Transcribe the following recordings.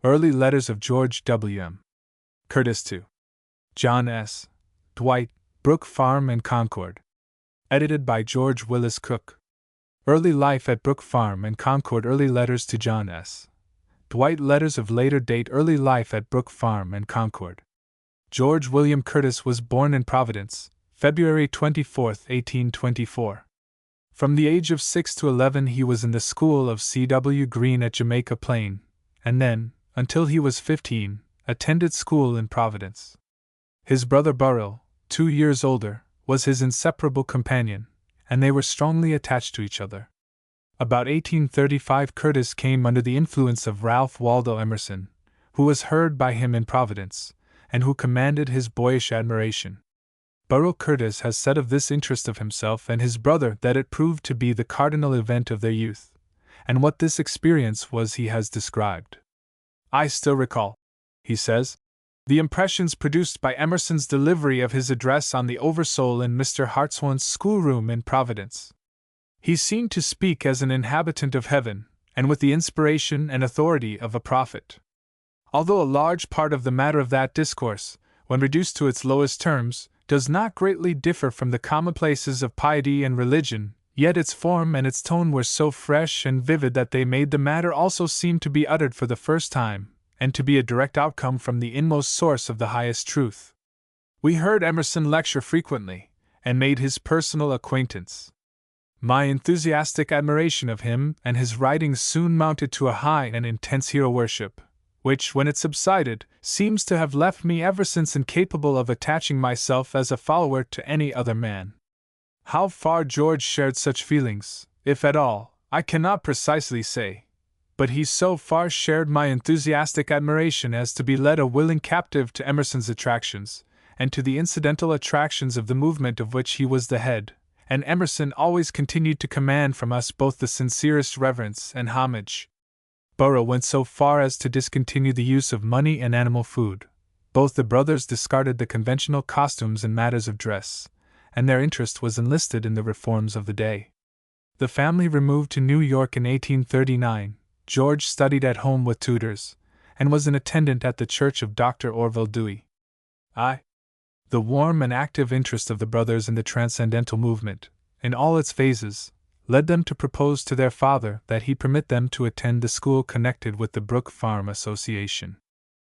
Early Letters of George W. M. Curtis to John S. Dwight, Brook Farm and Concord. Edited by George Willis Cook. Early Life at Brook Farm and Concord. Early Letters to John S. Dwight. Letters of later date. Early Life at Brook Farm and Concord. George William Curtis was born in Providence, February 24, 1824. From the age of 6 to 11 he was in the school of C.W. Green at Jamaica Plain, and then, until he was 15, attended school in Providence. His brother Burrell, 2 years older, was his inseparable companion, and they were strongly attached to each other. About 1835 Curtis came under the influence of Ralph Waldo Emerson, who was heard by him in Providence, and who commanded his boyish admiration. Burrell Curtis has said of this interest of himself and his brother that it proved to be the cardinal event of their youth, and what this experience was he has described. "I still recall," he says, "the impressions produced by Emerson's delivery of his address on the Oversoul in Mr. Hartshorne's schoolroom in Providence. He seemed to speak as an inhabitant of heaven, and with the inspiration and authority of a prophet. Although a large part of the matter of that discourse, when reduced to its lowest terms, does not greatly differ from the commonplaces of piety and religion, yet its form and its tone were so fresh and vivid that they made the matter also seem to be uttered for the first time, and to be a direct outcome from the inmost source of the highest truth. We heard Emerson lecture frequently, and made his personal acquaintance. My enthusiastic admiration of him and his writings soon mounted to a high and intense hero worship, which, when it subsided, seems to have left me ever since incapable of attaching myself as a follower to any other man. How far George shared such feelings, if at all, I cannot precisely say, but he so far shared my enthusiastic admiration as to be led a willing captive to Emerson's attractions, and to the incidental attractions of the movement of which he was the head, and Emerson always continued to command from us both the sincerest reverence and homage. Burrell went so far as to discontinue the use of money and animal food. Both the brothers discarded the conventional costumes in matters of dress, and their interest was enlisted in the reforms of the day. The family removed to New York in 1839. George studied at home with tutors, and was an attendant at the church of Dr. Orville Dewey. The warm and active interest of the brothers in the transcendental movement, in all its phases, led them to propose to their father that he permit them to attend the school connected with the Brook Farm Association.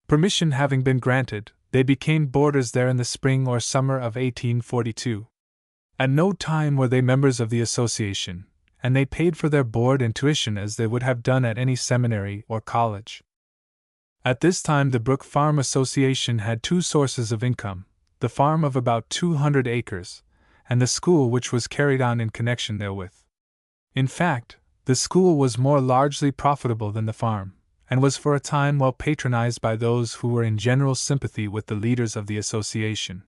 Permission having been granted, they became boarders there in the spring or summer of 1842. At no time were they members of the association, and they paid for their board and tuition as they would have done at any seminary or college. At this time the Brook Farm Association had two sources of income, the farm of about 200 acres, and the school which was carried on in connection therewith. In fact, the school was more largely profitable than the farm, and was for a time well patronized by those who were in general sympathy with the leaders of the association.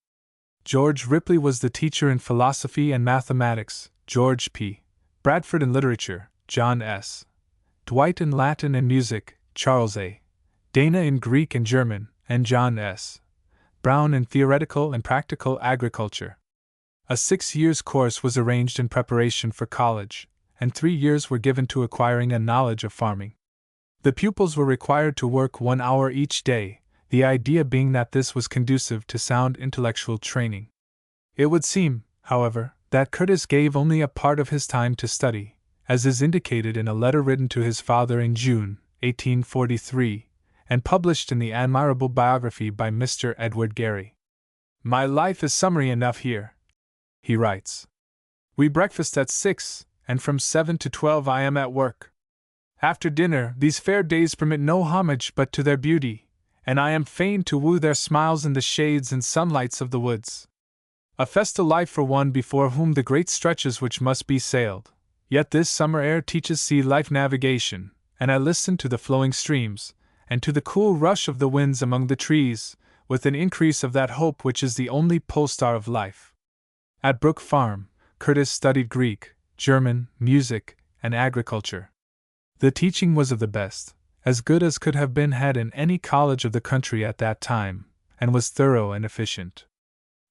George Ripley was the teacher in philosophy and mathematics, George P. Bradford in literature, John S. Dwight in Latin and music, Charles A. Dana in Greek and German, and John S. Brown in theoretical and practical agriculture. A 6 years course was arranged in preparation for college, and 3 years were given to acquiring a knowledge of farming. The pupils were required to work 1 hour each day, the idea being that this was conducive to sound intellectual training. It would seem, however, that Curtis gave only a part of his time to study, as is indicated in a letter written to his father in June, 1843, and published in the admirable biography by Mr. Edward Gary. "My life is summary enough here," he writes. "We breakfast at 6, and from 7 to 12 I am at work. After dinner, these fair days permit no homage but to their beauty, and I am fain to woo their smiles in the shades and sunlights of the woods. A festal life for one before whom the great stretches which must be sailed, yet this summer air teaches sea life navigation, and I listen to the flowing streams, and to the cool rush of the winds among the trees, with an increase of that hope which is the only pole star of life." At Brook Farm, Curtis studied Greek, German, music, and agriculture. The teaching was of the best, as good as could have been had in any college of the country at that time, and was thorough and efficient.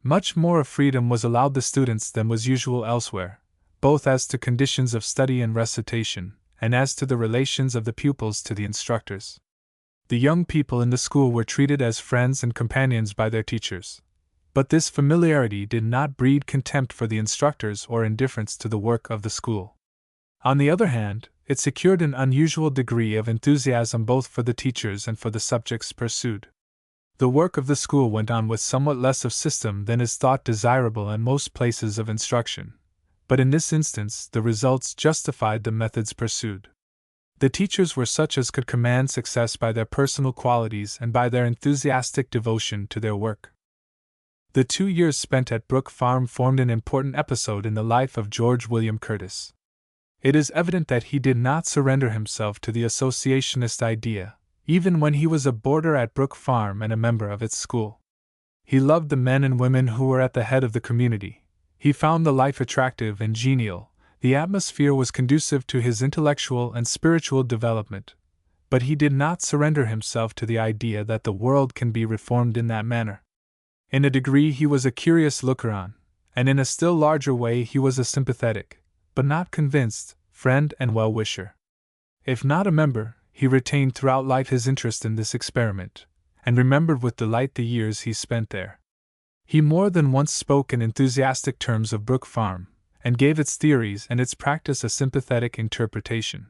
Much more of freedom was allowed the students than was usual elsewhere, both as to conditions of study and recitation, and as to the relations of the pupils to the instructors. The young people in the school were treated as friends and companions by their teachers. But this familiarity did not breed contempt for the instructors or indifference to the work of the school. On the other hand, it secured an unusual degree of enthusiasm both for the teachers and for the subjects pursued. The work of the school went on with somewhat less of system than is thought desirable in most places of instruction, but in this instance the results justified the methods pursued. The teachers were such as could command success by their personal qualities and by their enthusiastic devotion to their work. The 2 years spent at Brook Farm formed an important episode in the life of George William Curtis. It is evident that he did not surrender himself to the associationist idea, even when he was a boarder at Brook Farm and a member of its school. He loved the men and women who were at the head of the community. He found the life attractive and genial. The atmosphere was conducive to his intellectual and spiritual development, but he did not surrender himself to the idea that the world can be reformed in that manner. In a degree he was a curious looker-on, and in a still larger way he was a sympathetic, but not convinced, friend and well-wisher. If not a member, he retained throughout life his interest in this experiment, and remembered with delight the years he spent there. He more than once spoke in enthusiastic terms of Brook Farm, and gave its theories and its practice a sympathetic interpretation.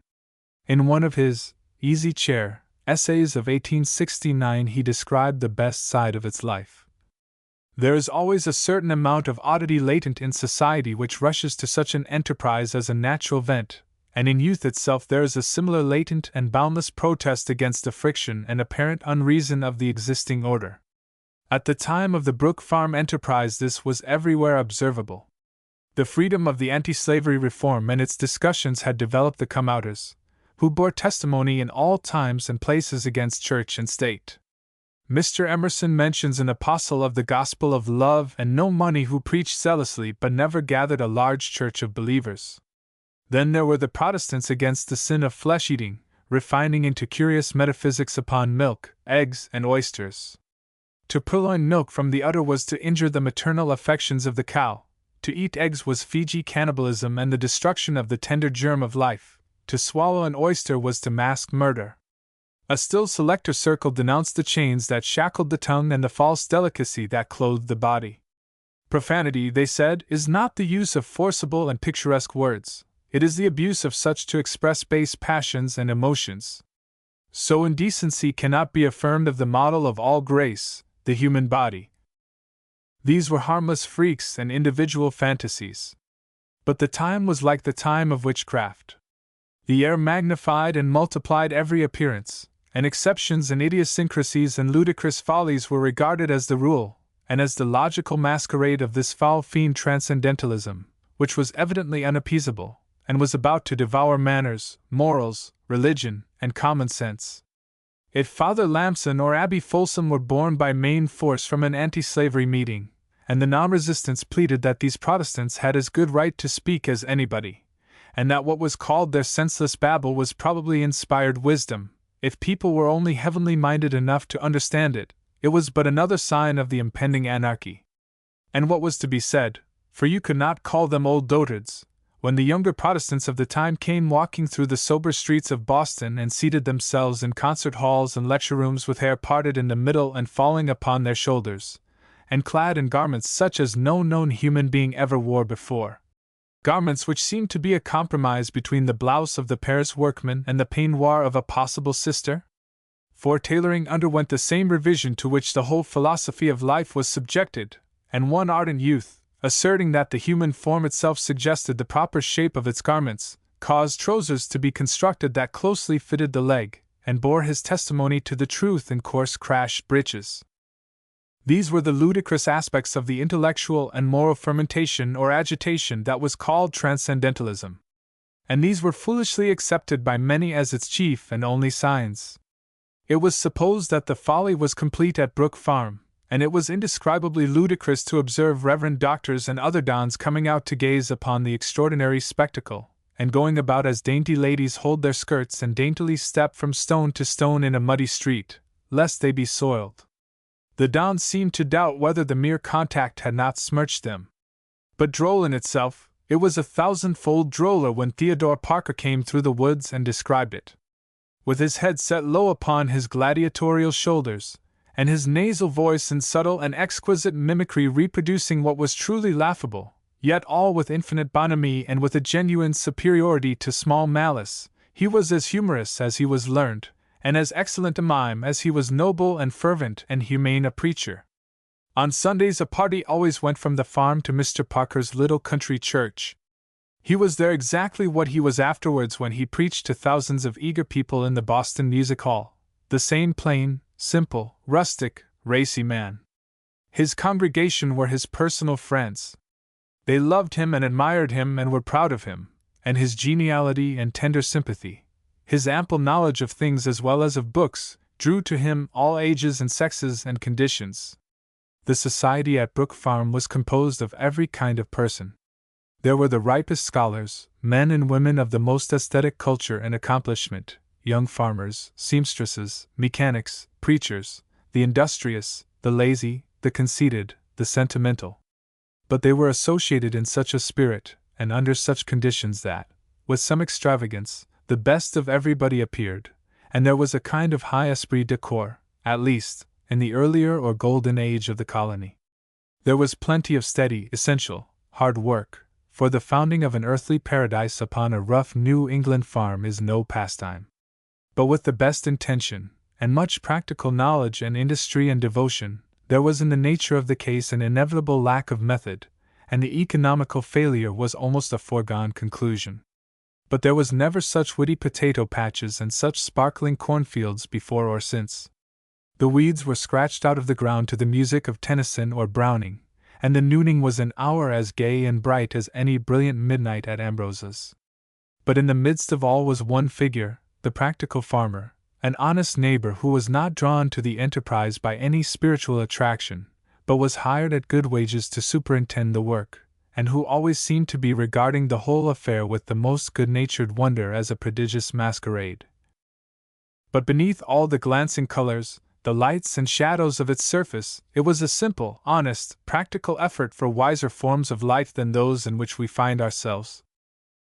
In one of his Easy Chair essays of 1869 he described the best side of its life. There is always a certain amount of oddity latent in society which rushes to such an enterprise as a natural vent, and in youth itself there is a similar latent and boundless protest against the friction and apparent unreason of the existing order. At the time of the Brook Farm enterprise this was everywhere observable. The freedom of the anti-slavery reform and its discussions had developed the come-outers, who bore testimony in all times and places against church and state. Mr. Emerson mentions an apostle of the gospel of love and no money who preached zealously but never gathered a large church of believers. Then there were the Protestants against the sin of flesh-eating, refining into curious metaphysics upon milk, eggs, and oysters. To purloin milk from the udder was to injure the maternal affections of the cow. To eat eggs was Fiji cannibalism and the destruction of the tender germ of life. To swallow an oyster was to mask murder. A still selecter circle denounced the chains that shackled the tongue and the false delicacy that clothed the body. Profanity, they said, is not the use of forcible and picturesque words, it is the abuse of such to express base passions and emotions. So indecency cannot be affirmed of the model of all grace, the human body. These were harmless freaks and individual fantasies. But the time was like the time of witchcraft. The air magnified and multiplied every appearance, and exceptions and idiosyncrasies and ludicrous follies were regarded as the rule, and as the logical masquerade of this foul fiend transcendentalism, which was evidently unappeasable, and was about to devour manners, morals, religion, and common sense. If Father Lamson or Abby Folsom were borne by main force from an anti-slavery meeting, and the non-resistants pleaded that these Protestants had as good right to speak as anybody, and that what was called their senseless babble was probably inspired wisdom, if people were only heavenly minded enough to understand it, it was but another sign of the impending anarchy. And what was to be said, for you could not call them old dotards, when the younger Protestants of the time came walking through the sober streets of Boston and seated themselves in concert halls and lecture rooms with hair parted in the middle and falling upon their shoulders, and clad in garments such as no known human being ever wore before. Garments which seemed to be a compromise between the blouse of the Paris workman and the peignoir of a possible sister? For tailoring underwent the same revision to which the whole philosophy of life was subjected, and one ardent youth, asserting that the human form itself suggested the proper shape of its garments, caused trousers to be constructed that closely fitted the leg, and bore his testimony to the truth in coarse crash breeches. These were the ludicrous aspects of the intellectual and moral fermentation or agitation that was called transcendentalism. And these were foolishly accepted by many as its chief and only signs. It was supposed that the folly was complete at Brook Farm, and it was indescribably ludicrous to observe reverend doctors and other dons coming out to gaze upon the extraordinary spectacle, and going about as dainty ladies hold their skirts and daintily step from stone to stone in a muddy street, lest they be soiled. The dons seemed to doubt whether the mere contact had not smirched them. But droll in itself, it was 1,000-fold droller when Theodore Parker came through the woods and described it. with his head set low upon his gladiatorial shoulders, and his nasal voice in subtle and exquisite mimicry reproducing what was truly laughable, yet all with infinite bonhomie and with a genuine superiority to small malice. He was as humorous as he was learned, and as excellent a mime as he was noble and fervent and humane a preacher. On Sundays a party always went from the farm to Mr. Parker's little country church. He was there exactly what he was afterwards when he preached to thousands of eager people in the Boston Music Hall, the same plain, simple, rustic, racy man. His congregation were his personal friends. They loved him and admired him and were proud of him, and his geniality and tender sympathy, his ample knowledge of things as well as of books, drew to him all ages and sexes and conditions. The society at Brook Farm was composed of every kind of person. There were the ripest scholars, men and women of the most aesthetic culture and accomplishment, young farmers, seamstresses, mechanics, preachers, the industrious, the lazy, the conceited, the sentimental. But they were associated in such a spirit, and under such conditions that, with some extravagance, the best of everybody appeared, and there was a kind of high esprit de corps, at least, in the earlier or golden age of the colony. There was plenty of steady, essential, hard work, for the founding of an earthly paradise upon a rough New England farm is no pastime. But with the best intention, and much practical knowledge and industry and devotion, there was in the nature of the case an inevitable lack of method, and the economical failure was almost a foregone conclusion. But there was never such witty potato patches and such sparkling cornfields before or since. The weeds were scratched out of the ground to the music of Tennyson or Browning, and the nooning was an hour as gay and bright as any brilliant midnight at Ambrose's. But in the midst of all was one figure, the practical farmer, an honest neighbor who was not drawn to the enterprise by any spiritual attraction, but was hired at good wages to superintend the work, and who always seemed to be regarding the whole affair with the most good-natured wonder as a prodigious masquerade. But beneath all the glancing colors, the lights and shadows of its surface, it was a simple, honest, practical effort for wiser forms of life than those in which we find ourselves.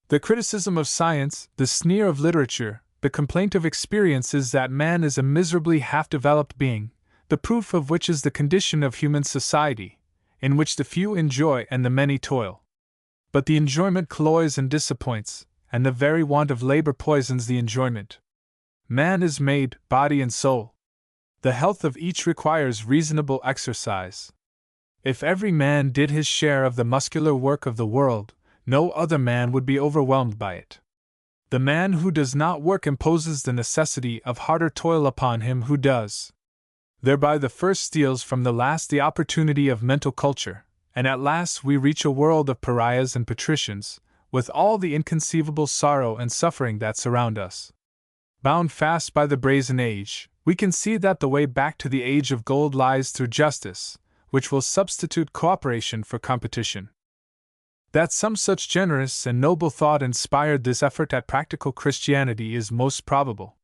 The criticism of science, the sneer of literature, the complaint of experience is that man is a miserably half-developed being, the proof of which is the condition of human society, in which the few enjoy and the many toil. But the enjoyment cloys and disappoints, and the very want of labor poisons the enjoyment. Man is made, body and soul. The health of each requires reasonable exercise. If every man did his share of the muscular work of the world, no other man would be overwhelmed by it. The man who does not work imposes the necessity of harder toil upon him who does. Thereby the first steals from the last the opportunity of mental culture, and at last we reach a world of pariahs and patricians, with all the inconceivable sorrow and suffering that surround us. Bound fast by the brazen age, we can see that the way back to the age of gold lies through justice, which will substitute cooperation for competition. That some such generous and noble thought inspired this effort at practical Christianity is most probable.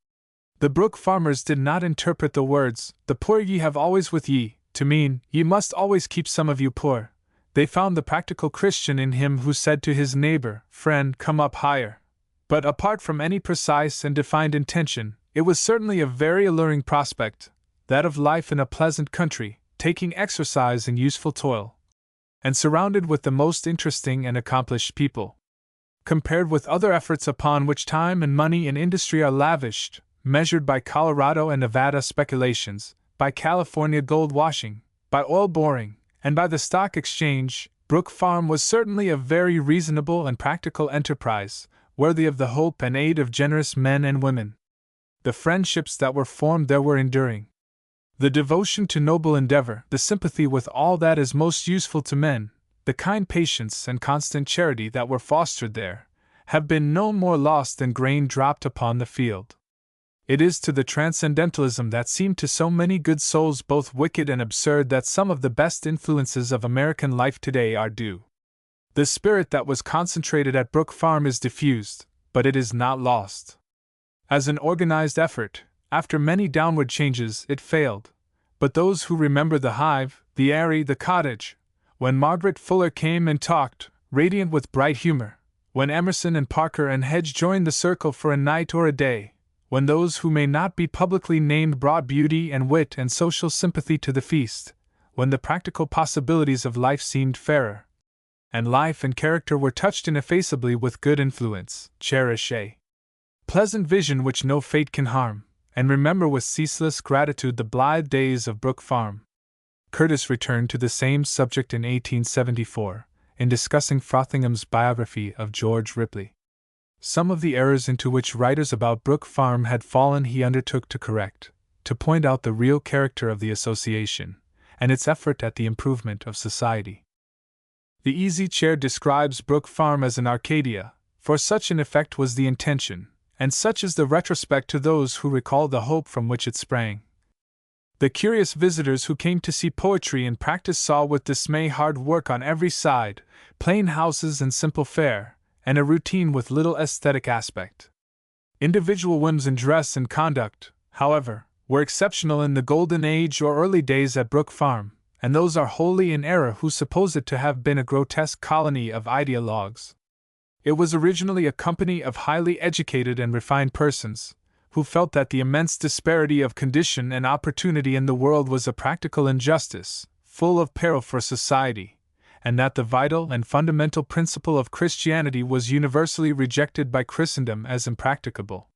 The Brook farmers did not interpret the words, "The poor ye have always with ye," to mean, "Ye must always keep some of you poor." They found the practical Christian in him who said to his neighbor, "Friend, come up higher." But apart from any precise and defined intention, it was certainly a very alluring prospect, that of life in a pleasant country, taking exercise in useful toil, and surrounded with the most interesting and accomplished people. Compared with other efforts upon which time and money and industry are lavished, measured by Colorado and Nevada speculations, by California gold washing, by oil boring, and by the stock exchange, Brook Farm was certainly a very reasonable and practical enterprise, worthy of the hope and aid of generous men and women. The friendships that were formed there were enduring. The devotion to noble endeavor, the sympathy with all that is most useful to men, the kind patience and constant charity that were fostered there, have been no more lost than grain dropped upon the field. It is to the transcendentalism that seemed to so many good souls both wicked and absurd that some of the best influences of American life today are due. The spirit that was concentrated at Brook Farm is diffused, but it is not lost. As an organized effort, after many downward changes, it failed. But those who remember the hive, the airy, the cottage, when Margaret Fuller came and talked, radiant with bright humor, when Emerson and Parker and Hedge joined the circle for a night or a day, when those who may not be publicly named brought beauty and wit and social sympathy to the feast, when the practical possibilities of life seemed fairer, and life and character were touched ineffaceably with good influence, cherish a pleasant vision which no fate can harm, and remember with ceaseless gratitude the blithe days of Brook Farm. Curtis returned to the same subject in 1874, in discussing Frothingham's biography of George Ripley. Some of the errors into which writers about Brook Farm had fallen he undertook to correct, to point out the real character of the association, and its effort at the improvement of society. The Easy Chair describes Brook Farm as an Arcadia, for such in effect was the intention, and such is the retrospect to those who recall the hope from which it sprang. The curious visitors who came to see poetry in practice saw with dismay hard work on every side, plain houses and simple fare, and a routine with little aesthetic aspect. Individual whims in dress and conduct, however, were exceptional in the golden age or early days at Brook Farm, and those are wholly in error who suppose it to have been a grotesque colony of ideologues. It was originally a company of highly educated and refined persons, who felt that the immense disparity of condition and opportunity in the world was a practical injustice, full of peril for society, and that the vital and fundamental principle of Christianity was universally rejected by Christendom as impracticable.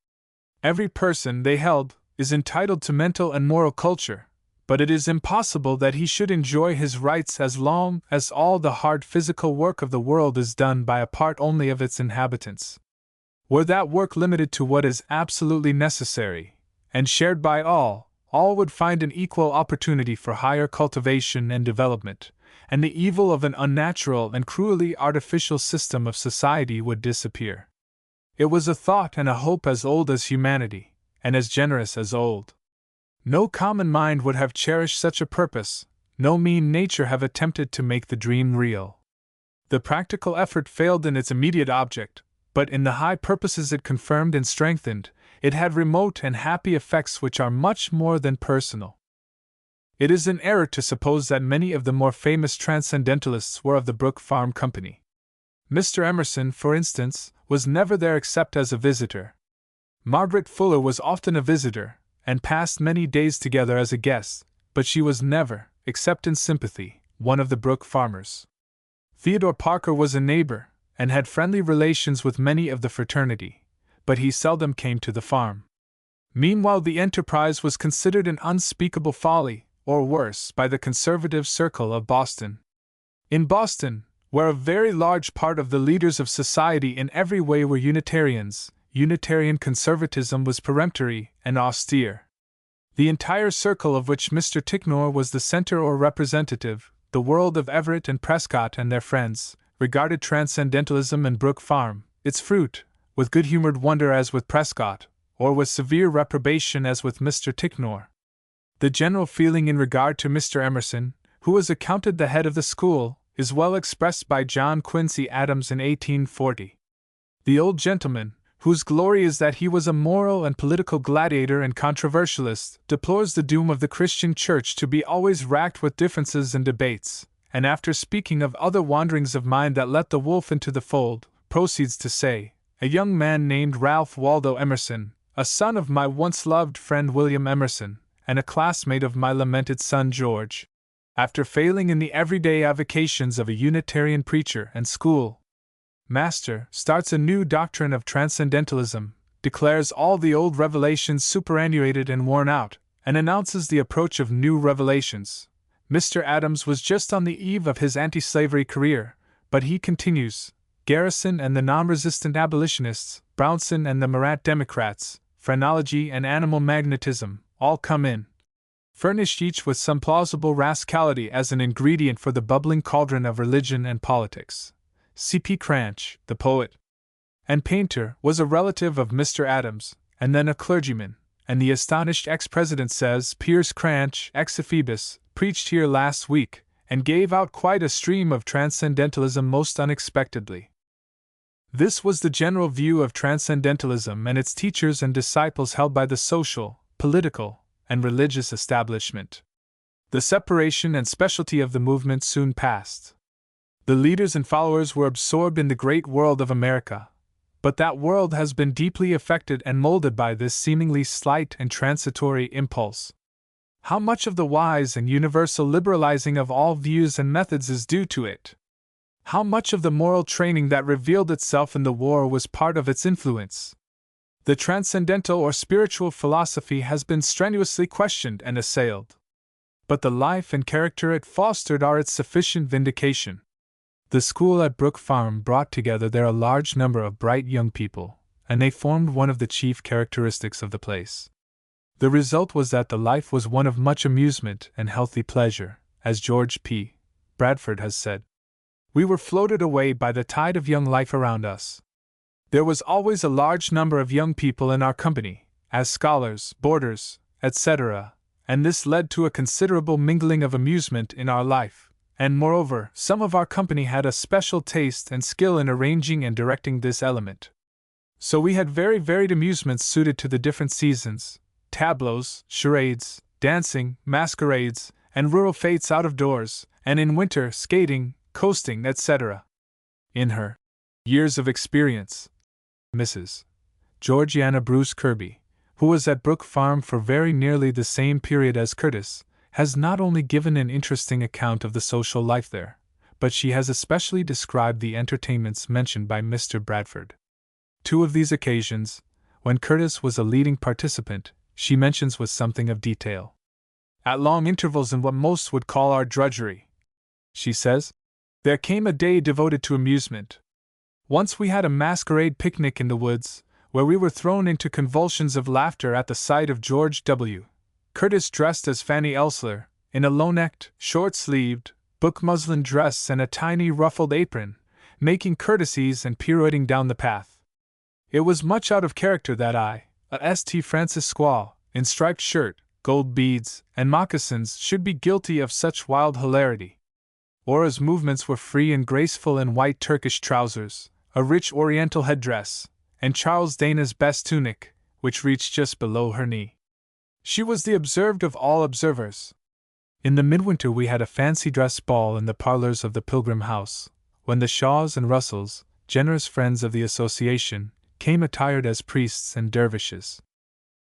Every person, they held, is entitled to mental and moral culture, but it is impossible that he should enjoy his rights as long as all the hard physical work of the world is done by a part only of its inhabitants. Were that work limited to what is absolutely necessary, and shared by all would find an equal opportunity for higher cultivation and development, and the evil of an unnatural and cruelly artificial system of society would disappear. It was a thought and a hope as old as humanity, and as generous as old. No common mind would have cherished such a purpose, no mean nature have attempted to make the dream real. The practical effort failed in its immediate object, but in the high purposes it confirmed and strengthened, it had remote and happy effects which are much more than personal. It is an error to suppose that many of the more famous transcendentalists were of the Brook Farm Company. Mr. Emerson, for instance, was never there except as a visitor. Margaret Fuller was often a visitor, and passed many days together as a guest, but she was never, except in sympathy, one of the Brook farmers. Theodore Parker was a neighbor, and had friendly relations with many of the fraternity, but he seldom came to the farm. Meanwhile, the enterprise was considered an unspeakable folly, or worse, by the conservative circle of Boston. In Boston, where a very large part of the leaders of society in every way were Unitarians, Unitarian conservatism was peremptory and austere. The entire circle of which Mr. Ticknor was the center or representative, the world of Everett and Prescott and their friends, regarded transcendentalism and Brook Farm, its fruit, with good-humored wonder as with Prescott, or with severe reprobation as with Mr. Ticknor. The general feeling in regard to Mr. Emerson, who was accounted the head of the school, is well expressed by John Quincy Adams in 1840. The old gentleman, whose glory is that he was a moral and political gladiator and controversialist, deplores the doom of the Christian Church to be always racked with differences and debates, and after speaking of other wanderings of mind that let the wolf into the fold, proceeds to say, a young man named Ralph Waldo Emerson, a son of my once loved friend William Emerson, and a classmate of my lamented son George, after failing in the everyday avocations of a Unitarian preacher and school master, starts a new doctrine of transcendentalism, declares all the old revelations superannuated and worn out, and announces the approach of new revelations. Mr. Adams was just on the eve of his anti-slavery career, but he continues, Garrison and the non-resistant abolitionists, Brownson and the Murat Democrats, phrenology and animal magnetism, all come in, furnished each with some plausible rascality as an ingredient for the bubbling cauldron of religion and politics. C.P. Cranch, the poet and painter, was a relative of Mr. Adams, and then a clergyman, and the astonished ex-president says Piers Cranch, ex-Ephebus, preached here last week, and gave out quite a stream of transcendentalism most unexpectedly. This was the general view of transcendentalism and its teachers and disciples held by the social, political, and religious establishment. The separation and specialty of the movement soon passed. The leaders and followers were absorbed in the great world of America, but that world has been deeply affected and molded by this seemingly slight and transitory impulse. How much of the wise and universal liberalizing of all views and methods is due to it? How much of the moral training that revealed itself in the war was part of its influence? The transcendental or spiritual philosophy has been strenuously questioned and assailed. But the life and character it fostered are its sufficient vindication. The school at Brook Farm brought together there a large number of bright young people, and they formed one of the chief characteristics of the place. The result was that the life was one of much amusement and healthy pleasure, as George P. Bradford has said. We were floated away by the tide of young life around us. There was always a large number of young people in our company, as scholars, boarders, etc., and this led to a considerable mingling of amusement in our life, and moreover, some of our company had a special taste and skill in arranging and directing this element. So we had very varied amusements suited to the different seasons, tableaux, charades, dancing, masquerades, and rural fetes out of doors, and in winter, skating, coasting, etc. In her years of experience, Mrs. Georgiana Bruce Kirby, who was at Brook Farm for very nearly the same period as Curtis, has not only given an interesting account of the social life there, but she has especially described the entertainments mentioned by Mr. Bradford. Two of these occasions, when Curtis was a leading participant, she mentions with something of detail. At long intervals in what most would call our drudgery, she says, there came a day devoted to amusement. Once we had a masquerade picnic in the woods, where we were thrown into convulsions of laughter at the sight of George W. Curtis dressed as Fanny Elsler, in a low-necked, short-sleeved, book muslin dress and a tiny ruffled apron, making courtesies and pirouetting down the path. It was much out of character that I, a St. Francis squaw, in striped shirt, gold beads, and moccasins, should be guilty of such wild hilarity. Ora's movements were free and graceful in white Turkish trousers, a rich oriental headdress, and Charles Dana's best tunic, which reached just below her knee. She was the observed of all observers. In the midwinter we had a fancy dress ball in the parlors of the Pilgrim House, when the Shaws and Russells, generous friends of the association, came attired as priests and dervishes.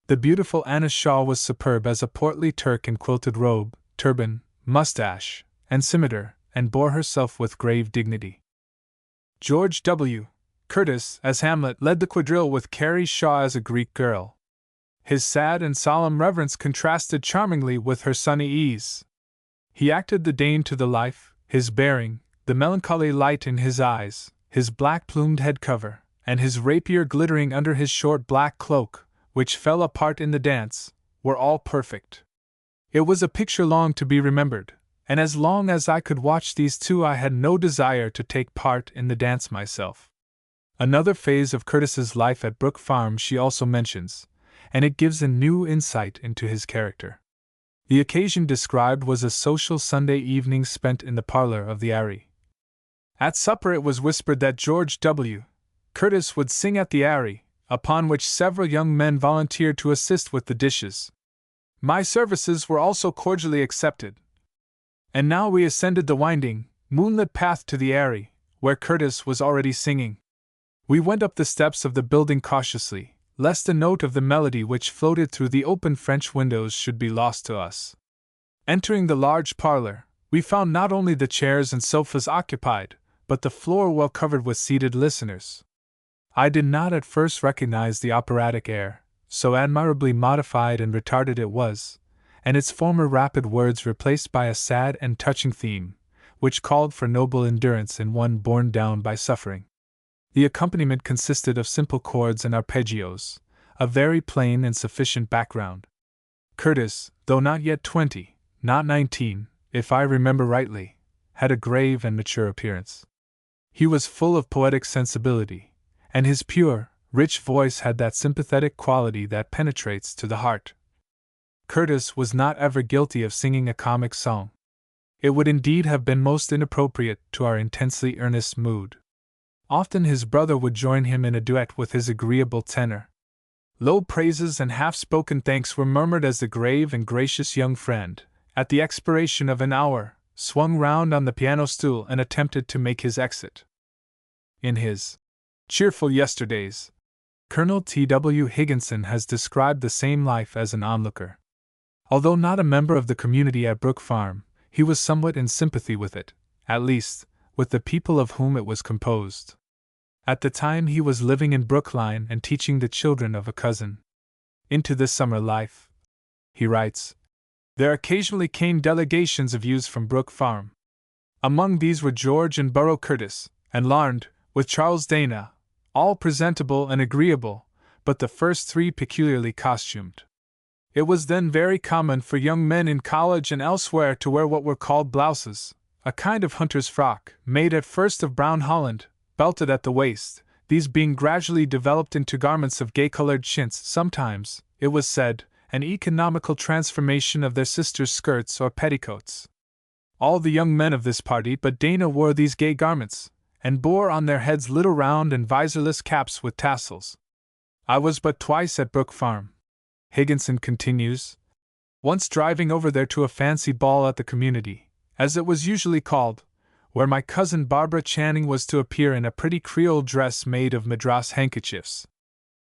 The beautiful Anna Shaw was superb as a portly Turk in quilted robe, turban, mustache, and scimitar, and bore herself with grave dignity. George W. Curtis, as Hamlet, led the quadrille with Carrie Shaw as a Greek girl. His sad and solemn reverence contrasted charmingly with her sunny ease. He acted the Dane to the life, his bearing, the melancholy light in his eyes, his black-plumed head cover, and his rapier glittering under his short black cloak, which fell apart in the dance, were all perfect. It was a picture long to be remembered, and as long as I could watch these two I had no desire to take part in the dance myself. Another phase of Curtis's life at Brook Farm she also mentions, and it gives a new insight into his character. The occasion described was a social Sunday evening spent in the parlor of the Aerie. At supper it was whispered that George W. Curtis would sing at the Aerie, upon which several young men volunteered to assist with the dishes. My services were also cordially accepted. And now we ascended the winding, moonlit path to the Aerie, where Curtis was already singing. We went up the steps of the building cautiously, lest a note of the melody which floated through the open French windows should be lost to us. Entering the large parlor, we found not only the chairs and sofas occupied, but the floor well covered with seated listeners. I did not at first recognize the operatic air, so admirably modified and retarded it was, and its former rapid words replaced by a sad and touching theme, which called for noble endurance in one borne down by suffering. The accompaniment consisted of simple chords and arpeggios, a very plain and sufficient background. Curtis, though not yet 20, not 19, if I remember rightly, had a grave and mature appearance. He was full of poetic sensibility, and his pure, rich voice had that sympathetic quality that penetrates to the heart. Curtis was not ever guilty of singing a comic song. It would indeed have been most inappropriate to our intensely earnest mood. Often his brother would join him in a duet with his agreeable tenor. Low praises and half-spoken thanks were murmured as the grave and gracious young friend, at the expiration of an hour, swung round on the piano stool and attempted to make his exit. In his cheerful yesterdays. Colonel T.W. Higginson has described the same life as an onlooker. Although not a member of the community at Brook Farm, he was somewhat in sympathy with it, at least, with the people of whom it was composed. At the time he was living in Brookline and teaching the children of a cousin. Into this summer life, he writes, there occasionally came delegations of youths from Brook Farm. Among these were George and Burrow Curtis, and Larned, with Charles Dana, all presentable and agreeable, but the first three peculiarly costumed. It was then very common for young men in college and elsewhere to wear what were called blouses, a kind of hunter's frock, made at first of brown holland, belted at the waist, these being gradually developed into garments of gay-colored chintz, sometimes, it was said, an economical transformation of their sisters' skirts or petticoats. All the young men of this party but Dana wore these gay garments, and bore on their heads little round and visorless caps with tassels. I was but twice at Brook Farm, Higginson continues, once driving over there to a fancy ball at the community, as it was usually called, where my cousin Barbara Channing was to appear in a pretty Creole dress made of Madras handkerchiefs.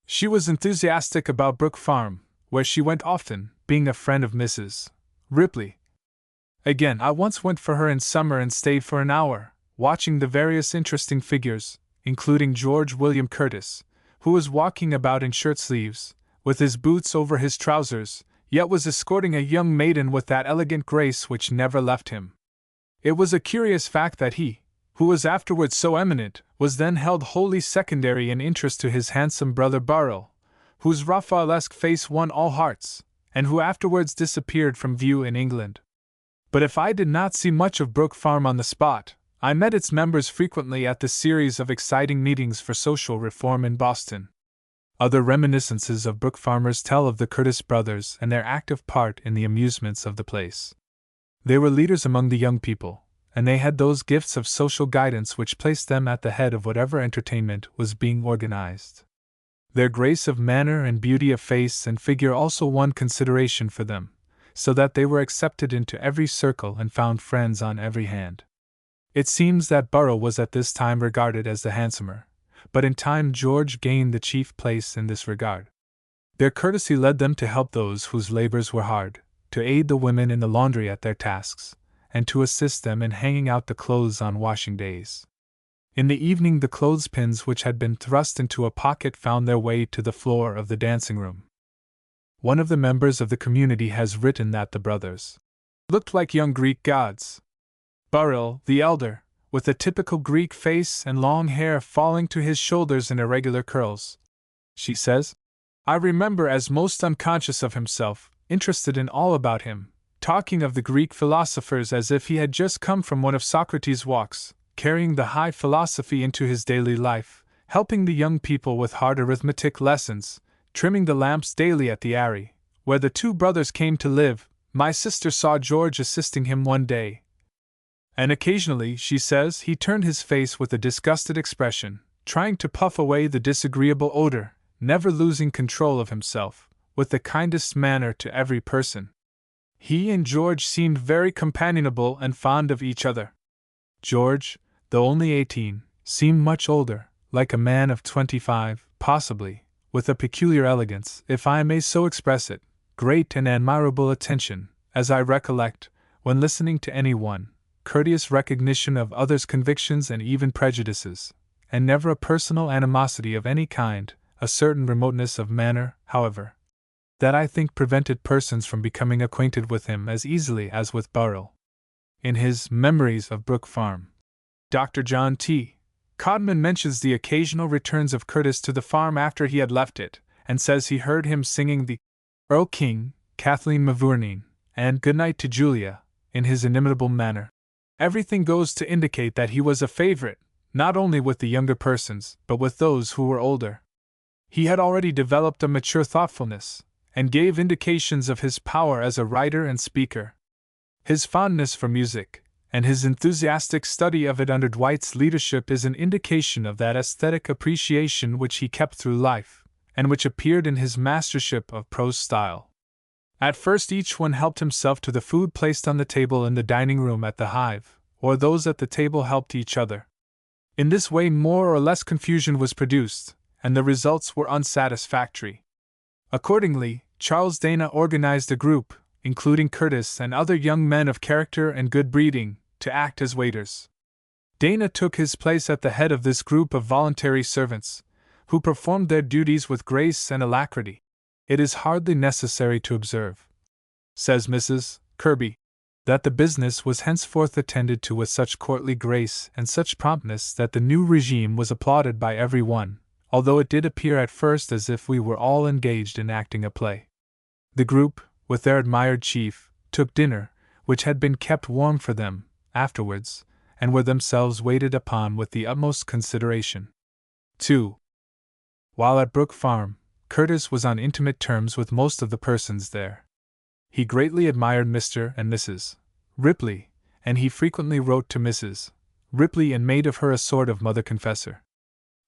She was enthusiastic about Brook Farm, where she went often, being a friend of Mrs. Ripley. Again, I once went for her in summer and stayed for an hour, watching the various interesting figures, including George William Curtis, who was walking about in shirt-sleeves, with his boots over his trousers, yet was escorting a young maiden with that elegant grace which never left him. It was a curious fact that he, who was afterwards so eminent, was then held wholly secondary in interest to his handsome brother Burrell, whose Raphaelesque face won all hearts, and who afterwards disappeared from view in England. But if I did not see much of Brook Farm on the spot, I met its members frequently at the series of exciting meetings for social reform in Boston. Other reminiscences of Brook Farmers tell of the Curtis brothers and their active part in the amusements of the place. They were leaders among the young people, and they had those gifts of social guidance which placed them at the head of whatever entertainment was being organized. Their grace of manner and beauty of face and figure also won consideration for them, so that they were accepted into every circle and found friends on every hand. It seems that Burrow was at this time regarded as the handsomer, but in time George gained the chief place in this regard. Their courtesy led them to help those whose labors were hard, to aid the women in the laundry at their tasks, and to assist them in hanging out the clothes on washing days. In the evening the clothespins which had been thrust into a pocket found their way to the floor of the dancing room. One of the members of the community has written that the brothers looked like young Greek gods. Burrell, the elder, with a typical Greek face and long hair falling to his shoulders in irregular curls, she says, I remember as most unconscious of himself, interested in all about him, talking of the Greek philosophers as if he had just come from one of Socrates' walks, carrying the high philosophy into his daily life, helping the young people with hard arithmetic lessons, trimming the lamps daily at the Aerie, where the two brothers came to live. My sister saw George assisting him one day, and occasionally, she says, he turned his face with a disgusted expression, trying to puff away the disagreeable odor, never losing control of himself, with the kindest manner to every person. He and George seemed very companionable and fond of each other. George, though only 18, seemed much older, like a man of 25, possibly, with a peculiar elegance, if I may so express it, great and admirable attention, as I recollect, when listening to any one, courteous recognition of others' convictions and even prejudices, and never a personal animosity of any kind, a certain remoteness of manner, however, that I think prevented persons from becoming acquainted with him as easily as with Burrell. In his Memories of Brook Farm, Dr. John T. Codman mentions the occasional returns of Curtis to the farm after he had left it, and says he heard him singing the Earl King, Kathleen Mavourneen, and Good Night to Julia, in his inimitable manner. Everything goes to indicate that he was a favorite, not only with the younger persons, but with those who were older. He had already developed a mature thoughtfulness, and gave indications of his power as a writer and speaker. His fondness for music, and his enthusiastic study of it under Dwight's leadership is an indication of that aesthetic appreciation which he kept through life, and which appeared in his mastership of prose style. At first each one helped himself to the food placed on the table in the dining room at the Hive, or those at the table helped each other. In this way more or less confusion was produced, and the results were unsatisfactory. Accordingly, Charles Dana organized a group, including Curtis and other young men of character and good breeding, to act as waiters. Dana took his place at the head of this group of voluntary servants, who performed their duties with grace and alacrity. It is hardly necessary to observe, says Mrs. Kirby, that the business was henceforth attended to with such courtly grace and such promptness that the new regime was applauded by every one, although it did appear at first as if we were all engaged in acting a play. The group, with their admired chief, took dinner, which had been kept warm for them, afterwards, and were themselves waited upon with the utmost consideration. 2. While at Brook Farm, Curtis was on intimate terms with most of the persons there. He greatly admired Mr. and Mrs. Ripley, and he frequently wrote to Mrs. Ripley and made of her a sort of mother confessor.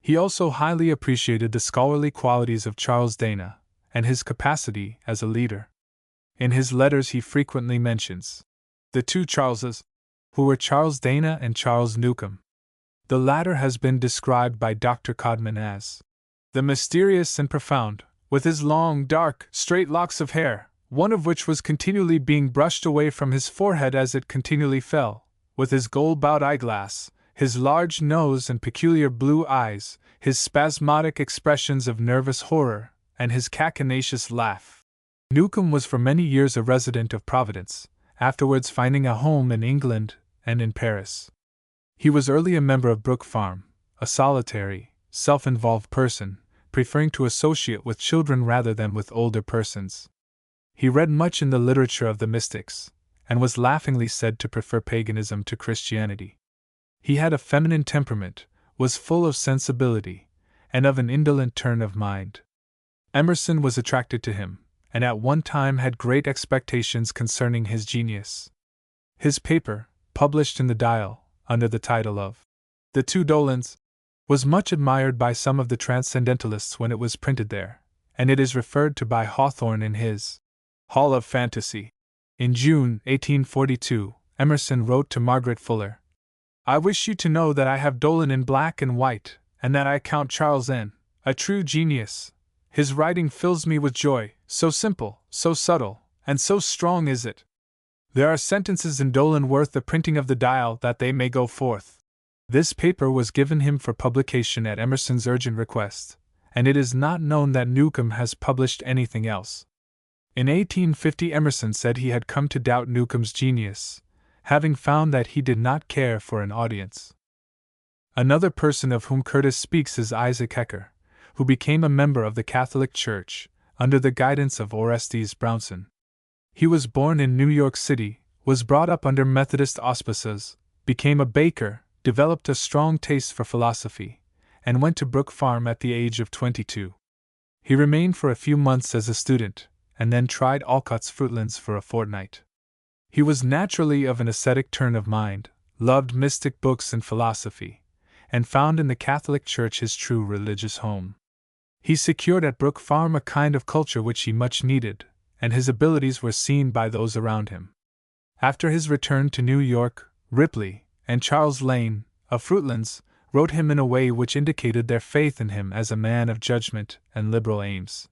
He also highly appreciated the scholarly qualities of Charles Dana, and his capacity as a leader. In his letters he frequently mentions the two Charleses, who were Charles Dana and Charles Newcomb. The latter has been described by Dr. Codman as the mysterious and profound, with his long, dark, straight locks of hair, one of which was continually being brushed away from his forehead as it continually fell, with his gold-bowed eyeglass, his large nose and peculiar blue eyes, his spasmodic expressions of nervous horror, and his cachinnacious laugh. Newcomb was for many years a resident of Providence, afterwards finding a home in England and in Paris. He was early a member of Brook Farm, a solitary, self-involved person, preferring to associate with children rather than with older persons. He read much in the literature of the mystics, and was laughingly said to prefer paganism to Christianity. He had a feminine temperament, was full of sensibility, and of an indolent turn of mind. Emerson was attracted to him, and at one time had great expectations concerning his genius. His paper, published in the Dial, under the title of The Two Dolans, was much admired by some of the transcendentalists when it was printed there, and it is referred to by Hawthorne in his Hall of Fantasy. In June 1842, Emerson wrote to Margaret Fuller, "I wish you to know that I have Dolan in black and white, and that I count Charles N. a true genius. His writing fills me with joy, so simple, so subtle, and so strong is it. There are sentences in Dolan worth the printing of the Dial that they may go forth." This paper was given him for publication at Emerson's urgent request, and it is not known that Newcomb has published anything else. In 1850 Emerson said he had come to doubt Newcomb's genius, having found that he did not care for an audience. Another person of whom Curtis speaks is Isaac Hecker, who became a member of the Catholic Church, under the guidance of Orestes Brownson. He was born in New York City, was brought up under Methodist auspices, became a baker, developed a strong taste for philosophy, and went to Brook Farm at the age of 22. He remained for a few months as a student, and then tried Alcott's Fruitlands for a fortnight. He was naturally of an ascetic turn of mind, loved mystic books and philosophy, and found in the Catholic Church his true religious home. He secured at Brook Farm a kind of culture which he much needed, and his abilities were seen by those around him. After his return to New York, Ripley and Charles Lane, of Fruitlands, wrote him in a way which indicated their faith in him as a man of judgment and liberal aims.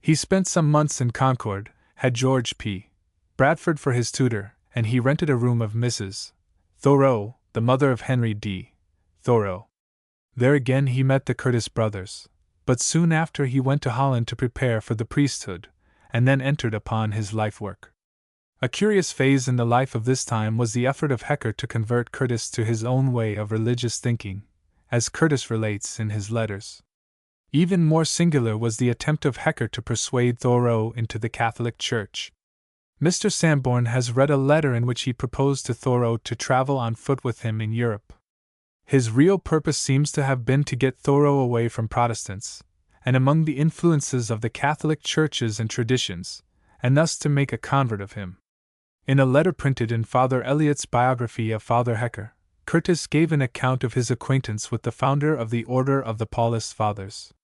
He spent some months in Concord, had George P. Bradford for his tutor, and he rented a room of Mrs. Thoreau, the mother of Henry D. Thoreau. There again he met the Curtis brothers, but soon after he went to Holland to prepare for the priesthood, and then entered upon his life work. A curious phase in the life of this time was the effort of Hecker to convert Curtis to his own way of religious thinking, as Curtis relates in his letters. Even more singular was the attempt of Hecker to persuade Thoreau into the Catholic Church. Mr. Sanborn has read a letter in which he proposed to Thoreau to travel on foot with him in Europe. His real purpose seems to have been to get Thoreau away from Protestants, and among the influences of the Catholic churches and traditions, and thus to make a convert of him. In a letter printed in Father Eliot's biography of Father Hecker, Curtis gave an account of his acquaintance with the founder of the Order of the Paulist Fathers.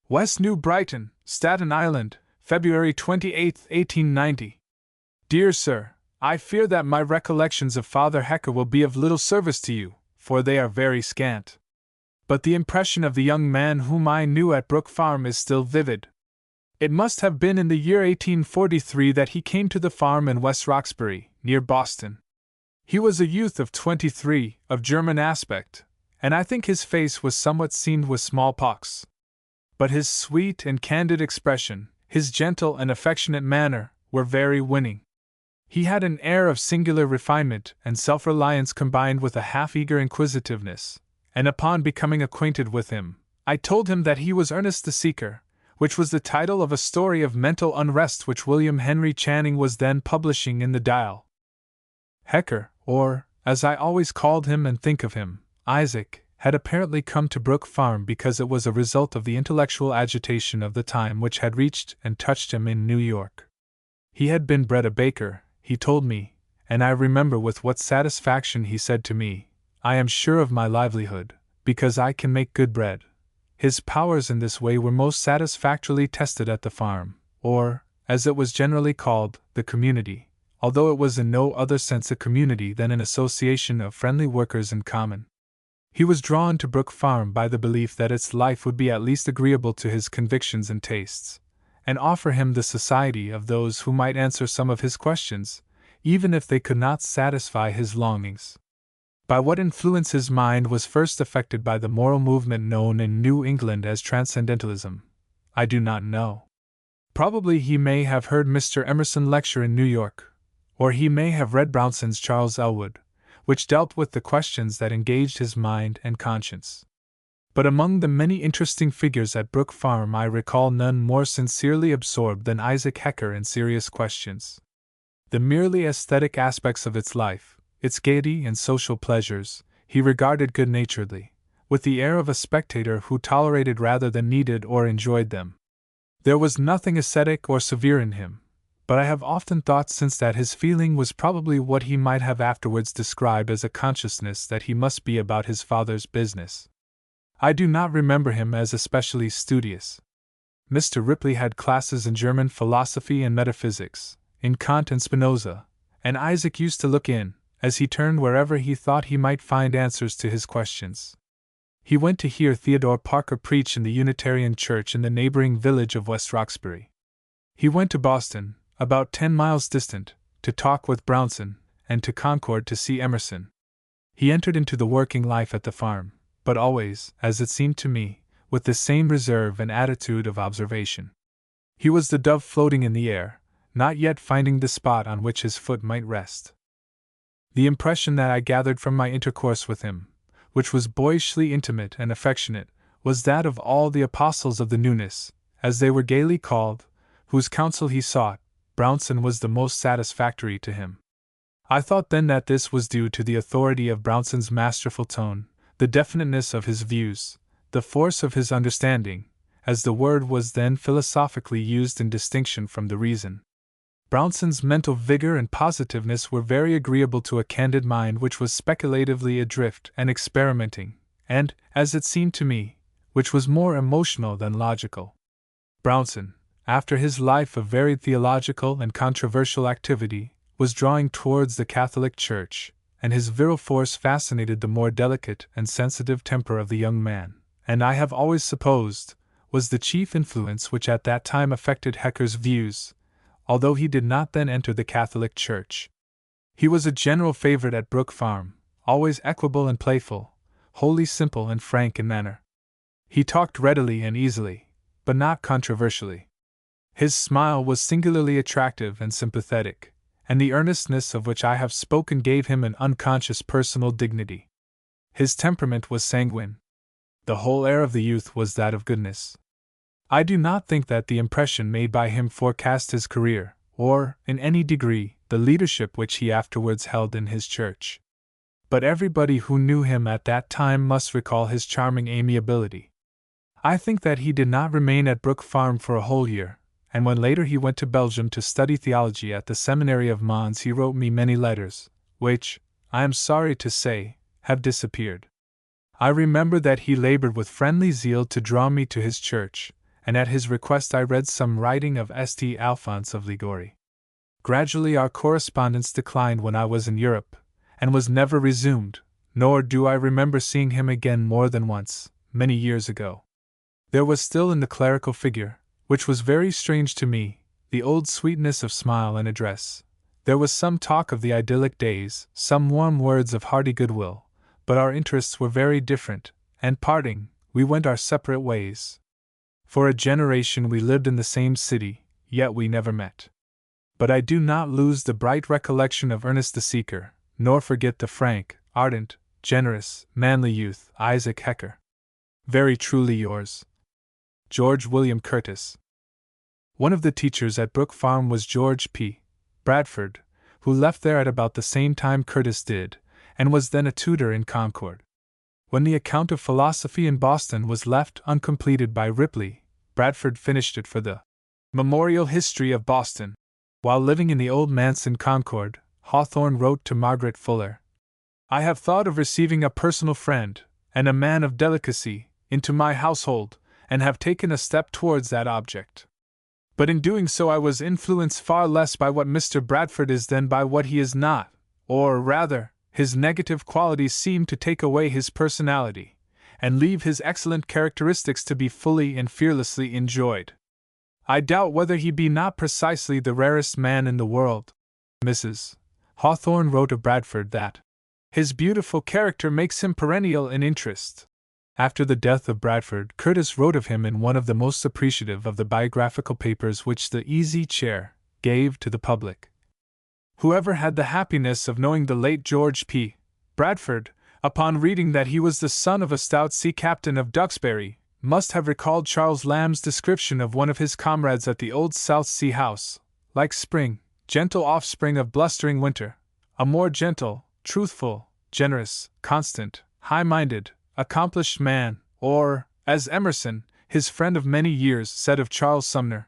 West New Brighton, Staten Island, February 28, 1890. Dear Sir, I fear that my recollections of Father Hecker will be of little service to you, for they are very scant. But the impression of the young man whom I knew at Brook Farm is still vivid. It must have been in the year 1843 that he came to the farm in West Roxbury, near Boston. He was a youth of 23, of German aspect, and I think his face was somewhat seamed with smallpox. But his sweet and candid expression, his gentle and affectionate manner, were very winning. He had an air of singular refinement and self-reliance combined with a half-eager inquisitiveness, and upon becoming acquainted with him, I told him that he was Ernest the Seeker, which was the title of a story of mental unrest which William Henry Channing was then publishing in the Dial. Hecker, or, as I always called him and think of him, Isaac, had apparently come to Brook Farm because it was a result of the intellectual agitation of the time which had reached and touched him in New York. He had been bred a baker, he told me, and I remember with what satisfaction he said to me, "I am sure of my livelihood, because I can make good bread." His powers in this way were most satisfactorily tested at the farm, or, as it was generally called, the community, although it was in no other sense a community than an association of friendly workers in common. He was drawn to Brook Farm by the belief that its life would be at least agreeable to his convictions and tastes, and offer him the society of those who might answer some of his questions, even if they could not satisfy his longings. By what influence his mind was first affected by the moral movement known in New England as Transcendentalism, I do not know. Probably he may have heard Mr. Emerson lecture in New York, or he may have read Brownson's Charles Elwood, which dealt with the questions that engaged his mind and conscience. But among the many interesting figures at Brook Farm I recall none more sincerely absorbed than Isaac Hecker in serious questions. The merely aesthetic aspects of its life, its gaiety and social pleasures, he regarded good-naturedly, with the air of a spectator who tolerated rather than needed or enjoyed them. There was nothing ascetic or severe in him, but I have often thought since that his feeling was probably what he might have afterwards described as a consciousness that he must be about his father's business. I do not remember him as especially studious. Mr. Ripley had classes in German philosophy and metaphysics, in Kant and Spinoza, and Isaac used to look in, as he turned wherever he thought he might find answers to his questions. He went to hear Theodore Parker preach in the Unitarian Church in the neighboring village of West Roxbury. He went to Boston, about 10 miles distant, to talk with Brownson, and to Concord to see Emerson. He entered into the working life at the farm, but always, as it seemed to me, with the same reserve and attitude of observation. He was the dove floating in the air, not yet finding the spot on which his foot might rest. The impression that I gathered from my intercourse with him, which was boyishly intimate and affectionate, was that of all the apostles of the newness, as they were gaily called, whose counsel he sought, Brownson was the most satisfactory to him. I thought then that this was due to the authority of Brownson's masterful tone, the definiteness of his views, the force of his understanding, as the word was then philosophically used in distinction from the reason. Brownson's mental vigor and positiveness were very agreeable to a candid mind which was speculatively adrift and experimenting, and, as it seemed to me, which was more emotional than logical. Brownson, after his life of varied theological and controversial activity, was drawing towards the Catholic Church, and his virile force fascinated the more delicate and sensitive temper of the young man, and I have always supposed, was the chief influence which at that time affected Hecker's views, although he did not then enter the Catholic Church. He was a general favorite at Brook Farm, always equable and playful, wholly simple and frank in manner. He talked readily and easily, but not controversially. His smile was singularly attractive and sympathetic, and the earnestness of which I have spoken gave him an unconscious personal dignity. His temperament was sanguine. The whole air of the youth was that of goodness. I do not think that the impression made by him forecast his career, or, in any degree, the leadership which he afterwards held in his church. But everybody who knew him at that time must recall his charming amiability. I think that he did not remain at Brook Farm for a whole year, and when later he went to Belgium to study theology at the seminary of Mons, he wrote me many letters, which, I am sorry to say, have disappeared. I remember that he labored with friendly zeal to draw me to his church, and at his request I read some writing of St. Alphonse of Liguori. Gradually our correspondence declined when I was in Europe, and was never resumed, nor do I remember seeing him again more than once, many years ago. There was still in the clerical figure, which was very strange to me, the old sweetness of smile and address. There was some talk of the idyllic days, some warm words of hearty goodwill, but our interests were very different, and parting, we went our separate ways. For a generation we lived in the same city, yet we never met. But I do not lose the bright recollection of Ernest the Seeker, nor forget the frank, ardent, generous, manly youth, Isaac Hecker. Very truly yours, George William Curtis. One of the teachers at Brook Farm was George P. Bradford, who left there at about the same time Curtis did, and was then a tutor in Concord. When the account of philosophy in Boston was left uncompleted by Ripley, Bradford finished it for the Memorial History of Boston. While living in the old manse in Concord, Hawthorne wrote to Margaret Fuller, "I have thought of receiving a personal friend, and a man of delicacy, into my household, and have taken a step towards that object. But in doing so I was influenced far less by what Mr. Bradford is than by what he is not, or rather, his negative qualities seem to take away his personality, and leave his excellent characteristics to be fully and fearlessly enjoyed. I doubt whether he be not precisely the rarest man in the world." Mrs. Hawthorne wrote of Bradford that his beautiful character makes him perennial in interest. After the death of Bradford, Curtis wrote of him in one of the most appreciative of the biographical papers which the Easy Chair gave to the public. "Whoever had the happiness of knowing the late George P. Bradford, upon reading that he was the son of a stout sea captain of Duxbury, must have recalled Charles Lamb's description of one of his comrades at the old South Sea House, like spring, gentle offspring of blustering winter, a more gentle, truthful, generous, constant, high-minded, accomplished man, or, as Emerson, his friend of many years, said of Charles Sumner,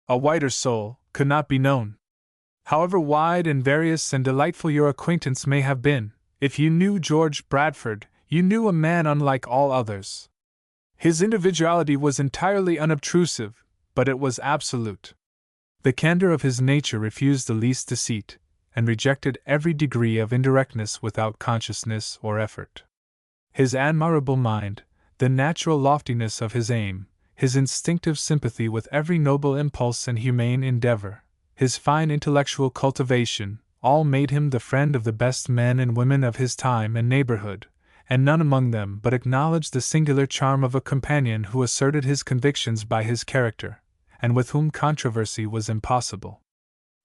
a whiter soul could not be known. However wide and various and delightful your acquaintance may have been, if you knew George Bradford, you knew a man unlike all others. His individuality was entirely unobtrusive, but it was absolute. The candor of his nature refused the least deceit, and rejected every degree of indirectness without consciousness or effort. His admirable mind, the natural loftiness of his aim, his instinctive sympathy with every noble impulse and humane endeavor, his fine intellectual cultivation, all made him the friend of the best men and women of his time and neighborhood, and none among them but acknowledged the singular charm of a companion who asserted his convictions by his character, and with whom controversy was impossible.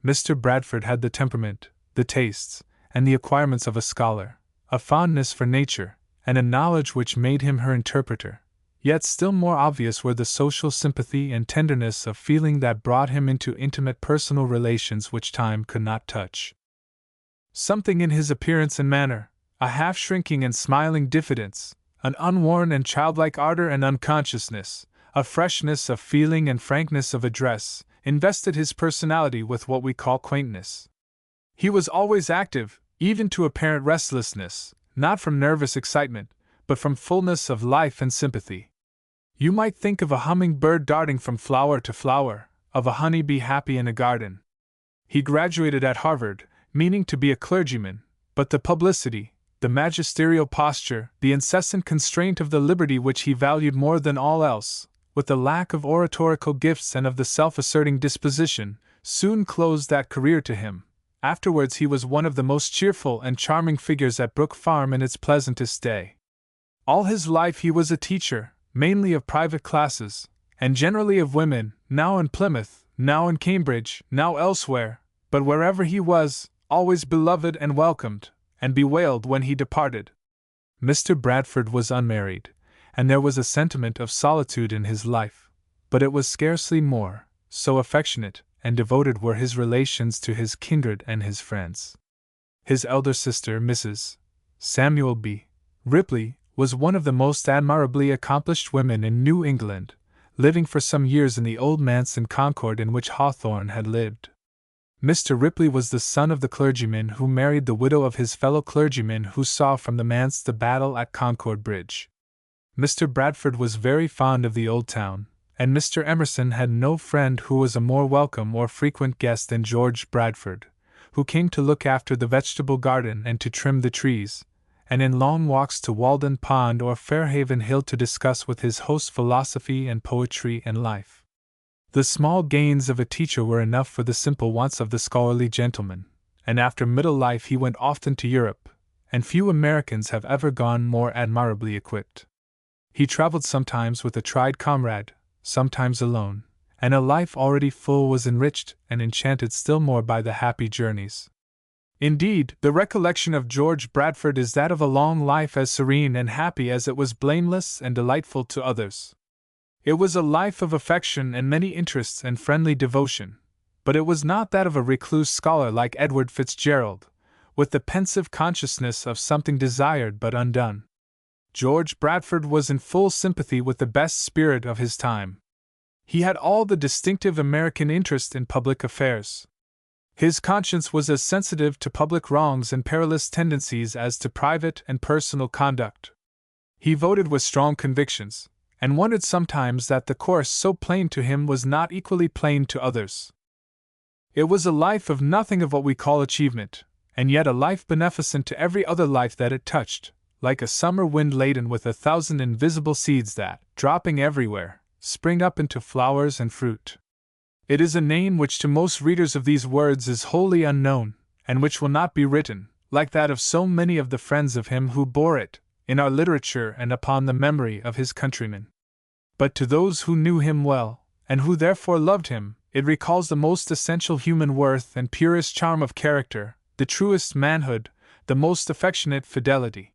Mr. Bradford had the temperament, the tastes, and the acquirements of a scholar, a fondness for nature, and a knowledge which made him her interpreter, yet still more obvious were the social sympathy and tenderness of feeling that brought him into intimate personal relations which time could not touch. Something in his appearance and manner, a half-shrinking and smiling diffidence, an unworn and childlike ardor and unconsciousness, a freshness of feeling and frankness of address, invested his personality with what we call quaintness. He was always active, even to apparent restlessness, not from nervous excitement, but from fullness of life and sympathy. You might think of a humming-bird darting from flower to flower, of a honey-bee happy in a garden. He graduated at Harvard, meaning to be a clergyman, but the publicity, the magisterial posture, the incessant constraint of the liberty which he valued more than all else, with the lack of oratorical gifts and of the self-asserting disposition, soon closed that career to him. Afterwards he was one of the most cheerful and charming figures at Brook Farm in its pleasantest day. All his life he was a teacher, mainly of private classes, and generally of women, now in Plymouth, now in Cambridge, now elsewhere, but wherever he was, always beloved and welcomed, and bewailed when he departed. Mr. Bradford was unmarried, and there was a sentiment of solitude in his life, but it was scarcely more, so affectionate and devoted were his relations to his kindred and his friends. His elder sister, Mrs. Samuel B. Ripley, was one of the most admirably accomplished women in New England, living for some years in the old manse in Concord in which Hawthorne had lived. Mr. Ripley was the son of the clergyman who married the widow of his fellow clergyman who saw from the manse the battle at Concord Bridge. Mr. Bradford was very fond of the old town, and Mr. Emerson had no friend who was a more welcome or frequent guest than George Bradford, who came to look after the vegetable garden and to trim the trees, and in long walks to Walden Pond or Fairhaven Hill to discuss with his host philosophy and poetry and life. The small gains of a teacher were enough for the simple wants of the scholarly gentleman, and after middle life he went often to Europe, and few Americans have ever gone more admirably equipped. He traveled sometimes with a tried comrade, sometimes alone, and a life already full was enriched and enchanted still more by the happy journeys. Indeed, the recollection of George Bradford is that of a long life as serene and happy as it was blameless and delightful to others. It was a life of affection and many interests and friendly devotion, but it was not that of a recluse scholar like Edward Fitzgerald, with the pensive consciousness of something desired but undone. George Bradford was in full sympathy with the best spirit of his time. He had all the distinctive American interest in public affairs. His conscience was as sensitive to public wrongs and perilous tendencies as to private and personal conduct. He voted with strong convictions, and wondered sometimes that the course so plain to him was not equally plain to others. It was a life of nothing of what we call achievement, and yet a life beneficent to every other life that it touched, like a summer wind laden with 1,000 invisible seeds that, dropping everywhere, spring up into flowers and fruit. It is a name which to most readers of these words is wholly unknown, and which will not be written, like that of so many of the friends of him who bore it, in our literature and upon the memory of his countrymen. But to those who knew him well, and who therefore loved him, it recalls the most essential human worth and purest charm of character, the truest manhood, the most affectionate fidelity.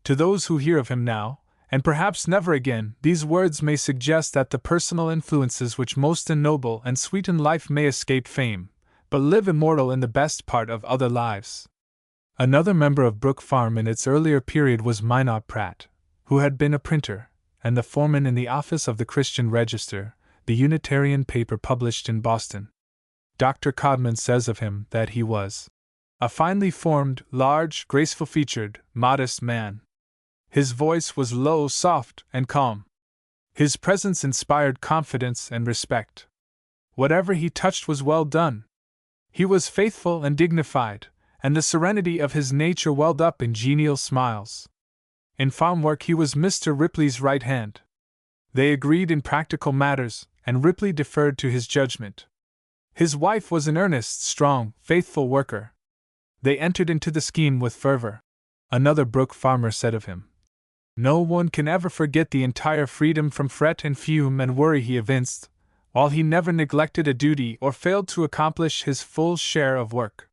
To those who hear of him now, and perhaps never again, these words may suggest that the personal influences which most ennoble and sweeten life may escape fame, but live immortal in the best part of other lives. Another member of Brook Farm in its earlier period was Minot Pratt, who had been a printer, and the foreman in the office of the Christian Register, the Unitarian paper published in Boston. Dr. Codman says of him that he was a finely formed, large, graceful-featured, modest man. His voice was low, soft, and calm. His presence inspired confidence and respect. Whatever he touched was well done. He was faithful and dignified, and the serenity of his nature welled up in genial smiles. In farm work he was Mr. Ripley's right hand. They agreed in practical matters, and Ripley deferred to his judgment. His wife was an earnest, strong, faithful worker. They entered into the scheme with fervor. Another Brook farmer said of him, "No one can ever forget the entire freedom from fret and fume and worry he evinced, while he never neglected a duty or failed to accomplish his full share of work.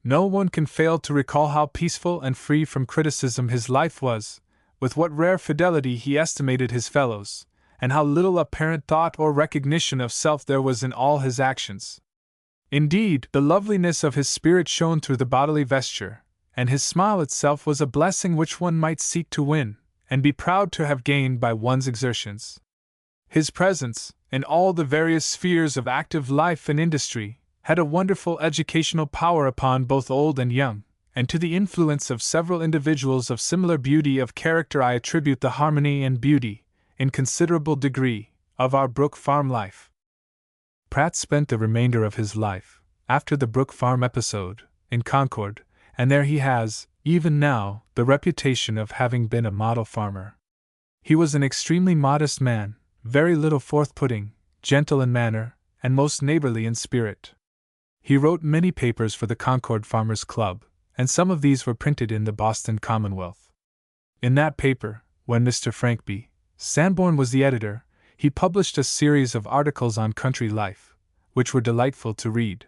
No one can fail to recall how peaceful and free from criticism his life was, with what rare fidelity he estimated his fellows, and how little apparent thought or recognition of self there was in all his actions. Indeed, the loveliness of his spirit shone through the bodily vesture, and his smile itself was a blessing which one might seek to win, and be proud to have gained by one's exertions. His presence, in all the various spheres of active life and industry, had a wonderful educational power upon both old and young, and to the influence of several individuals of similar beauty of character I attribute the harmony and beauty, in considerable degree, of our Brook Farm life." Pratt spent the remainder of his life, after the Brook Farm episode, in Concord, and there he has, even now, the reputation of having been a model farmer. He was an extremely modest man, very little forth-putting, gentle in manner, and most neighborly in spirit. He wrote many papers for the Concord Farmers' Club, and some of these were printed in the Boston Commonwealth. In that paper, when Mr. Frank B. Sanborn was the editor, he published a series of articles on country life, which were delightful to read.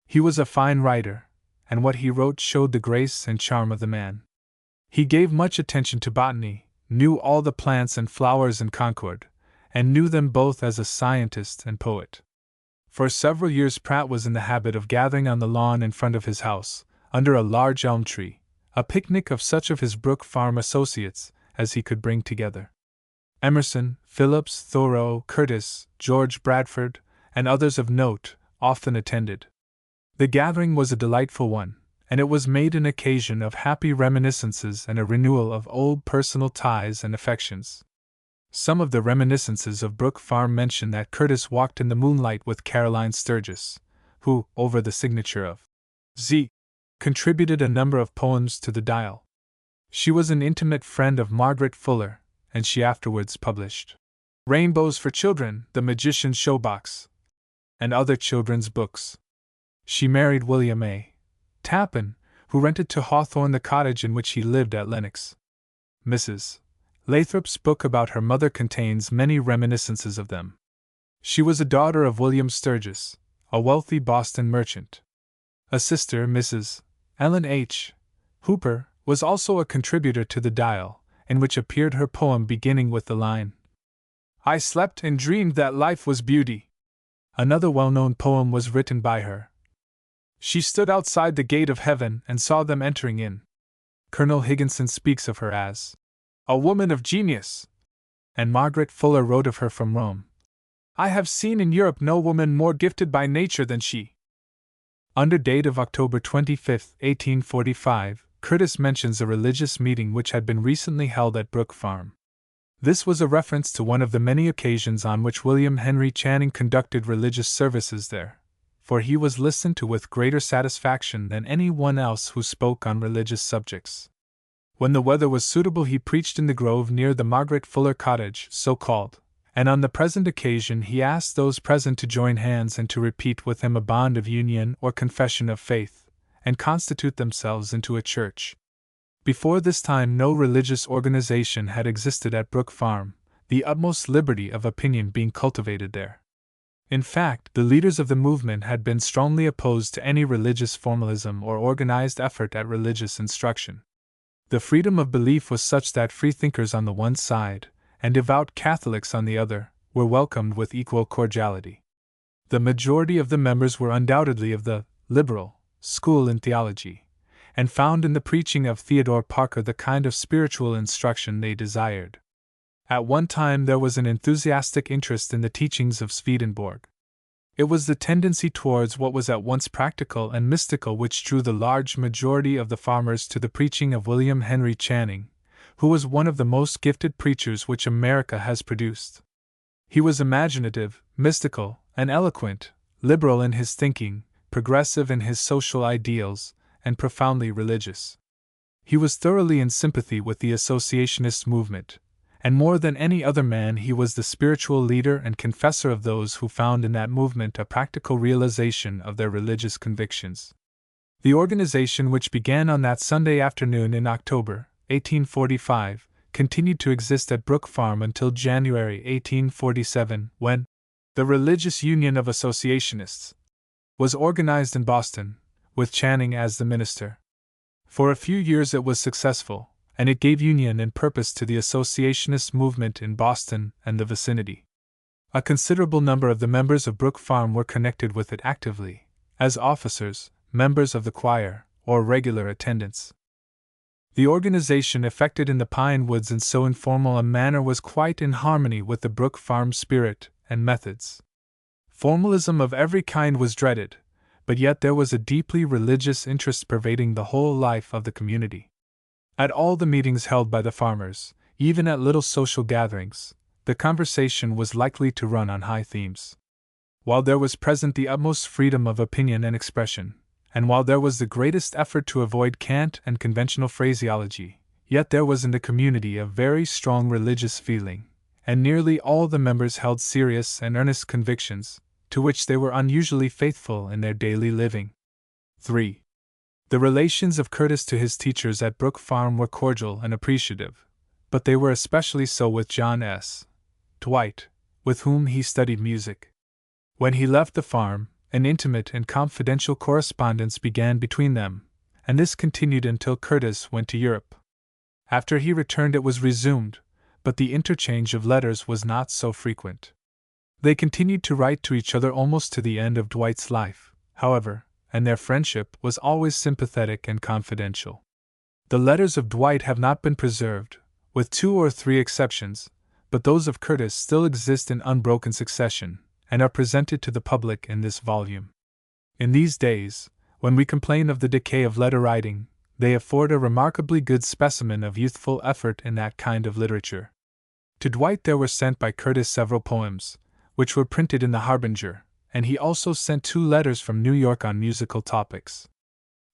He was a fine writer, and what he wrote showed the grace and charm of the man. He gave much attention to botany, knew all the plants and flowers in Concord, and knew them both as a scientist and poet. For several years Pratt was in the habit of gathering on the lawn in front of his house, under a large elm tree, a picnic of such of his Brook Farm associates as he could bring together. Emerson, Phillips, Thoreau, Curtis, George Bradford, and others of note often attended. The gathering was a delightful one, and it was made an occasion of happy reminiscences and a renewal of old personal ties and affections. Some of the reminiscences of Brook Farm mention that Curtis walked in the moonlight with Caroline Sturgis, who, over the signature of Z., contributed a number of poems to the Dial. She was an intimate friend of Margaret Fuller, and she afterwards published Rainbows for Children, The Magician's Showbox, and other children's books. She married William A. Tappan, who rented to Hawthorne the cottage in which he lived at Lenox. Mrs. Lathrop's book about her mother contains many reminiscences of them. She was a daughter of William Sturgis, a wealthy Boston merchant. A sister, Mrs. Ellen H. Hooper, was also a contributor to The Dial, in which appeared her poem beginning with the line, "I slept and dreamed that life was beauty." Another well-known poem was written by her. She stood outside the gate of heaven and saw them entering in. Colonel Higginson speaks of her as a woman of genius, and Margaret Fuller wrote of her from Rome, "I have seen in Europe no woman more gifted by nature than she." Under date of October 25, 1845, Curtis mentions a religious meeting which had been recently held at Brook Farm. This was a reference to one of the many occasions on which William Henry Channing conducted religious services there, for he was listened to with greater satisfaction than any one else who spoke on religious subjects. When the weather was suitable, he preached in the grove near the Margaret Fuller cottage, so called, and on the present occasion he asked those present to join hands and to repeat with him a bond of union or confession of faith, and constitute themselves into a church. Before this time no religious organization had existed at Brook Farm, the utmost liberty of opinion being cultivated there. In fact, the leaders of the movement had been strongly opposed to any religious formalism or organized effort at religious instruction. The freedom of belief was such that freethinkers on the one side, and devout Catholics on the other, were welcomed with equal cordiality. The majority of the members were undoubtedly of the liberal school in theology, and found in the preaching of Theodore Parker the kind of spiritual instruction they desired. At one time there was an enthusiastic interest in the teachings of Swedenborg. It was the tendency towards what was at once practical and mystical which drew the large majority of the farmers to the preaching of William Henry Channing, who was one of the most gifted preachers which America has produced. He was imaginative, mystical, and eloquent, liberal in his thinking, progressive in his social ideals, and profoundly religious. He was thoroughly in sympathy with the associationist movement, and more than any other man he was the spiritual leader and confessor of those who found in that movement a practical realization of their religious convictions. The organization, which began on that Sunday afternoon in October 1845, continued to exist at Brook Farm until January 1847, when the Religious Union of Associationists was organized in Boston, with Channing as the minister. For a few years it was successful, and it gave union and purpose to the associationist movement in Boston and the vicinity. A considerable number of the members of Brook Farm were connected with it actively, as officers, members of the choir, or regular attendants. The organization effected in the pine woods in so informal a manner was quite in harmony with the Brook Farm spirit and methods. Formalism of every kind was dreaded, but yet there was a deeply religious interest pervading the whole life of the community. At all the meetings held by the farmers, even at little social gatherings, the conversation was likely to run on high themes. While there was present the utmost freedom of opinion and expression, and while there was the greatest effort to avoid cant and conventional phraseology, yet there was in the community a very strong religious feeling, and nearly all the members held serious and earnest convictions, to which they were unusually faithful in their daily living. 3. The relations of Curtis to his teachers at Brook Farm were cordial and appreciative, but they were especially so with John S. Dwight, with whom he studied music. When he left the farm, an intimate and confidential correspondence began between them, and this continued until Curtis went to Europe. After he returned it was resumed, but the interchange of letters was not so frequent. They continued to write to each other almost to the end of Dwight's life, however, and their friendship was always sympathetic and confidential. The letters of Dwight have not been preserved, with 2 or 3 exceptions, but those of Curtis still exist in unbroken succession, and are presented to the public in this volume. In these days, when we complain of the decay of letter writing, they afford a remarkably good specimen of youthful effort in that kind of literature. To Dwight there were sent by Curtis several poems, which were printed in the Harbinger, and he also sent 2 letters from New York on musical topics.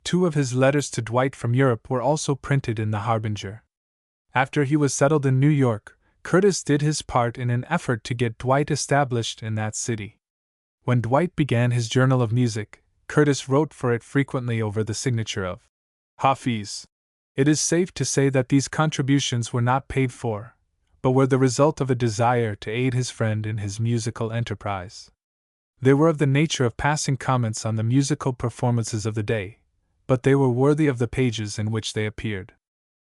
two of his letters to Dwight from Europe were also printed in the Harbinger. After he was settled in New York, Curtis did his part in an effort to get Dwight established in that city. When Dwight began his Journal of Music, Curtis wrote for it frequently over the signature of Hafiz. It is safe to say that these contributions were not paid for, but were the result of a desire to aid his friend in his musical enterprise. They were of the nature of passing comments on the musical performances of the day, but they were worthy of the pages in which they appeared.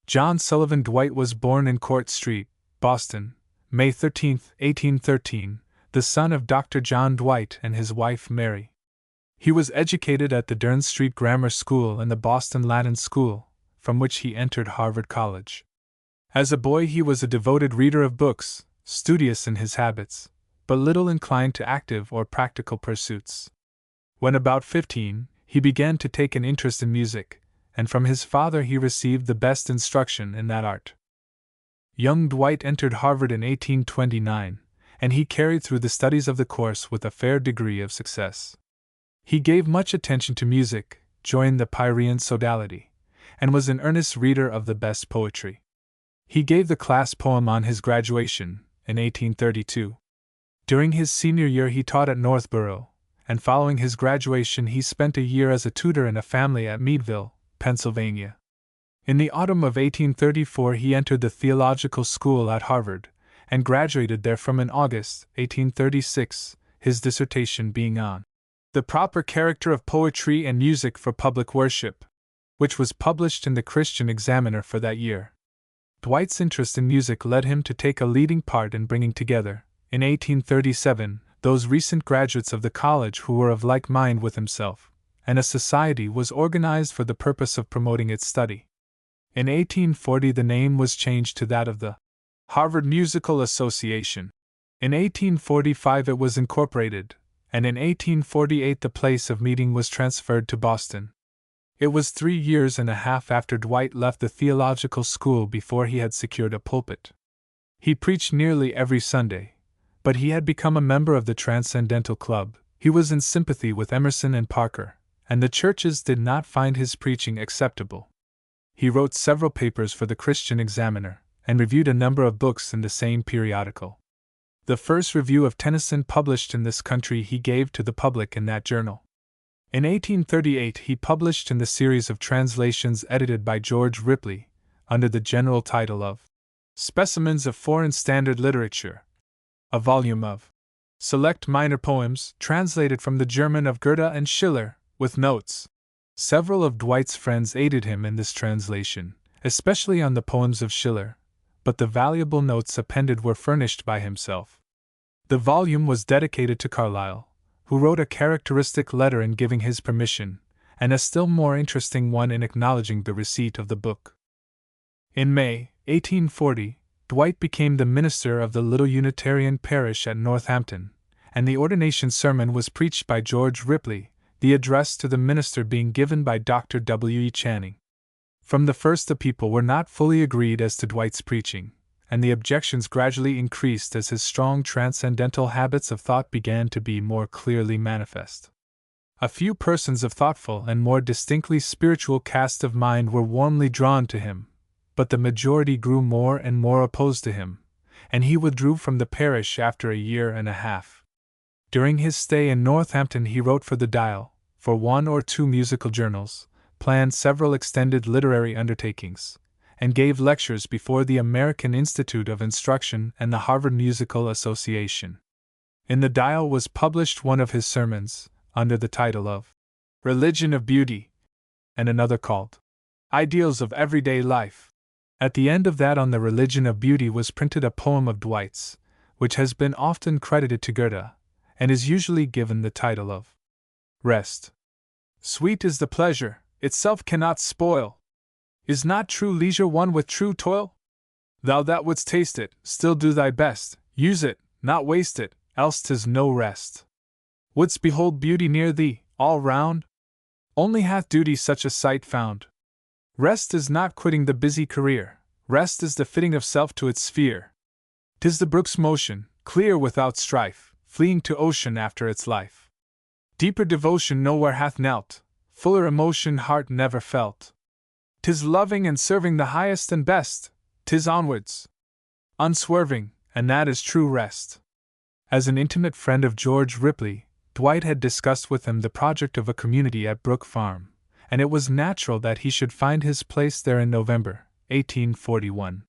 John Sullivan Dwight was born in Court Street, Boston, May 13, 1813, the son of Dr. John Dwight and his wife Mary. He was educated at the Dern Street Grammar School and the Boston Latin School, from which he entered Harvard College. As a boy he was a devoted reader of books, studious in his habits, but little inclined to active or practical pursuits. When about 15, he began to take an interest in music, and from his father he received the best instruction in that art. Young Dwight entered Harvard in 1829, and he carried through the studies of the course with a fair degree of success. He gave much attention to music, joined the Pierian sodality, and was an earnest reader of the best poetry. He gave the class poem on his graduation, in 1832. During his senior year he taught at Northborough, and following his graduation he spent a year as a tutor in a family at Meadville, Pennsylvania. In the autumn of 1834 he entered the theological school at Harvard, and graduated therefrom in August 1836, his dissertation being on the proper character of poetry and music for public worship, which was published in the Christian Examiner for that year. Dwight's interest in music led him to take a leading part in bringing together, in 1837, those recent graduates of the college who were of like mind with himself, and a society was organized for the purpose of promoting its study. In 1840 the name was changed to that of the Harvard Musical Association. In 1845 it was incorporated, and in 1848 the place of meeting was transferred to Boston. It was 3 years and a half after Dwight left the theological school before he had secured a pulpit. He preached nearly every Sunday, but he had become a member of the Transcendental Club. He was in sympathy with Emerson and Parker, and the churches did not find his preaching acceptable. He wrote several papers for the Christian Examiner, and reviewed a number of books in the same periodical. The first review of Tennyson published in this country he gave to the public in that journal. In 1838 he published in the series of translations edited by George Ripley, under the general title of Specimens of Foreign Standard Literature, a volume of select minor poems translated from the German of Goethe and Schiller, with notes. Several of Dwight's friends aided him in this translation, especially on the poems of Schiller, but the valuable notes appended were furnished by himself. The volume was dedicated to Carlyle, who wrote a characteristic letter in giving his permission, and a still more interesting one in acknowledging the receipt of the book. In May, 1840, Dwight became the minister of the little Unitarian parish at Northampton, and the ordination sermon was preached by George Ripley, the address to the minister being given by Dr. W. E. Channing. From the first the people were not fully agreed as to Dwight's preaching, and the objections gradually increased as his strong transcendental habits of thought began to be more clearly manifest. A few persons of thoughtful and more distinctly spiritual cast of mind were warmly drawn to him, but the majority grew more and more opposed to him, and he withdrew from the parish after a year and a half. During his stay in Northampton he wrote for the Dial, for 1 or 2 musical journals, planned several extended literary undertakings, and gave lectures before the American Institute of Instruction and the Harvard Musical Association. In the Dial was published one of his sermons, under the title of Religion of Beauty, and another called Ideals of Everyday Life. At the end of that on the Religion of Beauty was printed a poem of Dwight's, which has been often credited to Goethe, and is usually given the title of Rest. Sweet is the pleasure, itself cannot spoil. Is not true leisure one with true toil? Thou that wouldst taste it, still do thy best, use it, not waste it, else 'tis no rest. Wouldst behold beauty near thee, all round? Only hath duty such a sight found. Rest is not quitting the busy career, rest is the fitting of self to its sphere. 'Tis the brook's motion, clear without strife, fleeing to ocean after its life. Deeper devotion nowhere hath knelt, fuller emotion heart never felt. 'Tis loving and serving the highest and best, 'tis onwards, unswerving, and that is true rest. As an intimate friend of George Ripley, Dwight had discussed with him the project of a community at Brook Farm, and it was natural that he should find his place there in November, 1841.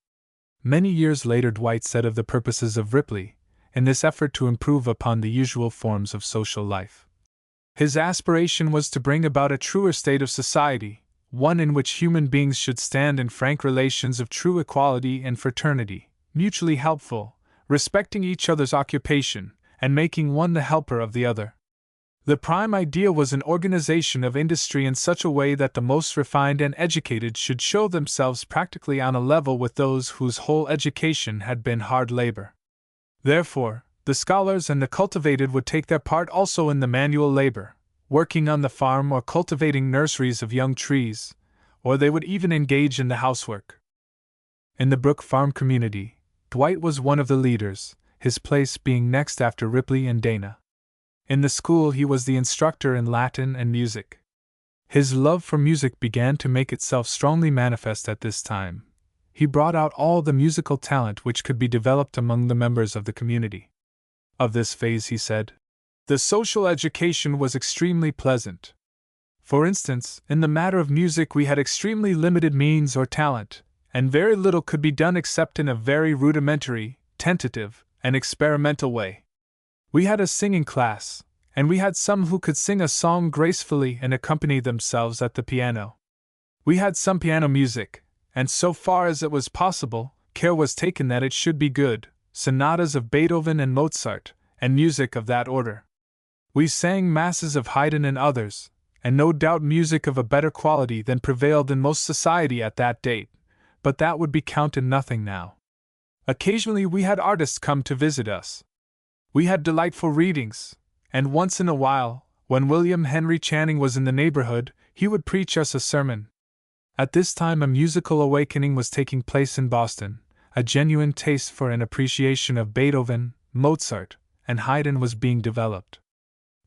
Many years later, Dwight said of the purposes of Ripley, in this effort to improve upon the usual forms of social life, his aspiration was to bring about a truer state of society, one in which human beings should stand in frank relations of true equality and fraternity, mutually helpful, respecting each other's occupation, and making one the helper of the other. The prime idea was an organization of industry in such a way that the most refined and educated should show themselves practically on a level with those whose whole education had been hard labor. Therefore, the scholars and the cultivated would take their part also in the manual labor, working on the farm or cultivating nurseries of young trees, or they would even engage in the housework. In the Brook Farm community, Dwight was one of the leaders, his place being next after Ripley and Dana. In the school he was the instructor in Latin and music. His love for music began to make itself strongly manifest at this time. He brought out all the musical talent which could be developed among the members of the community. Of this phase he said, "The social education was extremely pleasant. For instance, in the matter of music we had extremely limited means or talent, and very little could be done except in a very rudimentary, tentative, and experimental way. We had a singing class, and we had some who could sing a song gracefully and accompany themselves at the piano. We had some piano music, and so far as it was possible, care was taken that it should be good, sonatas of Beethoven and Mozart, and music of that order. We sang masses of Haydn and others, and no doubt music of a better quality than prevailed in most society at that date, but that would be counted nothing now. Occasionally we had artists come to visit us. We had delightful readings, and once in a while, when William Henry Channing was in the neighborhood, he would preach us a sermon. At this time a musical awakening was taking place in Boston, a genuine taste for and appreciation of Beethoven, Mozart, and Haydn was being developed.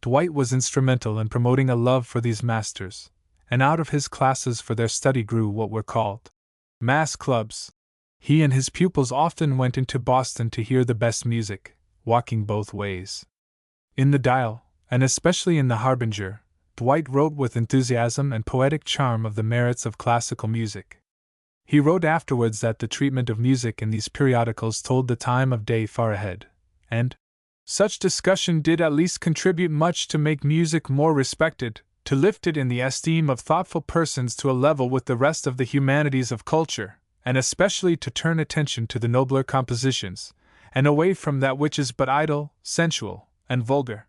Dwight was instrumental in promoting a love for these masters, and out of his classes for their study grew what were called mass clubs. He and his pupils often went into Boston to hear the best music, walking both ways. In the Dial, and especially in the Harbinger, Dwight wrote with enthusiasm and poetic charm of the merits of classical music. He wrote afterwards that the treatment of music in these periodicals told the time of day far ahead, and such discussion did at least contribute much to make music more respected, to lift it in the esteem of thoughtful persons to a level with the rest of the humanities of culture, and especially to turn attention to the nobler compositions, and away from that which is but idle, sensual, and vulgar.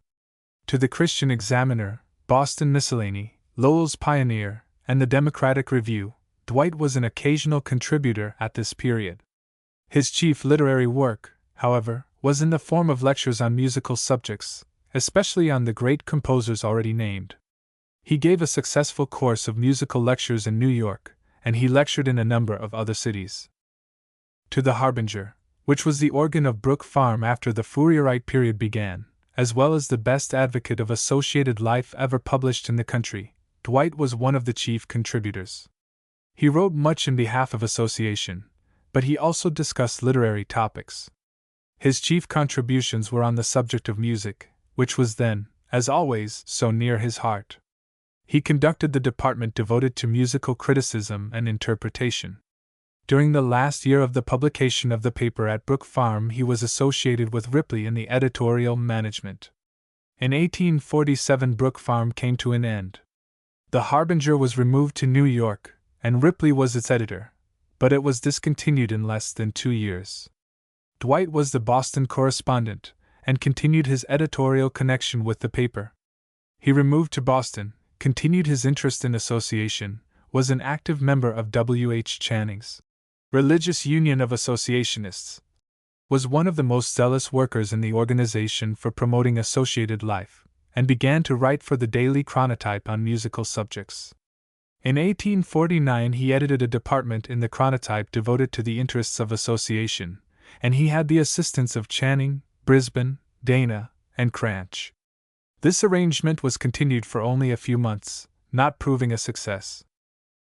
To the Christian Examiner, Boston Miscellany, Lowell's Pioneer, and the Democratic Review, Dwight was an occasional contributor at this period. His chief literary work, however, was in the form of lectures on musical subjects, especially on the great composers already named. He gave a successful course of musical lectures in New York, and he lectured in a number of other cities. To the Harbinger, which was the organ of Brook Farm after the Fourierite period began, as well as the best advocate of associated life ever published in the country, Dwight was one of the chief contributors. He wrote much in behalf of association, but he also discussed literary topics. His chief contributions were on the subject of music, which was then, as always, so near his heart. He conducted the department devoted to musical criticism and interpretation. During the last year of the publication of the paper at Brook Farm, he was associated with Ripley in the editorial management. In 1847, Brook Farm came to an end. The Harbinger was removed to New York, and Ripley was its editor, but it was discontinued in less than 2 years. Dwight was the Boston correspondent, and continued his editorial connection with the paper. He removed to Boston, continued his interest in association, was an active member of W. H. Channing's Religious Union of Associationists, was one of the most zealous workers in the organization for promoting associated life, and began to write for the Daily Chronotype on musical subjects. In 1849 he edited a department in the Chronotype devoted to the interests of association, and he had the assistance of Channing, Brisbane, Dana, and Cranch. This arrangement was continued for only a few months, not proving a success.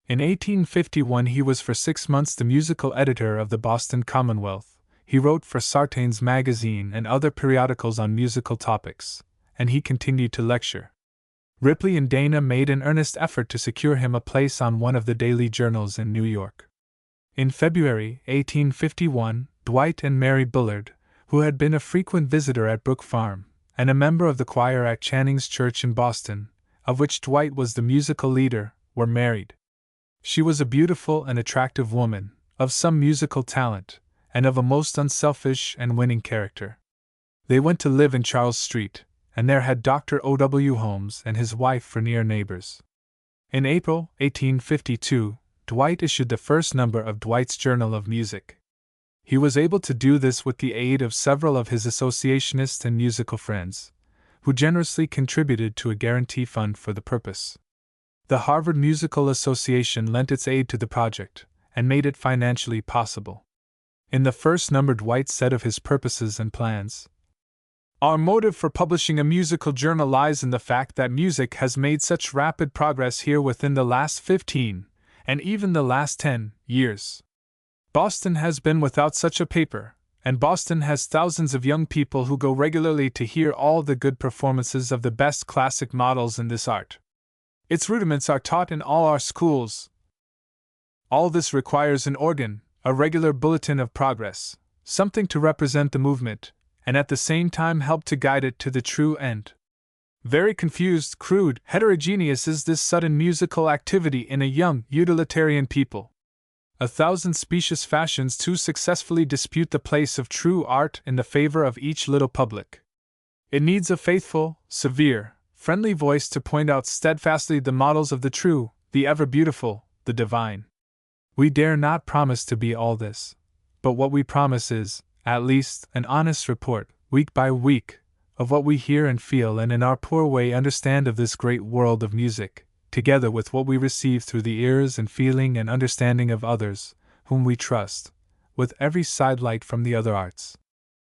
In 1851 he was for 6 months the musical editor of the Boston Commonwealth. He wrote for Sartain's magazine and other periodicals on musical topics, and he continued to lecture. Ripley and Dana made an earnest effort to secure him a place on one of the daily journals in New York. In February 1851, Dwight and Mary Bullard, who had been a frequent visitor at Brook Farm, and a member of the choir at Channing's Church in Boston, of which Dwight was the musical leader, were married. She was a beautiful and attractive woman, of some musical talent, and of a most unselfish and winning character. They went to live in Charles Street, and there had Dr. O.W. Holmes and his wife for near neighbors. In April 1852, Dwight issued the first number of Dwight's Journal of Music. He was able to do this with the aid of several of his associationist and musical friends, who generously contributed to a guarantee fund for the purpose. The Harvard Musical Association lent its aid to the project, and made it financially possible. In the first number, Dwight said of his purposes and plans, "Our motive for publishing a musical journal lies in the fact that music has made such rapid progress here within the last 15, and even the last 10, years. Boston has been without such a paper, and Boston has thousands of young people who go regularly to hear all the good performances of the best classic models in this art. Its rudiments are taught in all our schools. All this requires an organ, a regular bulletin of progress, something to represent the movement, and at the same time help to guide it to the true end. Very confused, crude, heterogeneous is this sudden musical activity in a young, utilitarian people. 1,000 specious fashions too successfully dispute the place of true art in the favor of each little public. It needs a faithful, severe, friendly voice to point out steadfastly the models of the true, the ever beautiful, the divine. We dare not promise to be all this, but what we promise is, at least, an honest report, week by week, of what we hear and feel and in our poor way understand of this great world of music, together with what we receive through the ears and feeling and understanding of others, whom we trust, with every sidelight from the other arts."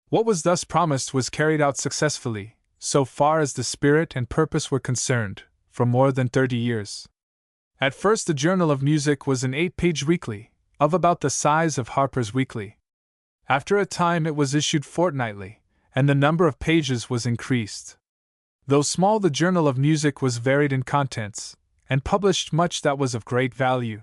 What was thus promised was carried out successfully, so far as the spirit and purpose were concerned, for more than 30 years. At first the Journal of Music was an 8-page weekly, of about the size of Harper's Weekly. After a time it was issued fortnightly, and the number of pages was increased. Though small, the Journal of Music was varied in contents, and published much that was of great value.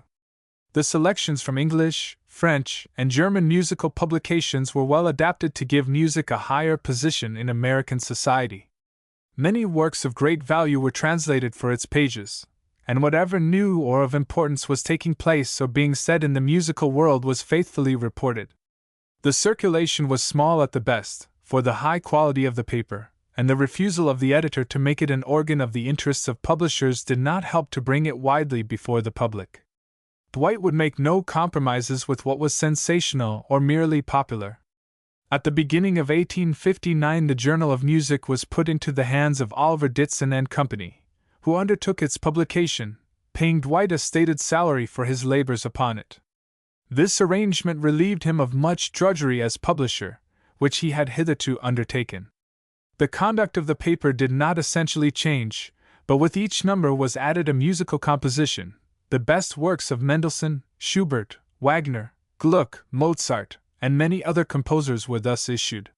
The selections from English, French, and German musical publications were well adapted to give music a higher position in American society. Many works of great value were translated for its pages, and whatever new or of importance was taking place or being said in the musical world was faithfully reported. The circulation was small at the best, for the high quality of the paper, and the refusal of the editor to make it an organ of the interests of publishers did not help to bring it widely before the public. Dwight would make no compromises with what was sensational or merely popular. At the beginning of 1859 the Journal of Music was put into the hands of Oliver Ditson and Company, who undertook its publication, paying Dwight a stated salary for his labors upon it. This arrangement relieved him of much drudgery as publisher, which he had hitherto undertaken. The conduct of the paper did not essentially change, but with each number was added a musical composition. The best works of Mendelssohn, Schubert, Wagner, Gluck, Mozart, and many other composers were thus issued.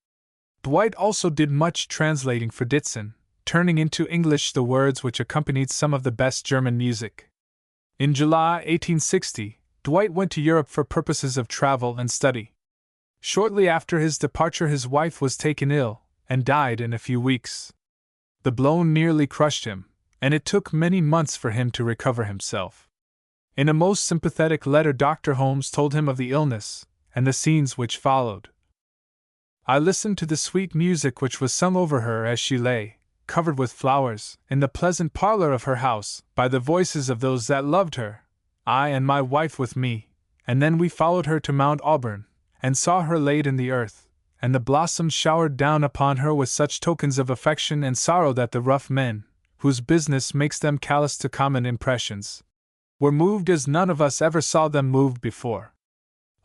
Dwight also did much translating for Ditson, turning into English the words which accompanied some of the best German music. In July 1860, Dwight went to Europe for purposes of travel and study. Shortly after his departure his wife was taken ill, and died in a few weeks. The blow nearly crushed him, and it took many months for him to recover himself. In a most sympathetic letter Dr. Holmes told him of the illness, and the scenes which followed. "I listened to the sweet music which was sung over her as she lay, covered with flowers, in the pleasant parlor of her house, by the voices of those that loved her, I and my wife with me, and then we followed her to Mount Auburn, and saw her laid in the earth, and the blossoms showered down upon her with such tokens of affection and sorrow that the rough men, whose business makes them callous to common impressions, were moved as none of us ever saw them moved before.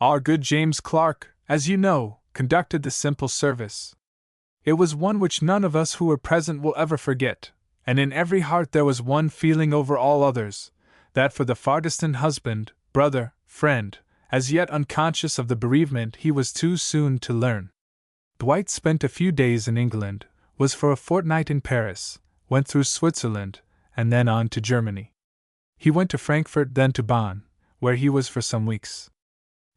Our good James Clark, as you know, conducted the simple service. It was one which none of us who were present will ever forget, and in every heart there was one feeling over all others, that for the far distant husband, brother, friend, as yet unconscious of the bereavement he was too soon to learn. Dwight spent a few days in England, was for a fortnight in Paris, went through Switzerland, and then on to Germany. He went to Frankfurt, then to Bonn, where he was for some weeks.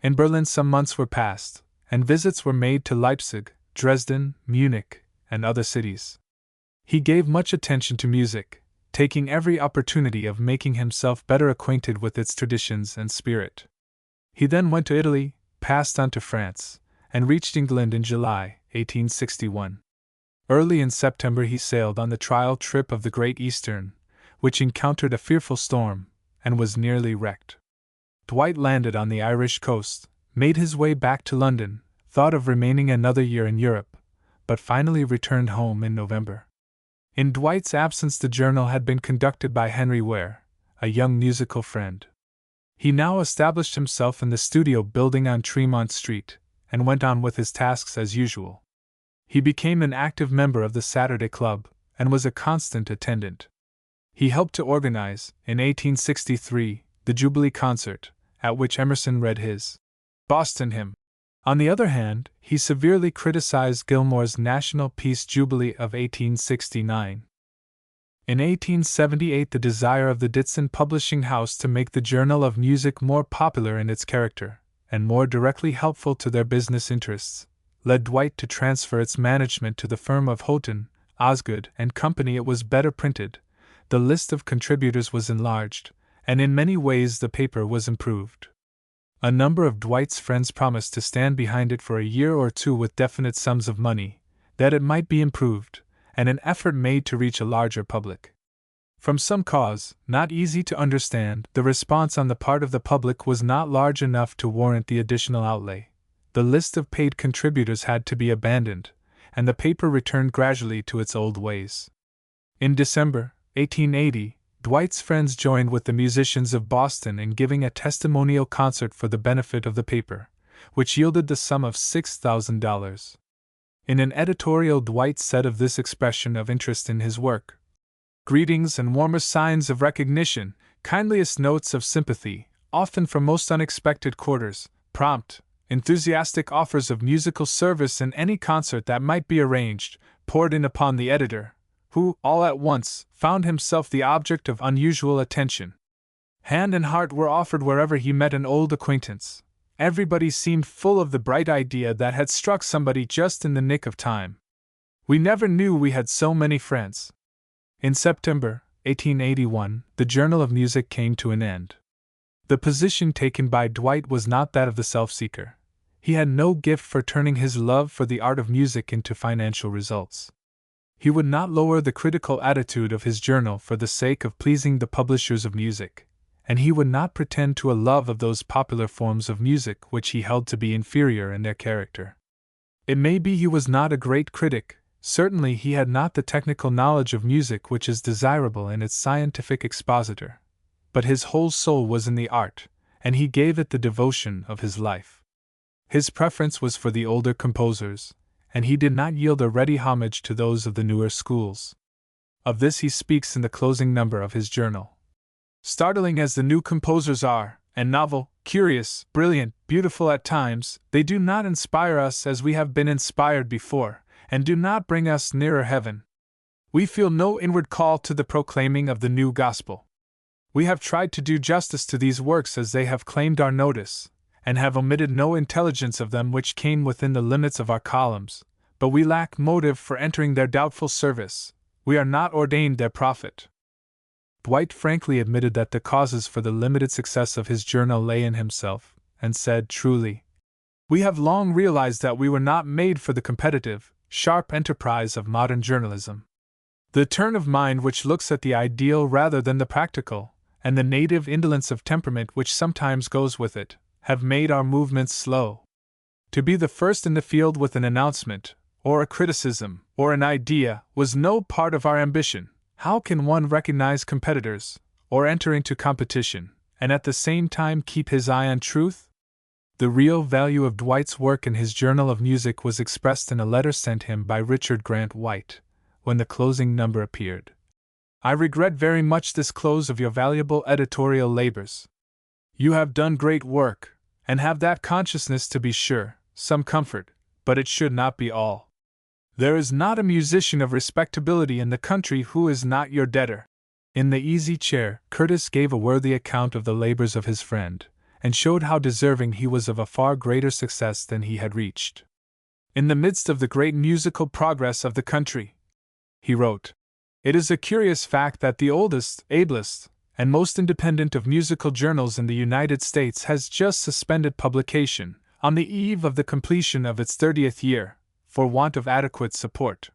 In Berlin some months were passed, and visits were made to Leipzig, Dresden, Munich, and other cities. He gave much attention to music, taking every opportunity of making himself better acquainted with its traditions and spirit. He then went to Italy, passed on to France, and reached England in July, 1861. Early in September he sailed on the trial trip of the Great Eastern, which encountered a fearful storm, and was nearly wrecked. Dwight landed on the Irish coast, made his way back to London, thought of remaining another year in Europe, but finally returned home in November. In Dwight's absence the journal had been conducted by Henry Ware, a young musical friend. He now established himself in the studio building on Tremont Street, and went on with his tasks as usual. He became an active member of the Saturday Club, and was a constant attendant. He helped to organize, in 1863, the Jubilee Concert, at which Emerson read his Boston Hymn. On the other hand, he severely criticized Gilmore's National Peace Jubilee of 1869. In 1878, the desire of the Ditson Publishing House to make the Journal of Music more popular in its character, and more directly helpful to their business interests, led Dwight to transfer its management to the firm of Houghton, Osgood and Company. It was better printed, the list of contributors was enlarged, and in many ways the paper was improved. A number of Dwight's friends promised to stand behind it for a year or two with definite sums of money, that it might be improved, and an effort made to reach a larger public. From some cause, not easy to understand, the response on the part of the public was not large enough to warrant the additional outlay. The list of paid contributors had to be abandoned, and the paper returned gradually to its old ways. In December, 1880, Dwight's friends joined with the musicians of Boston in giving a testimonial concert for the benefit of the paper, which yielded the sum of $6,000. In an editorial, Dwight said of this expression of interest in his work, "Greetings and warmest signs of recognition, kindliest notes of sympathy, often from most unexpected quarters, prompt, enthusiastic offers of musical service in any concert that might be arranged, poured in upon the editor, who, all at once, found himself the object of unusual attention. Hand and heart were offered wherever he met an old acquaintance. Everybody seemed full of the bright idea that had struck somebody just in the nick of time. We never knew we had so many friends." In September, 1881, the Journal of Music came to an end. The position taken by Dwight was not that of the self-seeker. He had no gift for turning his love for the art of music into financial results. He would not lower the critical attitude of his journal for the sake of pleasing the publishers of music, and he would not pretend to a love of those popular forms of music which he held to be inferior in their character. It may be he was not a great critic, certainly he had not the technical knowledge of music which is desirable in its scientific expositor, but his whole soul was in the art, and he gave it the devotion of his life. His preference was for the older composers, and he did not yield a ready homage to those of the newer schools. Of this he speaks in the closing number of his journal. "Startling as the new composers are, and novel, curious, brilliant, beautiful at times, they do not inspire us as we have been inspired before, and do not bring us nearer heaven. We feel no inward call to the proclaiming of the new gospel. We have tried to do justice to these works as they have claimed our notice, and have omitted no intelligence of them which came within the limits of our columns, but we lack motive for entering their doubtful service. We are not ordained their prophet." Dwight frankly admitted that the causes for the limited success of his journal lay in himself, and said truly, "We have long realized that we were not made for the competitive, sharp enterprise of modern journalism. The turn of mind which looks at the ideal rather than the practical, and the native indolence of temperament which sometimes goes with it, have made our movements slow. To be the first in the field with an announcement, or a criticism, or an idea, was no part of our ambition. How can one recognize competitors, or enter into competition, and at the same time keep his eye on truth?" The real value of Dwight's work in his Journal of Music was expressed in a letter sent him by Richard Grant White, when the closing number appeared. I regret very much this close of your valuable editorial labors. You have done great work, and have that consciousness to be sure, some comfort, but it should not be all. There is not a musician of respectability in the country who is not your debtor. In the easy chair, Curtis gave a worthy account of the labors of his friend, and showed how deserving he was of a far greater success than he had reached. In the midst of the great musical progress of the country, he wrote, it is a curious fact that the oldest, ablest, and most independent of musical journals in the United States has just suspended publication, on the eve of the completion of its 30th year, for want of adequate support.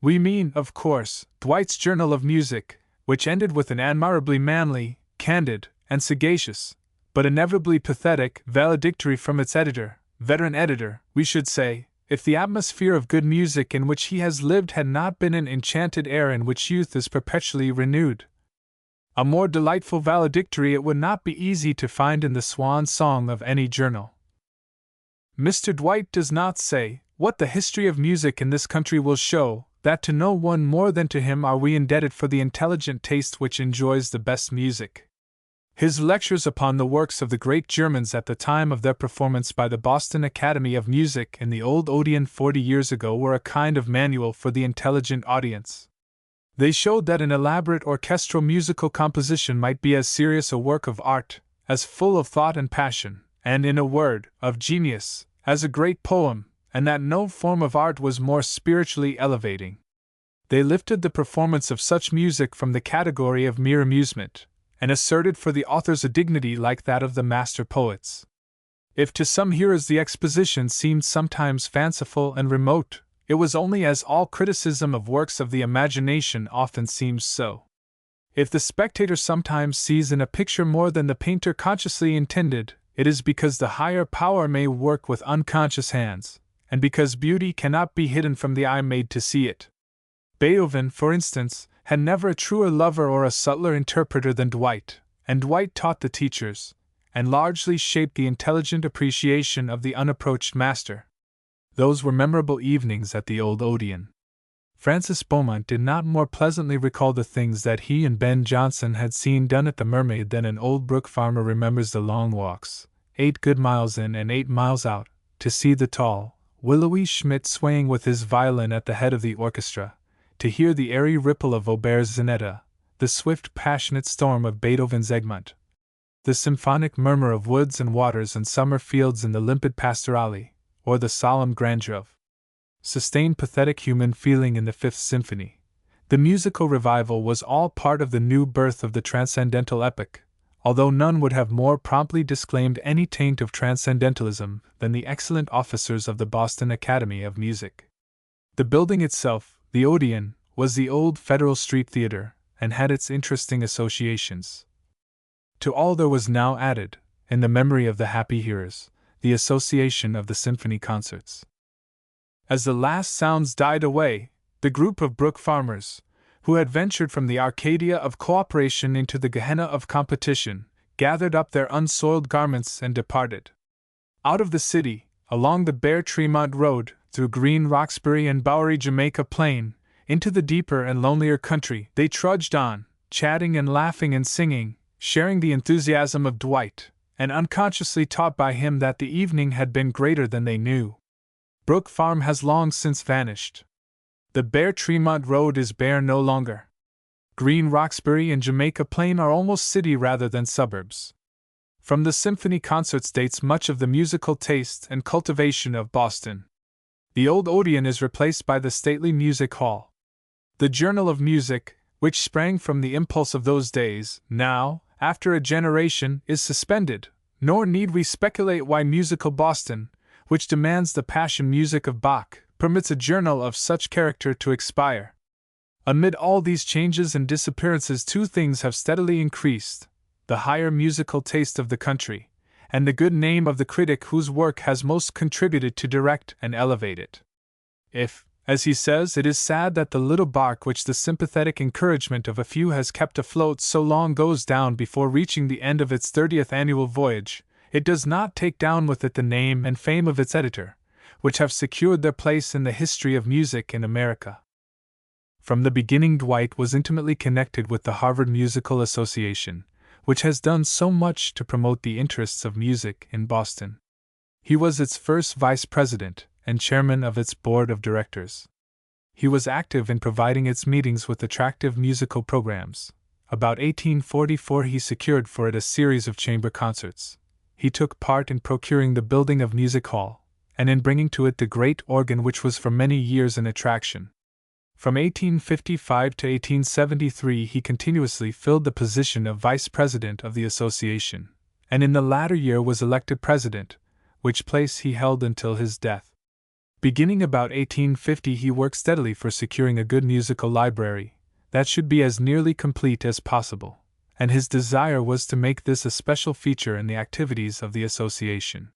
We mean, of course, Dwight's Journal of Music, which ended with an admirably manly, candid, and sagacious, but inevitably pathetic, valedictory from its editor, veteran editor, we should say, if the atmosphere of good music in which he has lived had not been an enchanted air in which youth is perpetually renewed. A more delightful valedictory it would not be easy to find in the swan song of any journal. Mr. Dwight does not say, what the history of music in this country will show, that to no one more than to him are we indebted for the intelligent taste which enjoys the best music. His lectures upon the works of the great Germans at the time of their performance by the Boston Academy of Music in the old Odeon 40 years ago were a kind of manual for the intelligent audience. They showed that an elaborate orchestral musical composition might be as serious a work of art, as full of thought and passion, and, in a word, of genius, as a great poem, and that no form of art was more spiritually elevating. They lifted the performance of such music from the category of mere amusement, and asserted for the authors a dignity like that of the master poets. If to some hearers the exposition seemed sometimes fanciful and remote, it was only as all criticism of works of the imagination often seems so. If the spectator sometimes sees in a picture more than the painter consciously intended, it is because the higher power may work with unconscious hands, and because beauty cannot be hidden from the eye made to see it. Beethoven, for instance, had never a truer lover or a subtler interpreter than Dwight, and Dwight taught the teachers, and largely shaped the intelligent appreciation of the unapproached master. Those were memorable evenings at the old Odeon. Francis Beaumont did not more pleasantly recall the things that he and Ben Jonson had seen done at the Mermaid than an old Brook farmer remembers the long walks, 8 good miles in and 8 miles out, to see the tall, willowy Schmidt swaying with his violin at the head of the orchestra, to hear the airy ripple of Auber's Zenetta, the swift passionate storm of Beethoven's Egmont, the symphonic murmur of woods and waters and summer fields in the limpid pastorale, or the solemn grandeur of sustained pathetic human feeling in the Fifth Symphony. The musical revival was all part of the new birth of the transcendental epoch, although none would have more promptly disclaimed any taint of transcendentalism than the excellent officers of the Boston Academy of Music. The building itself, the Odeon, was the old Federal Street Theater, and had its interesting associations. To all there was now added, in the memory of the happy hearers, the association of the symphony concerts. As the last sounds died away, the group of Brook farmers, who had ventured from the Arcadia of cooperation into the Gehenna of competition, gathered up their unsoiled garments and departed. Out of the city, along the bare Tremont Road, through green Roxbury and bowery Jamaica Plain, into the deeper and lonelier country, they trudged on, chatting and laughing and singing, sharing the enthusiasm of Dwight, and unconsciously taught by him that the evening had been greater than they knew. Brook Farm has long since vanished. The bare Tremont Road is bare no longer. Green Roxbury and Jamaica Plain are almost city rather than suburbs. From the symphony concerts dates much of the musical taste and cultivation of Boston. The old Odeon is replaced by the stately Music Hall. The Journal of Music, which sprang from the impulse of those days, now, after a generation, is suspended, nor need we speculate why musical Boston, which demands the passion music of Bach, permits a journal of such character to expire. Amid all these changes and disappearances, two things have steadily increased: the higher musical taste of the country, and the good name of the critic whose work has most contributed to direct and elevate it. If, as he says, it is sad that the little bark which the sympathetic encouragement of a few has kept afloat so long goes down before reaching the end of its 30th annual voyage, it does not take down with it the name and fame of its editor, which have secured their place in the history of music in America. From the beginning, Dwight was intimately connected with the Harvard Musical Association, which has done so much to promote the interests of music in Boston. He was its first vice president and chairman of its board of directors. He was active in providing its meetings with attractive musical programs. About 1844, he secured for it a series of chamber concerts. He took part in procuring the building of Music Hall, and in bringing to it the great organ which was for many years an attraction. From 1855 to 1873 he continuously filled the position of vice president of the association, and in the latter year was elected president, which place he held until his death. Beginning about 1850 he worked steadily for securing a good musical library that should be as nearly complete as possible, and his desire was to make this a special feature in the activities of the association.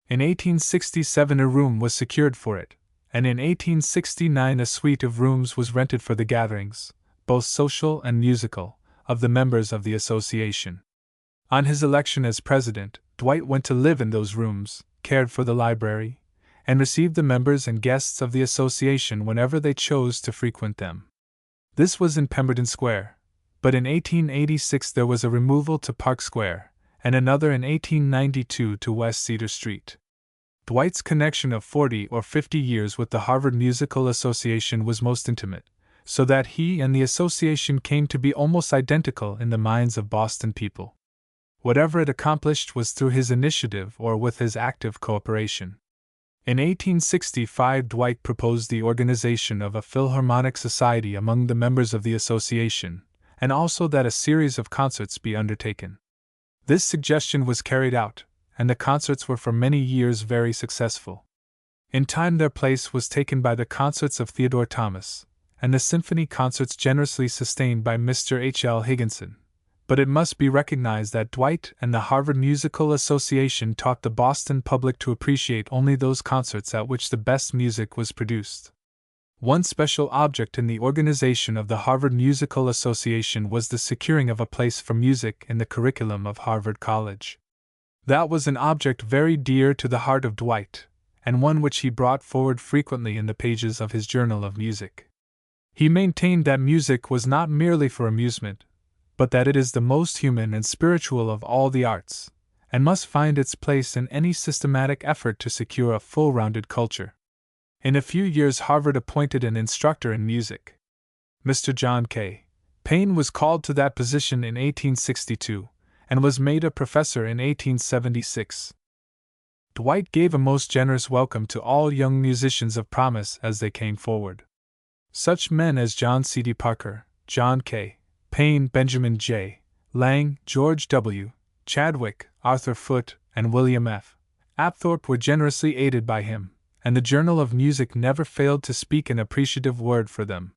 In 1867 a room was secured for it, and in 1869 a suite of rooms was rented for the gatherings, both social and musical, of the members of the association. On his election as president, Dwight went to live in those rooms, cared for the library, and received the members and guests of the association whenever they chose to frequent them. This was in Pemberton Square, but in 1886 there was a removal to Park Square, and another in 1892 to West Cedar Street. Dwight's connection of 40 or 50 years with the Harvard Musical Association was most intimate, so that he and the association came to be almost identical in the minds of Boston people. Whatever it accomplished was through his initiative or with his active cooperation. In 1865 Dwight proposed the organization of a Philharmonic Society among the members of the association, and also that a series of concerts be undertaken. This suggestion was carried out, and the concerts were for many years very successful. In time their place was taken by the concerts of Theodore Thomas, and the symphony concerts generously sustained by Mr. H. L. Higginson. But it must be recognized that Dwight and the Harvard Musical Association taught the Boston public to appreciate only those concerts at which the best music was produced. One special object in the organization of the Harvard Musical Association was the securing of a place for music in the curriculum of Harvard College. That was an object very dear to the heart of Dwight, and one which he brought forward frequently in the pages of his Journal of Music. He maintained that music was not merely for amusement, but that it is the most human and spiritual of all the arts, and must find its place in any systematic effort to secure a full-rounded culture. In a few years Harvard appointed an instructor in music. Mr. John K. Payne was called to that position in 1862, and was made a professor in 1876. Dwight gave a most generous welcome to all young musicians of promise as they came forward. Such men as John C. D. Parker, John K. Payne, Benjamin J. Lang, George W. Chadwick, Arthur Foote, and William F. Apthorpe were generously aided by him, and the Journal of Music never failed to speak an appreciative word for them.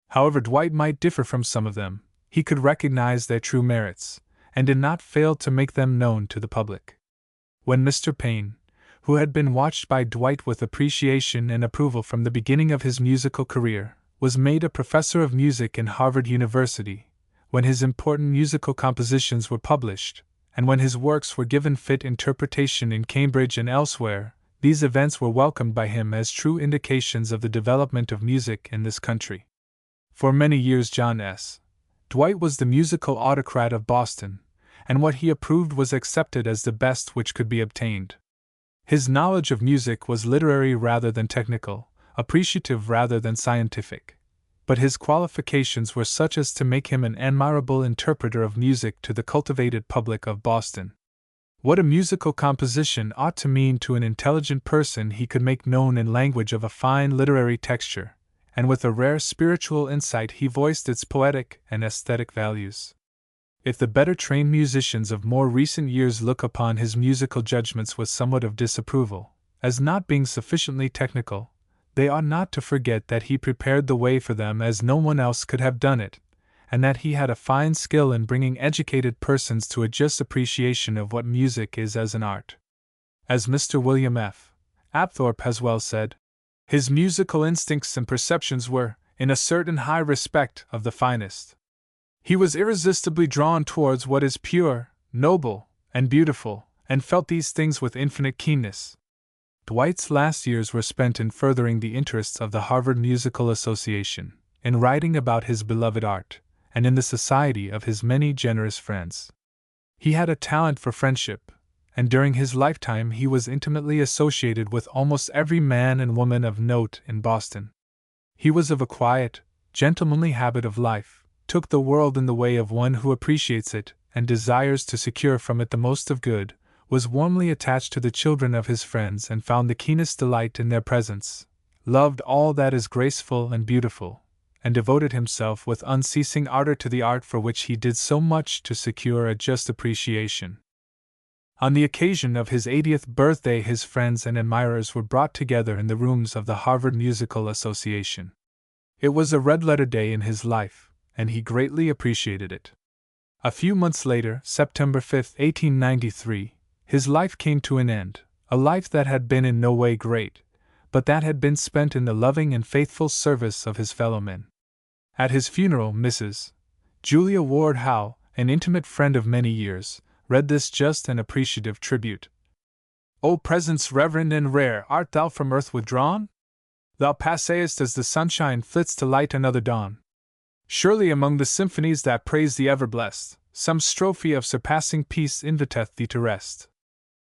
However Dwight might differ from some of them, he could recognize their true merits, and did not fail to make them known to the public. When Mr. Payne, who had been watched by Dwight with appreciation and approval from the beginning of his musical career, was made a professor of music in Harvard University, when his important musical compositions were published, and when his works were given fit interpretation in Cambridge and elsewhere, these events were welcomed by him as true indications of the development of music in this country. For many years John S. Dwight was the musical autocrat of Boston, and what he approved was accepted as the best which could be obtained. His knowledge of music was literary rather than technical, appreciative rather than scientific, but his qualifications were such as to make him an admirable interpreter of music to the cultivated public of Boston. What a musical composition ought to mean to an intelligent person he could make known in language of a fine literary texture, and with a rare spiritual insight he voiced its poetic and aesthetic values. If the better trained musicians of more recent years look upon his musical judgments with somewhat of disapproval, as not being sufficiently technical, they ought not to forget that he prepared the way for them as no one else could have done it, and that he had a fine skill in bringing educated persons to a just appreciation of what music is as an art. As Mr. William F. Apthorpe has well said, his musical instincts and perceptions were, in a certain high respect, of the finest. He was irresistibly drawn towards what is pure, noble, and beautiful, and felt these things with infinite keenness. Dwight's last years were spent in furthering the interests of the Harvard Musical Association, in writing about his beloved art, and in the society of his many generous friends. He had a talent for friendship, and during his lifetime he was intimately associated with almost every man and woman of note in Boston. He was of a quiet, gentlemanly habit of life, took the world in the way of one who appreciates it and desires to secure from it the most of good, was warmly attached to the children of his friends and found the keenest delight in their presence, loved all that is graceful and beautiful, and devoted himself with unceasing ardor to the art for which he did so much to secure a just appreciation. On the occasion of his 80th birthday, his friends and admirers were brought together in the rooms of the Harvard Musical Association. It was a red-letter day in his life, and he greatly appreciated it. A few months later, September 5, 1893, his life came to an end, a life that had been in no way great, but that had been spent in the loving and faithful service of his fellow men. At his funeral, Mrs. Julia Ward Howe, an intimate friend of many years, read this just and appreciative tribute. O presence reverend and rare, art thou from earth withdrawn? Thou passest as the sunshine flits to light another dawn. Surely among the symphonies that praise the ever-blessed, some strophe of surpassing peace inviteth thee to rest.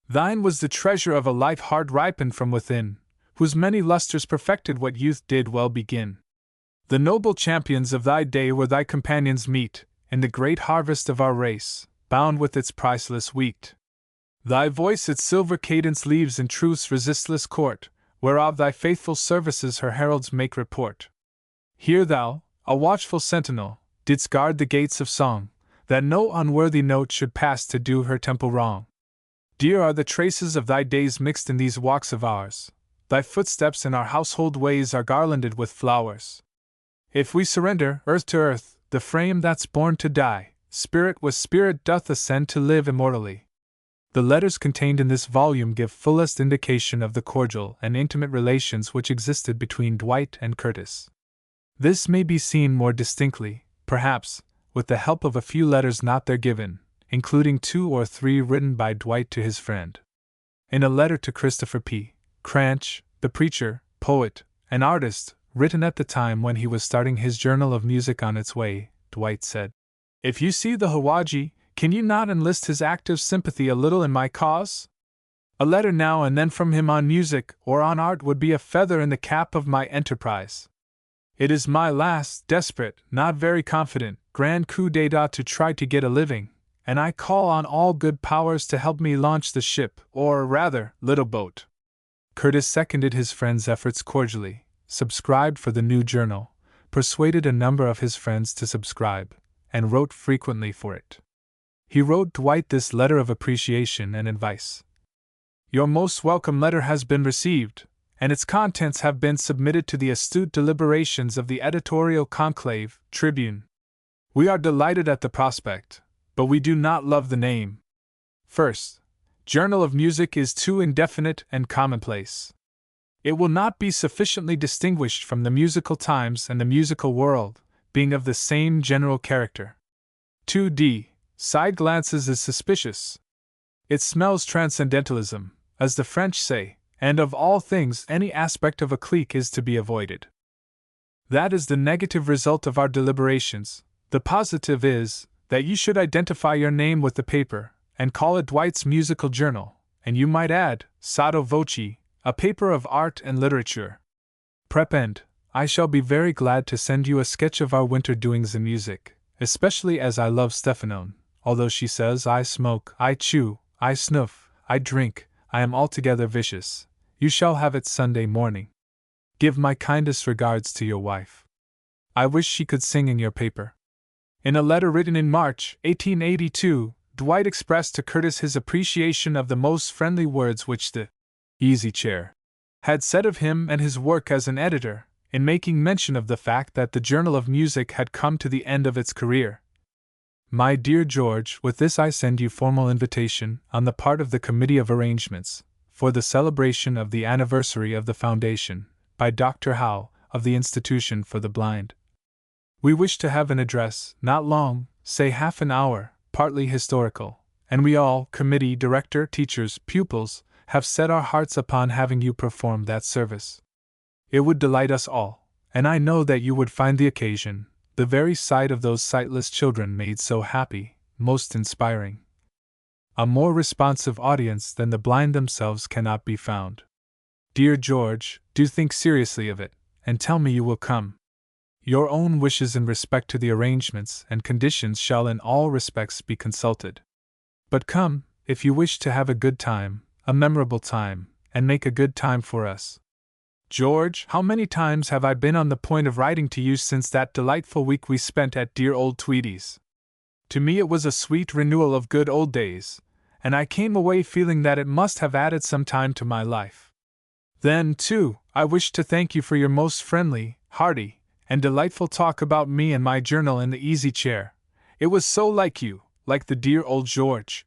Thine was the treasure of a life hard ripened from within, whose many lustres perfected what youth did well begin. The noble champions of thy day were thy companions meet, in the great harvest of our race, bound with its priceless wheat. Thy voice its silver cadence leaves in truth's resistless court, whereof thy faithful services her heralds make report. Here thou, a watchful sentinel, didst guard the gates of song, that no unworthy note should pass to do her temple wrong. Dear are the traces of thy days mixed in these walks of ours, thy footsteps in our household ways are garlanded with flowers. If we surrender, earth to earth, the frame that's born to die, spirit with spirit doth ascend to live immortally. The letters contained in this volume give fullest indication of the cordial and intimate relations which existed between Dwight and Curtis. This may be seen more distinctly, perhaps, with the help of a few letters not there given, including 2 or 3 written by Dwight to his friend. In a letter to Christopher P. Cranch, the preacher, poet, and artist, written at the time when he was starting his Journal of Music on its way, Dwight said, "If you see the Hawaji, can you not enlist his active sympathy a little in my cause? A letter now and then from him on music or on art would be a feather in the cap of my enterprise. It is my last, desperate, not very confident, grand coup d'état to try to get a living, and I call on all good powers to help me launch the ship, or rather, little boat." Curtis seconded his friend's efforts cordially, subscribed for the new journal, persuaded a number of his friends to subscribe, and wrote frequently for it. He wrote Dwight this letter of appreciation and advice. Your most welcome letter has been received, and its contents have been submitted to the astute deliberations of the editorial conclave, Tribune. We are delighted at the prospect, but we do not love the name. First, Journal of Music is too indefinite and commonplace. It will not be sufficiently distinguished from the Musical Times and the Musical World, being of the same general character. 2d. Side glances is suspicious. It smells transcendentalism, as the French say, and of all things any aspect of a clique is to be avoided. That is the negative result of our deliberations. The positive is that you should identify your name with the paper, and call it Dwight's Musical Journal, and you might add, sotto voce, a paper of art and literature. Prepend, I shall be very glad to send you a sketch of our winter doings in music, especially as I love Stephanone, although she says I smoke, I chew, I snuff, I drink, I am altogether vicious. You shall have it Sunday morning. Give my kindest regards to your wife. I wish she could sing in your paper. In a letter written in March, 1882, Dwight expressed to Curtis his appreciation of the most friendly words which the Easy Chair had said of him and his work as an editor, in making mention of the fact that the Journal of Music had come to the end of its career. My dear George, with this I send you formal invitation, on the part of the Committee of Arrangements, for the celebration of the anniversary of the foundation, by Dr. Howe, of the Institution for the Blind. We wish to have an address, not long, say half an hour, partly historical, and we all, committee, director, teachers, pupils, have set our hearts upon having you perform that service. It would delight us all, and I know that you would find the occasion, the very sight of those sightless children made so happy, most inspiring. A more responsive audience than the blind themselves cannot be found. Dear George, do think seriously of it, and tell me you will come. Your own wishes in respect to the arrangements and conditions shall in all respects be consulted. But come, if you wish to have a good time, a memorable time, and make a good time for us. George, how many times have I been on the point of writing to you since that delightful week we spent at dear old Tweedy's? To me it was a sweet renewal of good old days, and I came away feeling that it must have added some time to my life. Then, too, I wished to thank you for your most friendly, hearty, and delightful talk about me and my journal in the easy chair. It was so like you, like the dear old George.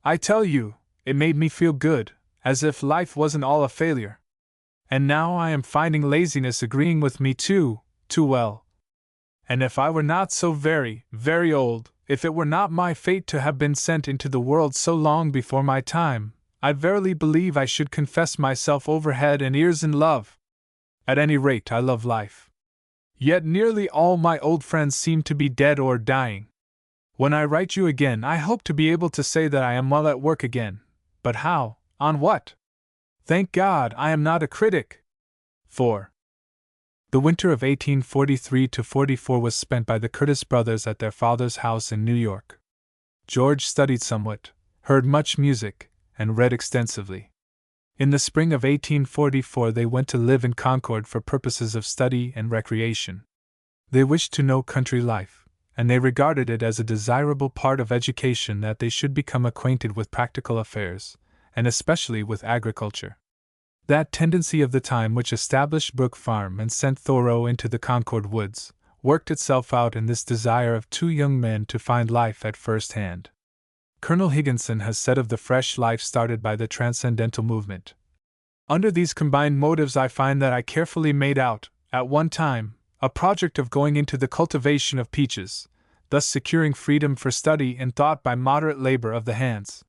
I tell you, it made me feel good, as if life wasn't all a failure. And now I am finding laziness agreeing with me too well. And if I were not so very, very old, if it were not my fate to have been sent into the world so long before my time, I verily believe I should confess myself over head and ears in love. At any rate, I love life. Yet nearly all my old friends seem to be dead or dying. When I write you again, I hope to be able to say that I am well at work again. But how? On what? Thank God, I am not a critic. 4. The winter of 1843-44 was spent by the Curtis brothers at their father's house in New York. George studied somewhat, heard much music, and read extensively. In the spring of 1844 they went to live in Concord for purposes of study and recreation. They wished to know country life, and they regarded it as a desirable part of education that they should become acquainted with practical affairs, and especially with agriculture. That tendency of the time which established Brook Farm and sent Thoreau into the Concord woods, worked itself out in this desire of two young men to find life at first hand. Colonel Higginson has said of the fresh life started by the Transcendental movement. Under these combined motives I find that I carefully made out, at one time, a project of going into the cultivation of peaches, thus securing freedom for study and thought by moderate labor of the hands.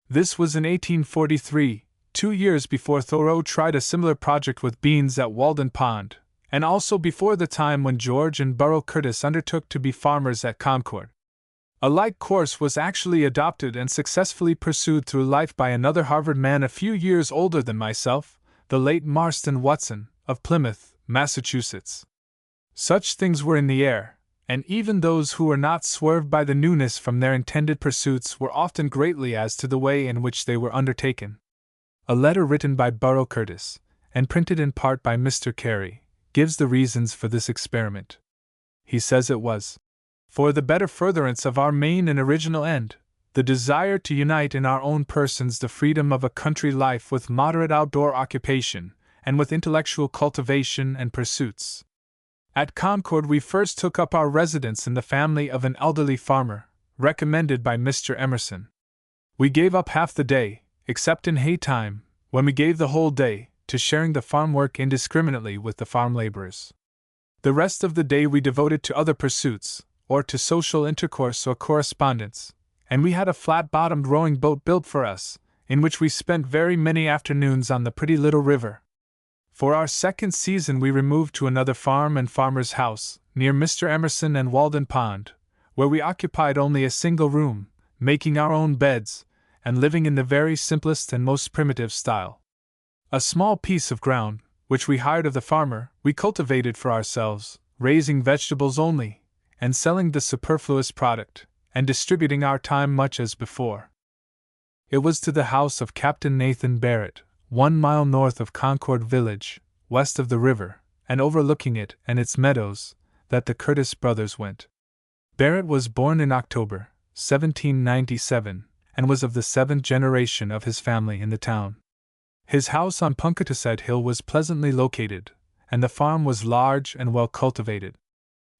This was in 1843, 2 years before Thoreau tried a similar project with beans at Walden Pond, and also before the time when George and Burrough Curtis undertook to be farmers at Concord. A like course was actually adopted and successfully pursued through life by another Harvard man a few years older than myself, the late Marston Watson, of Plymouth, Massachusetts. Such things were in the air, and even those who were not swerved by the newness from their intended pursuits were often greatly as to the way in which they were undertaken. A letter written by Burrough Curtis, and printed in part by Mr. Carey, gives the reasons for this experiment. He says it was for the better furtherance of our main and original end, the desire to unite in our own persons the freedom of a country life with moderate outdoor occupation, and with intellectual cultivation and pursuits. At Concord we first took up our residence in the family of an elderly farmer, recommended by Mr. Emerson. We gave up half the day, except in hay time, when we gave the whole day, to sharing the farm work indiscriminately with the farm laborers. The rest of the day we devoted to other pursuits, or to social intercourse or correspondence, and we had a flat-bottomed rowing boat built for us, in which we spent very many afternoons on the pretty little river. For our second season we removed to another farm and farmer's house, near Mr. Emerson and Walden Pond, where we occupied only a single room, making our own beds, and living in the very simplest and most primitive style. A small piece of ground, which we hired of the farmer, we cultivated for ourselves, raising vegetables only, and selling the superfluous product, and distributing our time much as before. It was to the house of Captain Nathan Barrett, 1 mile north of Concord village, west of the river, and overlooking it and its meadows, that the Curtis brothers went. Barrett was born in October, 1797, and was of the 7th generation of his family in the town. His house on Punkatusset Hill was pleasantly located, and the farm was large and well cultivated.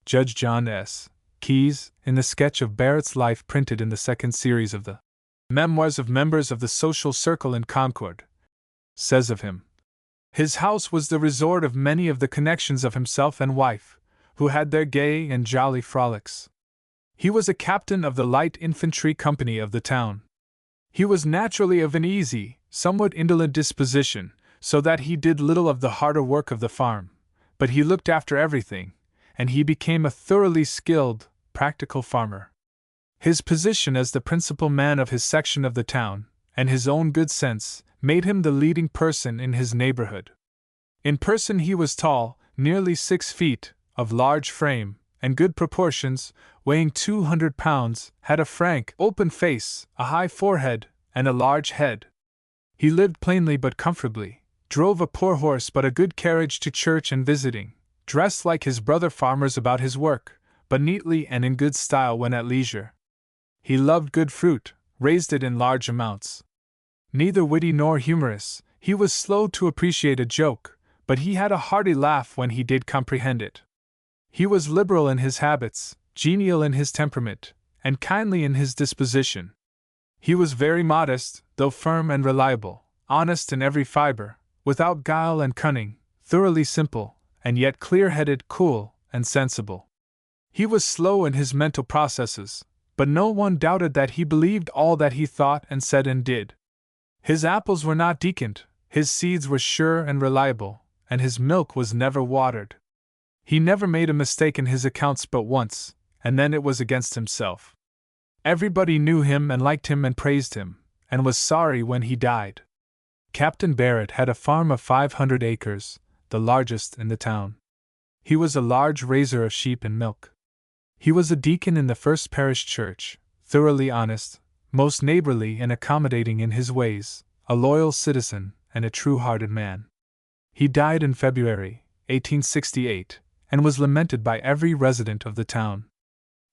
Judge John S. Keyes, in the sketch of Barrett's life printed in the second series of the Memoirs of Members of the Social Circle in Concord, says of him, "His house was the resort of many of the connections of himself and wife, who had their gay and jolly frolics. He was a captain of the light infantry company of the town. He was naturally of an easy, somewhat indolent disposition, so that he did little of the harder work of the farm, but he looked after everything, and he became a thoroughly skilled, practical farmer. His position as the principal man of his section of the town, and his own good sense, made him the leading person in his neighborhood. In person he was tall, nearly 6 feet, of large frame, and good proportions, weighing 200 pounds, had a frank, open face, a high forehead, and a large head. He lived plainly but comfortably, drove a poor horse but a good carriage to church and visiting, dressed like his brother farmers about his work, but neatly and in good style when at leisure. He loved good fruit, raised it in large amounts. Neither witty nor humorous, he was slow to appreciate a joke, but he had a hearty laugh when he did comprehend it. He was liberal in his habits, genial in his temperament, and kindly in his disposition. He was very modest, though firm and reliable, honest in every fiber, without guile and cunning, thoroughly simple, and yet clear-headed, cool, and sensible. He was slow in his mental processes, but no one doubted that he believed all that he thought and said and did. His apples were not decant, his seeds were sure and reliable, and his milk was never watered. He never made a mistake in his accounts but once, and then it was against himself. Everybody knew him and liked him and praised him, and was sorry when he died. Captain Barrett had a farm of 500 acres, the largest in the town. He was a large raiser of sheep and milk. He was a deacon in the First Parish Church, thoroughly honest, most neighborly and accommodating in his ways, a loyal citizen, and a true-hearted man. He died in February, 1868, and was lamented by every resident of the town.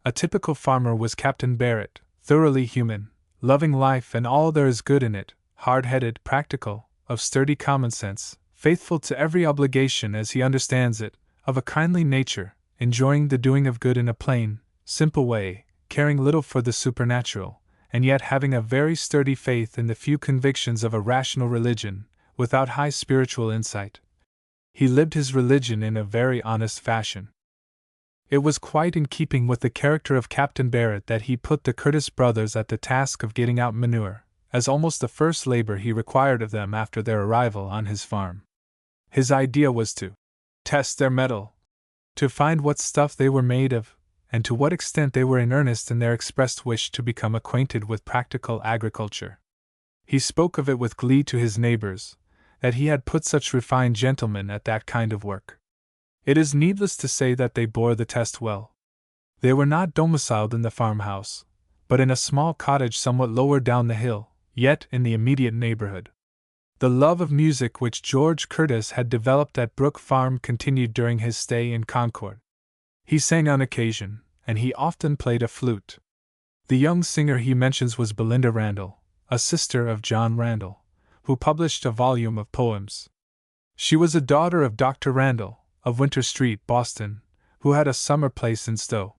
A typical farmer was Captain Barrett, thoroughly human, loving life and all there is good in it, hard-headed, practical, of sturdy common sense, faithful to every obligation as he understands it, of a kindly nature, enjoying the doing of good in a plain, simple way, caring little for the supernatural, and yet having a very sturdy faith in the few convictions of a rational religion, without high spiritual insight. He lived his religion in a very honest fashion. It was quite in keeping with the character of Captain Barrett that he put the Curtis brothers at the task of getting out manure, as almost the first labor he required of them after their arrival on his farm. His idea was to test their mettle, to find what stuff they were made of, and to what extent they were in earnest in their expressed wish to become acquainted with practical agriculture. He spoke of it with glee to his neighbors, that he had put such refined gentlemen at that kind of work. It is needless to say that they bore the test well. They were not domiciled in the farmhouse, but in a small cottage somewhat lower down the hill, yet in the immediate neighborhood. The love of music which George Curtis had developed at Brook Farm continued during his stay in Concord. He sang on occasion, and he often played a flute. The young singer he mentions was Belinda Randall, a sister of John Randall, who published a volume of poems. She was a daughter of Dr. Randall, of Winter Street, Boston, who had a summer place in Stowe.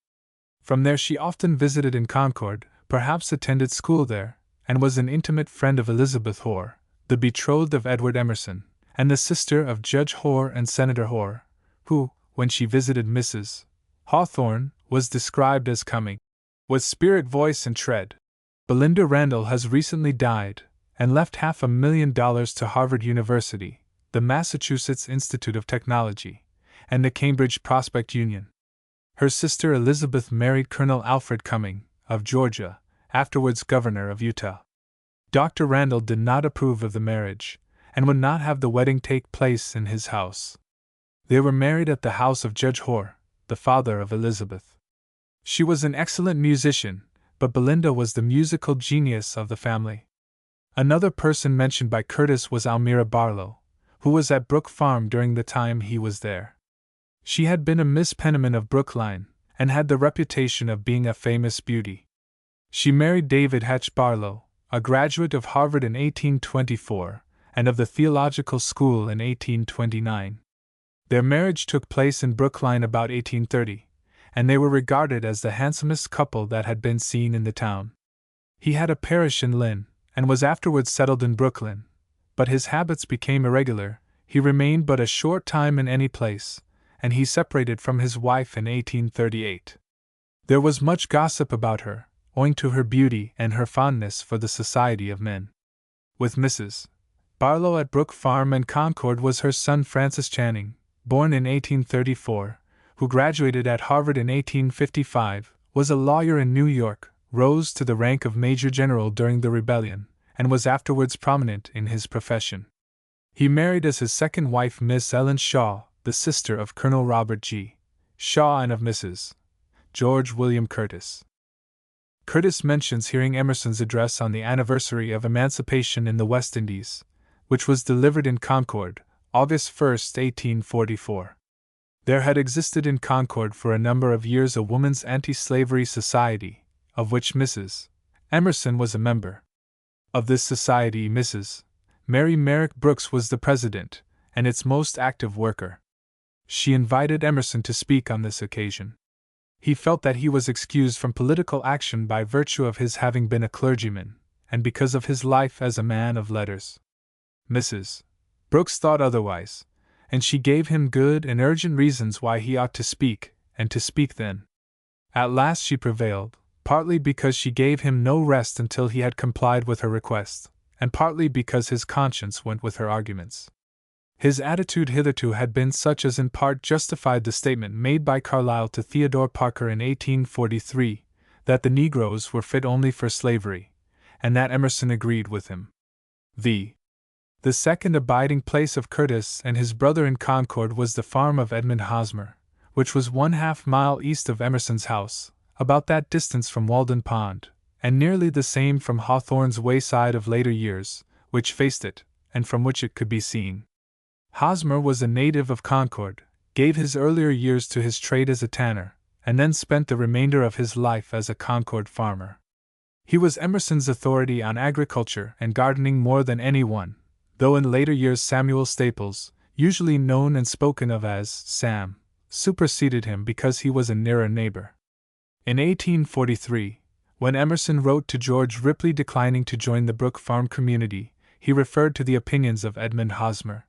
From there she often visited in Concord, perhaps attended school there, and was an intimate friend of Elizabeth Hoar, the betrothed of Edward Emerson, and the sister of Judge Hoar and Senator Hoar, who, when she visited Mrs. Hawthorne, was described as coming with spirit, voice, and tread. Belinda Randall has recently died, and left $500,000 to Harvard University, the Massachusetts Institute of Technology, and the Cambridge Prospect Union. Her sister Elizabeth married Colonel Alfred Cumming, of Georgia, afterwards governor of Utah. Dr. Randall did not approve of the marriage, and would not have the wedding take place in his house. They were married at the house of Judge Hoar, the father of Elizabeth. She was an excellent musician, but Belinda was the musical genius of the family. Another person mentioned by Curtis was Almira Barlow, who was at Brook Farm during the time he was there. She had been a Miss Penniman of Brookline, and had the reputation of being a famous beauty. She married David Hatch Barlow, a graduate of Harvard in 1824, and of the Theological School in 1829. Their marriage took place in Brookline about 1830, and they were regarded as the handsomest couple that had been seen in the town. He had a parish in Lynn, and was afterwards settled in Brooklyn, but his habits became irregular, he remained but a short time in any place, and he separated from his wife in 1838. There was much gossip about her, owing to her beauty and her fondness for the society of men. With Mrs. Barlow at Brook Farm and Concord was her son Francis Channing, born in 1834, who graduated at Harvard in 1855, was a lawyer in New York, rose to the rank of Major General during the Rebellion, and was afterwards prominent in his profession. He married as his second wife Miss Ellen Shaw, the sister of Colonel Robert G. Shaw and of Mrs. George William Curtis. Curtis mentions hearing Emerson's address on the anniversary of emancipation in the West Indies, which was delivered in Concord, August 1, 1844. There had existed in Concord for a number of years a woman's anti-slavery society, of which Mrs. Emerson was a member. Of this society Mrs. Mary Merrick Brooks was the president, and its most active worker. She invited Emerson to speak on this occasion. He felt that he was excused from political action by virtue of his having been a clergyman, and because of his life as a man of letters. Mrs. Brooks thought otherwise, and she gave him good and urgent reasons why he ought to speak, and to speak then. At last she prevailed, partly because she gave him no rest until he had complied with her request, and partly because his conscience went with her arguments. His attitude hitherto had been such as in part justified the statement made by Carlyle to Theodore Parker in 1843, that the Negroes were fit only for slavery, and that Emerson agreed with him. The second abiding place of Curtis and his brother in Concord was the farm of Edmund Hosmer, which was 1/2 mile east of Emerson's house, about that distance from Walden Pond, and nearly the same from Hawthorne's wayside of later years, which faced it, and from which it could be seen. Hosmer was a native of Concord, gave his earlier years to his trade as a tanner, and then spent the remainder of his life as a Concord farmer. He was Emerson's authority on agriculture and gardening more than anyone, though in later years Samuel Staples, usually known and spoken of as Sam, superseded him because he was a nearer neighbor. In 1843, when Emerson wrote to George Ripley declining to join the Brook farm community, he referred to the opinions of Edmund Hosmer,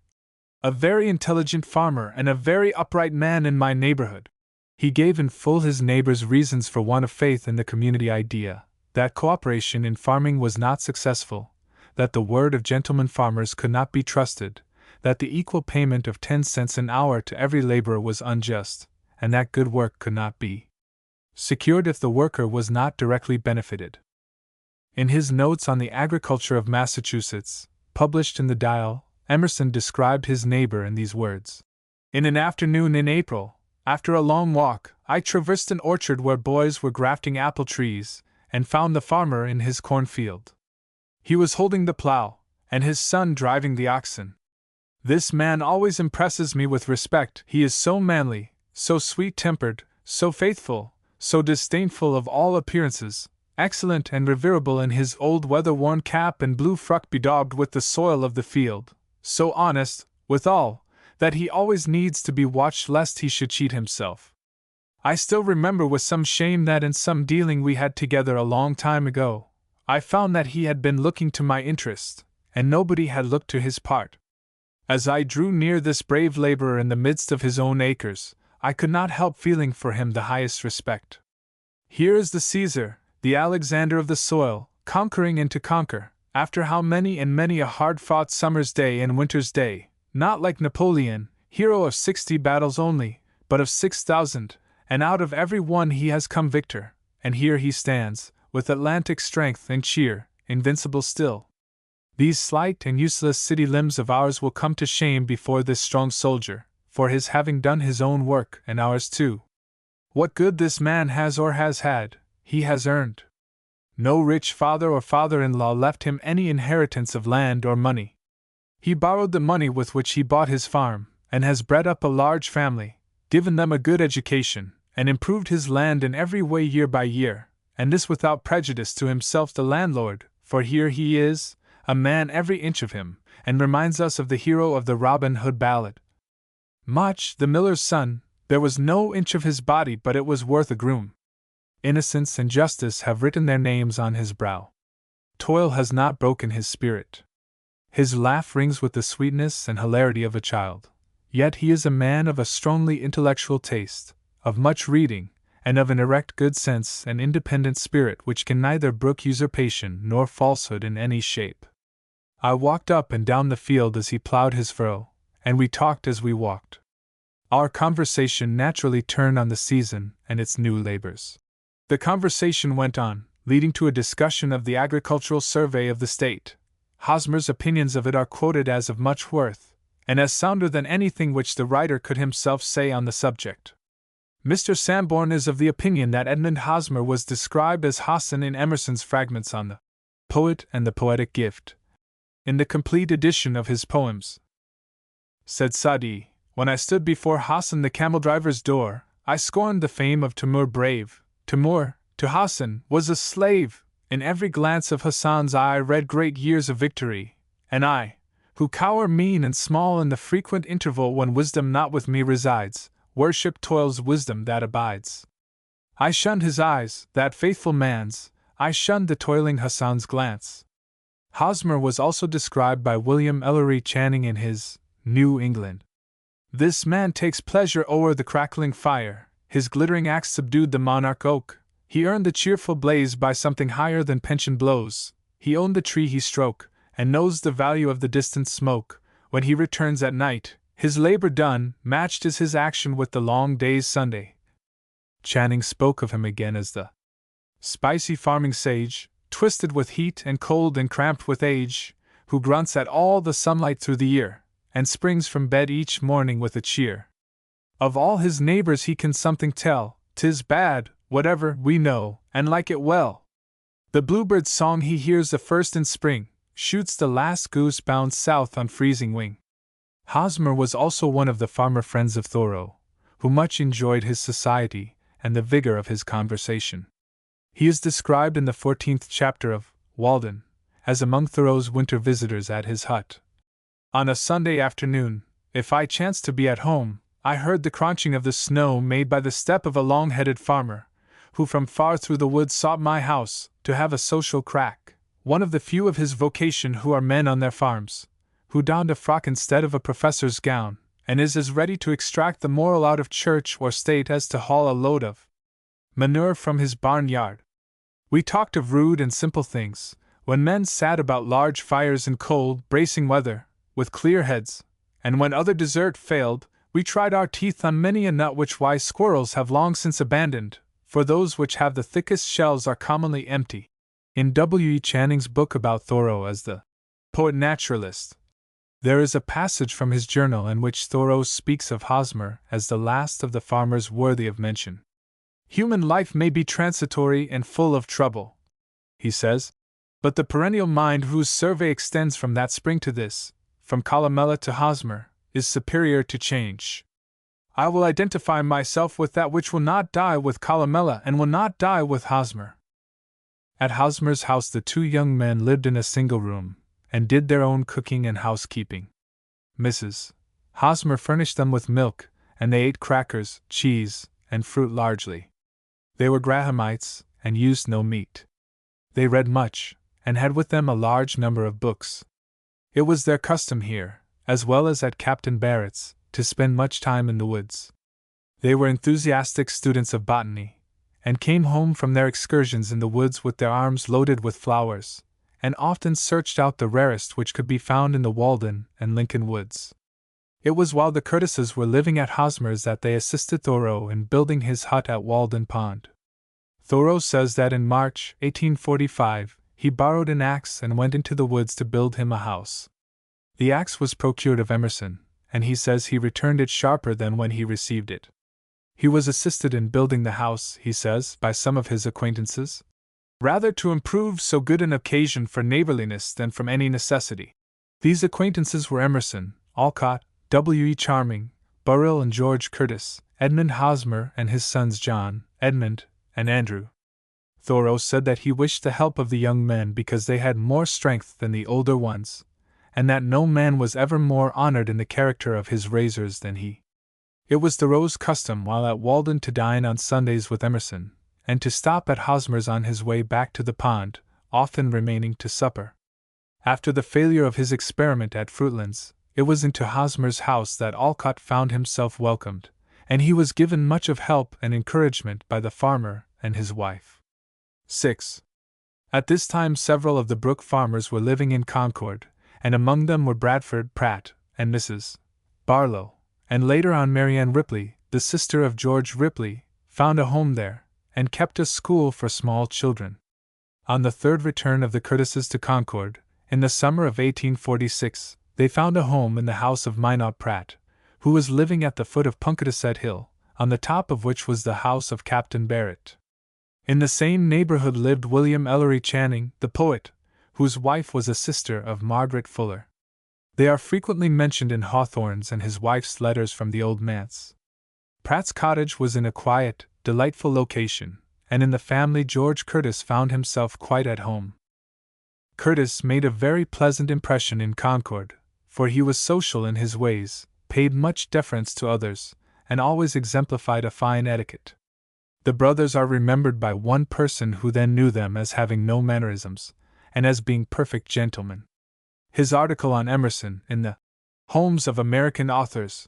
"a very intelligent farmer and a very upright man in my neighborhood." He gave in full his neighbor's reasons for want of faith in the community idea, that cooperation in farming was not successful, that the word of gentlemen farmers could not be trusted, that the equal payment of 10 cents an hour to every laborer was unjust, and that good work could not be secured if the worker was not directly benefited. In his Notes on the Agriculture of Massachusetts, published in the Dial, Emerson described his neighbor in these words: "In an afternoon in April, after a long walk, I traversed an orchard where boys were grafting apple trees, and found the farmer in his cornfield. He was holding the plow, and his son driving the oxen. This man always impresses me with respect. He is so manly, so sweet-tempered, so faithful, so disdainful of all appearances, excellent and reverable in his old weather-worn cap and blue frock bedaubed with the soil of the field, so honest, withal, that he always needs to be watched lest he should cheat himself. I still remember with some shame that in some dealing we had together a long time ago, I found that he had been looking to my interest, and nobody had looked to his part. As I drew near this brave laborer in the midst of his own acres, I could not help feeling for him the highest respect. Here is the Caesar, the Alexander of the soil, conquering and to conquer, after how many and many a hard-fought summer's day and winter's day, not like Napoleon, hero of 60 battles only, but of 6,000, and out of every one he has come victor, and here he stands, with Atlantic strength and cheer, invincible still. These slight and useless city limbs of ours will come to shame before this strong soldier, for his having done his own work and ours too. What good this man has or has had, he has earned. No rich father or father-in-law left him any inheritance of land or money. He borrowed the money with which he bought his farm, and has bred up a large family, given them a good education, and improved his land in every way year by year, and this without prejudice to himself the landlord, for here he is, a man every inch of him, and reminds us of the hero of the Robin Hood ballad. Much, the miller's son, there was no inch of his body but it was worth a groom. Innocence and justice have written their names on his brow. Toil has not broken his spirit. His laugh rings with the sweetness and hilarity of a child. Yet he is a man of a strongly intellectual taste, of much reading, and of an erect good sense and independent spirit which can neither brook usurpation nor falsehood in any shape. I walked up and down the field as he plowed his furrow, and we talked as we walked. Our conversation naturally turned on the season and its new labors. The conversation went on, leading to a discussion of the agricultural survey of the state. Hosmer's opinions of it are quoted as of much worth, and as sounder than anything which the writer could himself say on the subject. Mr. Sanborn is of the opinion that Edmund Hosmer was described as Hassan in Emerson's Fragments on the Poet and the Poetic Gift, in the complete edition of his poems. Said Sa'di, "When I stood before Hassan the camel-driver's door, I scorned the fame of Timur brave. Timur, to Hassan, was a slave. In every glance of Hassan's eye I read great years of victory, and I, who cower mean and small in the frequent interval when wisdom not with me resides, worship toil's wisdom that abides. I shunned his eyes, that faithful man's, I shunned the toiling Hassan's glance." Hosmer was also described by William Ellery Channing in his New England. "This man takes pleasure o'er the crackling fire, his glittering axe subdued the monarch oak, he earned the cheerful blaze by something higher than pension blows, he owned the tree he stroke, and knows the value of the distant smoke. When he returns at night, his labor done, matched is his action with the long day's Sunday." Channing spoke of him again as the spicy farming sage, twisted with heat and cold and cramped with age, who grunts at all the sunlight through the year, and springs from bed each morning with a cheer. Of all his neighbors he can something tell, 'tis bad, whatever, we know, and like it well. The bluebird's song he hears the first in spring, shoots the last goose bound south on freezing wing. Hosmer was also one of the farmer friends of Thoreau, who much enjoyed his society and the vigor of his conversation. He is described in the 14th chapter of Walden as among Thoreau's winter visitors at his hut. "On a Sunday afternoon, if I chanced to be at home, I heard the crunching of the snow made by the step of a long-headed farmer, who from far through the woods sought my house, to have a social crack, one of the few of his vocation who are men on their farms, who donned a frock instead of a professor's gown, and is as ready to extract the moral out of church or state as to haul a load of manure from his barnyard. We talked of rude and simple things, when men sat about large fires in cold, bracing weather, with clear heads, and when other dessert failed, we tried our teeth on many a nut which wise squirrels have long since abandoned, for those which have the thickest shells are commonly empty." In W. E. Channing's book about Thoreau as the poet-naturalist, there is a passage from his journal in which Thoreau speaks of Hosmer as the last of the farmers worthy of mention. "Human life may be transitory and full of trouble," he says, "but the perennial mind whose survey extends from that spring to this, from Columella to Hosmer, is superior to change. I will identify myself with that which will not die with Columella and will not die with Hosmer." At Hosmer's house the two young men lived in a single room, and did their own cooking and housekeeping. Mrs. Hosmer furnished them with milk, and they ate crackers, cheese, and fruit largely. They were Grahamites, and used no meat. They read much, and had with them a large number of books. It was their custom here, as well as at Captain Barrett's, to spend much time in the woods. They were enthusiastic students of botany, and came home from their excursions in the woods with their arms loaded with flowers, and often searched out the rarest which could be found in the Walden and Lincoln woods. It was while the Curtises were living at Hosmer's that they assisted Thoreau in building his hut at Walden Pond. Thoreau says that in March 1845 he borrowed an axe and went into the woods to build him a house. The axe was procured of Emerson, and he says he returned it sharper than when he received it. He was assisted in building the house, he says, by some of his acquaintances, rather to improve so good an occasion for neighborliness than from any necessity. These acquaintances were Emerson, Alcott, W. E. Charming, Burrill and George Curtis, Edmund Hosmer and his sons John, Edmund, and Andrew. Thoreau said that he wished the help of the young men because they had more strength than the older ones, and that no man was ever more honored in the character of his raisers than he. It was Thoreau's custom while at Walden to dine on Sundays with Emerson, and to stop at Hosmer's on his way back to the pond, often remaining to supper. After the failure of his experiment at Fruitlands, it was into Hosmer's house that Alcott found himself welcomed, and he was given much of help and encouragement by the farmer and his wife. 6. At this time several of the Brook farmers were living in Concord, and among them were Bradford Pratt and Mrs. Barlow, and later on Marianne Ripley, the sister of George Ripley, found a home there, and kept a school for small children. On the third return of the Curtises to Concord, in the summer of 1846, they found a home in the house of Minot Pratt, who was living at the foot of Punkatasset Hill, on the top of which was the house of Captain Barrett. In the same neighborhood lived William Ellery Channing, the poet, whose wife was a sister of Margaret Fuller. They are frequently mentioned in Hawthorne's and his wife's letters from the Old Manse. Pratt's cottage was in a quiet, delightful location, and in the family George Curtis found himself quite at home. Curtis made a very pleasant impression in Concord, for he was social in his ways, paid much deference to others, and always exemplified a fine etiquette. The brothers are remembered by one person who then knew them as having no mannerisms, and as being perfect gentlemen. His article on Emerson, in the Homes of American Authors,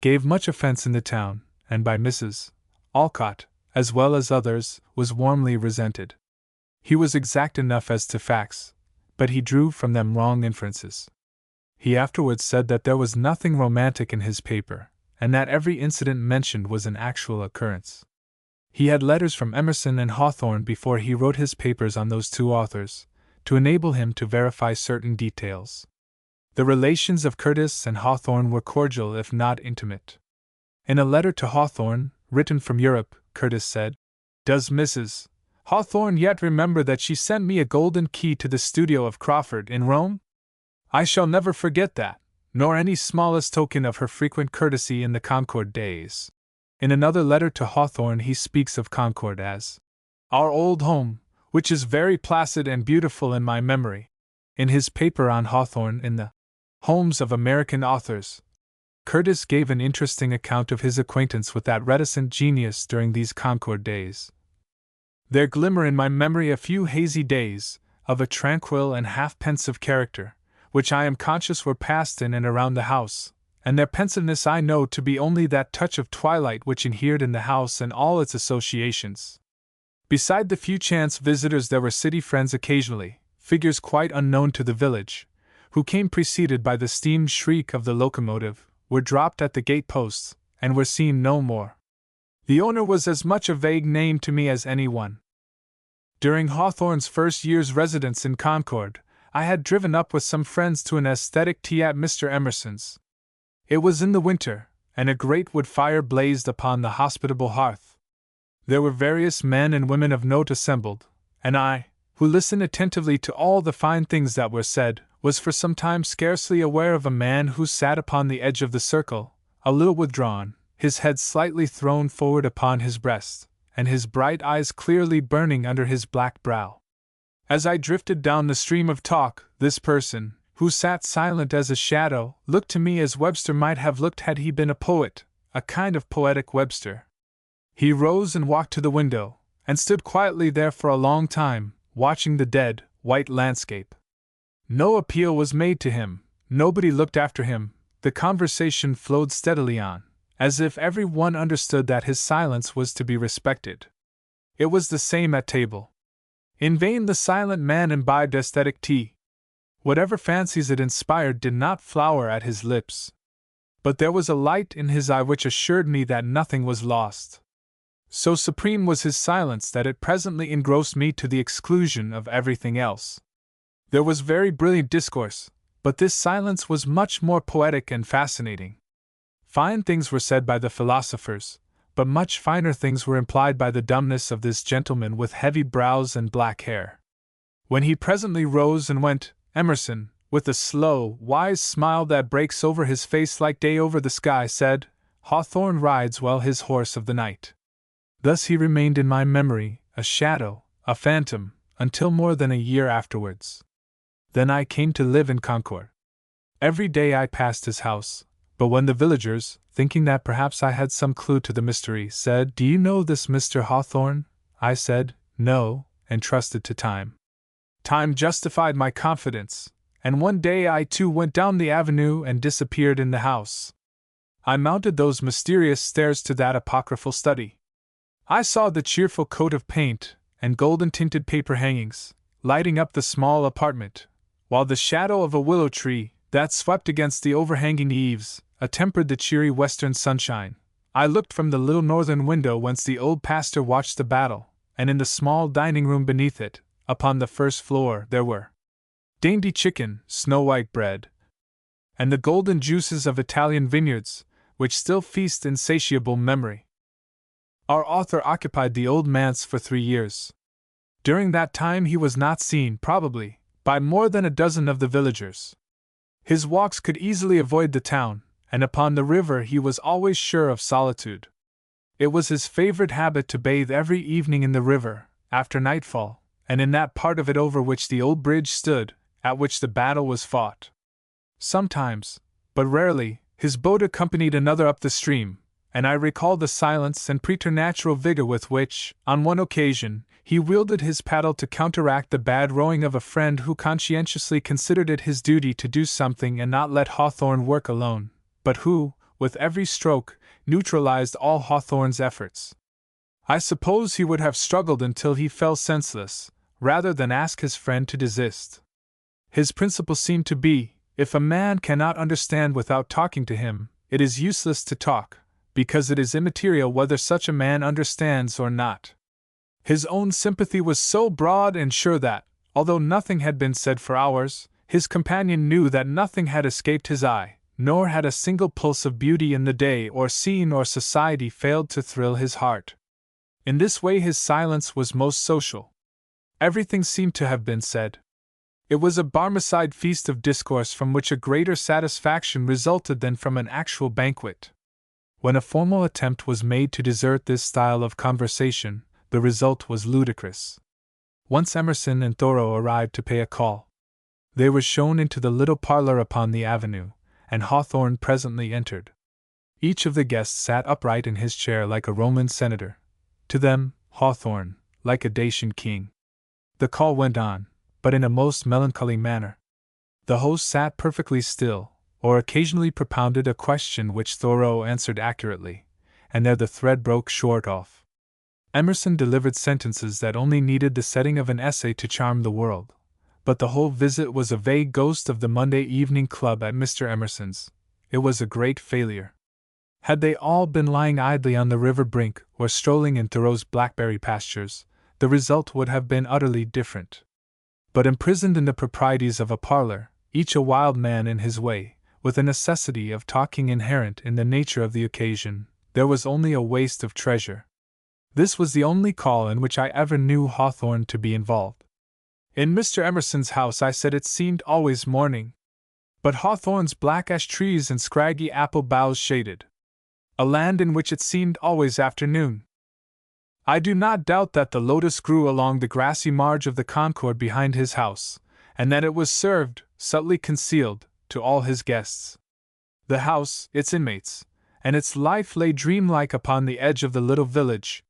gave much offense in the town, and by Mrs. Alcott, as well as others, was warmly resented. He was exact enough as to facts, but he drew from them wrong inferences. He afterwards said that there was nothing romantic in his paper, and that every incident mentioned was an actual occurrence. He had letters from Emerson and Hawthorne before he wrote his papers on those two authors, to enable him to verify certain details. The relations of Curtis and Hawthorne were cordial if not intimate. In a letter to Hawthorne, written from Europe, Curtis said, "Does Mrs. Hawthorne yet remember that she sent me a golden key to the studio of Crawford in Rome? I shall never forget that, nor any smallest token of her frequent courtesy in the Concord days." In another letter to Hawthorne he speaks of Concord as our old home, which is very placid and beautiful in my memory. In his paper on Hawthorne in the Homes of American Authors, Curtis gave an interesting account of his acquaintance with that reticent genius during these Concord days. There glimmer in my memory a few hazy days, of a tranquil and half-pensive character, which I am conscious were passed in and around the house, and their pensiveness I know to be only that touch of twilight which inhered in the house and all its associations. Beside the few chance visitors there were city friends occasionally, figures quite unknown to the village, who came preceded by the steam shriek of the locomotive, were dropped at the gate posts, and were seen no more. The owner was as much a vague name to me as any one. During Hawthorne's first year's residence in Concord, I had driven up with some friends to an aesthetic tea at Mr. Emerson's. It was in the winter, and a great wood fire blazed upon the hospitable hearth. There were various men and women of note assembled, and I, who listened attentively to all the fine things that were said, was for some time scarcely aware of a man who sat upon the edge of the circle, a little withdrawn, his head slightly thrown forward upon his breast, and his bright eyes clearly burning under his black brow. As I drifted down the stream of talk, this person, who sat silent as a shadow, looked to me as Webster might have looked had he been a poet, a kind of poetic Webster. He rose and walked to the window, and stood quietly there for a long time, watching the dead, white landscape. No appeal was made to him, nobody looked after him, the conversation flowed steadily on, as if every one understood that his silence was to be respected. It was the same at table. In vain the silent man imbibed aesthetic tea. Whatever fancies it inspired did not flower at his lips. But there was a light in his eye which assured me that nothing was lost. So supreme was his silence that it presently engrossed me to the exclusion of everything else. There was very brilliant discourse, but this silence was much more poetic and fascinating. Fine things were said by the philosophers, but much finer things were implied by the dumbness of this gentleman with heavy brows and black hair. When he presently rose and went, Emerson, with a slow, wise smile that breaks over his face like day over the sky, said, "Hawthorne rides well his horse of the night." Thus he remained in my memory, a shadow, a phantom, until more than a year afterwards. Then I came to live in Concord. Every day I passed his house, but when the villagers, thinking that perhaps I had some clue to the mystery, said, "Do you know this Mr. Hawthorne?" I said, "No," and trusted to time. Time justified my confidence, and one day I too went down the avenue and disappeared in the house. I mounted those mysterious stairs to that apocryphal study. I saw the cheerful coat of paint and golden-tinted paper hangings lighting up the small apartment, while the shadow of a willow tree, that swept against the overhanging eaves, attempered the cheery western sunshine. I looked from the little northern window whence the old pastor watched the battle, and in the small dining room beneath it, upon the first floor, there were dainty chicken, snow-white bread, and the golden juices of Italian vineyards, which still feast insatiable memory. Our author occupied the old manse for 3 years. During that time he was not seen, probably, by more than a dozen of the villagers. His walks could easily avoid the town, and upon the river he was always sure of solitude. It was his favorite habit to bathe every evening in the river, after nightfall, and in that part of it over which the old bridge stood, at which the battle was fought. Sometimes, but rarely, his boat accompanied another up the stream, and I recall the silence and preternatural vigor with which, on one occasion, he wielded his paddle to counteract the bad rowing of a friend who conscientiously considered it his duty to do something and not let Hawthorne work alone, but who, with every stroke, neutralized all Hawthorne's efforts. I suppose he would have struggled until he fell senseless, rather than ask his friend to desist. His principle seemed to be, if a man cannot understand without talking to him, it is useless to talk, because it is immaterial whether such a man understands or not. His own sympathy was so broad and sure that, although nothing had been said for hours, his companion knew that nothing had escaped his eye, nor had a single pulse of beauty in the day or scene or society failed to thrill his heart. In this way his silence was most social. Everything seemed to have been said. It was a Barmecide feast of discourse from which a greater satisfaction resulted than from an actual banquet. When a formal attempt was made to desert this style of conversation, the result was ludicrous. Once Emerson and Thoreau arrived to pay a call. They were shown into the little parlor upon the avenue, and Hawthorne presently entered. Each of the guests sat upright in his chair like a Roman senator. To them, Hawthorne, like a Dacian king. The call went on, but in a most melancholy manner. The host sat perfectly still, or occasionally propounded a question which Thoreau answered accurately, and there the thread broke short off. Emerson delivered sentences that only needed the setting of an essay to charm the world, but the whole visit was a vague ghost of the Monday evening club at Mr. Emerson's. It was a great failure. Had they all been lying idly on the river brink or strolling in Thoreau's blackberry pastures, the result would have been utterly different. But imprisoned in the proprieties of a parlor, each a wild man in his way, with a necessity of talking inherent in the nature of the occasion, there was only a waste of treasure. This was the only call in which I ever knew Hawthorne to be involved. In Mr. Emerson's house I said it seemed always morning, but Hawthorne's black ash trees and scraggy apple boughs shaded a land in which it seemed always afternoon. I do not doubt that the lotus grew along the grassy marge of the Concord behind his house, and that it was served, subtly concealed, to all his guests. The house, its inmates, and its life lay dreamlike upon the edge of the little village.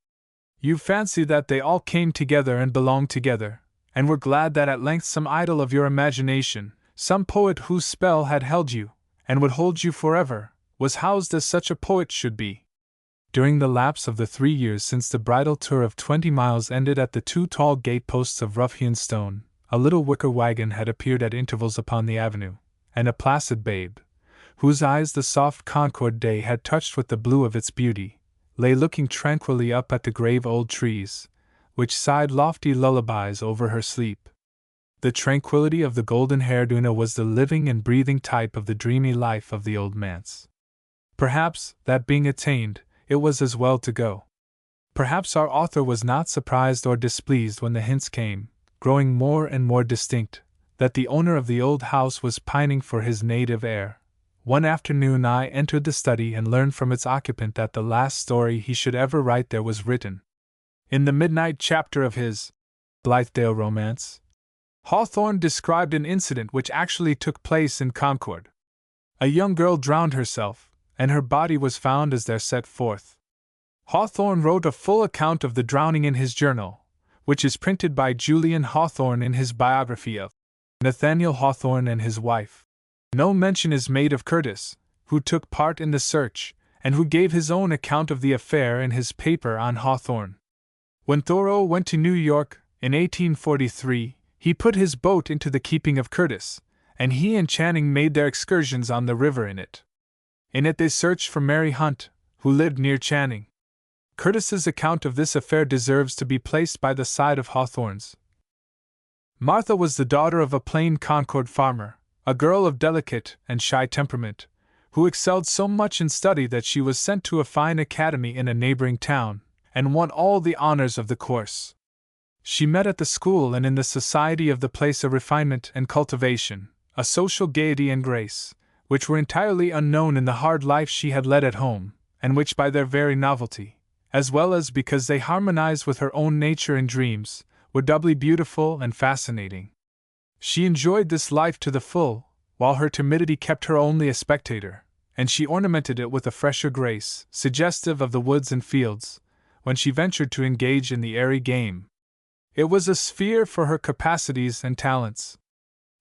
You fancy that they all came together and belonged together, and were glad that at length some idol of your imagination, some poet whose spell had held you, and would hold you forever, was housed as such a poet should be. During the lapse of the 3 years since the bridal tour of 20 miles ended at the 2 tall gate-posts of rough-hewn stone, a little wicker wagon had appeared at intervals upon the avenue, and a placid babe, whose eyes the soft Concord day had touched with the blue of its beauty, lay looking tranquilly up at the grave old trees, which sighed lofty lullabies over her sleep. The tranquility of the golden-haired Una was the living and breathing type of the dreamy life of the old manse. Perhaps, that being attained, it was as well to go. Perhaps our author was not surprised or displeased when the hints came, growing more and more distinct, that the owner of the old house was pining for his native air. One afternoon I entered the study and learned from its occupant that the last story he should ever write there was written. In the midnight chapter of his Blithedale romance, Hawthorne described an incident which actually took place in Concord. A young girl drowned herself, and her body was found as there set forth. Hawthorne wrote a full account of the drowning in his journal, which is printed by Julian Hawthorne in his biography of Nathaniel Hawthorne and his wife. No mention is made of Curtis, who took part in the search, and who gave his own account of the affair in his paper on Hawthorne. When Thoreau went to New York, in 1843, he put his boat into the keeping of Curtis, and he and Channing made their excursions on the river in it. In it they searched for Mary Hunt, who lived near Channing. Curtis's account of this affair deserves to be placed by the side of Hawthorne's. Martha was the daughter of a plain Concord farmer, a girl of delicate and shy temperament, who excelled so much in study that she was sent to a fine academy in a neighboring town, and won all the honors of the course. She met at the school and in the society of the place a refinement and cultivation, a social gaiety and grace, which were entirely unknown in the hard life she had led at home, and which by their very novelty, as well as because they harmonized with her own nature and dreams, were doubly beautiful and fascinating. She enjoyed this life to the full, while her timidity kept her only a spectator, and she ornamented it with a fresher grace, suggestive of the woods and fields, when she ventured to engage in the airy game. It was a sphere for her capacities and talents.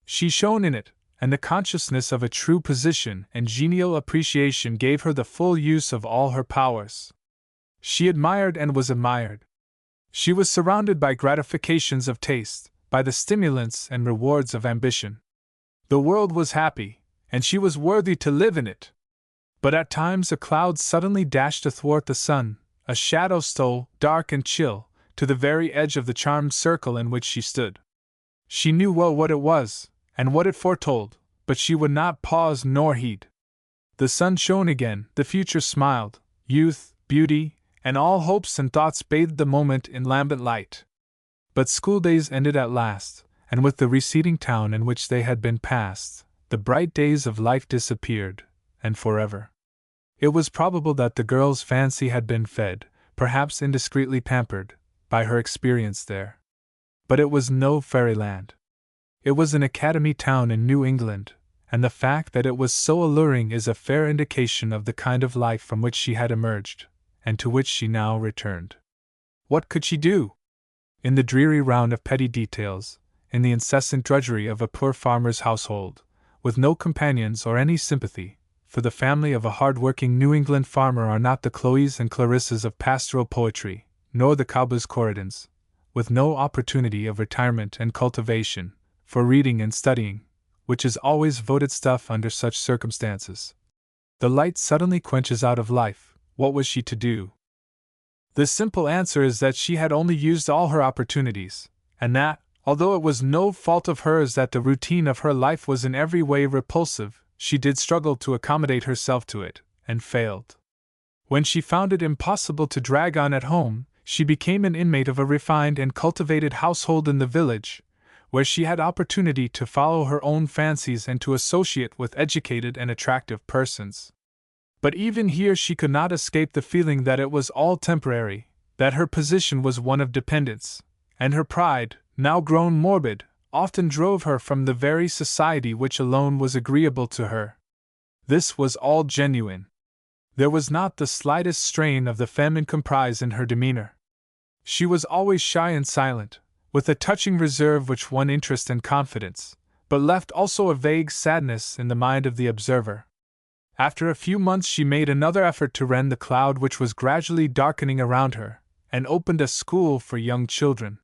She shone in it, and the consciousness of a true position and genial appreciation gave her the full use of all her powers. She admired and was admired. She was surrounded by gratifications of taste, by the stimulants and rewards of ambition. The world was happy, and she was worthy to live in it. But at times a cloud suddenly dashed athwart the sun, a shadow stole, dark and chill, to the very edge of the charmed circle in which she stood. She knew well what it was, and what it foretold, but she would not pause nor heed. The sun shone again, the future smiled, youth, beauty, and all hopes and thoughts bathed the moment in lambent light. But school days ended at last, and with the receding town in which they had been passed, the bright days of life disappeared, and forever. It was probable that the girl's fancy had been fed, perhaps indiscreetly pampered, by her experience there. But it was no fairyland. It was an academy town in New England, and the fact that it was so alluring is a fair indication of the kind of life from which she had emerged, and to which she now returned. What could she do? In the dreary round of petty details, in the incessant drudgery of a poor farmer's household, with no companions or any sympathy, for the family of a hard-working New England farmer are not the Chloes and Clarissas of pastoral poetry, nor the Cowboys Corridons, with no opportunity of retirement and cultivation, for reading and studying, which is always voted stuff under such circumstances. The light suddenly quenches out of life. What was she to do? The simple answer is that she had only used all her opportunities, and that, although it was no fault of hers that the routine of her life was in every way repulsive, she did struggle to accommodate herself to it, and failed. When she found it impossible to drag on at home, she became an inmate of a refined and cultivated household in the village, where she had opportunity to follow her own fancies and to associate with educated and attractive persons. But even here she could not escape the feeling that it was all temporary, that her position was one of dependence, and her pride, now grown morbid, often drove her from the very society which alone was agreeable to her. This was all genuine. There was not the slightest strain of the feminine comprise in her demeanor. She was always shy and silent, with a touching reserve which won interest and confidence, but left also a vague sadness in the mind of the observer. After a few months she made another effort to rend the cloud which was gradually darkening around her, and opened a school for young children.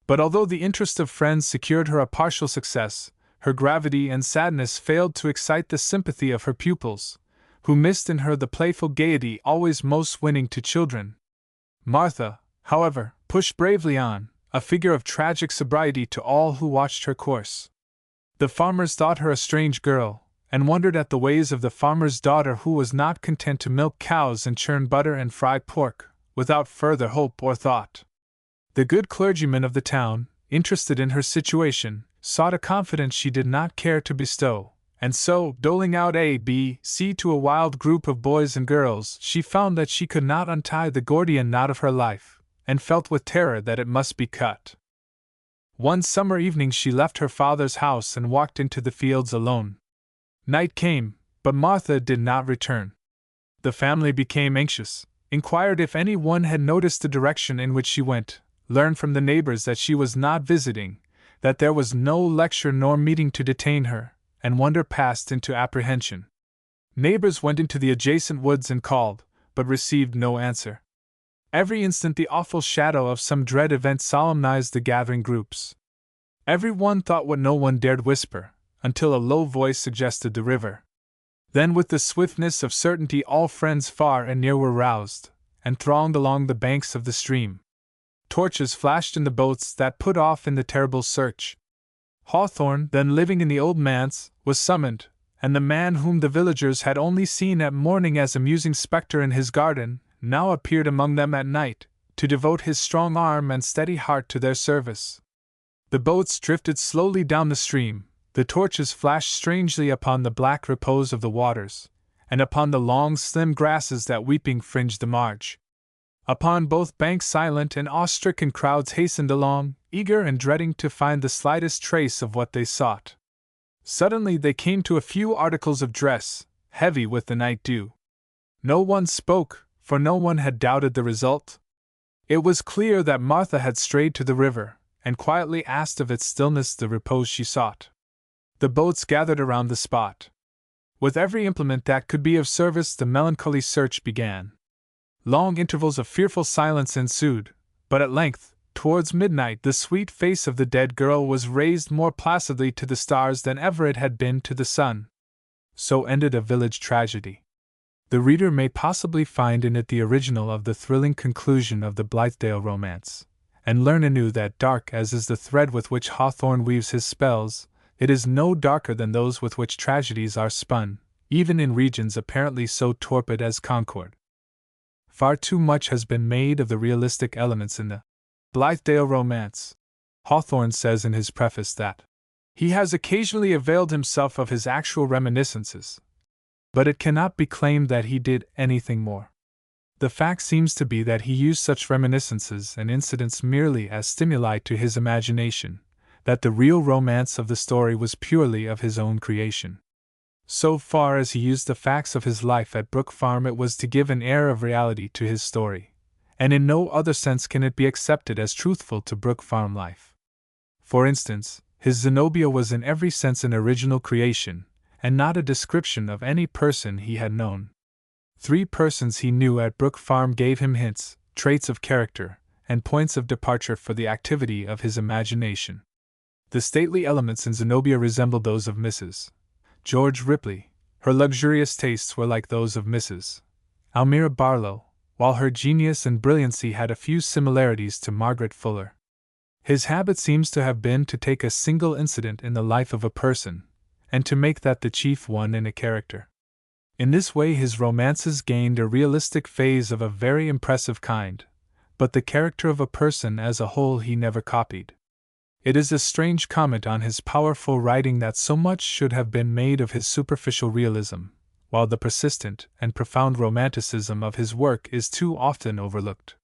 But although the interest of friends secured her a partial success, her gravity and sadness failed to excite the sympathy of her pupils, who missed in her the playful gaiety always most winning to children. Martha, however, pushed bravely on, a figure of tragic sobriety to all who watched her course. The farmers thought her a strange girl, and wondered at the ways of the farmer's daughter who was not content to milk cows and churn butter and fry pork, without further hope or thought. The good clergyman of the town, interested in her situation, sought a confidence she did not care to bestow, and so, doling out A, B, C to a wild group of boys and girls, she found that she could not untie the Gordian knot of her life, and felt with terror that it must be cut. One summer evening she left her father's house and walked into the fields alone. Night came, but Martha did not return. The family became anxious, inquired if any one had noticed the direction in which she went, learned from the neighbors that she was not visiting, that there was no lecture nor meeting to detain her, and wonder passed into apprehension. Neighbors went into the adjacent woods and called, but received no answer. Every instant the awful shadow of some dread event solemnized the gathering groups. Every one thought what no one dared whisper, until a low voice suggested the river. Then with the swiftness of certainty all friends far and near were roused, and thronged along the banks of the stream. Torches flashed in the boats that put off in the terrible search. Hawthorne, then living in the old manse, was summoned, and the man whom the villagers had only seen at morning as a musing spectre in his garden, now appeared among them at night, to devote his strong arm and steady heart to their service. The boats drifted slowly down the stream, the torches flashed strangely upon the black repose of the waters, and upon the long slim grasses that weeping fringed the marge. Upon both banks silent and awe-stricken crowds hastened along, eager and dreading to find the slightest trace of what they sought. Suddenly they came to a few articles of dress, heavy with the night dew. No one spoke, for no one had doubted the result. It was clear that Martha had strayed to the river, and quietly asked of its stillness the repose she sought. The boats gathered around the spot. With every implement that could be of service, the melancholy search began. Long intervals of fearful silence ensued, but at length, towards midnight, the sweet face of the dead girl was raised more placidly to the stars than ever it had been to the sun. So ended a village tragedy. The reader may possibly find in it the original of the thrilling conclusion of the Blithedale romance, and learn anew that dark as is the thread with which Hawthorne weaves his spells, it is no darker than those with which tragedies are spun, even in regions apparently so torpid as Concord. Far too much has been made of the realistic elements in the Blithedale romance. Hawthorne says in his preface that he has occasionally availed himself of his actual reminiscences, but it cannot be claimed that he did anything more. The fact seems to be that he used such reminiscences and incidents merely as stimuli to his imagination, that the real romance of the story was purely of his own creation. So far as he used the facts of his life at Brook Farm, it was to give an air of reality to his story, and in no other sense can it be accepted as truthful to Brook Farm life. For instance, his Zenobia was in every sense an original creation, and not a description of any person he had known. 3 persons he knew at Brook Farm gave him hints, traits of character, and points of departure for the activity of his imagination. The stately elements in Zenobia resembled those of Mrs. George Ripley. Her luxurious tastes were like those of Mrs. Almira Barlow, while her genius and brilliancy had a few similarities to Margaret Fuller. His habit seems to have been to take a single incident in the life of a person, and to make that the chief one in a character. In this way his romances gained a realistic phase of a very impressive kind, but the character of a person as a whole he never copied. It is a strange comment on his powerful writing that so much should have been made of his superficial realism, while the persistent and profound romanticism of his work is too often overlooked.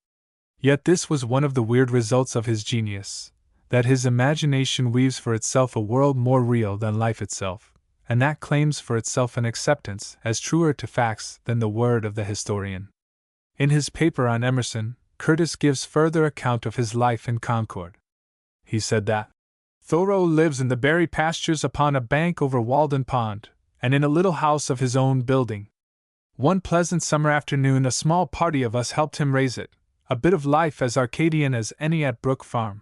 Yet this was one of the weird results of his genius, that his imagination weaves for itself a world more real than life itself, and that claims for itself an acceptance as truer to facts than the word of the historian. In his paper on Emerson, Curtis gives further account of his life in Concord. He said that Thoreau lives in the berry pastures upon a bank over Walden Pond, and in a little house of his own building. One pleasant summer afternoon a small party of us helped him raise it, a bit of life as Arcadian as any at Brook Farm.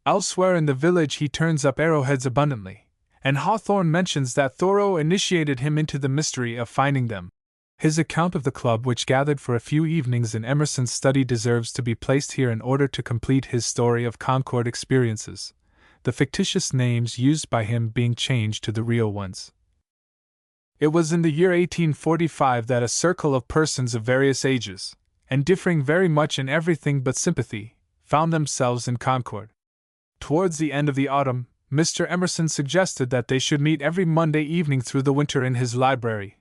Elsewhere in the village he turns up arrowheads abundantly, and Hawthorne mentions that Thoreau initiated him into the mystery of finding them. His account of the club which gathered for a few evenings in Emerson's study deserves to be placed here in order to complete his story of Concord experiences, the fictitious names used by him being changed to the real ones. It was in the year 1845 that a circle of persons of various ages, and differing very much in everything but sympathy, found themselves in Concord. Towards the end of the autumn, Mr. Emerson suggested that they should meet every Monday evening through the winter in his library.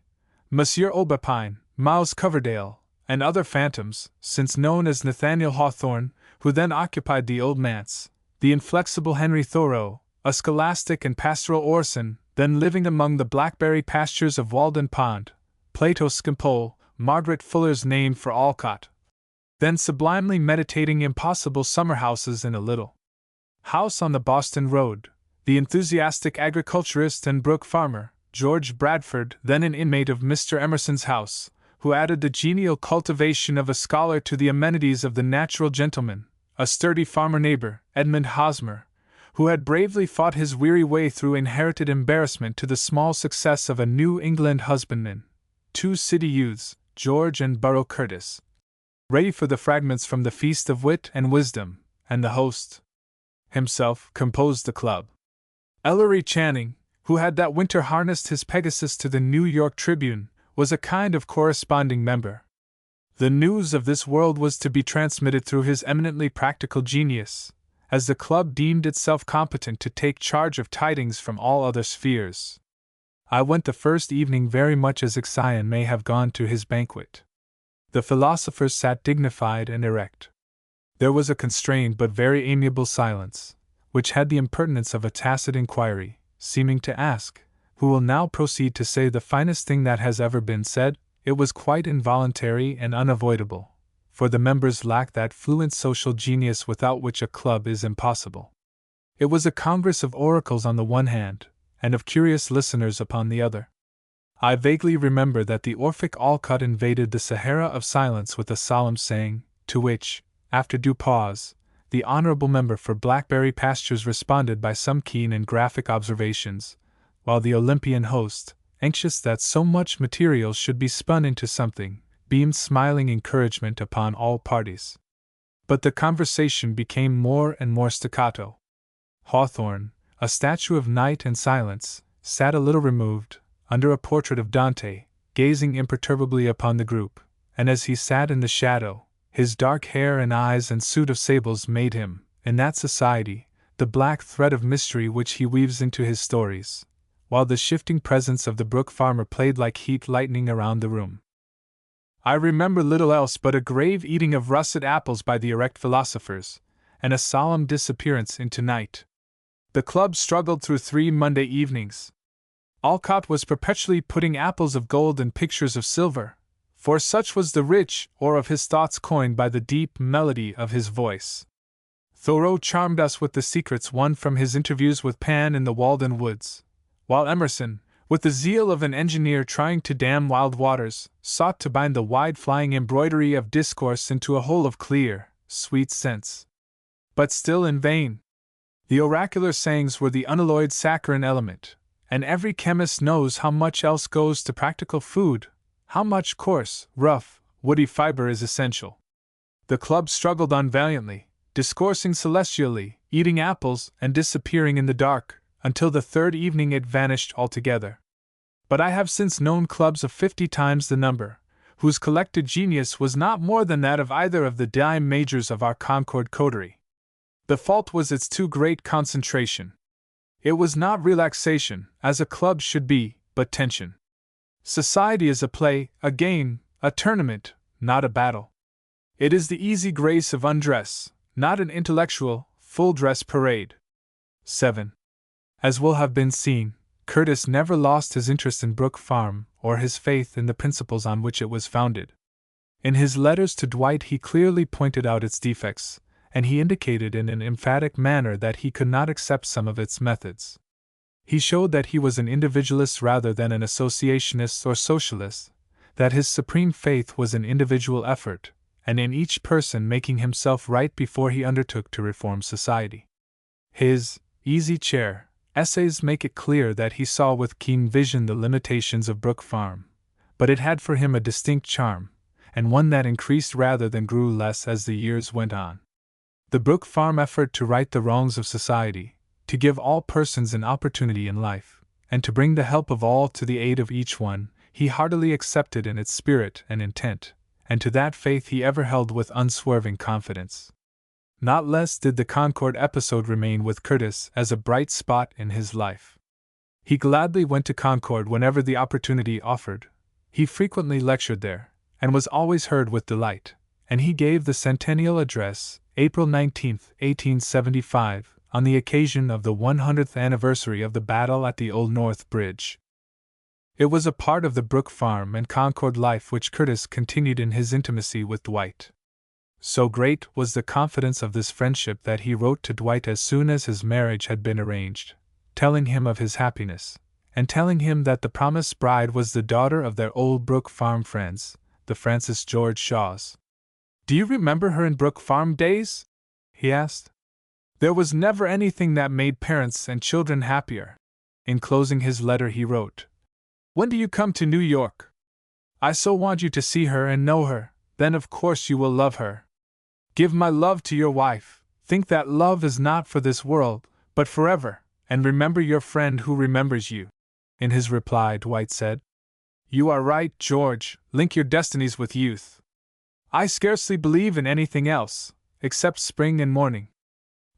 Monsieur Aubepine, Miles Coverdale, and other phantoms, since known as Nathaniel Hawthorne, who then occupied the old manse, the inflexible Henry Thoreau, a scholastic and pastoral Orson, then living among the blackberry pastures of Walden Pond, Plato Skimpole, Margaret Fuller's name for Alcott, then sublimely meditating impossible summer houses in a little house on the Boston Road, the enthusiastic agriculturist and Brook farmer, George Bradford, then an inmate of Mr. Emerson's house, who added the genial cultivation of a scholar to the amenities of the natural gentleman, a sturdy farmer neighbor, Edmund Hosmer, who had bravely fought his weary way through inherited embarrassment to the small success of a New England husbandman, 2 city youths, George and Burrow Curtis, ready for the fragments from the feast of wit and wisdom, and the host himself composed the club. Ellery Channing, who had that winter harnessed his Pegasus to the New York Tribune, was a kind of corresponding member. The news of this world was to be transmitted through his eminently practical genius, as the club deemed itself competent to take charge of tidings from all other spheres. I went the first evening very much as Ixion may have gone to his banquet. The philosophers sat dignified and erect. There was a constrained but very amiable silence, which had the impertinence of a tacit inquiry, seeming to ask, "Who will now proceed to say the finest thing that has ever been said?" It was quite involuntary and unavoidable, for the members lacked that fluent social genius without which a club is impossible. It was a congress of oracles on the one hand, and of curious listeners upon the other. I vaguely remember that the Orphic Alcott invaded the Sahara of silence with a solemn saying, to which, after due pause, the honorable member for Blackberry Pastures responded by some keen and graphic observations, while the Olympian host, anxious that so much material should be spun into something, beamed smiling encouragement upon all parties. But the conversation became more and more staccato. Hawthorne, a statue of night and silence, sat a little removed, under a portrait of Dante, gazing imperturbably upon the group, and as he sat in the shadow, his dark hair and eyes and suit of sables made him, in that society, the black thread of mystery which he weaves into his stories, while the shifting presence of the Brook farmer played like heat lightning around the room. I remember little else but a grave eating of russet apples by the erect philosophers, and a solemn disappearance into night. The club struggled through 3 Monday evenings. Alcott was perpetually putting apples of gold and pictures of silver, for such was the rich ore of his thoughts coined by the deep melody of his voice. Thoreau charmed us with the secrets won from his interviews with Pan in the Walden woods, while Emerson, with the zeal of an engineer trying to dam wild waters, sought to bind the wide-flying embroidery of discourse into a whole of clear, sweet sense. But still in vain. The oracular sayings were the unalloyed saccharine element, and every chemist knows how much else goes to practical food, how much coarse, rough, woody fiber is essential. The club struggled on valiantly, discoursing celestially, eating apples, and disappearing in the dark, until the 3rd evening it vanished altogether. But I have since known clubs of 50 times the number, whose collected genius was not more than that of either of the dime majors of our Concord coterie. The fault was its too great concentration. It was not relaxation, as a club should be, but tension. Society is a play, a game, a tournament, not a battle. It is the easy grace of undress, not an intellectual, full-dress parade. 7. As will have been seen, Curtis never lost his interest in Brook Farm or his faith in the principles on which it was founded. In his letters to Dwight he clearly pointed out its defects, and he indicated in an emphatic manner that he could not accept some of its methods. He showed that he was an individualist rather than an associationist or socialist, that his supreme faith was in individual effort, and in each person making himself right before he undertook to reform society. His Easy Chair essays make it clear that he saw with keen vision the limitations of Brook Farm, but it had for him a distinct charm, and one that increased rather than grew less as the years went on. The Brook Farm effort to right the wrongs of society, to give all persons an opportunity in life, and to bring the help of all to the aid of each one, he heartily accepted in its spirit and intent, and to that faith he ever held with unswerving confidence. Not less did the Concord episode remain with Curtis as a bright spot in his life. He gladly went to Concord whenever the opportunity offered. He frequently lectured there, and was always heard with delight, and he gave the Centennial Address, April 19, 1875, on the occasion of the 100th anniversary of the battle at the Old North Bridge. It was a part of the Brook Farm and Concord life which Curtis continued in his intimacy with Dwight. So great was the confidence of this friendship that he wrote to Dwight as soon as his marriage had been arranged, telling him of his happiness, and telling him that the promised bride was the daughter of their old Brook Farm friends, the Francis George Shaws. "Do you remember her in Brook Farm days?" he asked. There was never anything that made parents and children happier. In closing his letter, he wrote, "When do you come to New York? I so want you to see her and know her, then of course you will love her. Give my love to your wife, think that love is not for this world, but forever, and remember your friend who remembers you." In his reply, Dwight said, "You are right, George, link your destinies with youth. I scarcely believe in anything else, except spring and morning.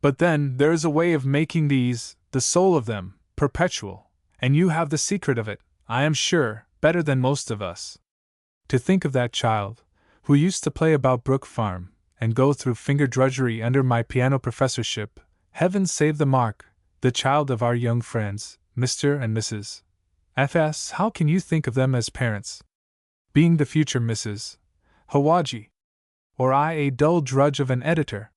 But then, there is a way of making these, the soul of them, perpetual, and you have the secret of it, I am sure, better than most of us. To think of that child, who used to play about Brook Farm, and go through finger drudgery under my piano professorship, heaven save the mark, the child of our young friends, Mr. and Mrs. F.S. How can you think of them as parents? Being the future Mrs. Hawaji, or I a dull drudge of an editor?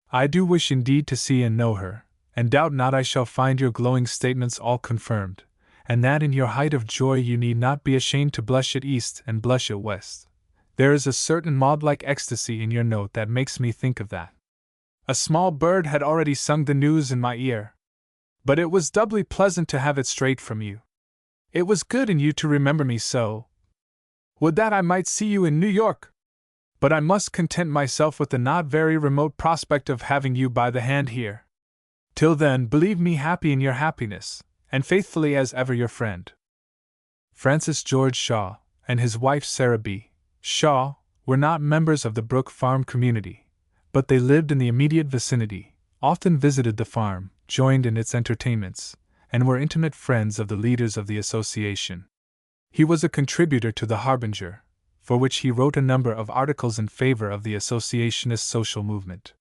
I do wish indeed to see and know her, and doubt not I shall find your glowing statements all confirmed, and that in your height of joy you need not be ashamed to blush at east and blush at west. There is a certain maud-like ecstasy in your note that makes me think of that." A small bird had already sung the news in my ear. But it was doubly pleasant to have it straight from you. It was good in you to remember me so. Would that I might see you in New York! But I must content myself with the not very remote prospect of having you by the hand here. Till then, believe me happy in your happiness, and faithfully as ever your friend. Francis George Shaw and his wife Sarah B. Shaw were not members of the Brook Farm community, but they lived in the immediate vicinity, often visited the farm, joined in its entertainments, and were intimate friends of the leaders of the association. He was a contributor to the Harbinger, for which he wrote a number of articles in favor of the associationist social movement.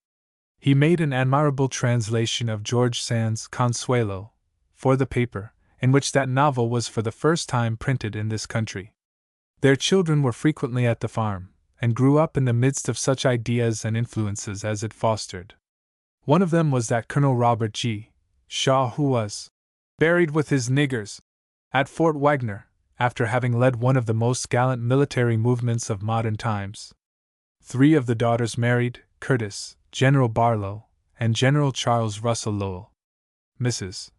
He made an admirable translation of George Sand's Consuelo for the paper, in which that novel was for the first time printed in this country. Their children were frequently at the farm, and grew up in the midst of such ideas and influences as it fostered. One of them was that Colonel Robert G. Shaw who was buried with his niggers at Fort Wagner, after having led one of the most gallant military movements of modern times. 3 of the daughters married: Curtis, General Barlow, and General Charles Russell Lowell. Mrs.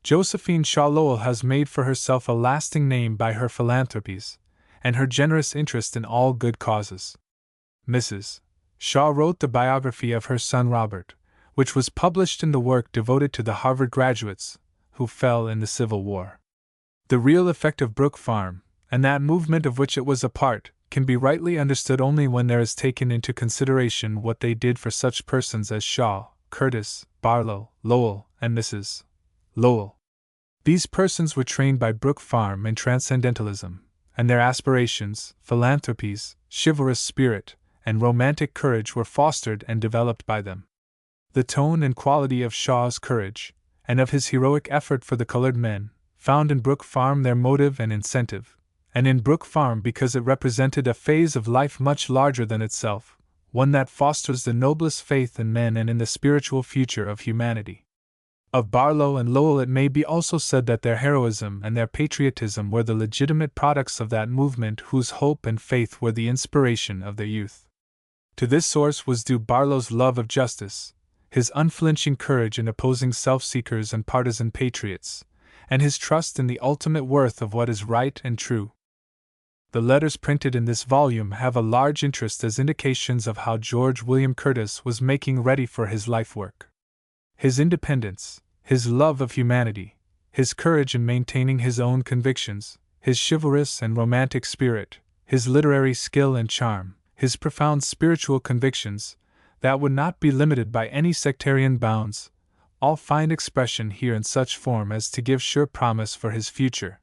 Josephine Shaw Lowell has made for herself a lasting name by her philanthropies, and her generous interest in all good causes. Mrs. Shaw wrote the biography of her son Robert, which was published in the work devoted to the Harvard graduates who fell in the Civil War. The real effect of Brook Farm, and that movement of which it was a part, can be rightly understood only when there is taken into consideration what they did for such persons as Shaw, Curtis, Barlow, Lowell, and Mrs. Lowell. These persons were trained by Brook Farm in transcendentalism, and their aspirations, philanthropies, chivalrous spirit, and romantic courage were fostered and developed by them. The tone and quality of Shaw's courage, and of his heroic effort for the colored men, found in Brook Farm their motive and incentive, and in Brook Farm because it represented a phase of life much larger than itself, one that fosters the noblest faith in men and in the spiritual future of humanity. Of Barlow and Lowell it may be also said that their heroism and their patriotism were the legitimate products of that movement whose hope and faith were the inspiration of their youth. To this source was due Barlow's love of justice, his unflinching courage in opposing self-seekers and partisan patriots, and his trust in the ultimate worth of what is right and true. The letters printed in this volume have a large interest as indications of how George William Curtis was making ready for his life work. His independence, his love of humanity, his courage in maintaining his own convictions, his chivalrous and romantic spirit, his literary skill and charm, his profound spiritual convictions, that would not be limited by any sectarian bounds, all find expression here in such form as to give sure promise for his future.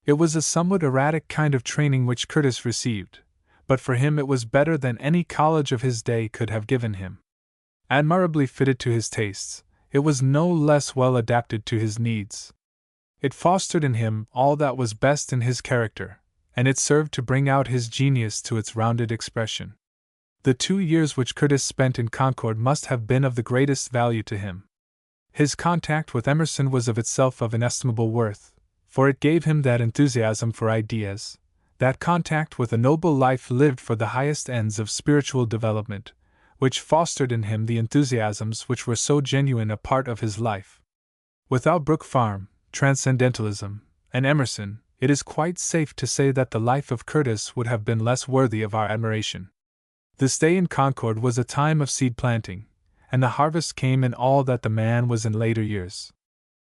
It was a somewhat erratic kind of training which Curtis received, but for him it was better than any college of his day could have given him. Admirably fitted to his tastes, it was no less well adapted to his needs. It fostered in him all that was best in his character, and it served to bring out his genius to its rounded expression. The 2 years which Curtis spent in Concord must have been of the greatest value to him. His contact with Emerson was of itself of inestimable worth, for it gave him that enthusiasm for ideas, that contact with a noble life lived for the highest ends of spiritual development, which fostered in him the enthusiasms which were so genuine a part of his life. Without Brook Farm, transcendentalism, and Emerson, it is quite safe to say that the life of Curtis would have been less worthy of our admiration. This day in Concord was a time of seed planting, and the harvest came in all that the man was in later years.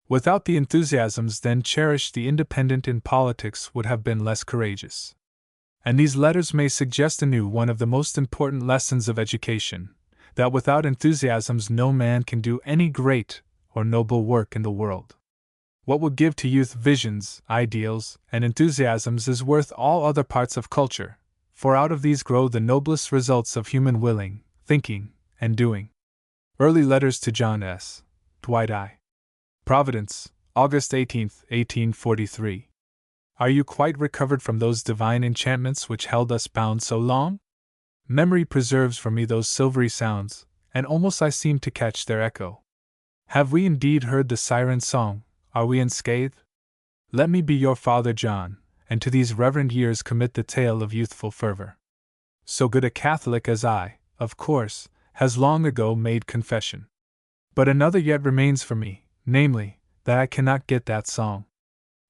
Without the enthusiasms then cherished, the independent in politics would have been less courageous. And these letters may suggest anew one of the most important lessons of education, that without enthusiasms no man can do any great or noble work in the world. What would give to youth visions, ideals, and enthusiasms is worth all other parts of culture, for out of these grow the noblest results of human willing, thinking, and doing. Early Letters to John S. Dwight I. Providence, August 18, 1843. Are you quite recovered from those divine enchantments which held us bound so long? Memory preserves for me those silvery sounds, and almost I seem to catch their echo. Have we indeed heard the siren song? Are we unscathed? Let me be your father John, and to these reverend years commit the tale of youthful fervor. So good a Catholic as I, of course, has long ago made confession. But another yet remains for me, namely, that I cannot get that song.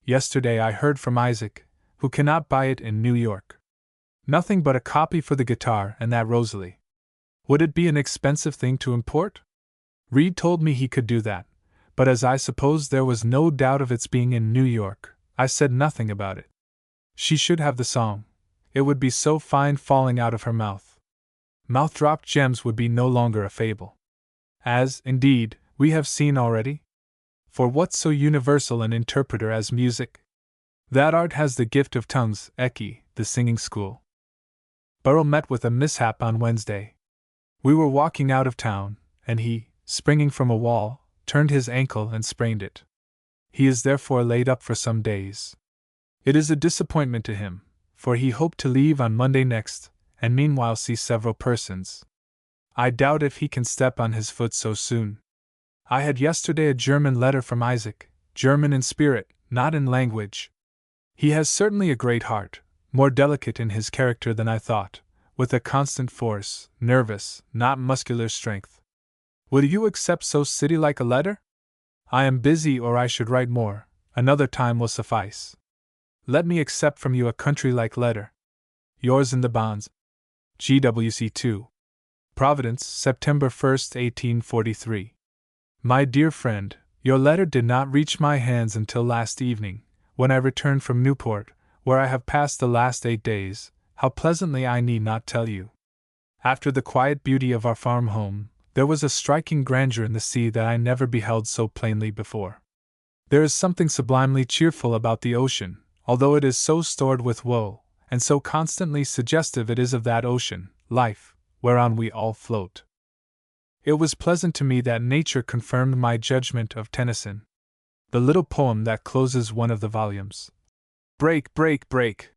Yesterday I heard from Isaac, who cannot buy it in New York. Nothing but a copy for the guitar and that Rosalie. Would it be an expensive thing to import? Reed told me he could do that, but as I supposed there was no doubt of its being in New York, I said nothing about it. She should have the song. It would be so fine falling out of her mouth. Mouth-dropped gems would be no longer a fable. As, indeed, we have seen already. For what's so universal an interpreter as music? That art has the gift of tongues, Ecce, the singing school. Burrell met with a mishap on Wednesday. We were walking out of town, and he, springing from a wall, turned his ankle and sprained it. He is therefore laid up for some days. It is a disappointment to him, for he hoped to leave on Monday next, and meanwhile see several persons. I doubt if he can step on his foot so soon. I had yesterday a German letter from Isaac, German in spirit, not in language. He has certainly a great heart, more delicate in his character than I thought, with a constant force, nervous, not muscular strength. Will you accept so city-like a letter? I am busy or I should write more, another time will suffice. Let me accept from you a country-like letter. Yours in the bonds. GWC 2. Providence, September 1, 1843. My dear friend, your letter did not reach my hands until last evening, when I returned from Newport, where I have passed the last 8 days. How pleasantly I need not tell you. After the quiet beauty of our farm home, there was a striking grandeur in the sea that I never beheld so plainly before. There is something sublimely cheerful about the ocean, although it is so stored with woe, and so constantly suggestive it is of that ocean, life, whereon we all float. It was pleasant to me that nature confirmed my judgment of Tennyson. The little poem that closes one of the volumes, "Break, break, break,"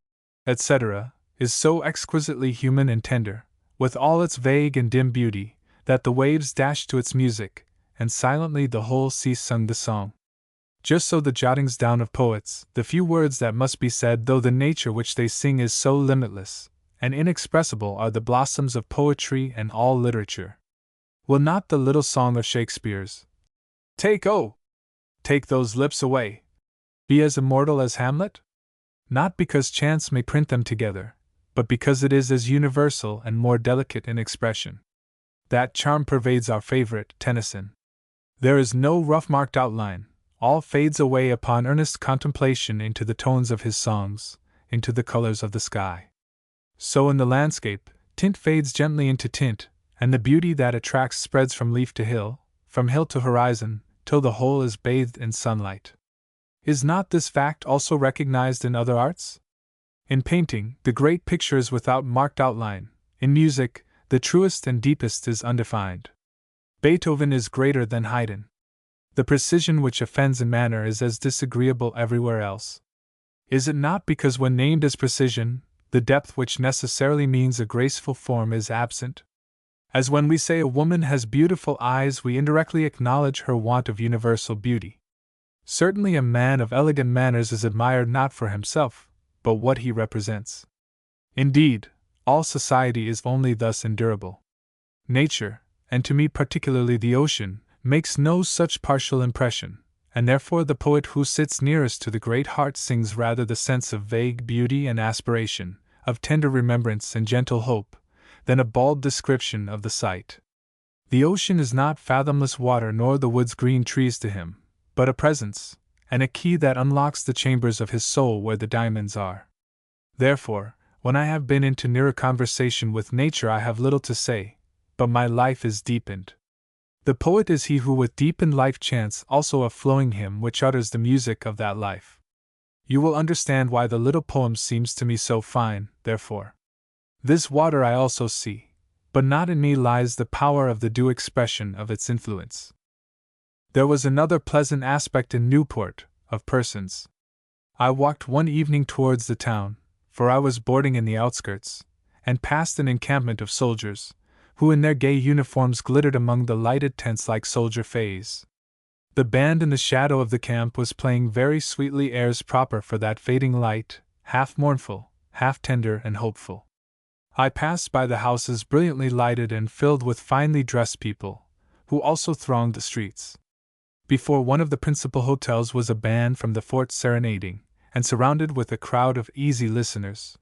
etc., is so exquisitely human and tender, with all its vague and dim beauty, that the waves dashed to its music, and silently the whole sea sung the song. Just so the jottings down of poets, the few words that must be said, though the nature which they sing is so limitless and inexpressible, are the blossoms of poetry and all literature. Will not the little song of Shakespeare's, "Take, oh! Take those lips away," be as immortal as Hamlet? Not because chance may print them together, but because it is as universal and more delicate in expression. That charm pervades our favorite, Tennyson. There is no rough-marked outline, all fades away upon earnest contemplation into the tones of his songs, into the colors of the sky. So in the landscape, tint fades gently into tint, and the beauty that attracts spreads from leaf to hill, from hill to horizon, till the whole is bathed in sunlight. Is not this fact also recognized in other arts? In painting, the great picture is without marked outline. In music, the truest and deepest is undefined. Beethoven is greater than Haydn. The precision which offends in manner is as disagreeable everywhere else. Is it not because when named as precision, the depth which necessarily means a graceful form is absent? As when we say a woman has beautiful eyes, we indirectly acknowledge her want of universal beauty. Certainly a man of elegant manners is admired not for himself, but what he represents. Indeed, all society is only thus endurable. Nature, and to me particularly the ocean, makes no such partial impression, and therefore the poet who sits nearest to the great heart sings rather the sense of vague beauty and aspiration, of tender remembrance and gentle hope, than a bald description of the sight. The ocean is not fathomless water nor the wood's green trees to him, but a presence, and a key that unlocks the chambers of his soul where the diamonds are. Therefore, when I have been into nearer conversation with nature I have little to say, but my life is deepened. The poet is he who with deepened life chants also a flowing hymn which utters the music of that life. You will understand why the little poem seems to me so fine, therefore. This water I also see, but not in me lies the power of the due expression of its influence. There was another pleasant aspect in Newport, of persons. I walked one evening towards the town, for I was boarding in the outskirts, and passed an encampment of soldiers, who in their gay uniforms glittered among the lighted tents like soldier fays. The band in the shadow of the camp was playing very sweetly airs proper for that fading light, half mournful, half tender and hopeful. I passed by the houses brilliantly lighted and filled with finely dressed people, who also thronged the streets. Before one of the principal hotels was a band from the fort serenading, and surrounded with a crowd of easy listeners.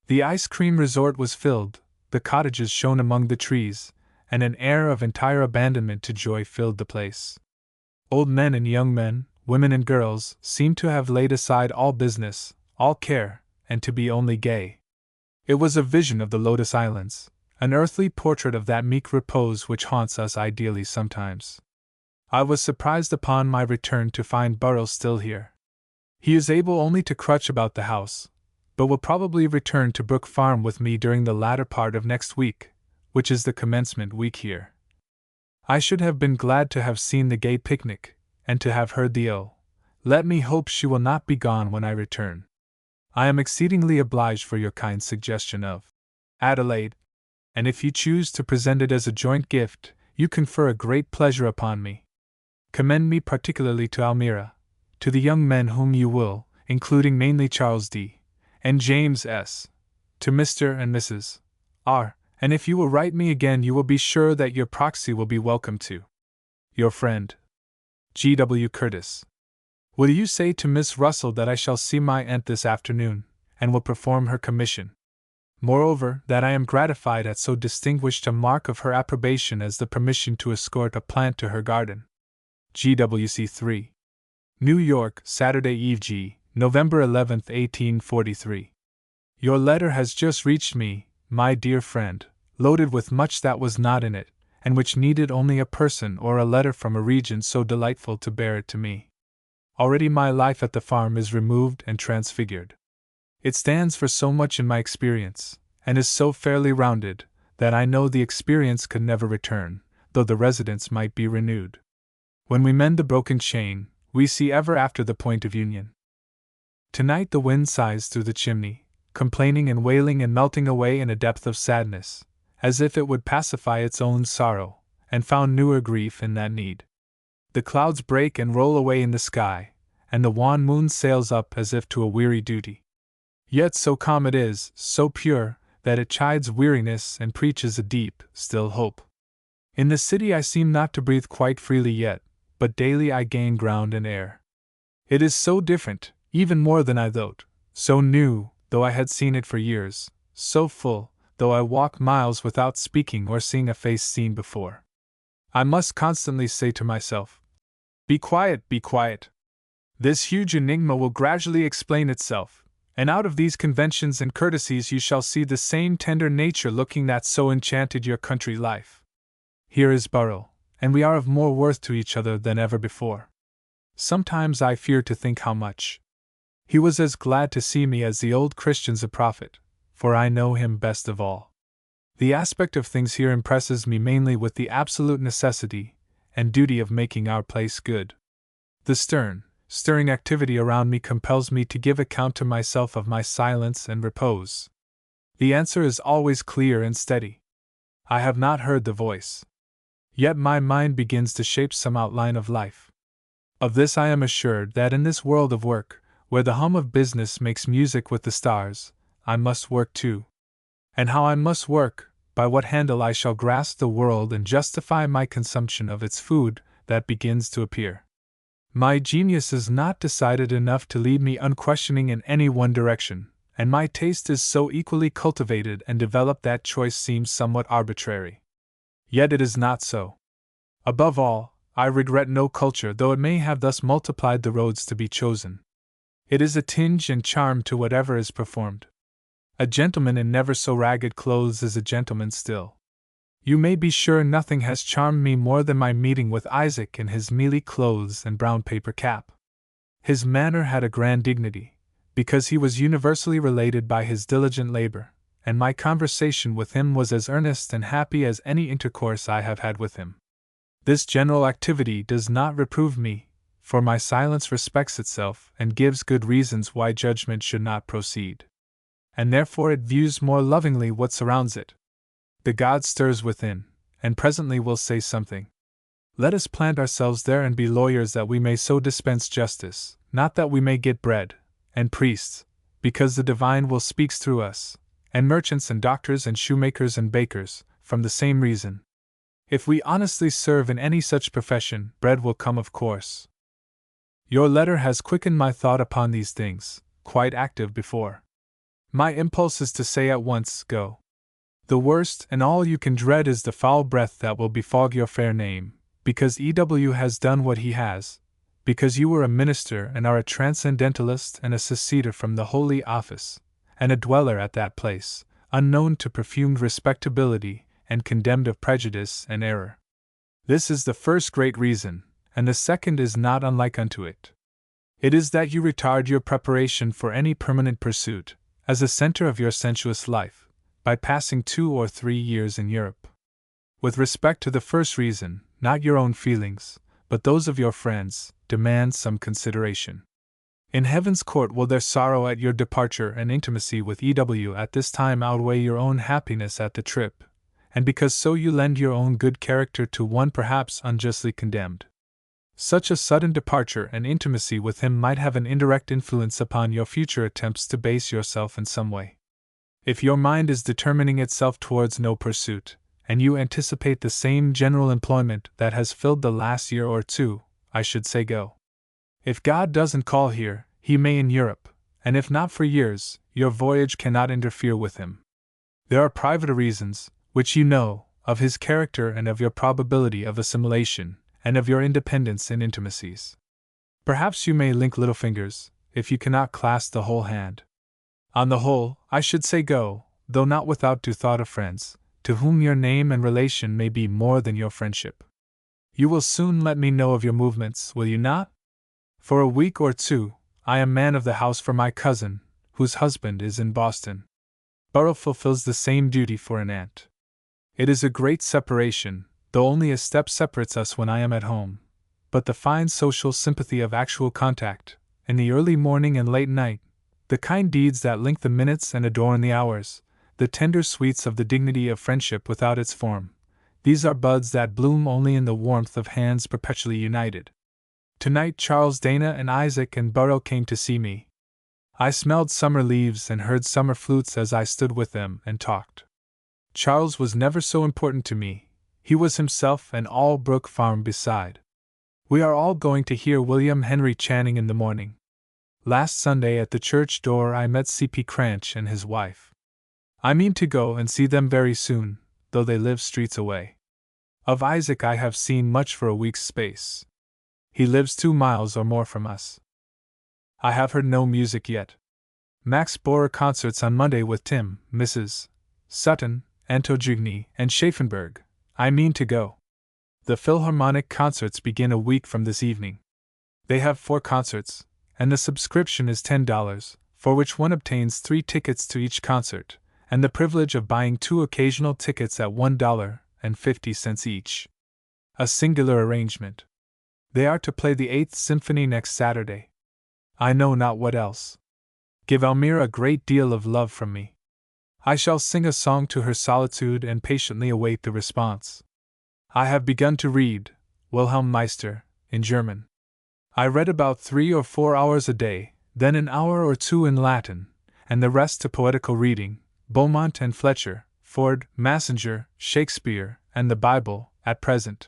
The ice cream resort was filled, the cottages shone among the trees, and an air of entire abandonment to joy filled the place. Old men and young men, women and girls, seemed to have laid aside all business, all care, and to be only gay. It was a vision of the Lotus Islands, an earthly portrait of that meek repose which haunts us ideally sometimes. I was surprised upon my return to find Burroughs still here. He is able only to crutch about the house, but will probably return to Brook Farm with me during the latter part of next week, which is the commencement week here. I should have been glad to have seen the gay picnic, and to have heard the let me hope she will not be gone when I return. I am exceedingly obliged for your kind suggestion of Adelaide, and if you choose to present it as a joint gift, you confer a great pleasure upon me. Commend me particularly to Almira, to the young men whom you will, including mainly Charles D. and James S., to Mr. and Mrs. R., and if you will write me again you will be sure that your proxy will be welcome to your friend, G. W. Curtis. Will you say to Miss Russell that I shall see my aunt this afternoon, and will perform her commission? Moreover, that I am gratified at so distinguished a mark of her approbation as the permission to escort a plant to her garden. G.W.C. 3. New York, Saturday Eve G. November 11, 1843. Your letter has just reached me, my dear friend, loaded with much that was not in it, and which needed only a person or a letter from a region so delightful to bear it to me. Already my life at the farm is removed and transfigured. It stands for so much in my experience, and is so fairly rounded, that I know the experience could never return, though the residence might be renewed. When we mend the broken chain, we see ever after the point of union. Tonight the wind sighs through the chimney, complaining and wailing and melting away in a depth of sadness, as if it would pacify its own sorrow, and found newer grief in that need. The clouds break and roll away in the sky, and the wan moon sails up as if to a weary duty. Yet so calm it is, so pure, that it chides weariness and preaches a deep, still hope. In the city I seem not to breathe quite freely yet, but daily I gain ground and air. It is so different, even more than I thought, so new, though I had seen it for years, so full, though I walk miles without speaking or seeing a face seen before. I must constantly say to myself, be quiet, be quiet. This huge enigma will gradually explain itself, and out of these conventions and courtesies you shall see the same tender nature looking that so enchanted your country life. Here is Burrough, and we are of more worth to each other than ever before. Sometimes I fear to think how much. He was as glad to see me as the old Christian's a prophet, for I know him best of all. The aspect of things here impresses me mainly with the absolute necessity and duty of making our place good. The stirring activity around me compels me to give account to myself of my silence and repose. The answer is always clear and steady. I have not heard the voice. Yet my mind begins to shape some outline of life. Of this I am assured, that in this world of work, where the hum of business makes music with the stars, I must work too. And how I must work, by what handle I shall grasp the world and justify my consumption of its food, that begins to appear. My genius is not decided enough to lead me unquestioning in any one direction, and my taste is so equally cultivated and developed that choice seems somewhat arbitrary. Yet it is not so. Above all, I regret no culture, though it may have thus multiplied the roads to be chosen. It is a tinge and charm to whatever is performed. A gentleman in never so ragged clothes is a gentleman still. You may be sure nothing has charmed me more than my meeting with Isaac in his mealy clothes and brown paper cap. His manner had a grand dignity, because he was universally related by his diligent labor, and my conversation with him was as earnest and happy as any intercourse I have had with him. This general activity does not reprove me, for my silence respects itself and gives good reasons why judgment should not proceed. And therefore it views more lovingly what surrounds it. The God stirs within, and presently will say something. Let us plant ourselves there and be lawyers that we may so dispense justice, not that we may get bread, and priests, because the divine will speak through us, and merchants and doctors and shoemakers and bakers, from the same reason. If we honestly serve in any such profession, bread will come of course. Your letter has quickened my thought upon these things, quite active before. My impulse is to say at once, go. The worst and all you can dread is the foul breath that will befog your fair name, because E.W. has done what he has, because you were a minister and are a transcendentalist and a seceder from the Holy Office, and a dweller at that place, unknown to perfumed respectability and condemned of prejudice and error. This is the first great reason, and the second is not unlike unto it. It is that you retard your preparation for any permanent pursuit, as a center of your sensuous life, by passing 2 or 3 years in Europe. With respect to the first reason, not your own feelings, but those of your friends, demand some consideration. In heaven's court will their sorrow at your departure and intimacy with E.W. at this time outweigh your own happiness at the trip, and because so you lend your own good character to one perhaps unjustly condemned. Such a sudden departure and intimacy with him might have an indirect influence upon your future attempts to base yourself in some way. If your mind is determining itself towards no pursuit, and you anticipate the same general employment that has filled the last year or two, I should say go. If God doesn't call here, he may in Europe, and if not for years, your voyage cannot interfere with him. There are private reasons, which you know, of his character and of your probability of assimilation, and of your independence in intimacies. Perhaps you may link little fingers, if you cannot clasp the whole hand. On the whole, I should say go, though not without due thought of friends, to whom your name and relation may be more than your friendship. You will soon let me know of your movements, will you not? For a week or 2, I am man of the house for my cousin, whose husband is in Boston. Borough fulfills the same duty for an aunt. It is a great separation, though only a step separates us when I am at home, but the fine social sympathy of actual contact, in the early morning and late night, the kind deeds that link the minutes and adorn the hours, the tender sweets of the dignity of friendship without its form, these are buds that bloom only in the warmth of hands perpetually united. Tonight Charles Dana and Isaac and Burrow came to see me. I smelled summer leaves and heard summer flutes as I stood with them and talked. Charles was never so important to me, he was himself and all Brook Farm beside. We are all going to hear William Henry Channing in the morning. Last Sunday at the church door I met C.P. Cranch and his wife. I mean to go and see them very soon, though they live streets away. Of Isaac I have seen much for a week's space. He lives 2 miles or more from us. I have heard no music yet. Max Borer concerts on Monday with Tim, Mrs. Sutton, Antoigny, and Schaffenberg. I mean to go. The Philharmonic concerts begin a week from this evening. They have 4 concerts, and the subscription is $10, for which one obtains 3 tickets to each concert, and the privilege of buying 2 occasional tickets at $1.50 each. A singular arrangement. They are to play the 8th Symphony next Saturday. I know not what else. Give Elmira a great deal of love from me. I shall sing a song to her solitude and patiently await the response. I have begun to read Wilhelm Meister in German. I read about 3 or 4 hours a day, then an hour or 2 in Latin, and the rest to poetical reading, Beaumont and Fletcher, Ford, Massinger, Shakespeare, and the Bible, at present.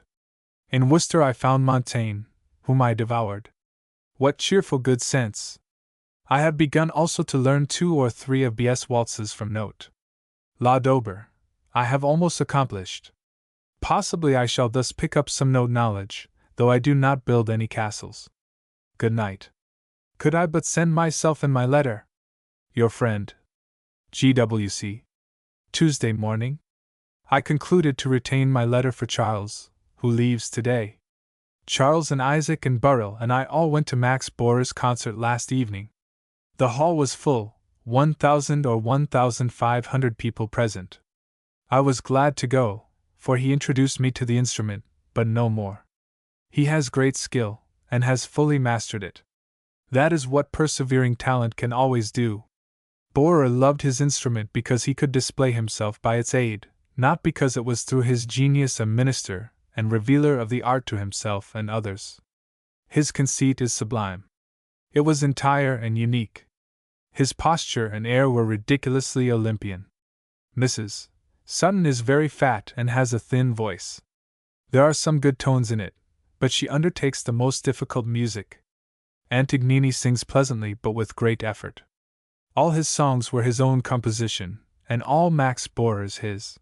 In Worcester I found Montaigne, whom I devoured. What cheerful good sense! I have begun also to learn 2 or 3 of B.S. waltzes from note. La Dauber, I have almost accomplished. Possibly I shall thus pick up some note knowledge, though I do not build any castles. Good night. Could I but send myself and my letter? Your friend, G.W.C. Tuesday morning. I concluded to retain my letter for Charles, who leaves today. Charles and Isaac and Burrell and I all went to Max Borer's concert last evening. The hall was full, 1,000 or 1,500 people present. I was glad to go, for he introduced me to the instrument, but no more. He has great skill, and has fully mastered it. That is what persevering talent can always do. Borer loved his instrument because he could display himself by its aid, not because it was through his genius a minister and revealer of the art to himself and others. His conceit is sublime. It was entire and unique. His posture and air were ridiculously Olympian. Mrs. Sutton is very fat and has a thin voice. There are some good tones in it, but she undertakes the most difficult music. Antignini sings pleasantly but with great effort. All his songs were his own composition, and all Max Borer's his.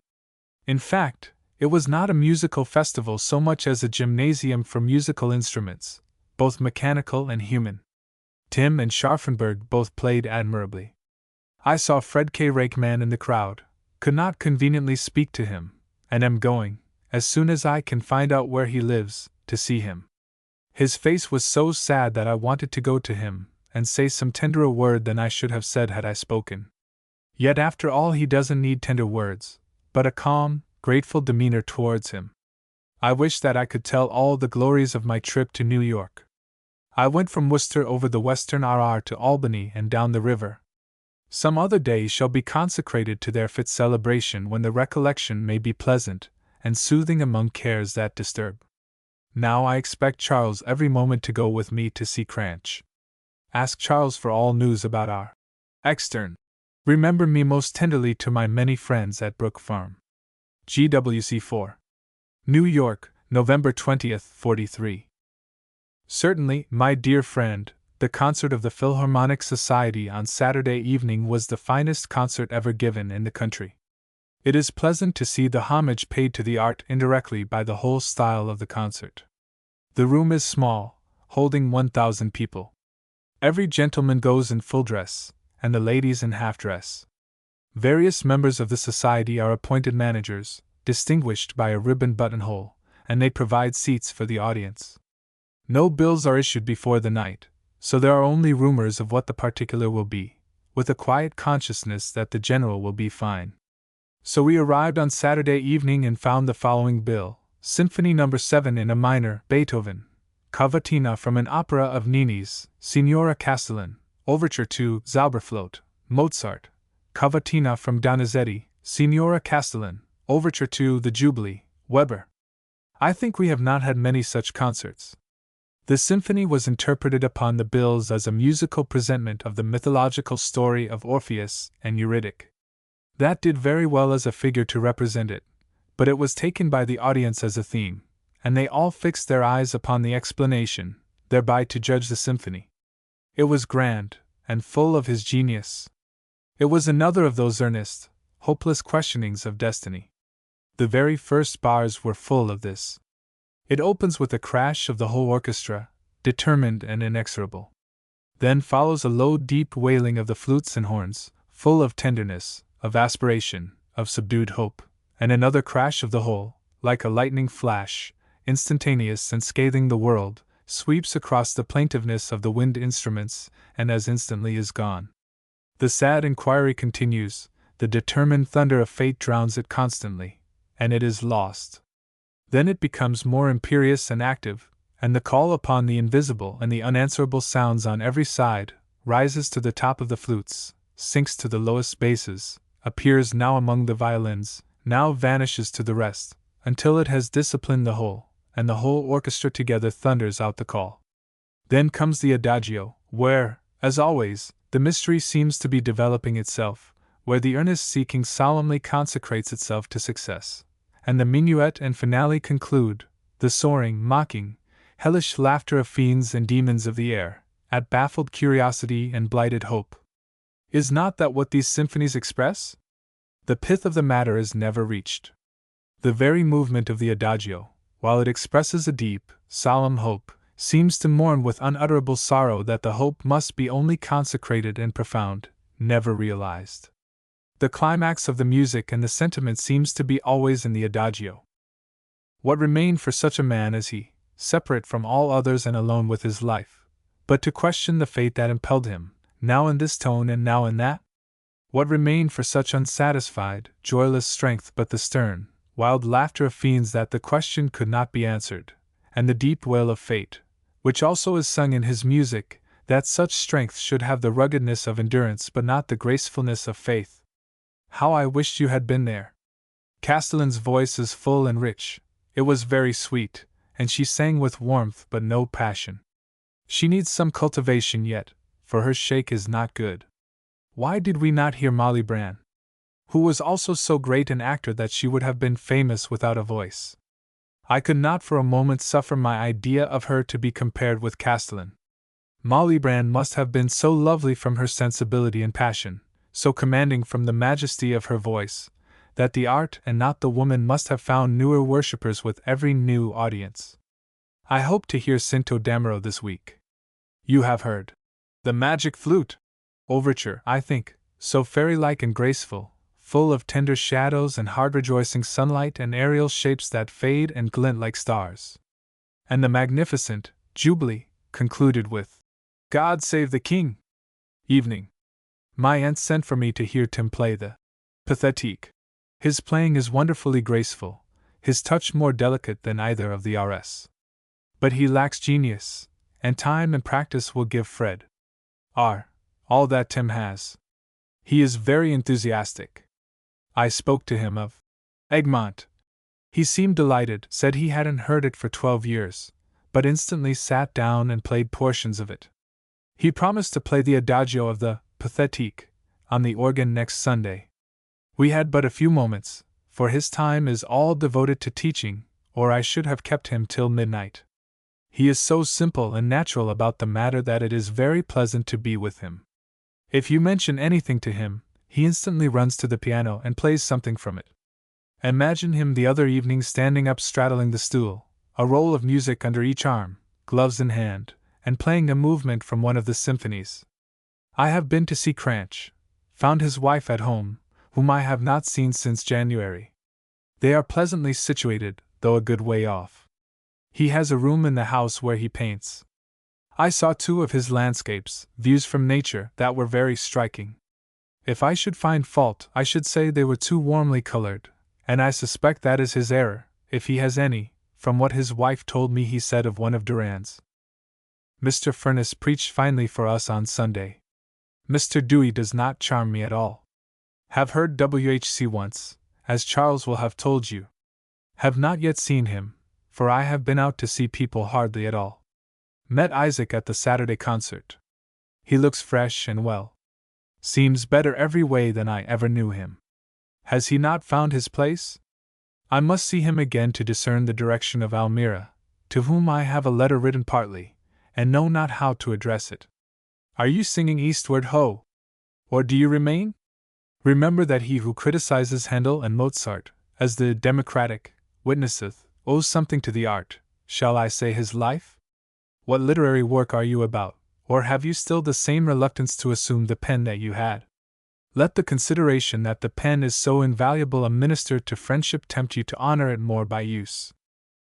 In fact, it was not a musical festival so much as a gymnasium for musical instruments, both mechanical and human. Tim and Scharfenberg both played admirably. I saw Fred K. Rakeman in the crowd, could not conveniently speak to him, and am going, as soon as I can find out where he lives, to see him. His face was so sad that I wanted to go to him, and say some tenderer word than I should have said had I spoken. Yet after all he doesn't need tender words, but a calm, grateful demeanor towards him. I wish that I could tell all the glories of my trip to New York. I went from Worcester over the Western RR to Albany and down the river. Some other days shall be consecrated to their fit celebration when the recollection may be pleasant and soothing among cares that disturb. Now I expect Charles every moment to go with me to see Cranch. Ask Charles for all news about our extern. Remember me most tenderly to my many friends at Brook Farm. G.W.C. 4. New York, November 20th, 43. Certainly, my dear friend, the concert of the Philharmonic Society on Saturday evening was the finest concert ever given in the country. It is pleasant to see the homage paid to the art indirectly by the whole style of the concert. The room is small, holding 1,000 people. Every gentleman goes in full dress, and the ladies in half-dress. Various members of the society are appointed managers, distinguished by a ribbon buttonhole, and they provide seats for the audience. No bills are issued before the night, so there are only rumors of what the particular will be, with a quiet consciousness that the general will be fine. So we arrived on Saturday evening and found the following bill: Symphony No. 7 in A minor, Beethoven, Cavatina from an opera of Nini's, Signora Castellan, Overture to Zauberflöte, Mozart, Cavatina from Donizetti, Signora Castellan, Overture to The Jubilee, Weber. I think we have not had many such concerts. The symphony was interpreted upon the bills as a musical presentment of the mythological story of Orpheus and Eurydice. That did very well as a figure to represent it, but it was taken by the audience as a theme, and they all fixed their eyes upon the explanation, thereby to judge the symphony. It was grand, and full of his genius. It was another of those earnest, hopeless questionings of destiny. The very first bars were full of this. It opens with a crash of the whole orchestra, determined and inexorable. Then follows a low, deep wailing of the flutes and horns, full of tenderness, of aspiration, of subdued hope, and another crash of the whole, like a lightning flash, instantaneous and scathing the world, sweeps across the plaintiveness of the wind instruments, and as instantly is gone. The sad inquiry continues, the determined thunder of fate drowns it constantly, and it is lost. Then it becomes more imperious and active, and the call upon the invisible and the unanswerable sounds on every side, rises to the top of the flutes, sinks to the lowest basses, appears now among the violins, now vanishes to the rest, until it has disciplined the whole, and the whole orchestra together thunders out the call. Then comes the adagio, where, as always, the mystery seems to be developing itself, where the earnest seeking solemnly consecrates itself to success, and the minuet and finale conclude, the soaring, mocking, hellish laughter of fiends and demons of the air, at baffled curiosity and blighted hope. Is not that what these symphonies express? The pith of the matter is never reached. The very movement of the adagio, while it expresses a deep, solemn hope, seems to mourn with unutterable sorrow that the hope must be only consecrated and profound, never realized. The climax of the music and the sentiment seems to be always in the adagio. What remained for such a man as he, separate from all others and alone with his life, but to question the fate that impelled him, now in this tone and now in that? What remained for such unsatisfied, joyless strength but the stern, wild laughter of fiends that the question could not be answered, and the deep wail of fate, which also is sung in his music, that such strength should have the ruggedness of endurance but not the gracefulness of faith? How I wished you had been there! Castellan's voice is full and rich, it was very sweet, and she sang with warmth but no passion. She needs some cultivation yet, for her shake is not good. Why did we not hear Molly Brann, who was also so great an actor that she would have been famous without a voice? I could not for a moment suffer my idea of her to be compared with Castellan. Molly Brann must have been so lovely from her sensibility and passion, so commanding from the majesty of her voice, that the art and not the woman must have found newer worshippers with every new audience. I hope to hear Cinto Damaro this week. You have heard the Magic Flute Overture, I think, so fairy-like and graceful, full of tender shadows and heart-rejoicing sunlight and aerial shapes that fade and glint like stars. And the magnificent Jubilee concluded with God Save the King. Evening. My aunt sent for me to hear Tim play the Pathétique. His playing is wonderfully graceful, his touch more delicate than either of the RS. But he lacks genius, and time and practice will give Fred R. all that Tim has. He is very enthusiastic. I spoke to him of Egmont. He seemed delighted, said he hadn't heard it for 12 years, but instantly sat down and played portions of it. He promised to play the adagio of the Pathétique on the organ next Sunday. We had but a few moments, for his time is all devoted to teaching, or I should have kept him till midnight. He is so simple and natural about the matter that it is very pleasant to be with him. If you mention anything to him, he instantly runs to the piano and plays something from it. Imagine him the other evening standing up straddling the stool, a roll of music under each arm, gloves in hand, and playing a movement from one of the symphonies. I have been to see Cranch, found his wife at home, whom I have not seen since January. They are pleasantly situated, though a good way off. He has a room in the house where he paints. I saw 2 of his landscapes, views from nature, that were very striking. If I should find fault, I should say they were too warmly colored, and I suspect that is his error, if he has any, from what his wife told me he said of one of Durand's. Mr. Furness preached finely for us on Sunday. Mr. Dewey does not charm me at all. Have heard WHC once, as Charles will have told you. Have not yet seen him, for I have been out to see people hardly at all. Met Isaac at the Saturday concert. He looks fresh and well. Seems better every way than I ever knew him. Has he not found his place? I must see him again to discern the direction of Almira, to whom I have a letter written partly, and know not how to address it. Are you singing Eastward Ho? Or do you remain? Remember that he who criticizes Handel and Mozart, as the democratic witnesseth, owes something to the art, shall I say his life? What literary work are you about, or have you still the same reluctance to assume the pen that you had? Let the consideration that the pen is so invaluable a minister to friendship tempt you to honor it more by use.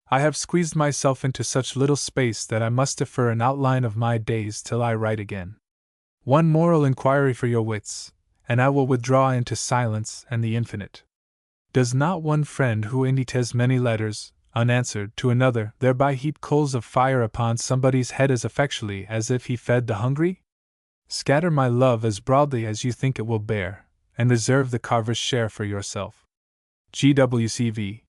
I have squeezed myself into such little space that I must defer an outline of my days till I write again. One moral inquiry for your wits, and I will withdraw into silence and the infinite. Does not one friend who indites many letters, unanswered, to another, thereby heap coals of fire upon somebody's head as effectually as if he fed the hungry? Scatter my love as broadly as you think it will bear, and reserve the carver's share for yourself. GWCV.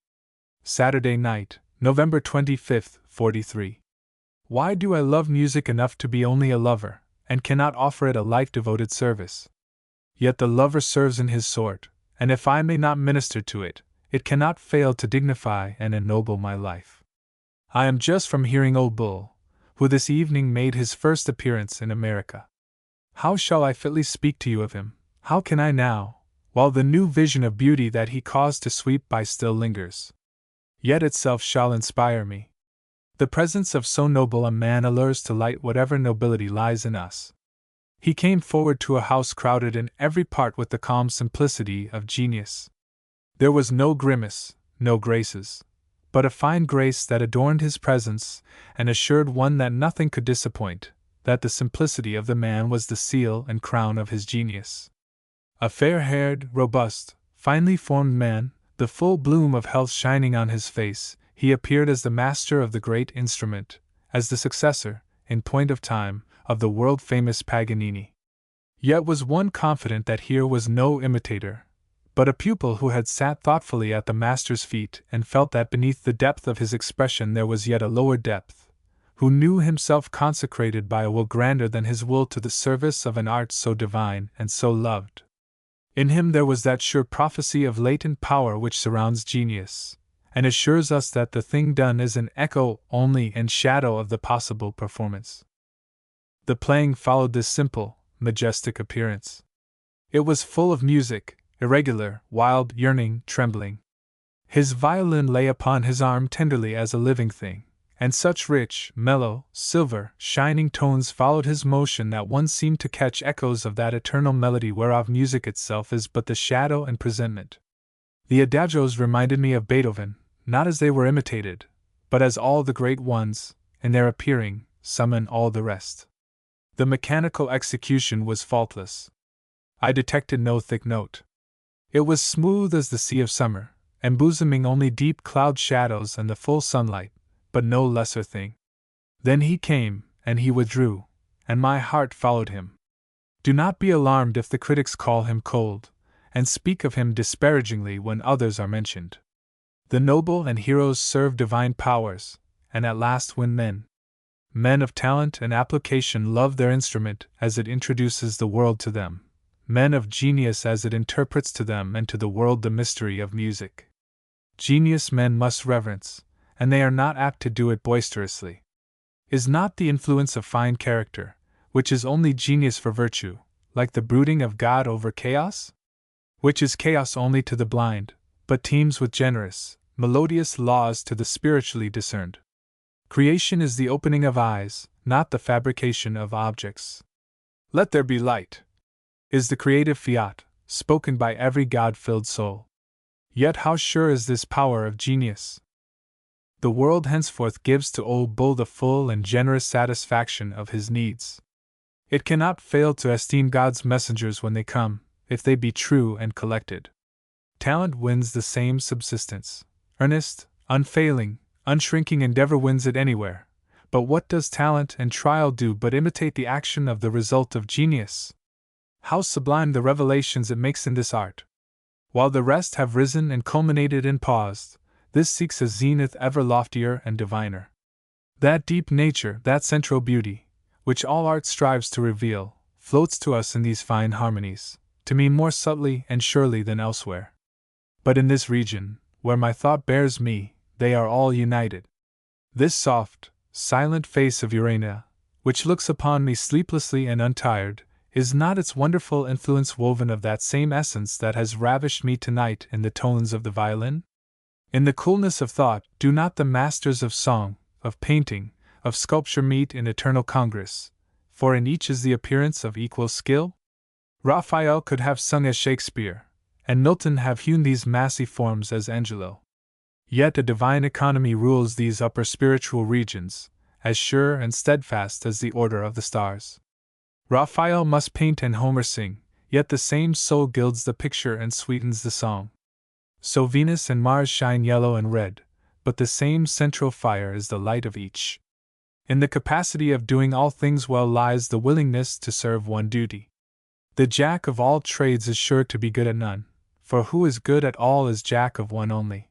Saturday night, November 25th, 43. Why do I love music enough to be only a lover, and cannot offer it a life-devoted service? Yet the lover serves in his sort, and if I may not minister to it, it cannot fail to dignify and ennoble my life. I am just from hearing old Bull, who this evening made his first appearance in America. How shall I fitly speak to you of him? How can I now, while the new vision of beauty that he caused to sweep by still lingers? Yet itself shall inspire me. The presence of so noble a man allures to light whatever nobility lies in us. He came forward to a house crowded in every part with the calm simplicity of genius. There was no grimace, no graces, but a fine grace that adorned his presence and assured one that nothing could disappoint, that the simplicity of the man was the seal and crown of his genius. A fair-haired, robust, finely formed man, the full bloom of health shining on his face, he appeared as the master of the great instrument, as the successor, in point of time, of the world-famous Paganini. Yet was one confident that here was no imitator, but a pupil who had sat thoughtfully at the master's feet and felt that beneath the depth of his expression there was yet a lower depth, who knew himself consecrated by a will grander than his will to the service of an art so divine and so loved. In him there was that sure prophecy of latent power which surrounds genius, and assures us that the thing done is an echo only and shadow of the possible performance. The playing followed this simple, majestic appearance. It was full of music, irregular, wild, yearning, trembling. His violin lay upon his arm tenderly as a living thing, and such rich, mellow, silver, shining tones followed his motion that one seemed to catch echoes of that eternal melody whereof music itself is but the shadow and presentment. The adagios reminded me of Beethoven, not as they were imitated, but as all the great ones, in their appearing, summon all the rest. The mechanical execution was faultless. I detected no thick note. It was smooth as the sea of summer, embosoming only deep cloud shadows and the full sunlight, but no lesser thing. Then he came, and he withdrew, and my heart followed him. Do not be alarmed if the critics call him cold, and speak of him disparagingly when others are mentioned. The noble and heroes serve divine powers, and at last win men. Men of talent and application love their instrument as it introduces the world to them, men of genius as it interprets to them and to the world the mystery of music. Genius men must reverence, and they are not apt to do it boisterously. Is not the influence of fine character, which is only genius for virtue, like the brooding of God over chaos? Which is chaos only to the blind, but teems with generous, melodious laws to the spiritually discerned. Creation is the opening of eyes, not the fabrication of objects. Let there be light, is the creative fiat, spoken by every God-filled soul. Yet how sure is this power of genius? The world henceforth gives to old Bull the full and generous satisfaction of his needs. It cannot fail to esteem God's messengers when they come, if they be true and collected. Talent wins the same subsistence. Earnest, unfailing, unshrinking endeavor wins it anywhere. But what does talent and trial do but imitate the action of the result of genius? How sublime the revelations it makes in this art! While the rest have risen and culminated and paused, this seeks a zenith ever loftier and diviner. That deep nature, that central beauty, which all art strives to reveal, floats to us in these fine harmonies, to me more subtly and surely than elsewhere. But in this region, where my thought bears me, they are all united. This soft, silent face of Urania, which looks upon me sleeplessly and untired, is not its wonderful influence woven of that same essence that has ravished me tonight in the tones of the violin? In the coolness of thought, do not the masters of song, of painting, of sculpture meet in eternal congress, for in each is the appearance of equal skill? Raphael could have sung as Shakespeare, and Milton have hewn these massy forms as Angelo. Yet a divine economy rules these upper spiritual regions, as sure and steadfast as the order of the stars. Raphael must paint and Homer sing, yet the same soul gilds the picture and sweetens the song. So Venus and Mars shine yellow and red, but the same central fire is the light of each. In the capacity of doing all things well lies the willingness to serve one duty. The jack of all trades is sure to be good at none, for who is good at all is jack of one only.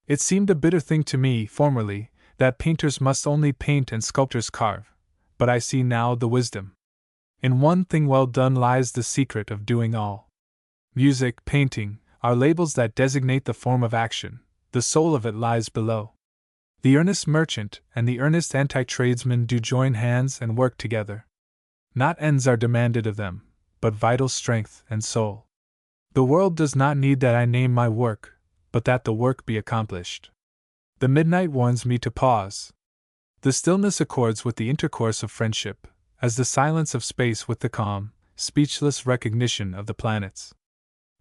It seemed a bitter thing to me, formerly, that painters must only paint and sculptors carve, but I see now the wisdom. In one thing well done lies the secret of doing all. Music, painting, are labels that designate the form of action, the soul of it lies below. The earnest merchant and the earnest anti-tradesman do join hands and work together. Not ends are demanded of them, but vital strength and soul. The world does not need that I name my work, but that the work be accomplished. The midnight warns me to pause. The stillness accords with the intercourse of friendship, as the silence of space with the calm, speechless recognition of the planets.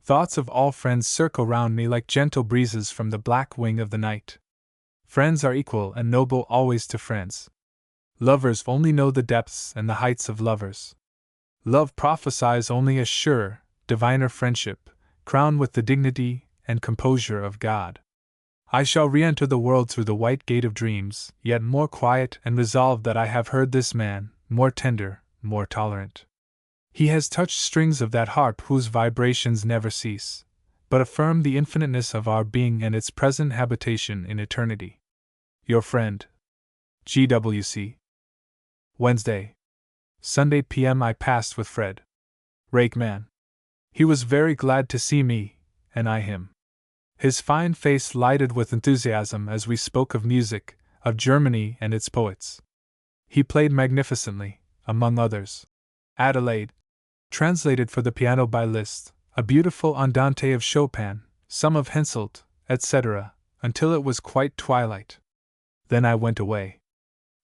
Thoughts of all friends circle round me like gentle breezes from the black wing of the night. Friends are equal and noble always to friends. Lovers only know the depths and the heights of lovers. Love prophesies only a surer, diviner friendship, crowned with the dignity and composure of God. I shall re-enter the world through the white gate of dreams, yet more quiet and resolved that I have heard this man, more tender, more tolerant. He has touched strings of that harp whose vibrations never cease, but affirm the infiniteness of our being and its present habitation in eternity. Your friend, G.W.C. Wednesday. Sunday p.m. I passed with Fred. Rakeman. He was very glad to see me, and I him. His fine face lighted with enthusiasm as we spoke of music, of Germany and its poets. He played magnificently, among others, Adelaide, translated for the piano by Liszt, a beautiful andante of Chopin, some of Henselt, etc., until it was quite twilight. Then I went away.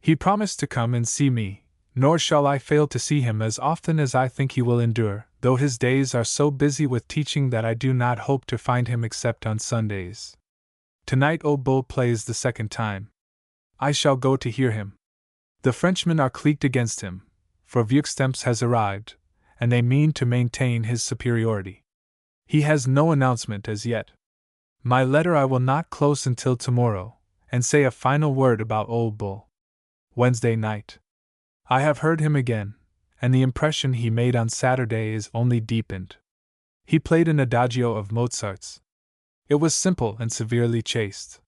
He promised to come and see me, nor shall I fail to see him as often as I think he will endure, though his days are so busy with teaching that I do not hope to find him except on Sundays. Tonight Old Bull plays the second time. I shall go to hear him. The Frenchmen are cliqued against him, for Vieuxtemps has arrived, and they mean to maintain his superiority. He has no announcement as yet. My letter I will not close until tomorrow, and say a final word about Old Bull. Wednesday night. I have heard him again, and the impression he made on Saturday is only deepened. He played an adagio of Mozart's. It was simple and severely chaste.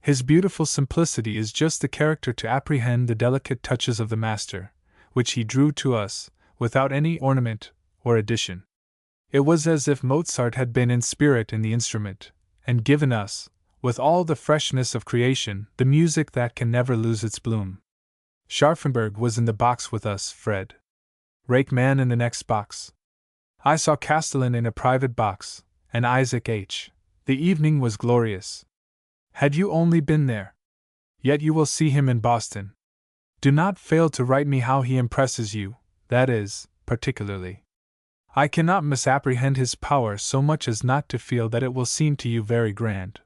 His beautiful simplicity is just the character to apprehend the delicate touches of the master, which he drew to us, without any ornament or addition. It was as if Mozart had been in spirit in the instrument, and given us, with all the freshness of creation, the music that can never lose its bloom. Scharfenberg was in the box with us, Fred. Rakeman in the next box. I saw Castellan in a private box, and Isaac H. The evening was glorious. Had you only been there? Yet you will see him in Boston. Do not fail to write me how he impresses you, that is, particularly. I cannot misapprehend his power so much as not to feel that it will seem to you very grand.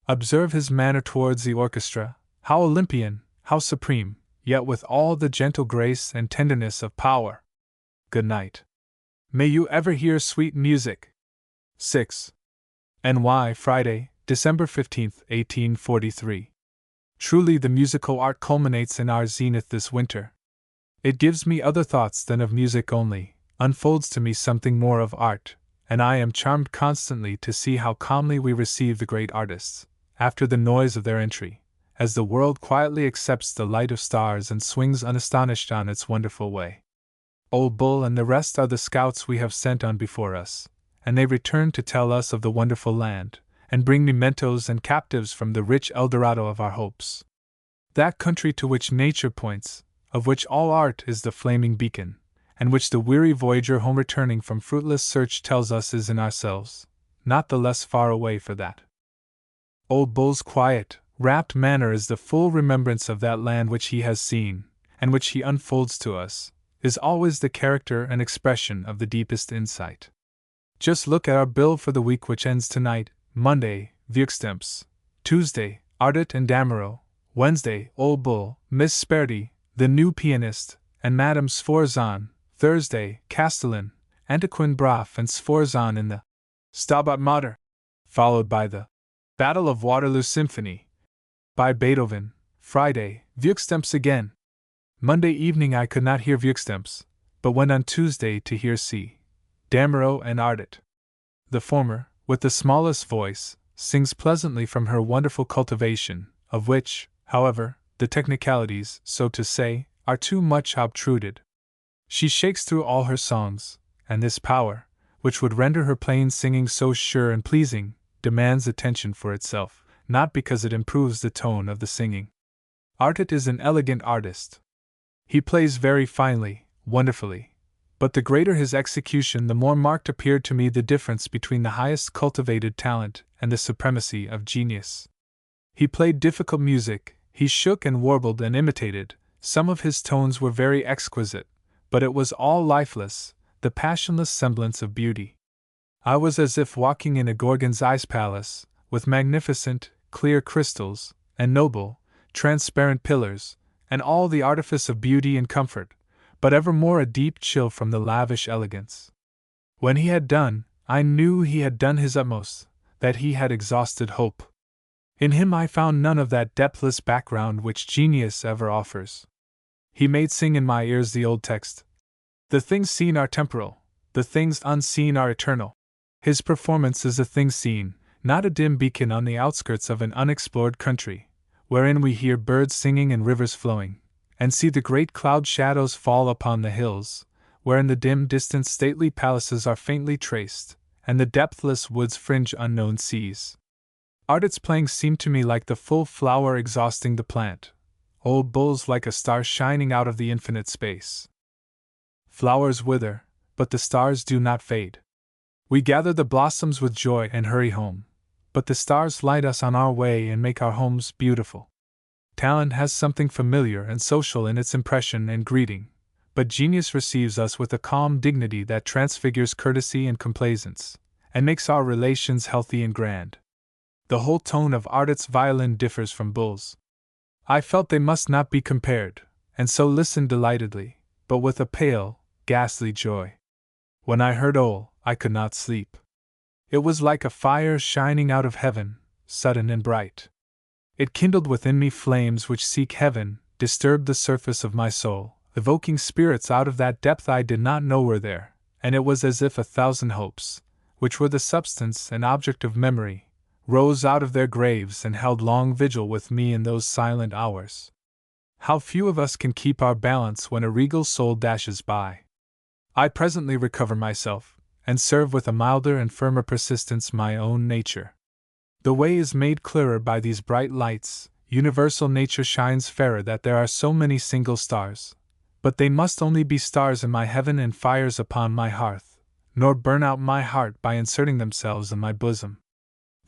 Observe his manner towards the orchestra, how Olympian, how supreme, yet with all the gentle grace and tenderness of power. Good night. May you ever hear sweet music. 6. N.Y. Friday, December 15, 1843. Truly the musical art culminates in our zenith this winter. It gives me other thoughts than of music only, unfolds to me something more of art, and I am charmed constantly to see how calmly we receive the great artists, after the noise of their entry, as the world quietly accepts the light of stars and swings unastonished on its wonderful way. Old Bull and the rest are the scouts we have sent on before us, and they return to tell us of the wonderful land, and bring mementos and captives from the rich Eldorado of our hopes. That country to which nature points, of which all art is the flaming beacon, and which the weary voyager home returning from fruitless search tells us is in ourselves, not the less far away for that. Old Bull's quiet, rapt manner is the full remembrance of that land which he has seen, and which he unfolds to us, is always the character and expression of the deepest insight. Just look at our bill for the week which ends tonight: Monday, Vieuxtemps; Tuesday, Ardit and Damereau; Wednesday, Old Bull, Miss Sperdy, the new pianist, and Madame Sforzan; Thursday, Castellan, Antoine Braff and Sforzan in the Stabat Mater, followed by the Battle of Waterloo Symphony by Beethoven; Friday, Vieuxtemps again. Monday evening I could not hear Vieuxtemps, but went on Tuesday to hear C. Damereau and Ardit. The former, with the smallest voice, sings pleasantly from her wonderful cultivation, of which, however, the technicalities, so to say, are too much obtruded. She shakes through all her songs, and this power, which would render her plain singing so sure and pleasing, demands attention for itself, not because it improves the tone of the singing. Artit is an elegant artist. He plays very finely, wonderfully, but the greater his execution, the more marked appeared to me the difference between the highest cultivated talent and the supremacy of genius. He played difficult music, he shook and warbled and imitated, some of his tones were very exquisite, but it was all lifeless, the passionless semblance of beauty. I was as if walking in a Gorgon's ice palace, with magnificent, clear crystals, and noble, transparent pillars, and all the artifice of beauty and comfort, but evermore a deep chill from the lavish elegance. When he had done, I knew he had done his utmost, that he had exhausted hope. In him I found none of that depthless background which genius ever offers. He made sing in my ears the old text, "The things seen are temporal, the things unseen are eternal." His performance is a thing seen, not a dim beacon on the outskirts of an unexplored country, wherein we hear birds singing and rivers flowing, and see the great cloud shadows fall upon the hills, where in the dim distance stately palaces are faintly traced, and the depthless woods fringe unknown seas. Artit's playing seemed to me like the full flower exhausting the plant, old bulls like a star shining out of the infinite space. Flowers wither, but the stars do not fade. We gather the blossoms with joy and hurry home, but the stars light us on our way and make our homes beautiful. Talent has something familiar and social in its impression and greeting, but genius receives us with a calm dignity that transfigures courtesy and complaisance, and makes our relations healthy and grand. The whole tone of Artit's violin differs from Bull's. I felt they must not be compared, and so listened delightedly, but with a pale, ghastly joy. When I heard Ole, I could not sleep. It was like a fire shining out of heaven, sudden and bright. It kindled within me flames which seek heaven, disturbed the surface of my soul, evoking spirits out of that depth I did not know were there, and it was as if 1,000 hopes, which were the substance and object of memory, rose out of their graves and held long vigil with me in those silent hours. How few of us can keep our balance when a regal soul dashes by! I presently recover myself, and serve with a milder and firmer persistence my own nature. The way is made clearer by these bright lights, universal nature shines fairer that there are so many single stars, but they must only be stars in my heaven and fires upon my hearth, nor burn out my heart by inserting themselves in my bosom.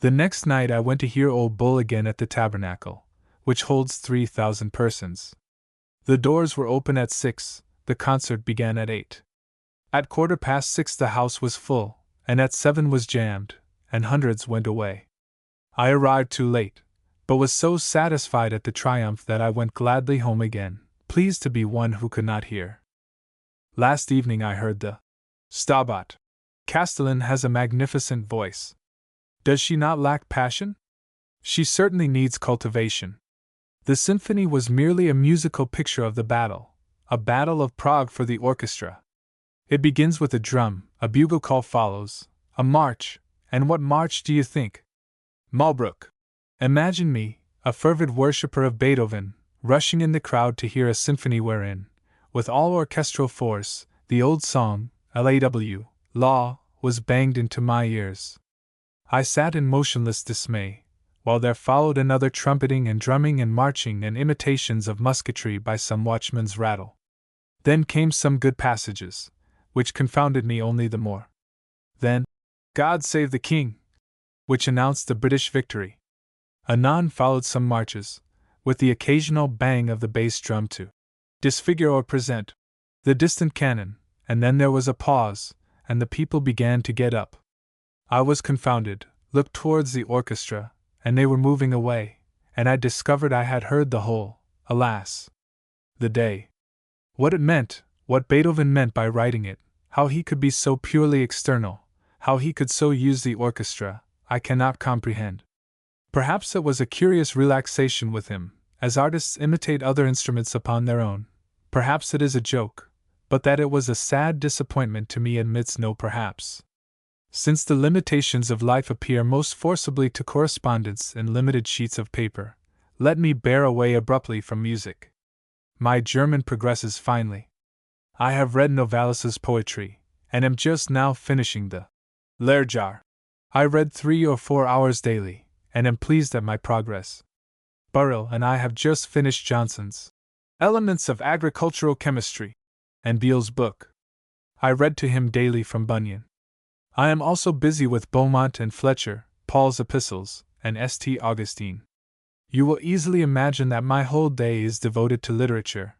The next night I went to hear Old Bull again at the tabernacle, which holds 3,000 persons. The doors were open at 6, the concert began at 8. At 6:15 the house was full, and at 7 was jammed, and hundreds went away. I arrived too late, but was so satisfied at the triumph that I went gladly home again, pleased to be one who could not hear. Last evening I heard the Stabat. Castellan has a magnificent voice. Does she not lack passion? She certainly needs cultivation. The symphony was merely a musical picture of the battle, a battle of Prague for the orchestra. It begins with a drum, a bugle call follows, a march, and what march do you think? Malbrook. Imagine me, a fervid worshipper of Beethoven, rushing in the crowd to hear a symphony wherein, with all orchestral force, the old song, Law, Law, was banged into my ears. I sat in motionless dismay, while there followed another trumpeting and drumming and marching and imitations of musketry by some watchman's rattle. Then came some good passages, which confounded me only the more. Then, God Save the King, which announced the British victory. Anon followed some marches, with the occasional bang of the bass drum to disfigure or present the distant cannon, and then there was a pause, and the people began to get up. I was confounded, looked towards the orchestra, and they were moving away, and I discovered I had heard the whole, alas! The day. What it meant, what Beethoven meant by writing it, how he could be so purely external, how he could so use the orchestra, I cannot comprehend. Perhaps it was a curious relaxation with him, as artists imitate other instruments upon their own. Perhaps it is a joke, but that it was a sad disappointment to me admits no perhaps. Since the limitations of life appear most forcibly to correspondence in limited sheets of paper, let me bear away abruptly from music. My German progresses finely. I have read Novalis's poetry, and am just now finishing the Learjar. I read 3 or 4 hours daily, and am pleased at my progress. Burrell and I have just finished Johnson's Elements of Agricultural Chemistry, and Beale's book. I read to him daily from Bunyan. I am also busy with Beaumont and Fletcher, Paul's Epistles, and St. Augustine. You will easily imagine that my whole day is devoted to literature.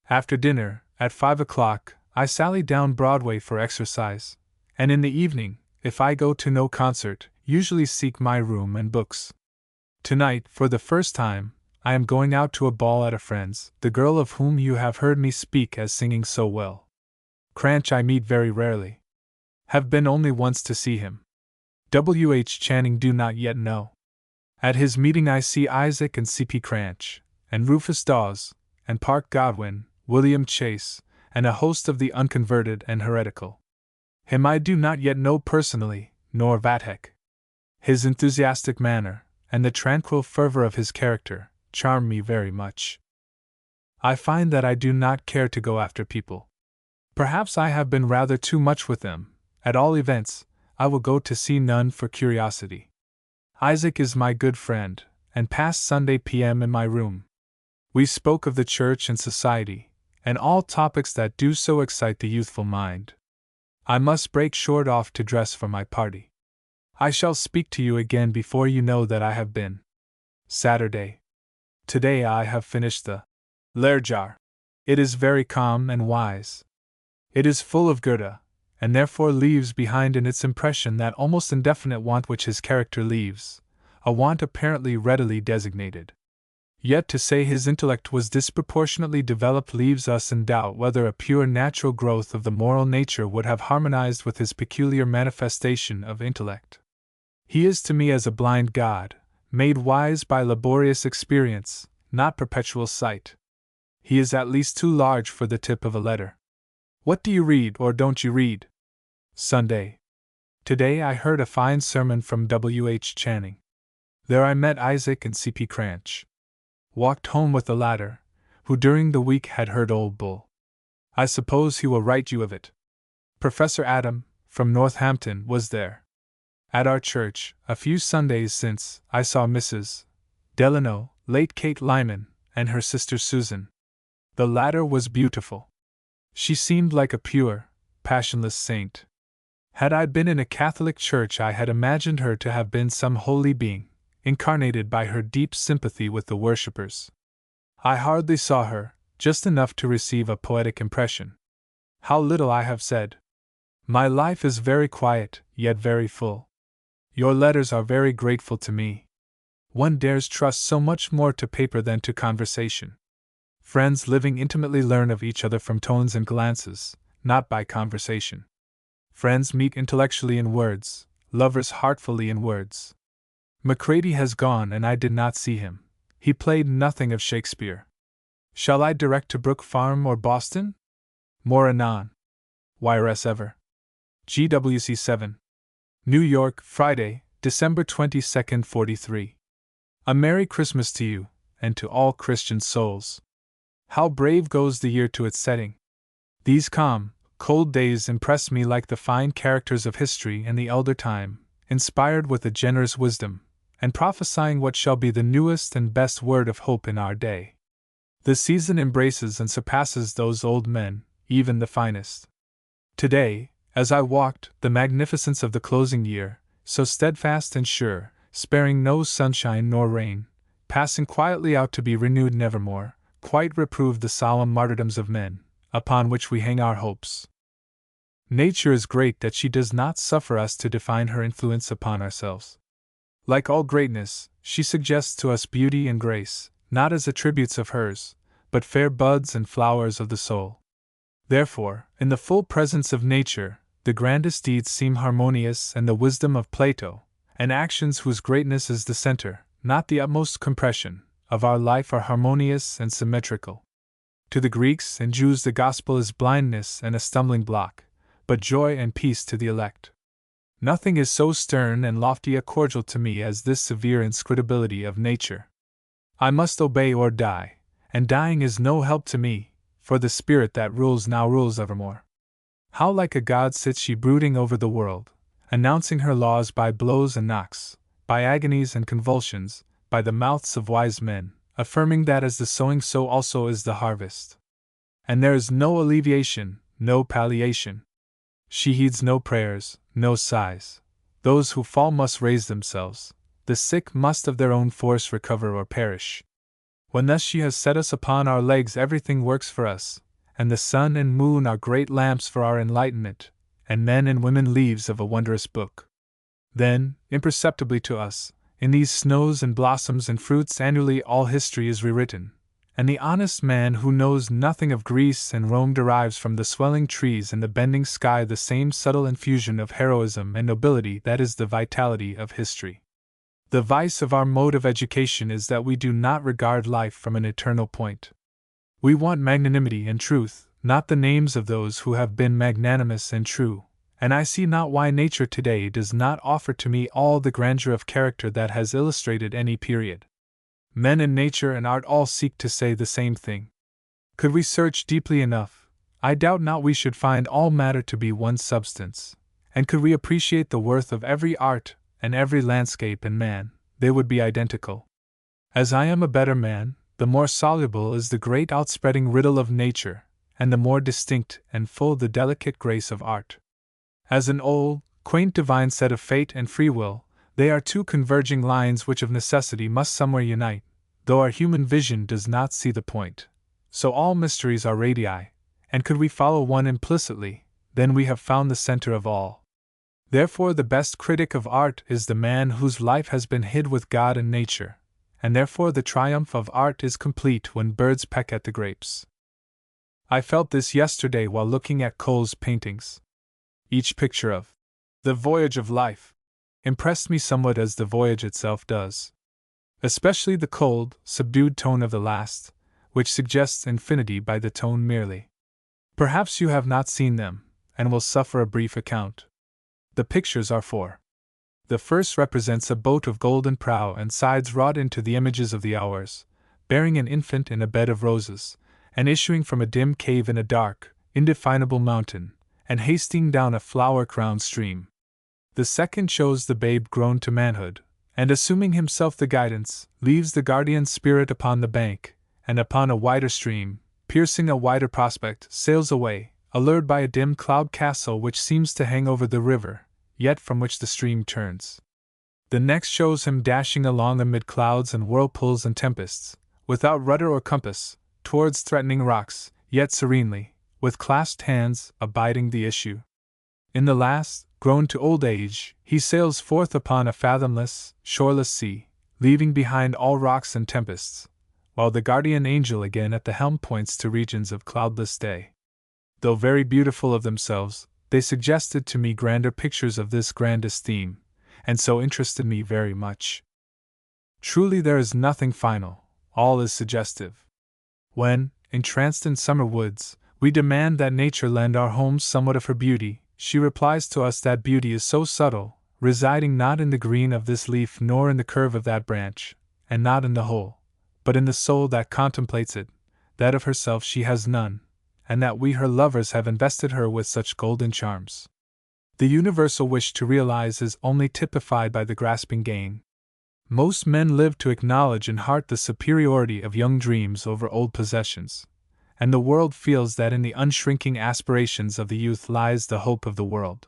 After dinner, at 5 o'clock, I sally down Broadway for exercise, and in the evening, if I go to no concert, usually seek my room and books. Tonight, for the first time, I am going out to a ball at a friend's, the girl of whom you have heard me speak as singing so well. Cranch I meet very rarely. Have been only once to see him. W.H. Channing do not yet know. At his meeting I see Isaac and C.P. Cranch, and Rufus Dawes, and Park Godwin, William Chase, and a host of the unconverted and heretical. Him I do not yet know personally, nor Vathek. His enthusiastic manner, and the tranquil fervor of his character, charm me very much. I find that I do not care to go after people. Perhaps I have been rather too much with them. At all events, I will go to see none for curiosity. Isaac is my good friend, and passed Sunday p.m. in my room. We spoke of the church and society, and all topics that do so excite the youthful mind. I must break short off to dress for my party. I shall speak to you again before you know that I have been. Saturday. Today I have finished the Learjar. It is very calm and wise. It is full of Goethe, and therefore leaves behind in its impression that almost indefinite want which his character leaves, a want apparently readily designated. Yet to say his intellect was disproportionately developed leaves us in doubt whether a pure natural growth of the moral nature would have harmonized with his peculiar manifestation of intellect. He is to me as a blind god, made wise by laborious experience, not perpetual sight. He is at least too large for the tip of a letter. What do you read or don't you read? Sunday. Today I heard a fine sermon from W.H. Channing. There I met Isaac and C.P. Cranch. Walked home with the latter, who during the week had heard Old Bull. I suppose he will write you of it. Professor Adam, from Northampton, was there. At our church, a few Sundays since, I saw Mrs. Delano, late Kate Lyman, and her sister Susan. The latter was beautiful. She seemed like a pure, passionless saint. Had I been in a Catholic church I had imagined her to have been some holy being, incarnated by her deep sympathy with the worshippers. I hardly saw her, just enough to receive a poetic impression. How little I have said! My life is very quiet, yet very full. Your letters are very grateful to me. One dares trust so much more to paper than to conversation. Friends living intimately learn of each other from tones and glances, not by conversation. Friends meet intellectually in words, lovers heartfully in words. Macready has gone and I did not see him. He played nothing of Shakespeare. Shall I direct to Brook Farm or Boston? More anon. Wires ever. GWC 7. New York, Friday, December 22nd, 43. A Merry Christmas to you, and to all Christian souls. How brave goes the year to its setting! These calm, cold days impress me like the fine characters of history in the elder time, inspired with a generous wisdom, and prophesying what shall be the newest and best word of hope in our day. The season embraces and surpasses those old men, even the finest. Today, as I walked, the magnificence of the closing year, so steadfast and sure, sparing no sunshine nor rain, passing quietly out to be renewed nevermore, quite reproved the solemn martyrdoms of men, upon which we hang our hopes. Nature is great that she does not suffer us to define her influence upon ourselves. Like all greatness, she suggests to us beauty and grace, not as attributes of hers, but fair buds and flowers of the soul. Therefore, in the full presence of nature, the grandest deeds seem harmonious, and the wisdom of Plato, and actions whose greatness is the center, not the utmost compression, of our life are harmonious and symmetrical. To the Greeks and Jews the gospel is blindness and a stumbling block, but joy and peace to the elect. Nothing is so stern and lofty a cordial to me as this severe inscrutability of nature. I must obey or die, and dying is no help to me, for the spirit that rules now rules evermore. How like a god sits she brooding over the world, announcing her laws by blows and knocks, by agonies and convulsions, by the mouths of wise men, affirming that as the sowing so also is the harvest. And there is no alleviation, no palliation. She heeds no prayers, no sighs. Those who fall must raise themselves, the sick must of their own force recover or perish. When thus she has set us upon our legs, everything works for us, and the sun and moon are great lamps for our enlightenment, and men and women leaves of a wondrous book. Then, imperceptibly to us, in these snows and blossoms and fruits annually all history is rewritten, and the honest man who knows nothing of Greece and Rome derives from the swelling trees and the bending sky the same subtle infusion of heroism and nobility that is the vitality of history. The vice of our mode of education is that we do not regard life from an eternal point. We want magnanimity and truth, not the names of those who have been magnanimous and true, and I see not why nature today does not offer to me all the grandeur of character that has illustrated any period. Men and nature and art all seek to say the same thing. Could we search deeply enough, I doubt not we should find all matter to be one substance, and could we appreciate the worth of every art and every landscape and man, they would be identical. As I am a better man, the more soluble is the great outspreading riddle of nature, and the more distinct and full the delicate grace of art. As an old, quaint divine said of fate and free will, they are two converging lines which of necessity must somewhere unite, though our human vision does not see the point. So all mysteries are radii, and could we follow one implicitly, then we have found the center of all. Therefore the best critic of art is the man whose life has been hid with God and nature, and therefore the triumph of art is complete when birds peck at the grapes. I felt this yesterday while looking at Cole's paintings. Each picture of the voyage of life impressed me somewhat as the voyage itself does. Especially the cold, subdued tone of the last, which suggests infinity by the tone merely. Perhaps you have not seen them, and will suffer a brief account. The pictures are four. The first represents a boat of golden prow and sides wrought into the images of the hours, bearing an infant in a bed of roses, and issuing from a dim cave in a dark, indefinable mountain, and hasting down a flower-crowned stream. The second shows the babe grown to manhood, and assuming himself the guidance, leaves the guardian spirit upon the bank, and upon a wider stream, piercing a wider prospect, sails away, allured by a dim cloud castle which seems to hang over the river, yet from which the stream turns. The next shows him dashing along amid clouds and whirlpools and tempests, without rudder or compass, towards threatening rocks, yet serenely, with clasped hands, abiding the issue. In the last, grown to old age, he sails forth upon a fathomless, shoreless sea, leaving behind all rocks and tempests, while the guardian angel again at the helm points to regions of cloudless day. Though very beautiful of themselves, they suggested to me grander pictures of this grandest theme, and so interested me very much. Truly there is nothing final, all is suggestive. When, entranced in summer woods, we demand that nature lend our homes somewhat of her beauty, she replies to us that beauty is so subtle, residing not in the green of this leaf nor in the curve of that branch, and not in the whole, but in the soul that contemplates it, that of herself she has none, and that we her lovers have invested her with such golden charms. The universal wish to realize is only typified by the grasping gain. Most men live to acknowledge in heart the superiority of young dreams over old possessions, and the world feels that in the unshrinking aspirations of the youth lies the hope of the world.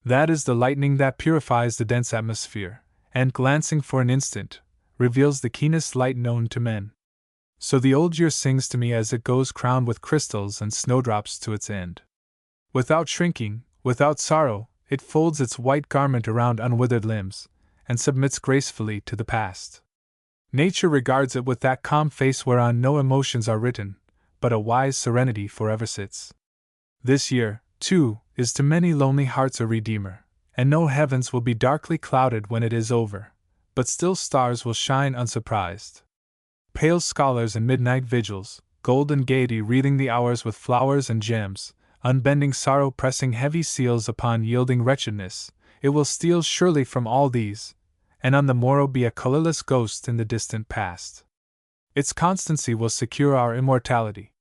That is the lightning that purifies the dense atmosphere, and glancing for an instant, reveals the keenest light known to men. So the old year sings to me as it goes crowned with crystals and snowdrops to its end. Without shrinking, without sorrow, it folds its white garment around unwithered limbs, and submits gracefully to the past. Nature regards it with that calm face whereon no emotions are written, but a wise serenity forever sits. This year, too, is to many lonely hearts a redeemer, and no heavens will be darkly clouded when it is over, but still stars will shine unsurprised. Pale scholars and midnight vigils, golden gaiety wreathing the hours with flowers and gems, unbending sorrow pressing heavy seals upon yielding wretchedness, it will steal surely from all these, and on the morrow be a colorless ghost in the distant past. Its constancy will secure our immortality.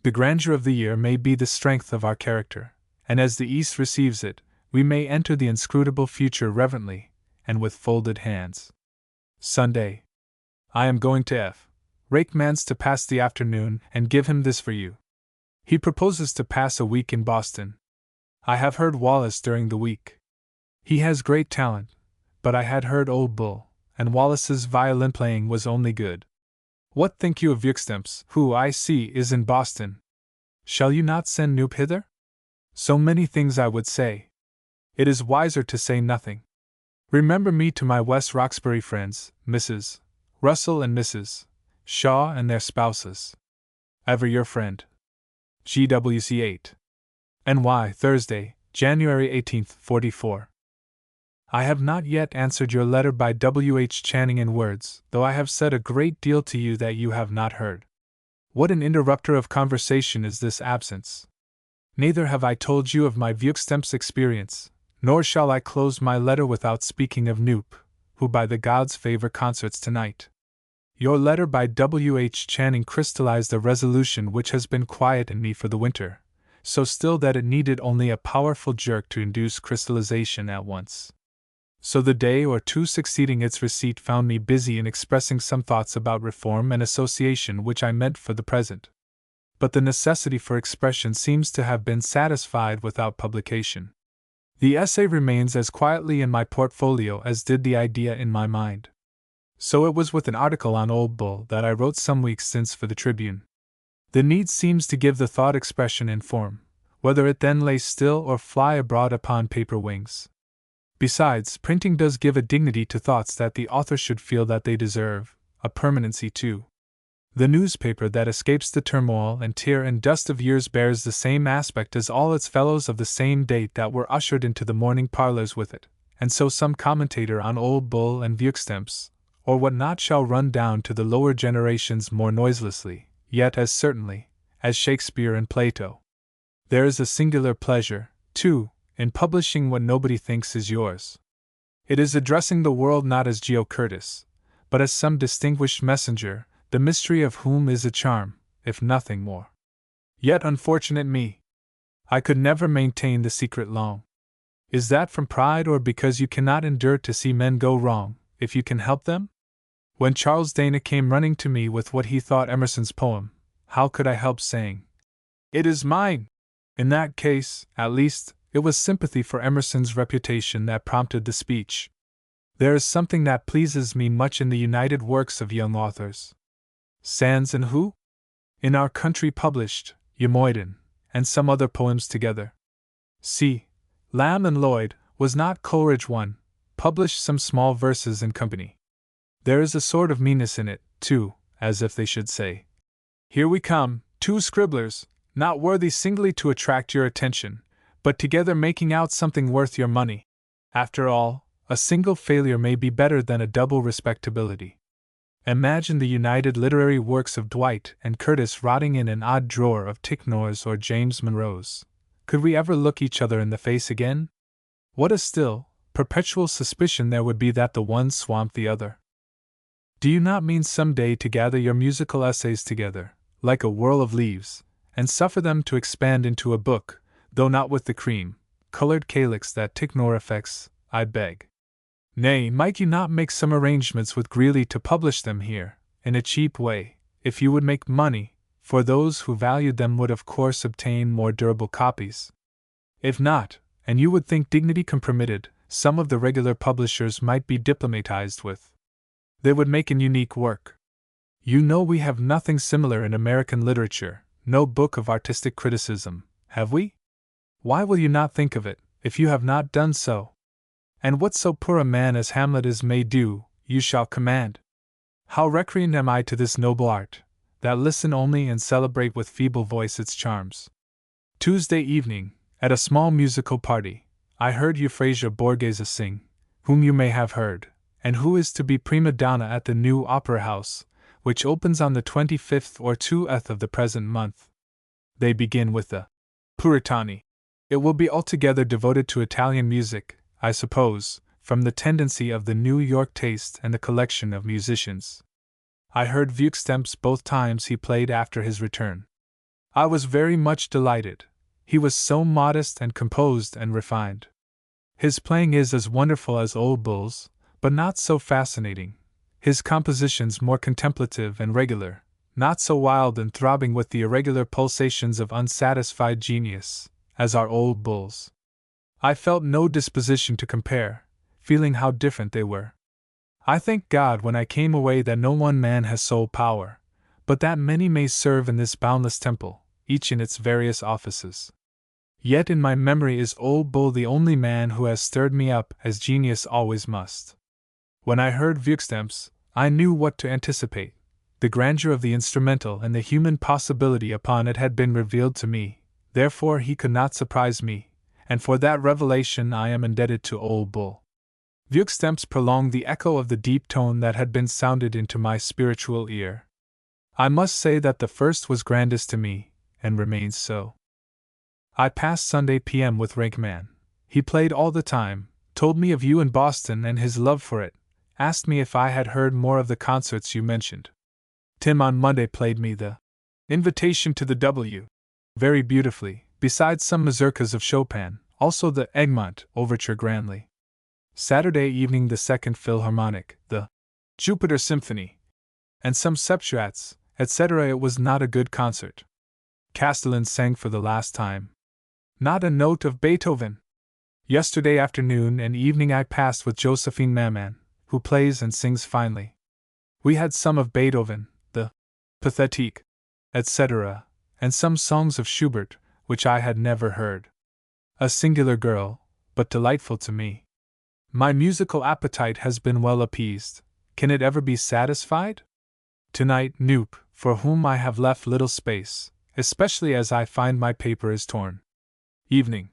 The grandeur of the year may be the strength of our character, and as the East receives it, we may enter the inscrutable future reverently, and with folded hands. Sunday. I am going to F. Rakeman's to pass the afternoon and give him this for you. He proposes to pass a week in Boston. I have heard Wallace during the week. He has great talent, but I had heard Old Bull, and Wallace's violin playing was only good. What think you of Vieuxtemps, who, I see, is in Boston? Shall you not send Newp hither? So many things I would say. It is wiser to say nothing. Remember me to my West Roxbury friends, Mrs. Russell and Mrs. Shaw and their spouses. Ever your friend. GWC 8. NY, Thursday, January 18th, 44. I have not yet answered your letter by W.H. Channing in words, though I have said a great deal to you that you have not heard. What an interrupter of conversation is this absence! Neither have I told you of my Vieuxtemps experience, nor shall I close my letter without speaking of Newp, who by the gods favor concerts tonight. Your letter by W.H. Channing crystallized a resolution which has been quiet in me for the winter, so still that it needed only a powerful jerk to induce crystallization at once. So the day or two succeeding its receipt found me busy in expressing some thoughts about reform and association which I meant for the present. But the necessity for expression seems to have been satisfied without publication. The essay remains as quietly in my portfolio as did the idea in my mind. So it was with an article on Old Bull that I wrote some weeks since for the Tribune. The need seems to give the thought expression and form, whether it then lay still or fly abroad upon paper wings. Besides, printing does give a dignity to thoughts that the author should feel that they deserve, a permanency too. The newspaper that escapes the turmoil and tear and dust of years bears the same aspect as all its fellows of the same date that were ushered into the morning parlors with it, and so some commentator on Old Bull and Vieuxtemps, or what not, shall run down to the lower generations more noiselessly, yet as certainly, as Shakespeare and Plato. There is a singular pleasure, too, in publishing what nobody thinks is yours. It is addressing the world not as Geo Curtis, but as some distinguished messenger, the mystery of whom is a charm, if nothing more. Yet unfortunate me! I could never maintain the secret long. Is that from pride or because you cannot endure to see men go wrong, if you can help them? When Charles Dana came running to me with what he thought Emerson's poem, how could I help saying, "It is mine"? In that case, at least, it was sympathy for Emerson's reputation that prompted the speech. There is something that pleases me much in the united works of young authors. Sands and who? In Our Country published Umoiden, and some other poems together. C. Lamb and Lloyd, was not Coleridge one, published some small verses in company. There is a sort of meanness in it, too, as if they should say, "Here we come, two scribblers, not worthy singly to attract your attention, but together making out something worth your money. After all, a single failure may be better than a double respectability." Imagine the united literary works of Dwight and Curtis rotting in an odd drawer of Ticknor's or James Monroe's. Could we ever look each other in the face again? What a still, perpetual suspicion there would be that the one swamped the other. Do you not mean some day to gather your musical essays together, like a whirl of leaves, and suffer them to expand into a book, though not with the cream-colored calyx that Ticknor affects, I beg? Nay, might you not make some arrangements with Greeley to publish them here, in a cheap way, if you would make money, for those who valued them would of course obtain more durable copies. If not, and you would think dignity compromitted, some of the regular publishers might be diplomatized with. They would make an unique work. You know we have nothing similar in American literature, no book of artistic criticism, have we? Why will you not think of it, if you have not done so? And what so poor a man as Hamlet is may do, you shall command. How recreant am I to this noble art, that listen only and celebrate with feeble voice its charms. Tuesday evening, at a small musical party, I heard Euphrasia Borghese sing, whom you may have heard, and who is to be prima donna at the new Opera House, which opens on the 25th or 20th of the present month. They begin with the Puritani. It will be altogether devoted to Italian music, I suppose, from the tendency of the New York taste and the collection of musicians. I heard Vieuxtemps both times he played after his return. I was very much delighted. He was so modest and composed and refined. His playing is as wonderful as Old Bull's, but not so fascinating. His compositions more contemplative and regular, not so wild and throbbing with the irregular pulsations of unsatisfied genius, as are Old Bull's. I felt no disposition to compare, feeling how different they were. I thank God when I came away that no one man has sole power, but that many may serve in this boundless temple, each in its various offices. Yet in my memory is Old Bull the only man who has stirred me up as genius always must. When I heard Vuukstemps, I knew what to anticipate. The grandeur of the instrumental and the human possibility upon it had been revealed to me, therefore he could not surprise me, and for that revelation I am indebted to Old Bull. Vuukstemps prolonged the echo of the deep tone that had been sounded into my spiritual ear. I must say that the first was grandest to me, and remains so. I passed Sunday p.m. with Rankman. He played all the time, told me of you in Boston and his love for it, asked me if I had heard more of the concerts you mentioned. Tim on Monday played me the Invitation to the W. very beautifully, besides some mazurkas of Chopin, also the Egmont Overture grandly. Saturday evening the Second Philharmonic, the Jupiter Symphony, and some septuats, etc. It was not a good concert. Castellan sang for the last time. Not a note of Beethoven. Yesterday afternoon and evening I passed with Josephine Maman, who plays and sings finely. We had some of Beethoven, the Pathétique, etc., and some songs of Schubert, which I had never heard. A singular girl, but delightful to me. My musical appetite has been well appeased. Can it ever be satisfied? Tonight, Knoop, for whom I have left little space, especially as I find my paper is torn. Evening.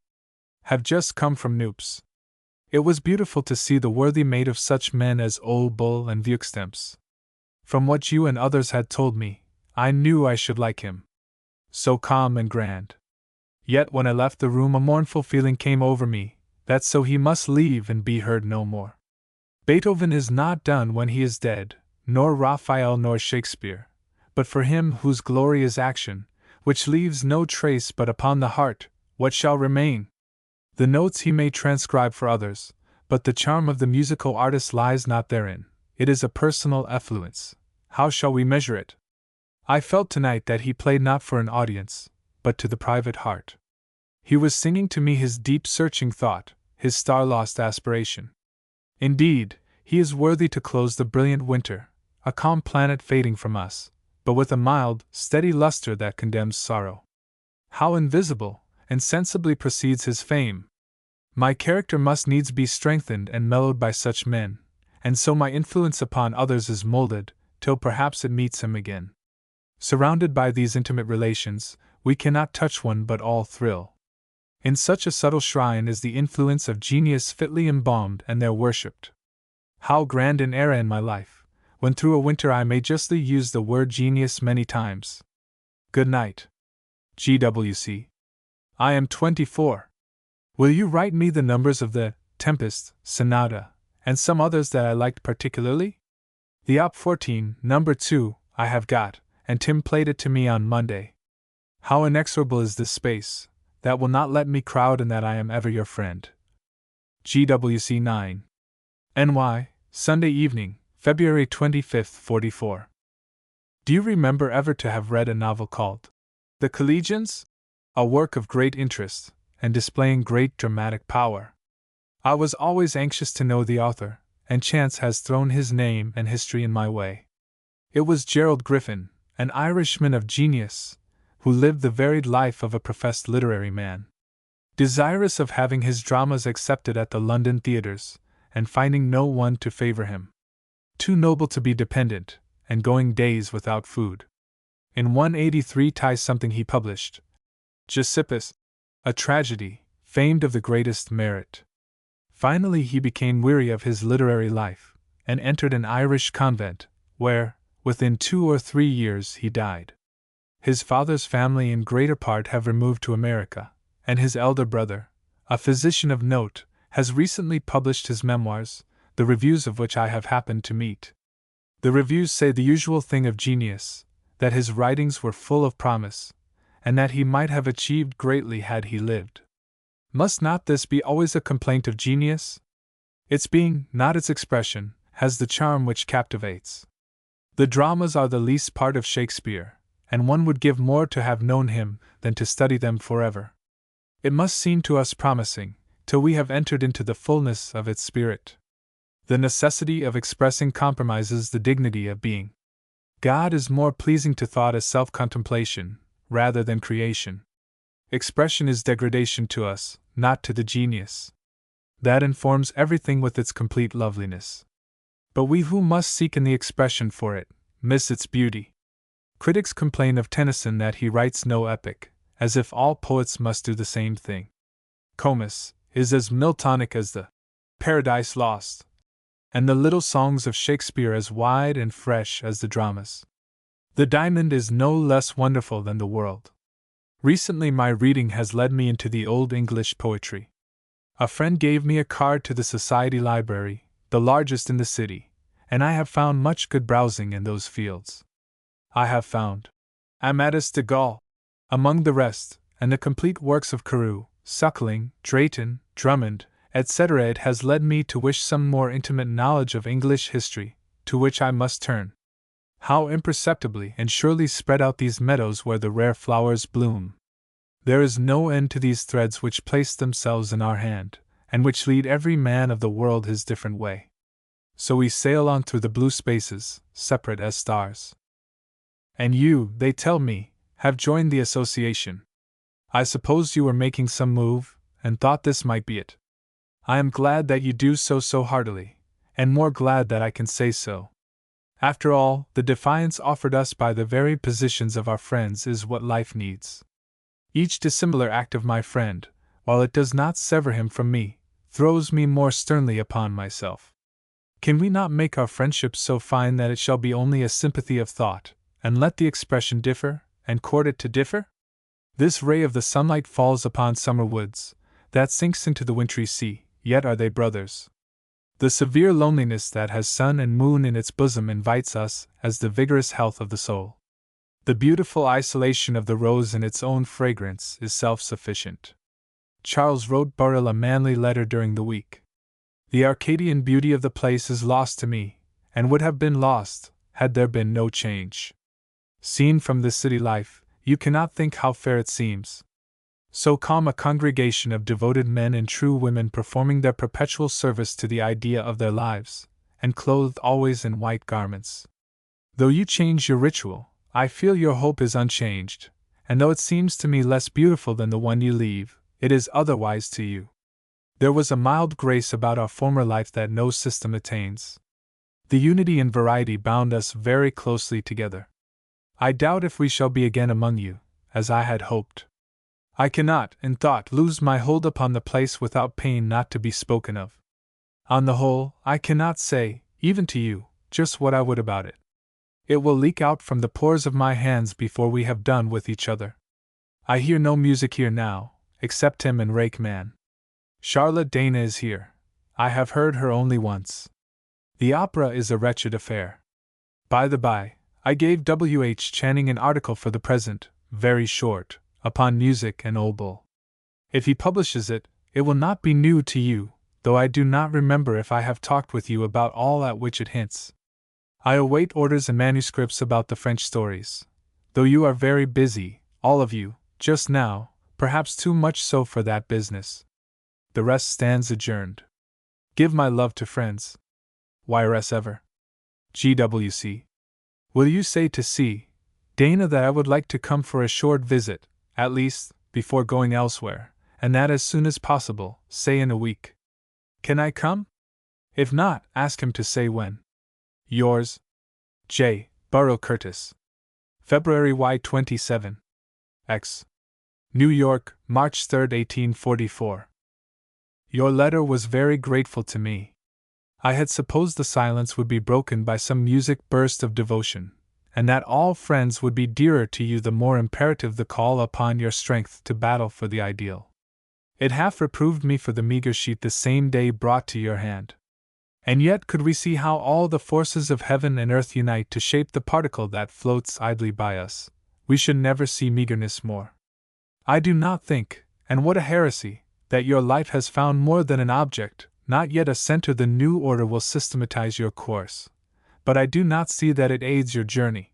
Have just come from Knoop's. It was beautiful to see the worthy made of such men as Old Bull and Vuukstemps. From what you and others had told me, I knew I should like him. So calm and grand. Yet when I left the room a mournful feeling came over me, that so he must leave and be heard no more. Beethoven is not done when he is dead, nor Raphael nor Shakespeare, but for him whose glory is action, which leaves no trace but upon the heart, what shall remain? The notes he may transcribe for others, but the charm of the musical artist lies not therein, it is a personal effluence. How shall we measure it? I felt tonight that he played not for an audience, but to the private heart. He was singing to me his deep searching thought, his star-lost aspiration. Indeed, he is worthy to close the brilliant winter, a calm planet fading from us, but with a mild, steady luster that condemns sorrow. How invisible, insensibly proceeds his fame! My character must needs be strengthened and mellowed by such men, and so my influence upon others is molded, till perhaps it meets him again. Surrounded by these intimate relations, we cannot touch one but all thrill. In such a subtle shrine is the influence of genius fitly embalmed and there worshipped. How grand an era in my life, when through a winter I may justly use the word genius many times. Good night. G.W.C. I am 24. Will you write me the numbers of the Tempest, Sonata, and some others that I liked particularly? The Op. 14, number 2, I have got, and Tim played it to me on Monday. How inexorable is this space, that will not let me crowd and that I am ever your friend. GWC 9. NY, Sunday evening, February 25, 44. Do you remember ever to have read a novel called The Collegians? A work of great interest, and displaying great dramatic power. I was always anxious to know the author, and chance has thrown his name and history in my way. It was Gerald Griffin, an Irishman of genius, who lived the varied life of a professed literary man. Desirous of having his dramas accepted at the London theatres, and finding no one to favor him. Too noble to be dependent, and going days without food. In 183 ties something he published, Gysippus, a tragedy, famed of the greatest merit. Finally he became weary of his literary life, and entered an Irish convent, where, within 2 or 3 years, he died. His father's family in greater part have removed to America, and his elder brother, a physician of note, has recently published his memoirs, the reviews of which I have happened to meet. The reviews say the usual thing of genius, that his writings were full of promise, and that he might have achieved greatly had he lived. Must not this be always a complaint of genius? Its being, not its expression, has the charm which captivates. The dramas are the least part of Shakespeare, and one would give more to have known him than to study them forever. It must seem to us promising, till we have entered into the fullness of its spirit. The necessity of expressing compromises the dignity of being. God is more pleasing to thought as self-contemplation, rather than creation. Expression is degradation to us, not to the genius. That informs everything with its complete loveliness. But we who must seek in the expression for it, miss its beauty. Critics complain of Tennyson that he writes no epic, as if all poets must do the same thing. Comus is as Miltonic as the Paradise Lost, and the little songs of Shakespeare as wide and fresh as the dramas. The diamond is no less wonderful than the world. Recently my reading has led me into the Old English poetry. A friend gave me a card to the Society Library, the largest in the city, and I have found much good browsing in those fields. I have found Amadis de Gaul among the rest, and the complete works of Carew, Suckling, Drayton, Drummond, etc. It has led me to wish some more intimate knowledge of English history, to which I must turn. How imperceptibly and surely spread out these meadows where the rare flowers bloom! There is no end to these threads which place themselves in our hand, and which lead every man of the world his different way. So we sail on through the blue spaces, separate as stars. And you, they tell me, have joined the association. I suppose you were making some move, and thought this might be it. I am glad that you do so heartily, and more glad that I can say so. After all, the defiance offered us by the very positions of our friends is what life needs. Each dissimilar act of my friend, while it does not sever him from me, throws me more sternly upon myself. Can we not make our friendship so fine that it shall be only a sympathy of thought, and let the expression differ, and court it to differ? This ray of the sunlight falls upon summer woods, that sinks into the wintry sea, yet are they brothers. The severe loneliness that has sun and moon in its bosom invites us as the vigorous health of the soul. The beautiful isolation of the rose in its own fragrance is self-sufficient. Charles wrote Burrill a manly letter during the week. The Arcadian beauty of the place is lost to me, and would have been lost, had there been no change. Seen from this city life, you cannot think how fair it seems. So calm a congregation of devoted men and true women performing their perpetual service to the idea of their lives, and clothed always in white garments. Though you change your ritual, I feel your hope is unchanged, and though it seems to me less beautiful than the one you leave, it is otherwise to you. There was a mild grace about our former life that no system attains. The unity and variety bound us very closely together. I doubt if we shall be again among you, as I had hoped. I cannot, in thought, lose my hold upon the place without pain not to be spoken of. On the whole, I cannot say, even to you, just what I would about it. It will leak out from the pores of my hands before we have done with each other. I hear no music here now, except Tim and Rake Man. Charlotte Dana is here. I have heard her only once. The opera is a wretched affair. By the by, I gave W. H. Channing an article for the present, very short, upon music and Old Bull. If he publishes it, it will not be new to you, though I do not remember if I have talked with you about all at which it hints. I await orders and manuscripts about the French stories, though you are very busy, all of you, just now, perhaps too much so for that business. The rest stands adjourned. Give my love to friends. Y.R.S. ever. G.W.C. Will you say to C. Dana that I would like to come for a short visit, at least, before going elsewhere, and that as soon as possible, say in a week. Can I come? If not, ask him to say when. Yours, J. Burrow Curtis. February Y27. X. New York, March 3, 1844. Your letter was very grateful to me. I had supposed the silence would be broken by some music burst of devotion, and that all friends would be dearer to you the more imperative the call upon your strength to battle for the ideal. It half reproved me for the meager sheet the same day brought to your hand. And yet could we see how all the forces of heaven and earth unite to shape the particle that floats idly by us, we should never see meagerness more. I do not think, and what a heresy, that your life has found more than an object, not yet a center. The new order will systematize your course, but I do not see that it aids your journey.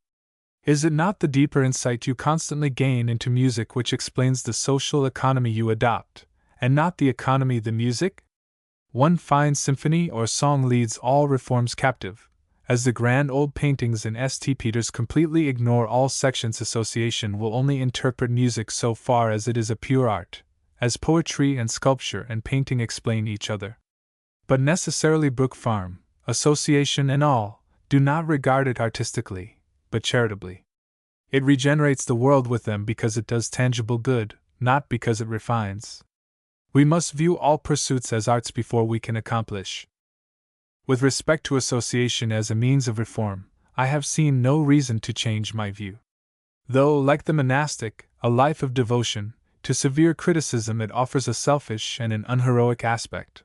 Is it not the deeper insight you constantly gain into music which explains the social economy you adopt, and not the economy the music? One fine symphony or song leads all reforms captive, as the grand old paintings in St. Peter's completely ignore all sections. Association will only interpret music so far as it is a pure art, as poetry and sculpture and painting explain each other. But necessarily Brook Farm, association and all, do not regard it artistically, but charitably. It regenerates the world with them because it does tangible good, not because it refines. We must view all pursuits as arts before we can accomplish. With respect to association as a means of reform, I have seen no reason to change my view. Though, like the monastic, a life of devotion, to severe criticism it offers a selfish and an unheroic aspect.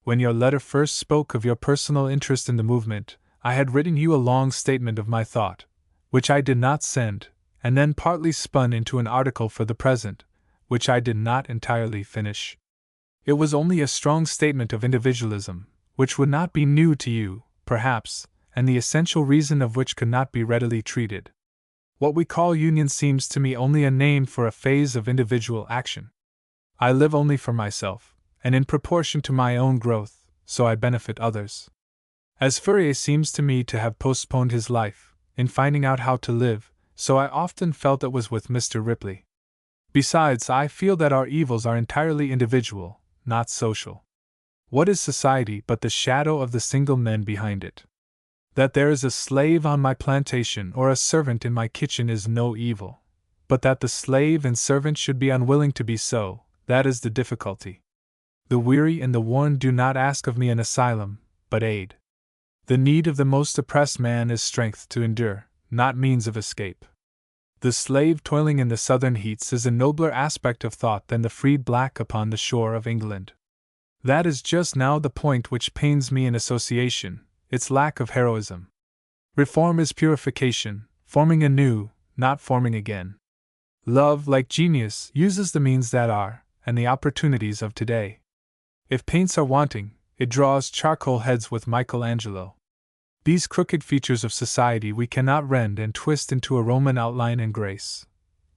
When your letter first spoke of your personal interest in the movement, I had written you a long statement of my thought, which I did not send, and then partly spun into an article for the present, which I did not entirely finish. It was only a strong statement of individualism, which would not be new to you, perhaps, and the essential reason of which could not be readily treated. What we call union seems to me only a name for a phase of individual action. I live only for myself, and in proportion to my own growth, so I benefit others. As Fourier seems to me to have postponed his life, in finding out how to live, so I often felt it was with Mr. Ripley. Besides, I feel that our evils are entirely individual, not social. What is society but the shadow of the single men behind it? That there is a slave on my plantation or a servant in my kitchen is no evil, but that the slave and servant should be unwilling to be so, that is the difficulty. The weary and the worn do not ask of me an asylum, but aid. The need of the most oppressed man is strength to endure, not means of escape. The slave toiling in the southern heats is a nobler aspect of thought than the freed black upon the shore of England. That is just now the point which pains me in association, its lack of heroism. Reform is purification, forming anew, not forming again. Love, like genius, uses the means that are, and the opportunities of today. If paints are wanting, it draws charcoal heads with Michelangelo. These crooked features of society we cannot rend and twist into a Roman outline and grace,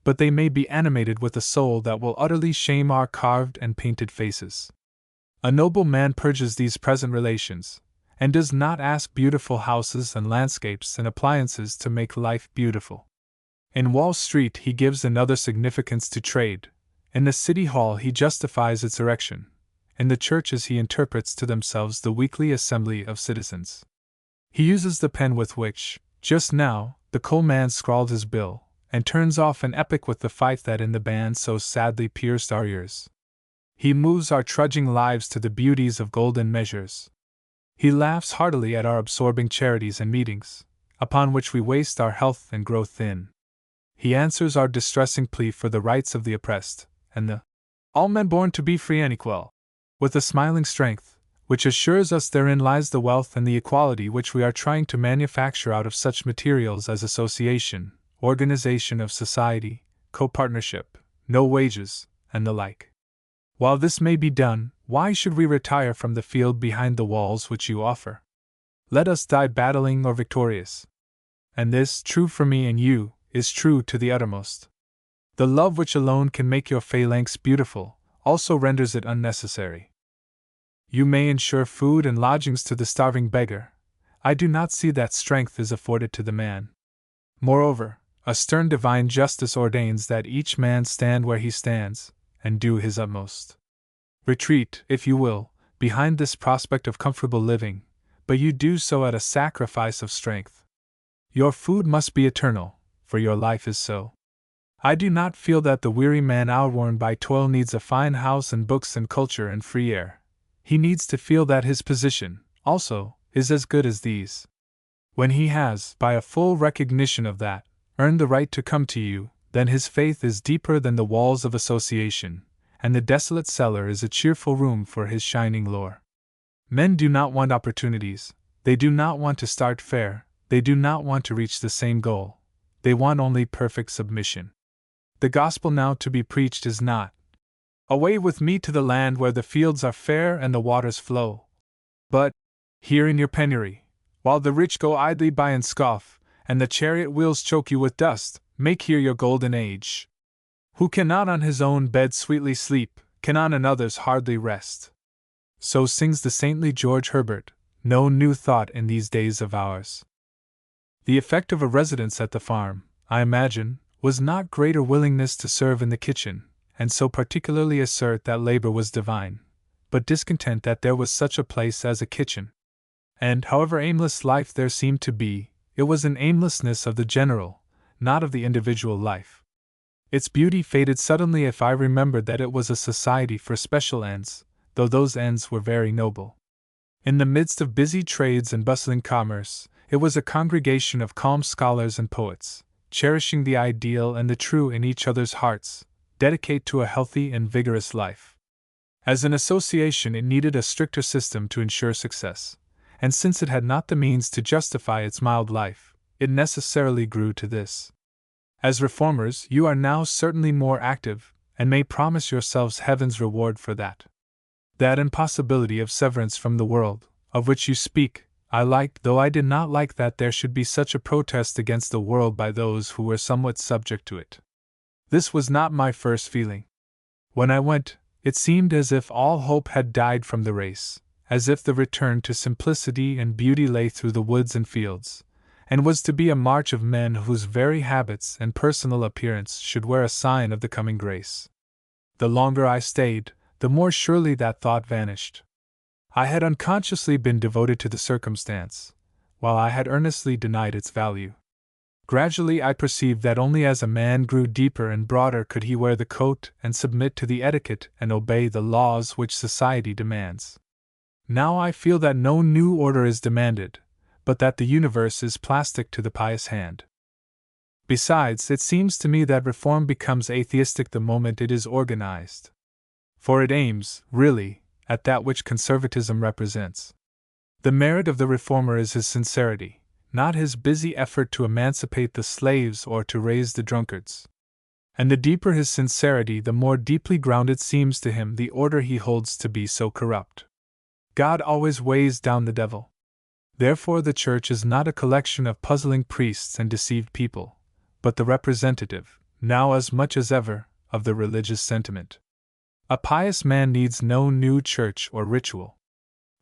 but they may be animated with a soul that will utterly shame our carved and painted faces. A noble man purges these present relations, and does not ask beautiful houses and landscapes and appliances to make life beautiful. In Wall Street he gives another significance to trade, in the City Hall he justifies its erection, in the churches he interprets to themselves the weekly assembly of citizens. He uses the pen with which, just now, the coal man scrawled his bill, and turns off an epic with the fife that in the band so sadly pierced our ears. He moves our trudging lives to the beauties of golden measures. He laughs heartily at our absorbing charities and meetings, upon which we waste our health and grow thin. He answers our distressing plea for the rights of the oppressed, and the all men born to be free and equal, with a smiling strength, which assures us therein lies the wealth and the equality which we are trying to manufacture out of such materials as association, organization of society, co-partnership, no wages, and the like. While this may be done, why should we retire from the field behind the walls which you offer? Let us die battling or victorious. And this, true for me and you, is true to the uttermost. The love which alone can make your phalanx beautiful, also renders it unnecessary. You may ensure food and lodgings to the starving beggar. I do not see that strength is afforded to the man. Moreover, a stern divine justice ordains that each man stand where he stands, and do his utmost. Retreat, if you will, behind this prospect of comfortable living, but you do so at a sacrifice of strength. Your food must be eternal, for your life is so. I do not feel that the weary man outworn by toil needs a fine house and books and culture and free air. He needs to feel that his position, also, is as good as these. When he has, by a full recognition of that, earned the right to come to you, then his faith is deeper than the walls of association, and the desolate cellar is a cheerful room for his shining lore. Men do not want opportunities, they do not want to start fair, they do not want to reach the same goal, they want only perfect submission. The gospel now to be preached is not, away with me to the land where the fields are fair and the waters flow, but, here in your penury, while the rich go idly by and scoff, and the chariot wheels choke you with dust, make here your golden age. Who cannot on his own bed sweetly sleep, can on another's hardly rest. So sings the saintly George Herbert. No new thought in these days of ours. The effect of a residence at the farm, I imagine, was not greater willingness to serve in the kitchen, and so particularly assert that labor was divine, but discontent that there was such a place as a kitchen. And however aimless life there seemed to be, it was an aimlessness of the general, not of the individual life. Its beauty faded suddenly if I remembered that it was a society for special ends, though those ends were very noble. In the midst of busy trades and bustling commerce, it was a congregation of calm scholars and poets, cherishing the ideal and the true in each other's hearts, dedicate to a healthy and vigorous life. As an association, it needed a stricter system to ensure success, and since it had not the means to justify its mild life, it necessarily grew to this. As reformers, you are now certainly more active, and may promise yourselves heaven's reward for that. That impossibility of severance from the world, of which you speak, I liked, though I did not like that there should be such a protest against the world by those who were somewhat subject to it. This was not my first feeling. When I went, it seemed as if all hope had died from the race, as if the return to simplicity and beauty lay through the woods and fields, and was to be a march of men whose very habits and personal appearance should wear a sign of the coming grace. The longer I stayed, the more surely that thought vanished. I had unconsciously been devoted to the circumstance, while I had earnestly denied its value. Gradually I perceived that only as a man grew deeper and broader could he wear the coat and submit to the etiquette and obey the laws which society demands. Now I feel that no new order is demanded, but that the universe is plastic to the pious hand. Besides, it seems to me that reform becomes atheistic the moment it is organized. For it aims, really, at that which conservatism represents. The merit of the reformer is his sincerity, not his busy effort to emancipate the slaves or to raise the drunkards. And the deeper his sincerity, the more deeply grounded seems to him the order he holds to be so corrupt. God always weighs down the devil. Therefore the Church is not a collection of puzzling priests and deceived people, but the representative, now as much as ever, of the religious sentiment. A pious man needs no new church or ritual.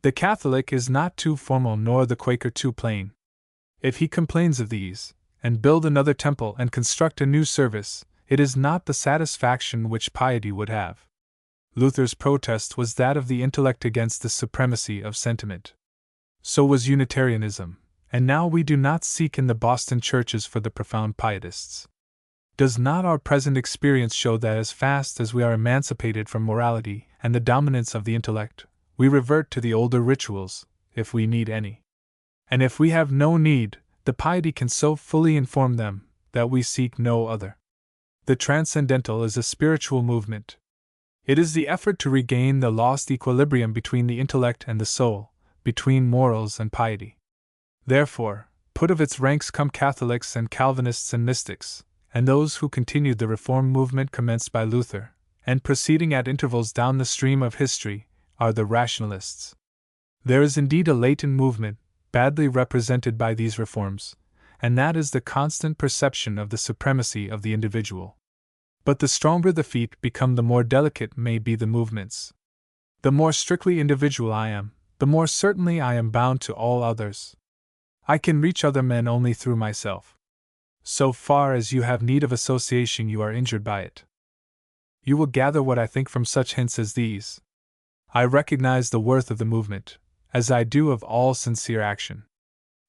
The Catholic is not too formal nor the Quaker too plain. If he complains of these, and build another temple and construct a new service, it is not the satisfaction which piety would have. Luther's protest was that of the intellect against the supremacy of sentiment. So was Unitarianism, and now we do not seek in the Boston churches for the profound pietists. Does not our present experience show that as fast as we are emancipated from morality and the dominance of the intellect, we revert to the older rituals, if we need any? And if we have no need, the piety can so fully inform them that we seek no other. The transcendental is a spiritual movement. It is the effort to regain the lost equilibrium between the intellect and the soul, between morals and piety. Therefore, put of its ranks come Catholics and Calvinists and mystics, and those who continued the reform movement commenced by Luther, and proceeding at intervals down the stream of history, are the rationalists. There is indeed a latent movement, badly represented by these reforms, and that is the constant perception of the supremacy of the individual. But the stronger the feet become, the more delicate may be the movements. The more strictly individual I am, the more certainly I am bound to all others. I can reach other men only through myself. So far as you have need of association, you are injured by it. You will gather what I think from such hints as these. I recognize the worth of the movement, as I do of all sincere action.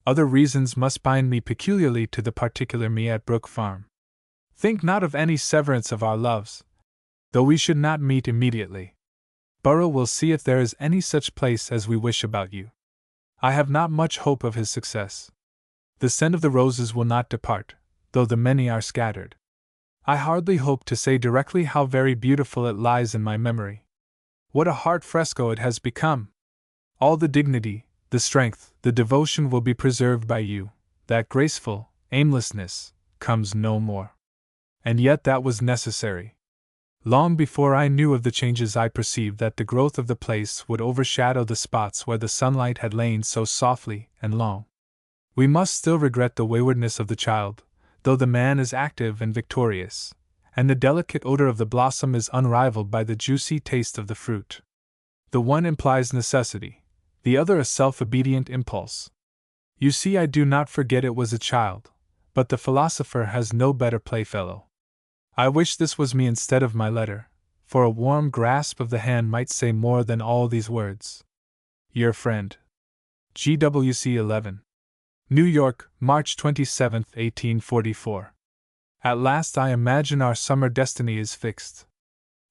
Other reasons must bind me peculiarly to the particular me at Brook Farm. Think not of any severance of our loves, though we should not meet immediately. Burrow will see if there is any such place as we wish about you. I have not much hope of his success. The scent of the roses will not depart, though the many are scattered. I hardly hope to say directly how very beautiful it lies in my memory. What a heart fresco it has become! All the dignity, the strength, the devotion will be preserved by you. That graceful aimlessness comes no more. And yet that was necessary. Long before I knew of the changes, I perceived that the growth of the place would overshadow the spots where the sunlight had lain so softly and long. We must still regret the waywardness of the child, though the man is active and victorious, and the delicate odor of the blossom is unrivaled by the juicy taste of the fruit. The one implies necessity, the other a self-obedient impulse. You see, I do not forget it was a child, but the philosopher has no better playfellow. I wish this was me instead of my letter, for a warm grasp of the hand might say more than all these words. Your friend. GWC 11. New York, March 27, 1844. At last I imagine our summer destiny is fixed.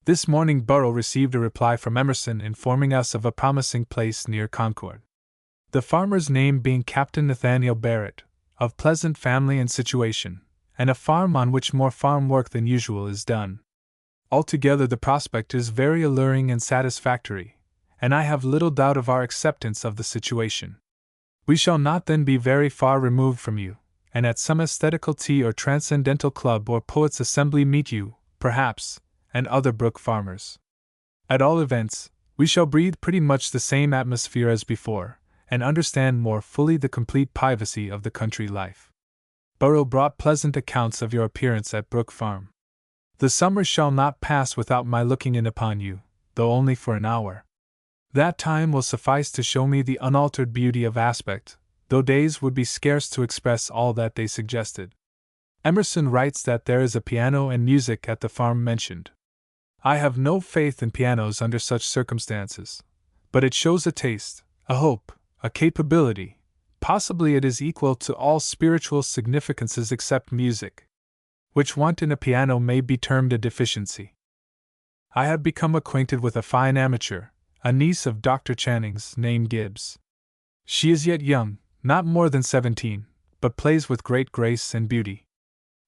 This morning Burrow received a reply from Emerson informing us of a promising place near Concord. The farmer's name being Captain Nathaniel Barrett, of pleasant family and situation, and a farm on which more farm work than usual is done. Altogether the prospect is very alluring and satisfactory, and I have little doubt of our acceptance of the situation. We shall not then be very far removed from you, and at some aesthetical tea or transcendental club or poets' assembly meet you, perhaps, and other Brook farmers. At all events, we shall breathe pretty much the same atmosphere as before, and understand more fully the complete privacy of the country life. Burrow brought pleasant accounts of your appearance at Brook Farm. The summer shall not pass without my looking in upon you, though only for an hour. That time will suffice to show me the unaltered beauty of aspect, though days would be scarce to express all that they suggested. Emerson writes that there is a piano and music at the farm mentioned. I have no faith in pianos under such circumstances, but it shows a taste, a hope, a capability. Possibly it is equal to all spiritual significances except music, which want in a piano may be termed a deficiency. I have become acquainted with a fine amateur, a niece of Dr. Channing's, named Gibbs. She is yet young, not more than 17, but plays with great grace and beauty.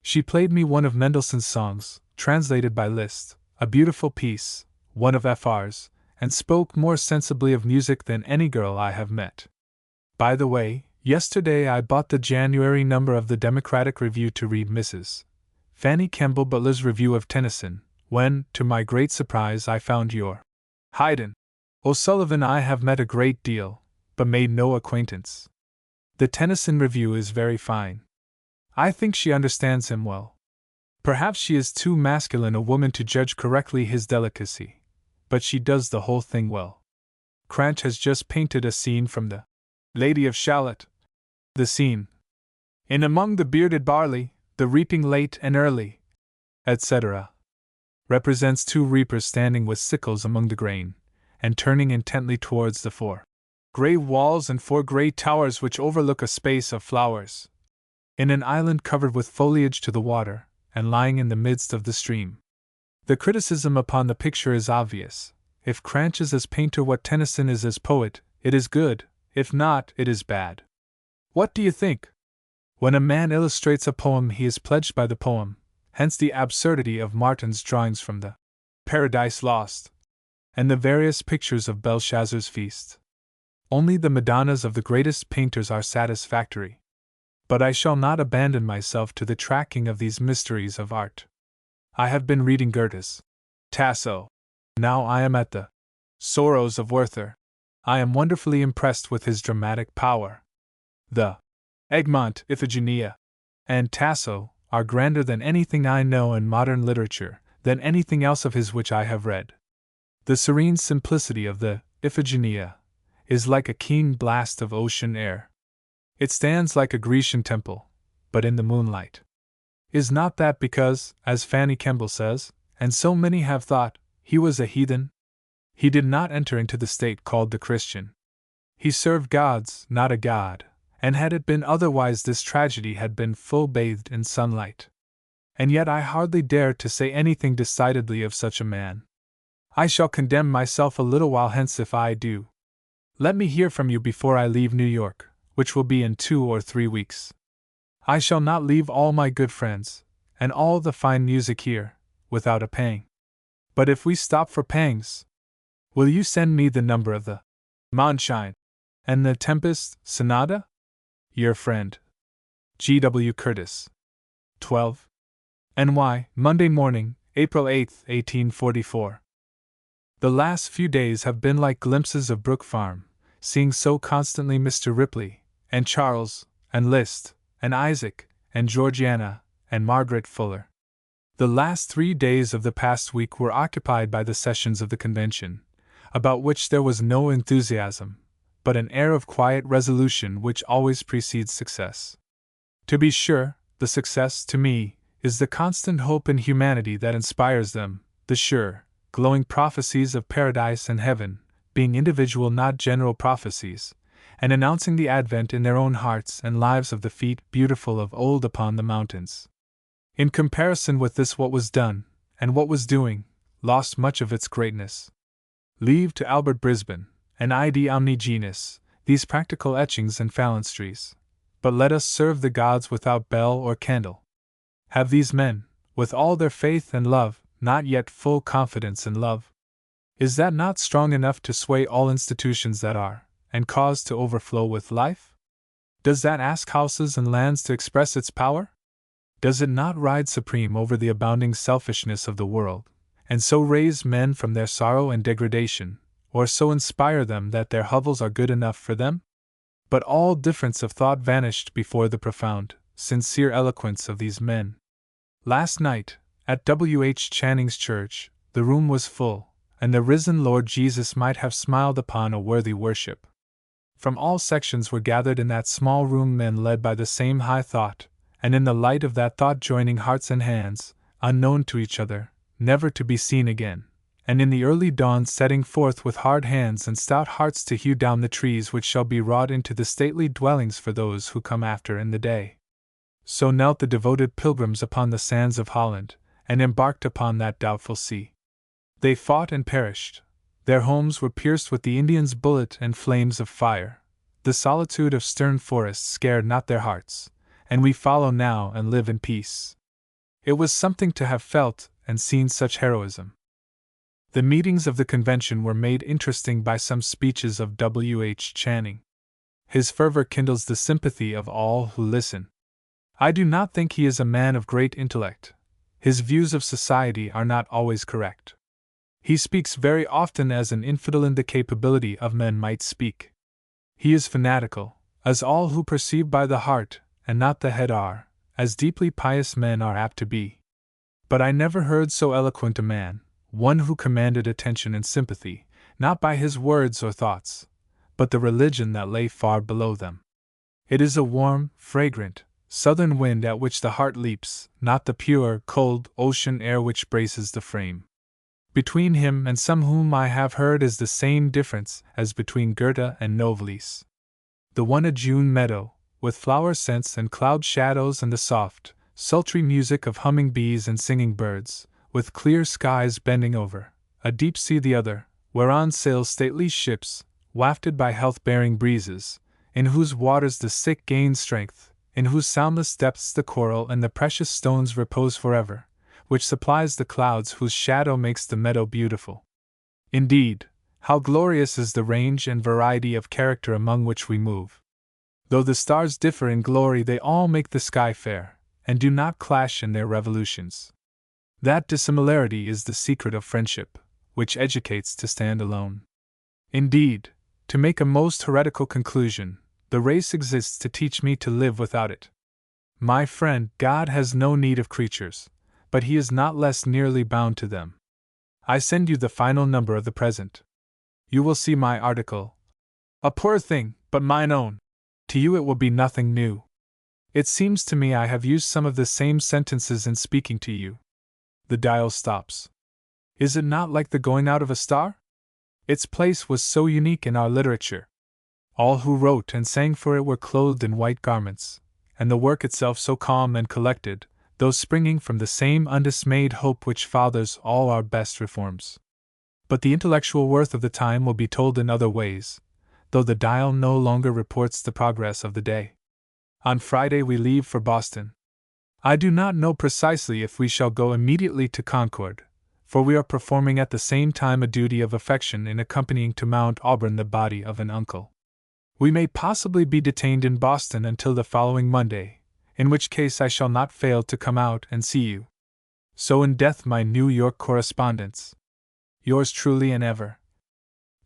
She played me one of Mendelssohn's songs, translated by Liszt, a beautiful piece, one of Fr's, and spoke more sensibly of music than any girl I have met. By the way, yesterday I bought the January number of the Democratic Review to read Mrs. Fanny Kemble Butler's review of Tennyson, when, to my great surprise, I found your Haydn. O'Sullivan I have met a great deal, but made no acquaintance. The Tennyson review is very fine. I think she understands him well. Perhaps she is too masculine a woman to judge correctly his delicacy, but she does the whole thing well. Cranch has just painted a scene from the Lady of Shalott. The scene, in among the bearded barley, the reaping late and early, etc., represents two reapers standing with sickles among the grain, and turning intently towards the 4 grey walls and 4 grey towers which overlook a space of flowers, in an island covered with foliage to the water, and lying in the midst of the stream. The criticism upon the picture is obvious. If Cranch is as painter what Tennyson is as poet, it is good. If not, it is bad. What do you think? When a man illustrates a poem, he is pledged by the poem, hence the absurdity of Martin's drawings from the Paradise Lost, and the various pictures of Belshazzar's feast. Only the Madonnas of the greatest painters are satisfactory. But I shall not abandon myself to the tracking of these mysteries of art. I have been reading Goethe's Tasso. Now I am at the Sorrows of Werther. I am wonderfully impressed with his dramatic power. The Egmont, Iphigenia, and Tasso are grander than anything I know in modern literature, than anything else of his which I have read. The serene simplicity of the Iphigenia is like a keen blast of ocean air. It stands like a Grecian temple, but in the moonlight. Is not that because, as Fanny Kemble says, and so many have thought, he was a heathen? He did not enter into the state called the Christian. He served gods, not a god, and had it been otherwise this tragedy had been full bathed in sunlight. And yet I hardly dare to say anything decidedly of such a man. I shall condemn myself a little while hence if I do. Let me hear from you before I leave New York, which will be in 2 or 3 weeks. I shall not leave all my good friends, and all the fine music here, without a pang. But if we stop for pangs, will you send me the number of the Mondschein and the Tempest Sonata? Your friend, G. W. Curtis. 12. NY, Monday morning, April 8, 1844. The last few days have been like glimpses of Brook Farm, seeing so constantly Mr. Ripley, and Charles, and List, and Isaac, and Georgiana, and Margaret Fuller. The last 3 days of the past week were occupied by the sessions of the convention, about which there was no enthusiasm, but an air of quiet resolution which always precedes success. To be sure, the success, to me, is the constant hope in humanity that inspires them, the sure, glowing prophecies of paradise and heaven, being individual not general prophecies, and announcing the advent in their own hearts and lives of the feet beautiful of old upon the mountains. In comparison with this, what was done, and what was doing, lost much of its greatness. Leave to Albert Brisbane, and Id Omni Genus, these practical etchings and phalansteries. But let us serve the gods without bell or candle. Have these men, with all their faith and love, not yet full confidence in love? Is that not strong enough to sway all institutions that are, and cause to overflow with life? Does that ask houses and lands to express its power? Does it not ride supreme over the abounding selfishness of the world, and so raise men from their sorrow and degradation, or so inspire them that their hovels are good enough for them? But all difference of thought vanished before the profound, sincere eloquence of these men. Last night, at W. H. Channing's church, the room was full, and the risen Lord Jesus might have smiled upon a worthy worship. From all sections were gathered in that small room men led by the same high thought, and in the light of that thought joining hearts and hands, unknown to each other, never to be seen again, and in the early dawn setting forth with hard hands and stout hearts to hew down the trees which shall be wrought into the stately dwellings for those who come after in the day. So knelt the devoted pilgrims upon the sands of Holland, and embarked upon that doubtful sea. They fought and perished. Their homes were pierced with the Indian's bullet and flames of fire. The solitude of stern forests scared not their hearts, and we follow now and live in peace. It was something to have felt and seen such heroism. The meetings of the convention were made interesting by some speeches of W. H. Channing. His fervor kindles the sympathy of all who listen. I do not think he is a man of great intellect. His views of society are not always correct. He speaks very often as an infidel in the capability of men might speak. He is fanatical, as all who perceive by the heart, and not the head are, as deeply pious men are apt to be. But I never heard so eloquent a man, one who commanded attention and sympathy, not by his words or thoughts, but the religion that lay far below them. It is a warm, fragrant, southern wind at which the heart leaps, not the pure, cold, ocean air which braces the frame. Between him and some whom I have heard is the same difference as between Goethe and Novalis. The one a June meadow, with flower scents and cloud shadows and the soft, sultry music of humming bees and singing birds, with clear skies bending over, a deep sea the other, whereon sail stately ships, wafted by health-bearing breezes, in whose waters the sick gain strength, in whose soundless depths the coral and the precious stones repose forever, which supplies the clouds whose shadow makes the meadow beautiful. Indeed, how glorious is the range and variety of character among which we move. Though the stars differ in glory, they all make the sky fair, and do not clash in their revolutions. That dissimilarity is the secret of friendship, which educates to stand alone. Indeed, to make a most heretical conclusion, the race exists to teach me to live without it. My friend, God has no need of creatures, but he is not less nearly bound to them. I send you the final number of the present. You will see my article. A poor thing, but mine own. To you it will be nothing new. It seems to me I have used some of the same sentences in speaking to you. The dial stops. Is it not like the going out of a star? Its place was so unique in our literature. All who wrote and sang for it were clothed in white garments, and the work itself so calm and collected, though springing from the same undismayed hope which fathers all our best reforms. But the intellectual worth of the time will be told in other ways, though the dial no longer reports the progress of the day. On Friday we leave for Boston. I do not know precisely if we shall go immediately to Concord, for we are performing at the same time a duty of affection in accompanying to Mount Auburn the body of an uncle. We may possibly be detained in Boston until the following Monday, in which case I shall not fail to come out and see you. So in death my New York correspondence. Yours truly and ever,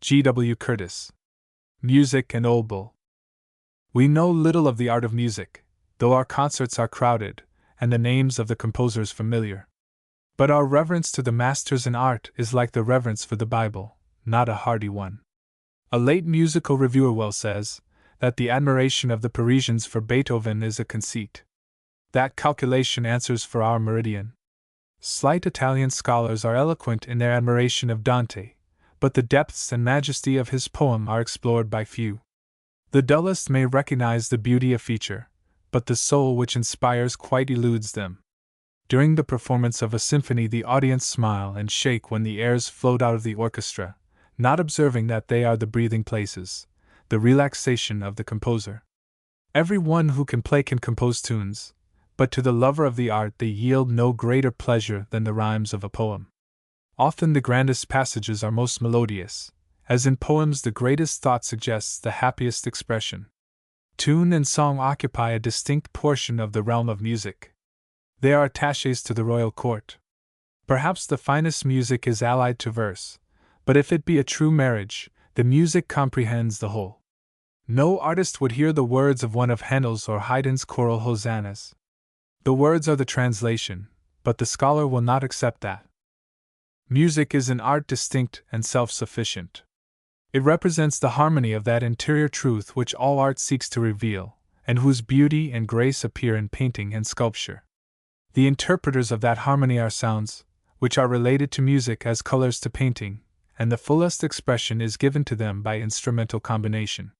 G.W. Curtis. Music and Old Bull. We know little of the art of music, though our concerts are crowded, and the names of the composers familiar. But our reverence to the masters in art is like the reverence for the Bible, not a hearty one. A late musical reviewer well says that the admiration of the Parisians for Beethoven is a conceit. That calculation answers for our meridian. Slight Italian scholars are eloquent in their admiration of Dante, but the depths and majesty of his poem are explored by few. The dullest may recognize the beauty of feature, but the soul which inspires quite eludes them. During the performance of a symphony, the audience smile and shake when the airs float out of the orchestra, not observing that they are the breathing places, the relaxation of the composer. Every one who can play can compose tunes, but to the lover of the art they yield no greater pleasure than the rhymes of a poem. Often the grandest passages are most melodious, as in poems the greatest thought suggests the happiest expression. Tune and song occupy a distinct portion of the realm of music. They are attaches to the royal court. Perhaps the finest music is allied to verse, but if it be a true marriage, the music comprehends the whole. No artist would hear the words of one of Handel's or Haydn's choral hosannas. The words are the translation, but the scholar will not accept that. Music is an art distinct and self-sufficient. It represents the harmony of that interior truth which all art seeks to reveal, and whose beauty and grace appear in painting and sculpture. The interpreters of that harmony are sounds, which are related to music as colors to painting, and the fullest expression is given to them by instrumental combination.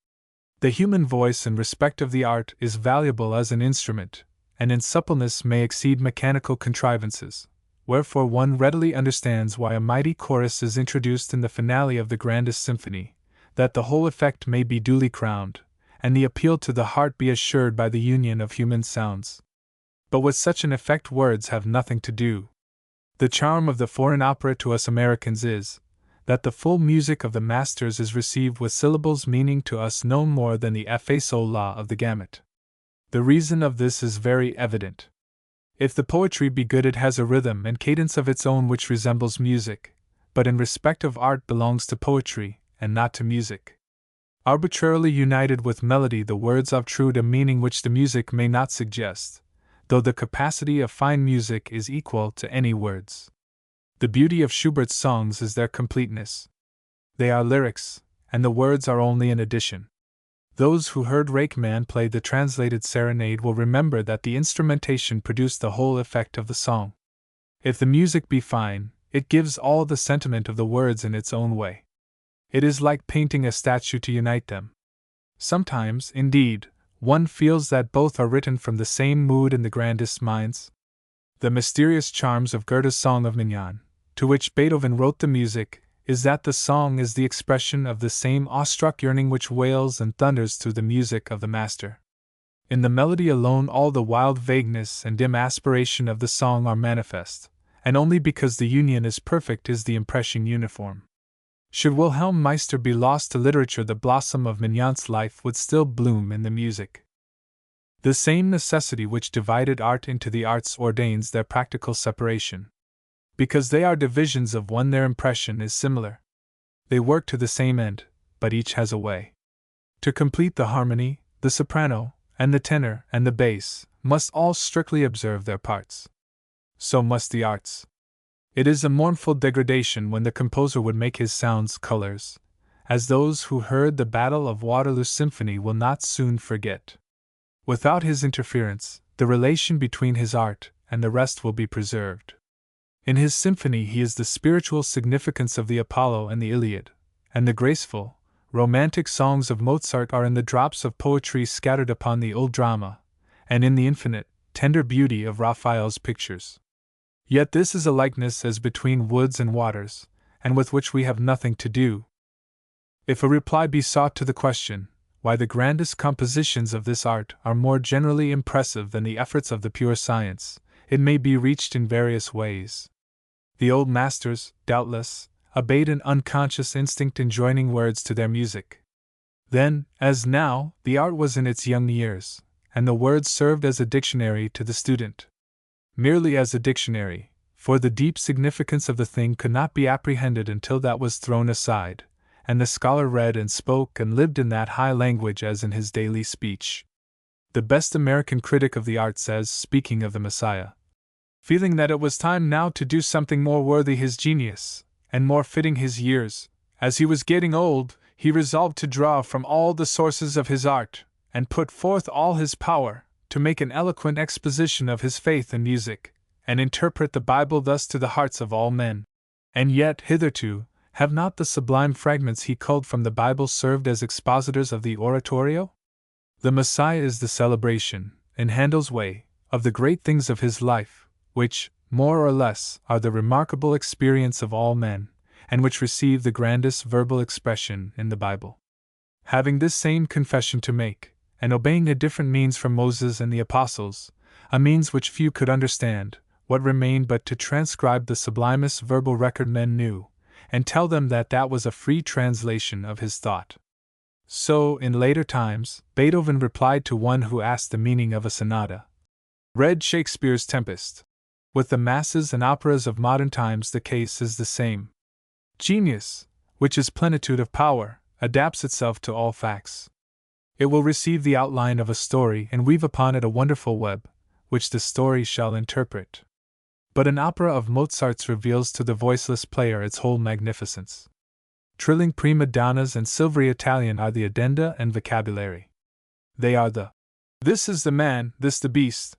The human voice in respect of the art is valuable as an instrument, and in suppleness may exceed mechanical contrivances, wherefore one readily understands why a mighty chorus is introduced in the finale of the grandest symphony, that the whole effect may be duly crowned, and the appeal to the heart be assured by the union of human sounds. But with such an effect words have nothing to do. The charm of the foreign opera to us Americans is, that the full music of the masters is received with syllables meaning to us no more than the fa sol la of the gamut. The reason of this is very evident. If the poetry be good, it has a rhythm and cadence of its own which resembles music, but in respect of art belongs to poetry, and not to music. Arbitrarily united with melody, the words obtrude a meaning which the music may not suggest, though the capacity of fine music is equal to any words. The beauty of Schubert's songs is their completeness. They are lyrics, and the words are only an addition. Those who heard Rakeman play the translated serenade will remember that the instrumentation produced the whole effect of the song. If the music be fine, it gives all the sentiment of the words in its own way. It is like painting a statue to unite them. Sometimes, indeed, one feels that both are written from the same mood in the grandest minds. The mysterious charms of Goethe's Song of Mignon, to which Beethoven wrote the music, is that the song is the expression of the same awestruck yearning which wails and thunders through the music of the master. In the melody alone all the wild vagueness and dim aspiration of the song are manifest, and only because the union is perfect is the impression uniform. Should Wilhelm Meister be lost to literature, the blossom of Mignon's life would still bloom in the music. The same necessity which divided art into the arts ordains their practical separation. Because they are divisions of one, their impression is similar. They work to the same end, but each has a way. To complete the harmony, the soprano, and the tenor, and the bass, must all strictly observe their parts. So must the arts. It is a mournful degradation when the composer would make his sounds colors, as those who heard the Battle of Waterloo Symphony will not soon forget. Without his interference, the relation between his art and the rest will be preserved. In his symphony he is the spiritual significance of the Apollo and the Iliad, and the graceful, romantic songs of Mozart are in the drops of poetry scattered upon the old drama, and in the infinite, tender beauty of Raphael's pictures. Yet this is a likeness as between woods and waters, and with which we have nothing to do. If a reply be sought to the question, why the grandest compositions of this art are more generally impressive than the efforts of the pure science, it may be reached in various ways. The old masters, doubtless, obeyed an unconscious instinct in joining words to their music. Then, as now, the art was in its young years, and the words served as a dictionary to the student. Merely as a dictionary, for the deep significance of the thing could not be apprehended until that was thrown aside, and the scholar read and spoke and lived in that high language as in his daily speech. The best American critic of the art says, speaking of the Messiah, feeling that it was time now to do something more worthy his genius, and more fitting his years, as he was getting old, he resolved to draw from all the sources of his art, and put forth all his power, to make an eloquent exposition of his faith in music, and interpret the Bible thus to the hearts of all men. And yet, hitherto, have not the sublime fragments he culled from the Bible served as expositors of the oratorio? The Messiah is the celebration, in Handel's way, of the great things of his life, which, more or less, are the remarkable experience of all men, and which receive the grandest verbal expression in the Bible. Having this same confession to make, and obeying a different means from Moses and the Apostles, a means which few could understand, what remained but to transcribe the sublimest verbal record men knew, and tell them that that was a free translation of his thought. So, in later times, Beethoven replied to one who asked the meaning of a sonata. Read Shakespeare's Tempest. With the masses and operas of modern times the case is the same. Genius, which is plenitude of power, adapts itself to all facts. It will receive the outline of a story and weave upon it a wonderful web, which the story shall interpret. But an opera of Mozart's reveals to the voiceless player its whole magnificence. Trilling prima donnas and silvery Italian are the addenda and vocabulary. They are the "this is the man, this the beast"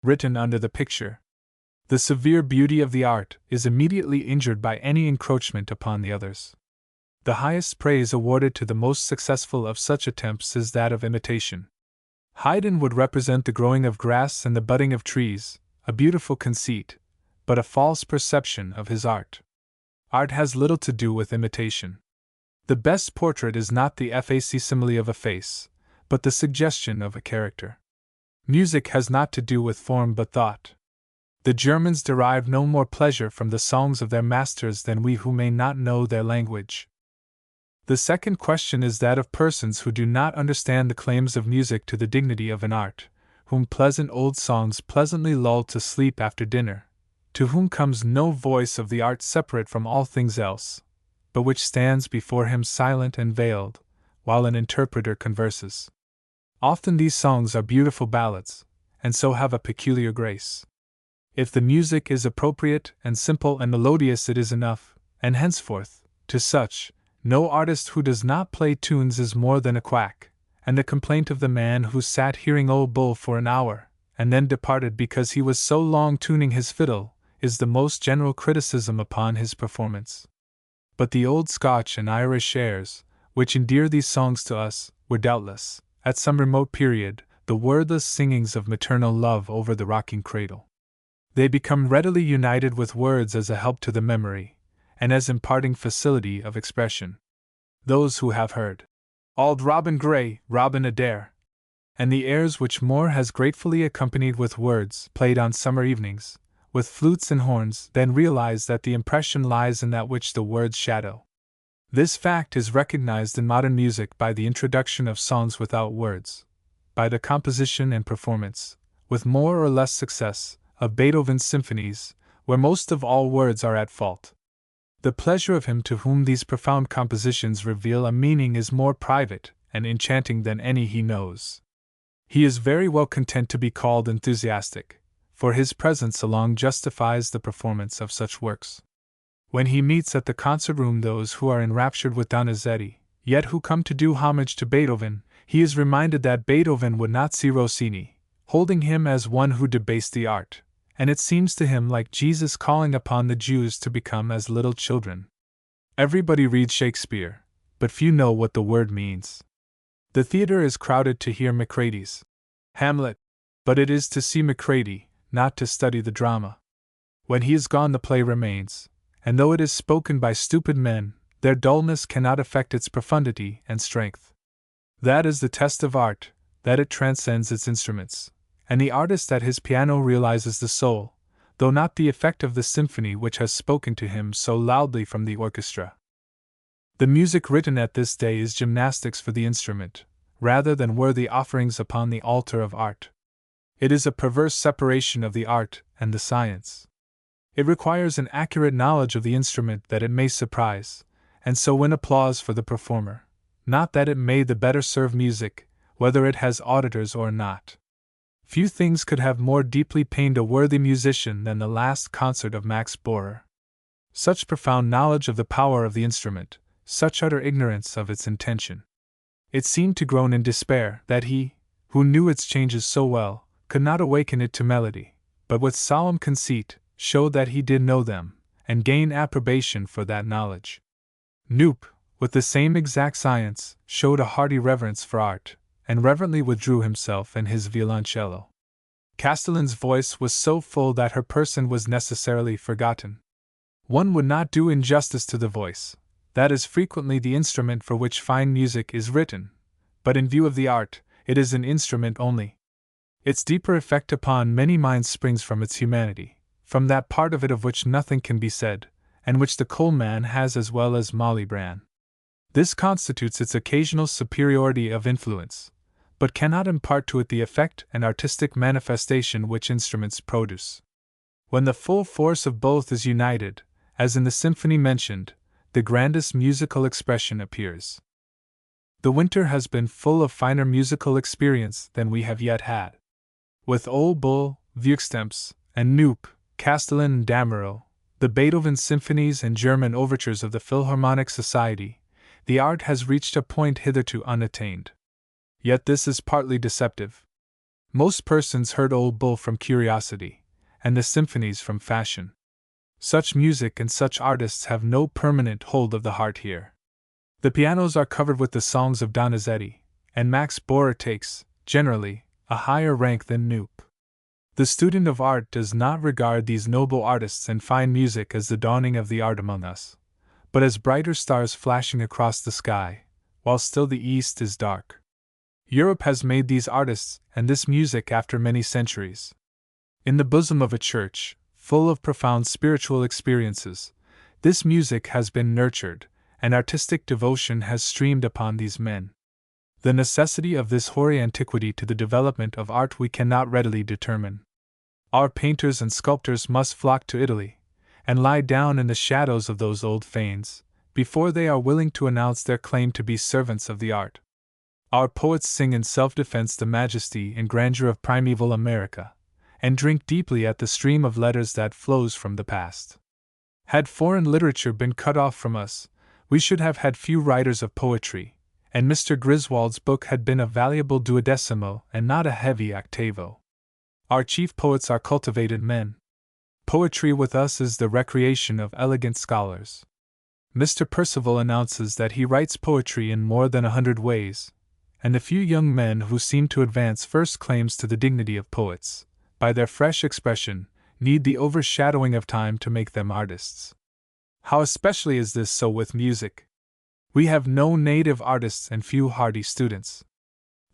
written under the picture. The severe beauty of the art is immediately injured by any encroachment upon the others. The highest praise awarded to the most successful of such attempts is that of imitation. Haydn would represent the growing of grass and the budding of trees, a beautiful conceit, but a false perception of his art. Art has little to do with imitation. The best portrait is not the facsimile of a face, but the suggestion of a character. Music has not to do with form but thought. The Germans derive no more pleasure from the songs of their masters than we who may not know their language. The second question is that of persons who do not understand the claims of music to the dignity of an art, whom pleasant old songs pleasantly lull to sleep after dinner, to whom comes no voice of the art separate from all things else, but which stands before him silent and veiled, while an interpreter converses. Often these songs are beautiful ballads, and so have a peculiar grace. If the music is appropriate and simple and melodious it is enough, and henceforth, to such, no artist who does not play tunes is more than a quack, and the complaint of the man who sat hearing Old Bull for an hour, and then departed because he was so long tuning his fiddle, is the most general criticism upon his performance. But the old Scotch and Irish airs, which endear these songs to us, were doubtless, at some remote period, the wordless singings of maternal love over the rocking cradle. They become readily united with words as a help to the memory, and as imparting facility of expression. Those who have heard Auld Robin Grey, Robin Adair, and the airs which Moore has gratefully accompanied with words played on summer evenings, with flutes and horns, then realize that the impression lies in that which the words shadow. This fact is recognized in modern music by the introduction of songs without words, by the composition and performance, with more or less success, of Beethoven's symphonies, where most of all words are at fault. The pleasure of him to whom these profound compositions reveal a meaning is more private and enchanting than any he knows. He is very well content to be called enthusiastic, for his presence alone justifies the performance of such works. When he meets at the concert room those who are enraptured with Donizetti, yet who come to do homage to Beethoven, he is reminded that Beethoven would not see Rossini, holding him as one who debased the art, and it seems to him like Jesus calling upon the Jews to become as little children. Everybody reads Shakespeare, but few know what the word means. The theater is crowded to hear Macready's Hamlet, but it is to see Macready, not to study the drama. When he is gone the play remains, and though it is spoken by stupid men, their dullness cannot affect its profundity and strength. That is the test of art, that it transcends its instruments, and the artist at his piano realizes the soul, though not the effect of the symphony which has spoken to him so loudly from the orchestra. The music written at this day is gymnastics for the instrument, rather than worthy offerings upon the altar of art. It is a perverse separation of the art and the science. It requires an accurate knowledge of the instrument that it may surprise, and so win applause for the performer, not that it may the better serve music, whether it has auditors or not. Few things could have more deeply pained a worthy musician than the last concert of Max Bohrer. Such profound knowledge of the power of the instrument, such utter ignorance of its intention. It seemed to groan in despair that he, who knew its changes so well, could not awaken it to melody, but with solemn conceit, showed that he did know them, and gain approbation for that knowledge. Knoop, with the same exact science, showed a hearty reverence for art, and reverently withdrew himself and his violoncello. Castellan's voice was so full that her person was necessarily forgotten. One would not do injustice to the voice. That is frequently the instrument for which fine music is written, but in view of the art, it is an instrument only. Its deeper effect upon many minds springs from its humanity, from that part of it of which nothing can be said, and which the coalman has as well as Malibran. This constitutes its occasional superiority of influence, but cannot impart to it the effect and artistic manifestation which instruments produce. When the full force of both is united, as in the symphony mentioned, the grandest musical expression appears. The winter has been full of finer musical experience than we have yet had. With Old Bull, Vuugstemps, and Knoop, Castellan and Damereau, the Beethoven symphonies and German overtures of the Philharmonic Society, the art has reached a point hitherto unattained. Yet this is partly deceptive. Most persons heard Old Bull from curiosity, and the symphonies from fashion. Such music and such artists have no permanent hold of the heart here. The pianos are covered with the songs of Donizetti, and Max Bohrer takes, generally, a higher rank than Knoop. The student of art does not regard these noble artists and fine music as the dawning of the art among us, but as brighter stars flashing across the sky, while still the east is dark. Europe has made these artists and this music after many centuries. In the bosom of a church, full of profound spiritual experiences, this music has been nurtured, and artistic devotion has streamed upon these men. The necessity of this hoary antiquity to the development of art we cannot readily determine. Our painters and sculptors must flock to Italy, and lie down in the shadows of those old fanes, before they are willing to announce their claim to be servants of the art. Our poets sing in self-defense the majesty and grandeur of primeval America, and drink deeply at the stream of letters that flows from the past. Had foreign literature been cut off from us, we should have had few writers of poetry, and Mr. Griswold's book had been a valuable duodecimo and not a heavy octavo. Our chief poets are cultivated men. Poetry with us is the recreation of elegant scholars. Mr. Percival announces that he writes poetry in more than 100 ways, and the few young men who seem to advance first claims to the dignity of poets, by their fresh expression, need the overshadowing of time to make them artists. How especially is this so with music? We have no native artists and few hardy students.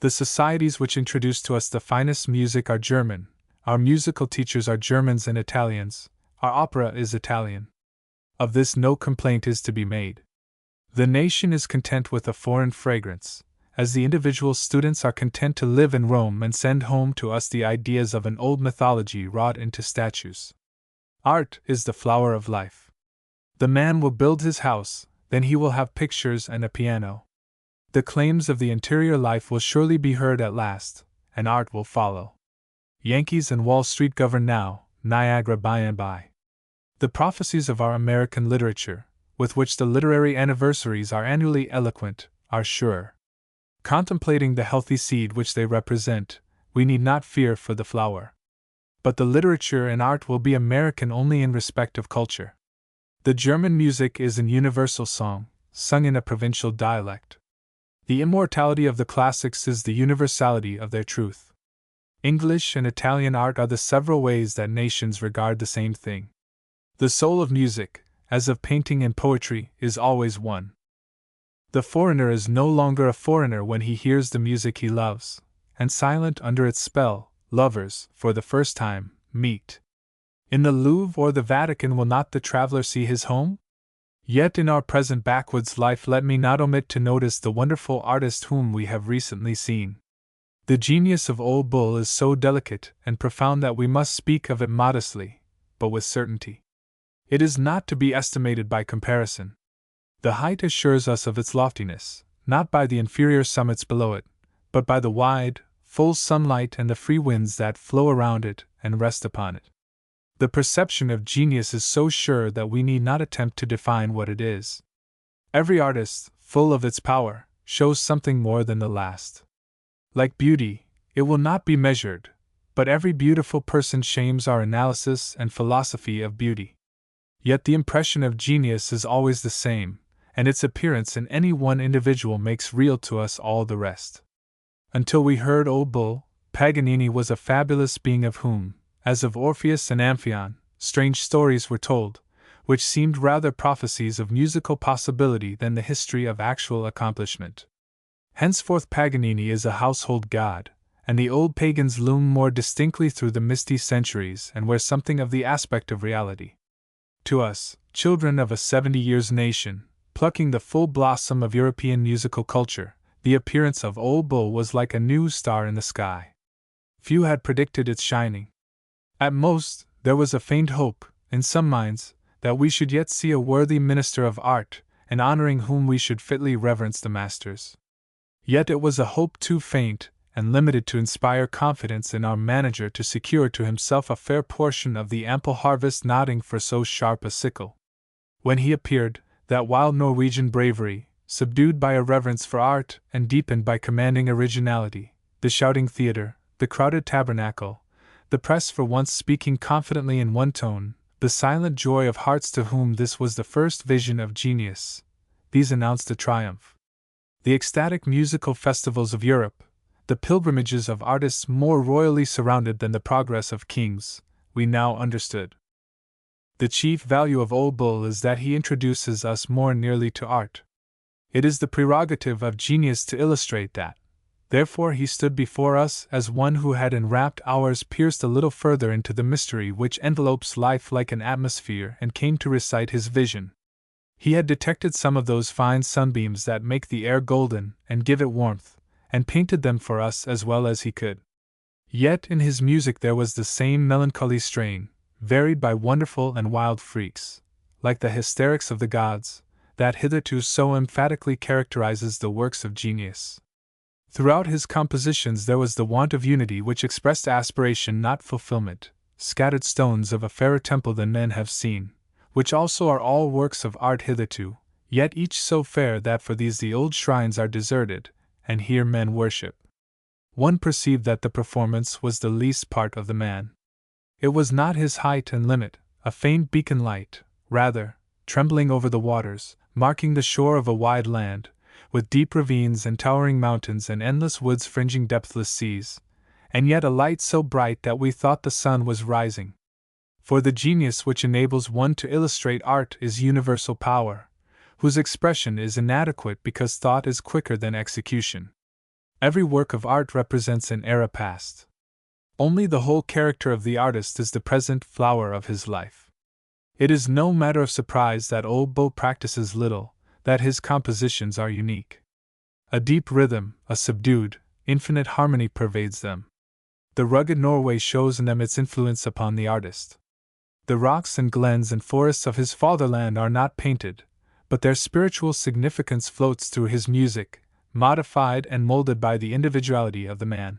The societies which introduce to us the finest music are German, our musical teachers are Germans and Italians, our opera is Italian. Of this no complaint is to be made. The nation is content with a foreign fragrance, as the individual students are content to live in Rome and send home to us the ideas of an old mythology wrought into statues. Art is the flower of life. The man will build his house, then he will have pictures and a piano. The claims of the interior life will surely be heard at last, and art will follow. Yankees and Wall Street govern now, Niagara by and by. The prophecies of our American literature, with which the literary anniversaries are annually eloquent, are sure. Contemplating the healthy seed which they represent, we need not fear for the flower. But the literature and art will be American only in respect of culture. The German music is an universal song, sung in a provincial dialect. The immortality of the classics is the universality of their truth. English and Italian art are the several ways that nations regard the same thing. The soul of music, as of painting and poetry, is always one. The foreigner is no longer a foreigner when he hears the music he loves, and silent under its spell, lovers, for the first time, meet. In the Louvre or the Vatican will not the traveler see his home? Yet in our present backwoods life let me not omit to notice the wonderful artist whom we have recently seen. The genius of Old Bull is so delicate and profound that we must speak of it modestly, but with certainty. It is not to be estimated by comparison. The height assures us of its loftiness, not by the inferior summits below it, but by the wide, full sunlight and the free winds that flow around it and rest upon it. The perception of genius is so sure that we need not attempt to define what it is. Every artist, full of its power, shows something more than the last. Like beauty, it will not be measured, but every beautiful person shames our analysis and philosophy of beauty. Yet the impression of genius is always the same, and its appearance in any one individual makes real to us all the rest. Until we heard Old Bull, Paganini was a fabulous being of whom, as of Orpheus and Amphion, strange stories were told, which seemed rather prophecies of musical possibility than the history of actual accomplishment. Henceforth Paganini is a household god, and the old pagans loom more distinctly through the misty centuries and wear something of the aspect of reality. To us, children of a 70 years nation, plucking the full blossom of European musical culture, the appearance of Old Bull was like a new star in the sky. Few had predicted its shining. At most, there was a faint hope, in some minds, that we should yet see a worthy minister of art, and honoring whom we should fitly reverence the masters. Yet it was a hope too faint and limited to inspire confidence in our manager to secure to himself a fair portion of the ample harvest nodding for so sharp a sickle. When he appeared, that wild Norwegian bravery, subdued by a reverence for art and deepened by commanding originality, the shouting theatre, the crowded tabernacle, the press for once speaking confidently in one tone, the silent joy of hearts to whom this was the first vision of genius, these announced a triumph. The ecstatic musical festivals of Europe, the pilgrimages of artists more royally surrounded than the progress of kings, we now understood. The chief value of Old Bull is that he introduces us more nearly to art. It is the prerogative of genius to illustrate that. Therefore he stood before us as one who had in rapt hours pierced a little further into the mystery which envelopes life like an atmosphere and came to recite his vision. He had detected some of those fine sunbeams that make the air golden and give it warmth, and painted them for us as well as he could. Yet in his music there was the same melancholy strain, varied by wonderful and wild freaks, like the hysterics of the gods, that hitherto so emphatically characterizes the works of genius. Throughout his compositions there was the want of unity which expressed aspiration not fulfillment, scattered stones of a fairer temple than men have seen, which also are all works of art hitherto, yet each so fair that for these the old shrines are deserted, and here men worship. One perceived that the performance was the least part of the man. It was not his height and limit, a faint beacon light, rather, trembling over the waters, marking the shore of a wide land, with deep ravines and towering mountains and endless woods fringing depthless seas, and yet a light so bright that we thought the sun was rising. For the genius which enables one to illustrate art is universal power, whose expression is inadequate because thought is quicker than execution. Every work of art represents an era past. Only the whole character of the artist is the present flower of his life. It is no matter of surprise that Old Bull practices little, that his compositions are unique. A deep rhythm, a subdued, infinite harmony pervades them. The rugged Norway shows in them its influence upon the artist. The rocks and glens and forests of his fatherland are not painted, but their spiritual significance floats through his music, modified and molded by the individuality of the man.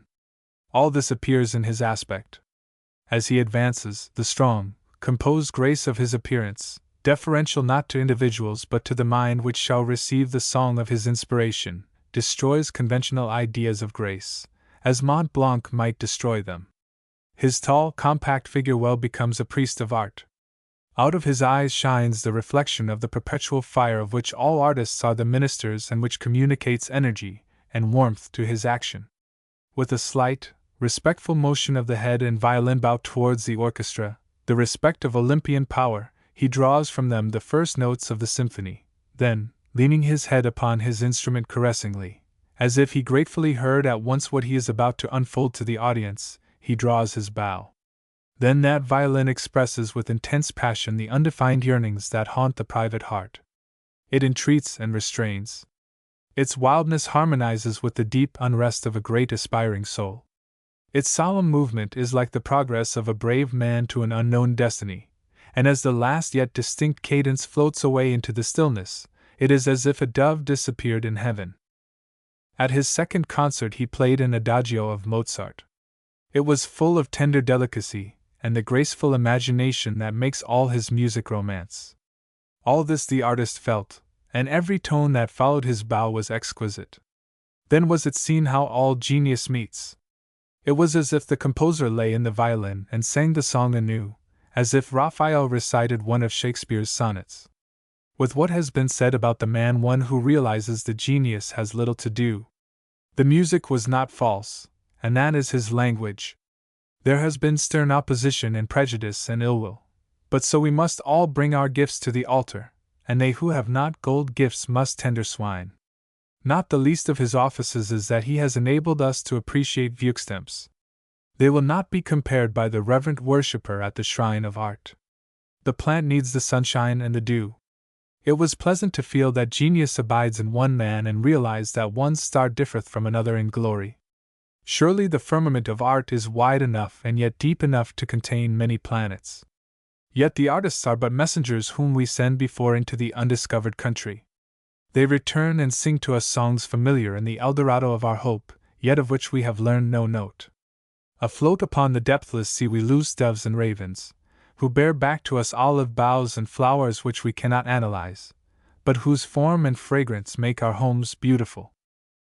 All this appears in his aspect. As he advances, the strong, composed grace of his appearance, deferential not to individuals but to the mind which shall receive the song of his inspiration, destroys conventional ideas of grace, as Mont Blanc might destroy them. His tall, compact figure well becomes a priest of art. Out of his eyes shines the reflection of the perpetual fire of which all artists are the ministers and which communicates energy and warmth to his action. With a slight, respectful motion of the head and violin bow towards the orchestra, the respect of Olympian power, he draws from them the first notes of the symphony. Then, leaning his head upon his instrument caressingly, as if he gratefully heard at once what he is about to unfold to the audience, he draws his bow. Then that violin expresses with intense passion the undefined yearnings that haunt the private heart. It entreats and restrains. Its wildness harmonizes with the deep unrest of a great aspiring soul. Its solemn movement is like the progress of a brave man to an unknown destiny, and as the last yet distinct cadence floats away into the stillness, it is as if a dove disappeared in heaven. At his second concert he played an adagio of Mozart. It was full of tender delicacy, and the graceful imagination that makes all his music romance. All this the artist felt, and every tone that followed his bow was exquisite. Then was it seen how all genius meets. It was as if the composer lay in the violin and sang the song anew, as if Raphael recited one of Shakespeare's sonnets. With what has been said about the man, one who realizes the genius has little to do. The music was not false, and that is his language. There has been stern opposition and prejudice and ill will, but so we must all bring our gifts to the altar, and they who have not gold gifts must tender swine. Not the least of his offices is that he has enabled us to appreciate Vuxtemps. They will not be compared by the reverent worshipper at the shrine of art. The plant needs the sunshine and the dew. It was pleasant to feel that genius abides in one man and realize that one star differeth from another in glory. Surely the firmament of art is wide enough and yet deep enough to contain many planets. Yet the artists are but messengers whom we send before into the undiscovered country. They return and sing to us songs familiar in the Eldorado of our hope, yet of which we have learned no note. Afloat upon the depthless sea we loose doves and ravens, who bear back to us olive boughs and flowers which we cannot analyze, but whose form and fragrance make our homes beautiful.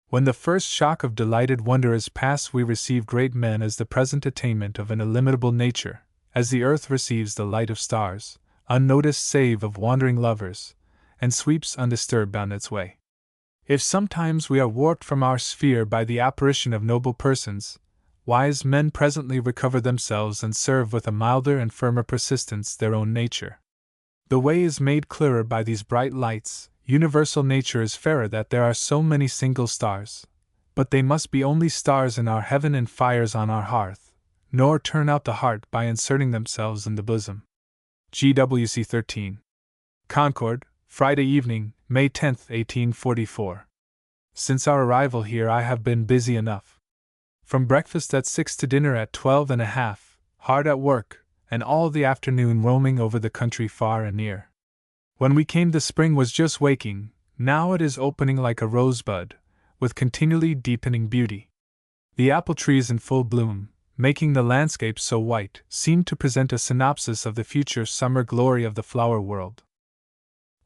When the first shock of delighted wonder is past, we receive great men as the present attainment of an illimitable nature, as the earth receives the light of stars, unnoticed save of wandering lovers, and sweeps undisturbed on its way. If sometimes we are warped from our sphere by the apparition of noble persons, wise men presently recover themselves and serve with a milder and firmer persistence their own nature. The way is made clearer by these bright lights. Universal nature is fairer that there are so many single stars, but they must be only stars in our heaven and fires on our hearth, nor turn out the heart by inserting themselves in the bosom. GWC 13. Concord, Friday evening, May 10, 1844. Since our arrival here I have been busy enough. From breakfast at 6 to dinner at 12:30, hard at work, and all the afternoon roaming over the country far and near. When we came the spring was just waking, now it is opening like a rosebud, with continually deepening beauty. The apple trees in full bloom, making the landscape so white, seem to present a synopsis of the future summer glory of the flower world.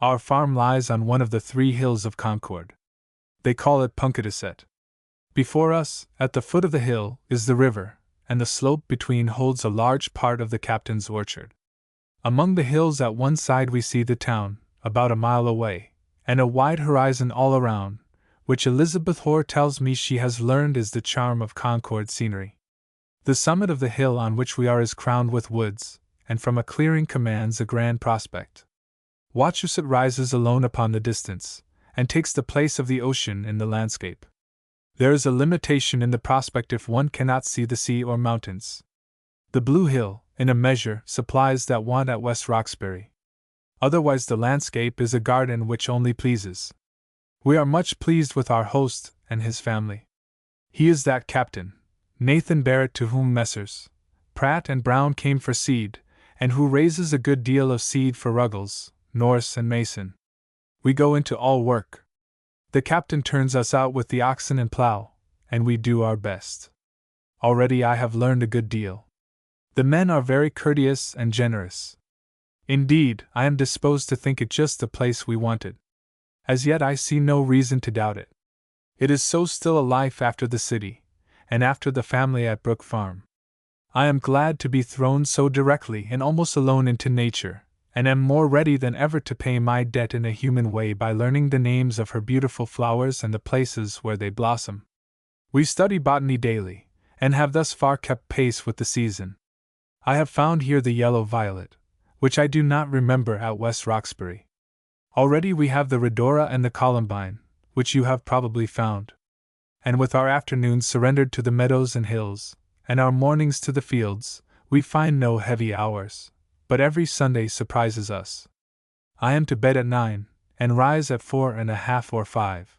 Our farm lies on one of the 3 hills of Concord. They call it Punkadasset. Before us, at the foot of the hill, is the river, and the slope between holds a large part of the captain's orchard. Among the hills at one side we see the town, about a mile away, and a wide horizon all around, which Elizabeth Hoare tells me she has learned is the charm of Concord scenery. The summit of the hill on which we are is crowned with woods, and from a clearing commands a grand prospect. Wachusett rises alone upon the distance, and takes the place of the ocean in the landscape. There is a limitation in the prospect if one cannot see the sea or mountains. The Blue Hill, in a measure, supplies that want at West Roxbury. Otherwise the landscape is a garden which only pleases. We are much pleased with our host and his family. He is that captain, Nathan Barrett, to whom Messrs. Pratt and Brown came for seed, and who raises a good deal of seed for Ruggles, Norris and Mason. We go into all work. The captain turns us out with the oxen and plow, and we do our best. Already I have learned a good deal. The men are very courteous and generous. Indeed, I am disposed to think it just the place we wanted. As yet I see no reason to doubt it. It is so still a life after the city, and after the family at Brook Farm. I am glad to be thrown so directly and almost alone into nature, and am more ready than ever to pay my debt in a human way by learning the names of her beautiful flowers and the places where they blossom. We study botany daily, and have thus far kept pace with the season. I have found here the yellow violet, which I do not remember at West Roxbury. Already we have the rhodora and the columbine, which you have probably found. And with our afternoons surrendered to the meadows and hills, and our mornings to the fields, we find no heavy hours, but every Sunday surprises us. I am to bed at 9, and rise at 4:30 or 5.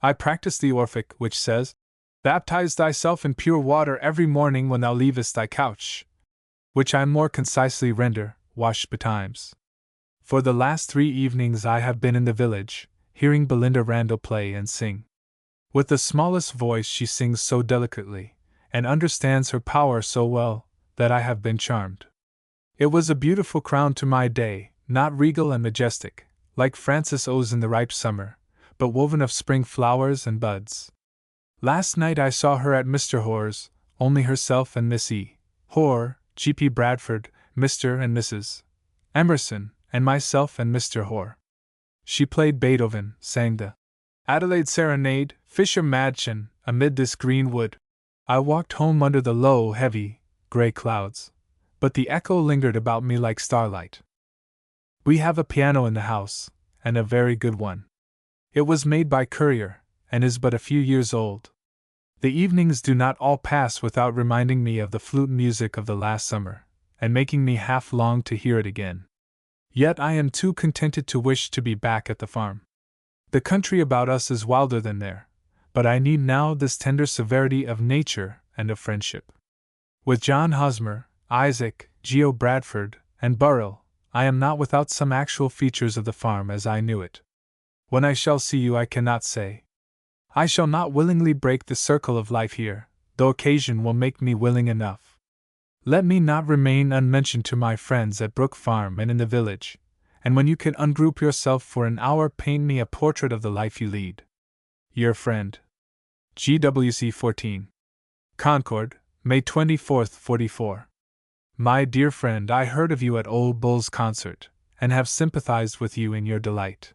I practice the Orphic, which says, "Baptize thyself in pure water every morning when thou leavest thy couch," which I more concisely render, washed betimes. For the last 3 evenings I have been in the village, hearing Belinda Randall play and sing. With the smallest voice she sings so delicately, and understands her power so well, that I have been charmed. It was a beautiful crown to my day, not regal and majestic, like Francis O's in the ripe summer, but woven of spring flowers and buds. Last night I saw her at Mr. Hoare's, only herself and Miss E. Hoare, G.P. Bradford, Mr. and Mrs. Emerson, and myself and Mr. Hoare. She played Beethoven, sang the Adelaide Serenade, Fischer Madchen, amid this green wood. I walked home under the low, heavy, grey clouds, but the echo lingered about me like starlight. We have a piano in the house, and a very good one. It was made by Currier, and is but a few years old. The evenings do not all pass without reminding me of the flute music of the last summer, and making me half long to hear it again. Yet I am too contented to wish to be back at the farm. The country about us is wilder than there, but I need now this tender severity of nature and of friendship. With John Hosmer, Isaac, Geo. Bradford, and Burrell, I am not without some actual features of the farm as I knew it. When I shall see you I cannot say. I shall not willingly break the circle of life here, though occasion will make me willing enough. Let me not remain unmentioned to my friends at Brook Farm and in the village, and when you can ungroup yourself for an hour paint me a portrait of the life you lead. Your friend, GWC 14. Concord, May 24, 44. My dear friend, I heard of you at Old Bull's concert, and have sympathized with you in your delight.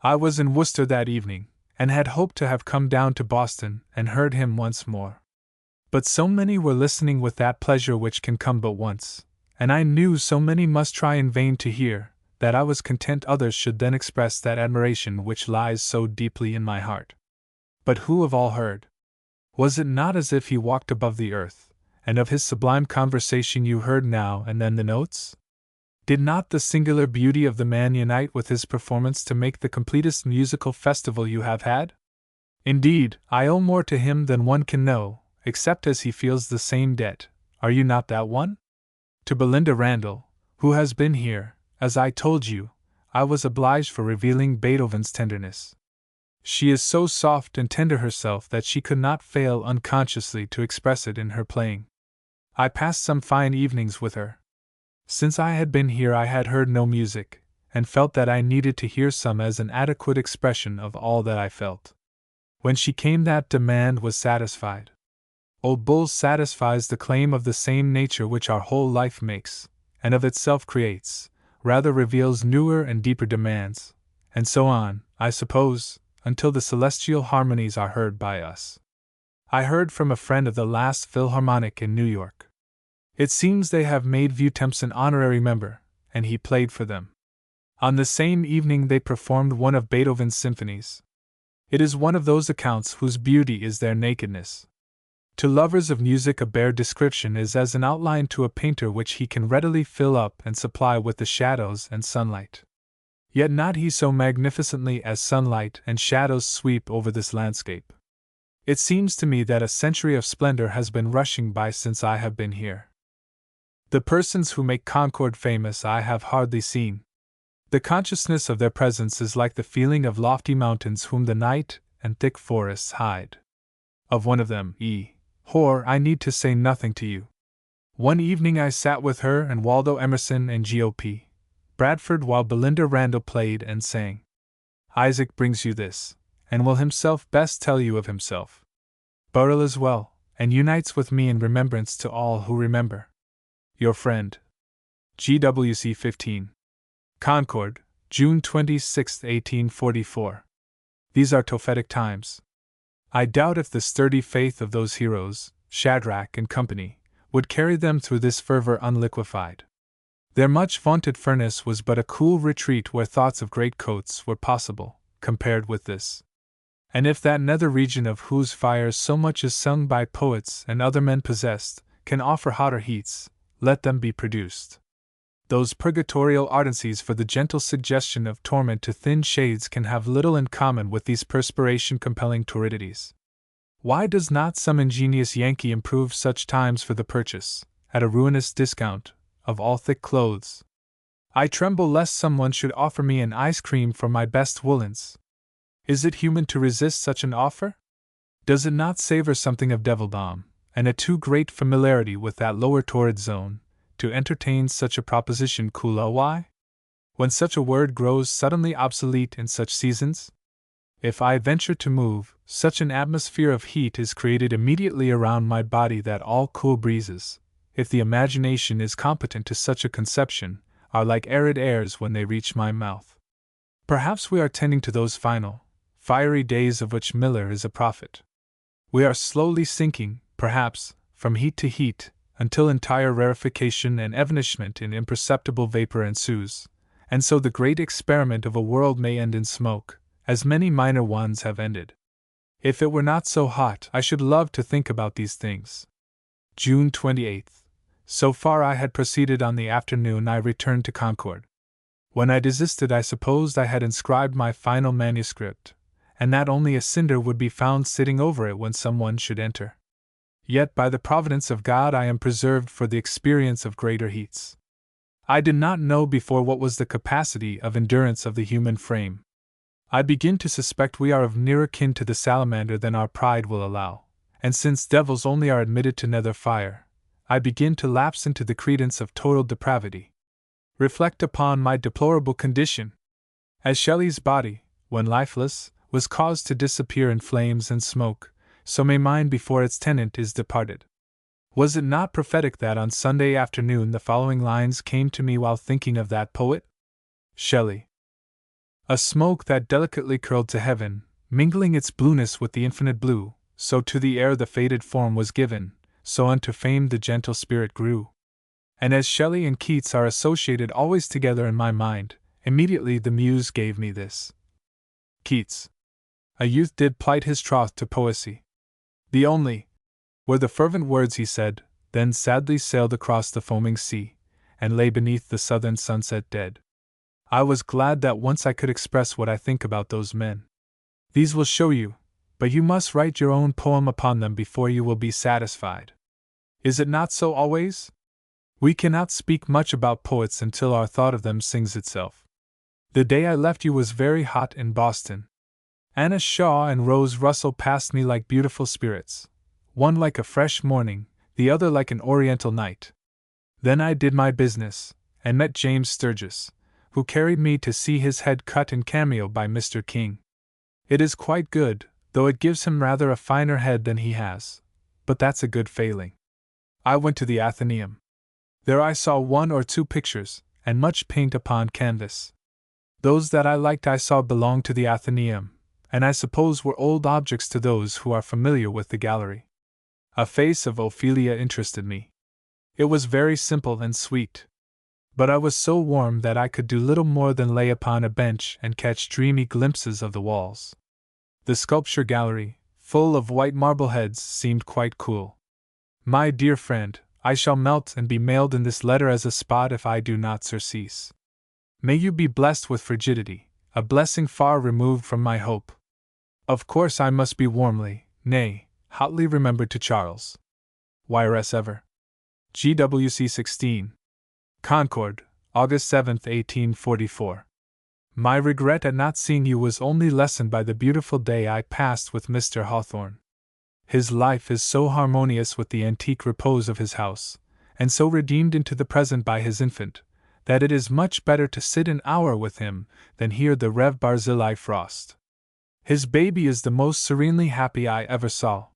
I was in Worcester that evening, and had hoped to have come down to Boston and heard him once more. But so many were listening with that pleasure which can come but once, and I knew so many must try in vain to hear, that I was content others should then express that admiration which lies so deeply in my heart. But who of all heard? Was it not as if he walked above the earth, and of his sublime conversation you heard now and then the notes? Did not the singular beauty of the man unite with his performance to make the completest musical festival you have had? Indeed, I owe more to him than one can know, except as he feels the same debt. Are you not that one? To Belinda Randall, who has been here, as I told you, I was obliged for revealing Beethoven's tenderness. She is so soft and tender herself that she could not fail unconsciously to express it in her playing. I passed some fine evenings with her. Since I had been here I had heard no music, and felt that I needed to hear some as an adequate expression of all that I felt. When she came that demand was satisfied. Old Bull satisfies the claim of the same nature which our whole life makes, and of itself creates, rather reveals newer and deeper demands, and so on, I suppose, until the celestial harmonies are heard by us. I heard from a friend of the last Philharmonic in New York. It seems they have made Vieuxtemps an honorary member, and he played for them. On the same evening they performed one of Beethoven's symphonies. It is one of those accounts whose beauty is their nakedness. To lovers of music a bare description is as an outline to a painter which he can readily fill up and supply with the shadows and sunlight. Yet not he so magnificently as sunlight and shadows sweep over this landscape. It seems to me that a century of splendor has been rushing by since I have been here. The persons who make Concord famous I have hardly seen. The consciousness of their presence is like the feeling of lofty mountains whom the night and thick forests hide. Of one of them, E. Hoare, I need to say nothing to you. One evening I sat with her and Waldo Emerson and G.O.P. Bradford while Belinda Randall played and sang. Isaac brings you this, and will himself best tell you of himself. Burrell as well, and unites with me in remembrance to all who remember. Your friend, GWC 15. Concord, June 26, 1844. These are tophetic times. I doubt if the sturdy faith of those heroes, Shadrach and company, would carry them through this fervor unliquefied. Their much vaunted furnace was but a cool retreat where thoughts of great coats were possible, compared with this. And if that nether region of whose fires so much is sung by poets and other men possessed, can offer hotter heats, let them be produced. Those purgatorial ardencies for the gentle suggestion of torment to thin shades can have little in common with these perspiration-compelling torridities. Why does not some ingenious Yankee improve such times for the purchase, at a ruinous discount, of all thick clothes, I tremble lest someone should offer me an ice cream for my best woolens. Is it human to resist such an offer? Does it not savor something of devildom, and a too great familiarity with that lower torrid zone, to entertain such a proposition why? When such a word grows suddenly obsolete in such seasons? If I venture to move, such an atmosphere of heat is created immediately around my body that all cool breezes, if the imagination is competent to such a conception, are like arid airs when they reach my mouth. Perhaps we are tending to those final, fiery days of which Miller is a prophet. We are slowly sinking, perhaps, from heat to heat, until entire rarefaction and evanishment in imperceptible vapor ensues, and so the great experiment of a world may end in smoke, as many minor ones have ended. If it were not so hot, I should love to think about these things. June 28th. So far I had proceeded on the afternoon I returned to Concord. When I desisted I supposed I had inscribed my final manuscript, and that only a cinder would be found sitting over it when someone should enter. Yet by the providence of God I am preserved for the experience of greater heats. I did not know before what was the capacity of endurance of the human frame. I begin to suspect we are of nearer kin to the salamander than our pride will allow, and since devils only are admitted to nether fire, I begin to lapse into the credence of total depravity. Reflect upon my deplorable condition. As Shelley's body, when lifeless, was caused to disappear in flames and smoke, so may mine before its tenant is departed. Was it not prophetic that on Sunday afternoon the following lines came to me while thinking of that poet? Shelley. A smoke that delicately curled to heaven, mingling its blueness with the infinite blue, so to the air the faded form was given, so unto fame the gentle spirit grew. And as Shelley and Keats are associated always together in my mind, immediately the muse gave me this. Keats. A youth did plight his troth to poesy. The only, were the fervent words he said, then sadly sailed across the foaming sea, and lay beneath the southern sunset dead. I was glad that once I could express what I think about those men. These will show you, but you must write your own poem upon them before you will be satisfied. Is it not so always? We cannot speak much about poets until our thought of them sings itself. The day I left you was very hot in Boston. Anna Shaw and Rose Russell passed me like beautiful spirits, one like a fresh morning, the other like an oriental night. Then I did my business, and met James Sturgis, who carried me to see his head cut in cameo by Mr. King. It is quite good, though it gives him rather a finer head than he has, but that's a good failing. I went to the Athenaeum. There I saw 1 or 2 pictures, and much paint upon canvas. Those that I liked I saw belonged to the Athenaeum, and I suppose were old objects to those who are familiar with the gallery. A face of Ophelia interested me. It was very simple and sweet. But I was so warm that I could do little more than lay upon a bench and catch dreamy glimpses of the walls. The sculpture gallery, full of white marble heads, seemed quite cool. My dear friend, I shall melt and be mailed in this letter as a spot if I do not surcease. May you be blessed with frigidity, a blessing far removed from my hope. Of course I must be warmly, nay, hotly remembered to Charles. Yours ever. GWC 16. Concord, August 7, 1844. My regret at not seeing you was only lessened by the beautiful day I passed with Mr. Hawthorne. His life is so harmonious with the antique repose of his house, and so redeemed into the present by his infant, that it is much better to sit an hour with him than hear the Rev. Barzillai Frost. His baby is the most serenely happy I ever saw.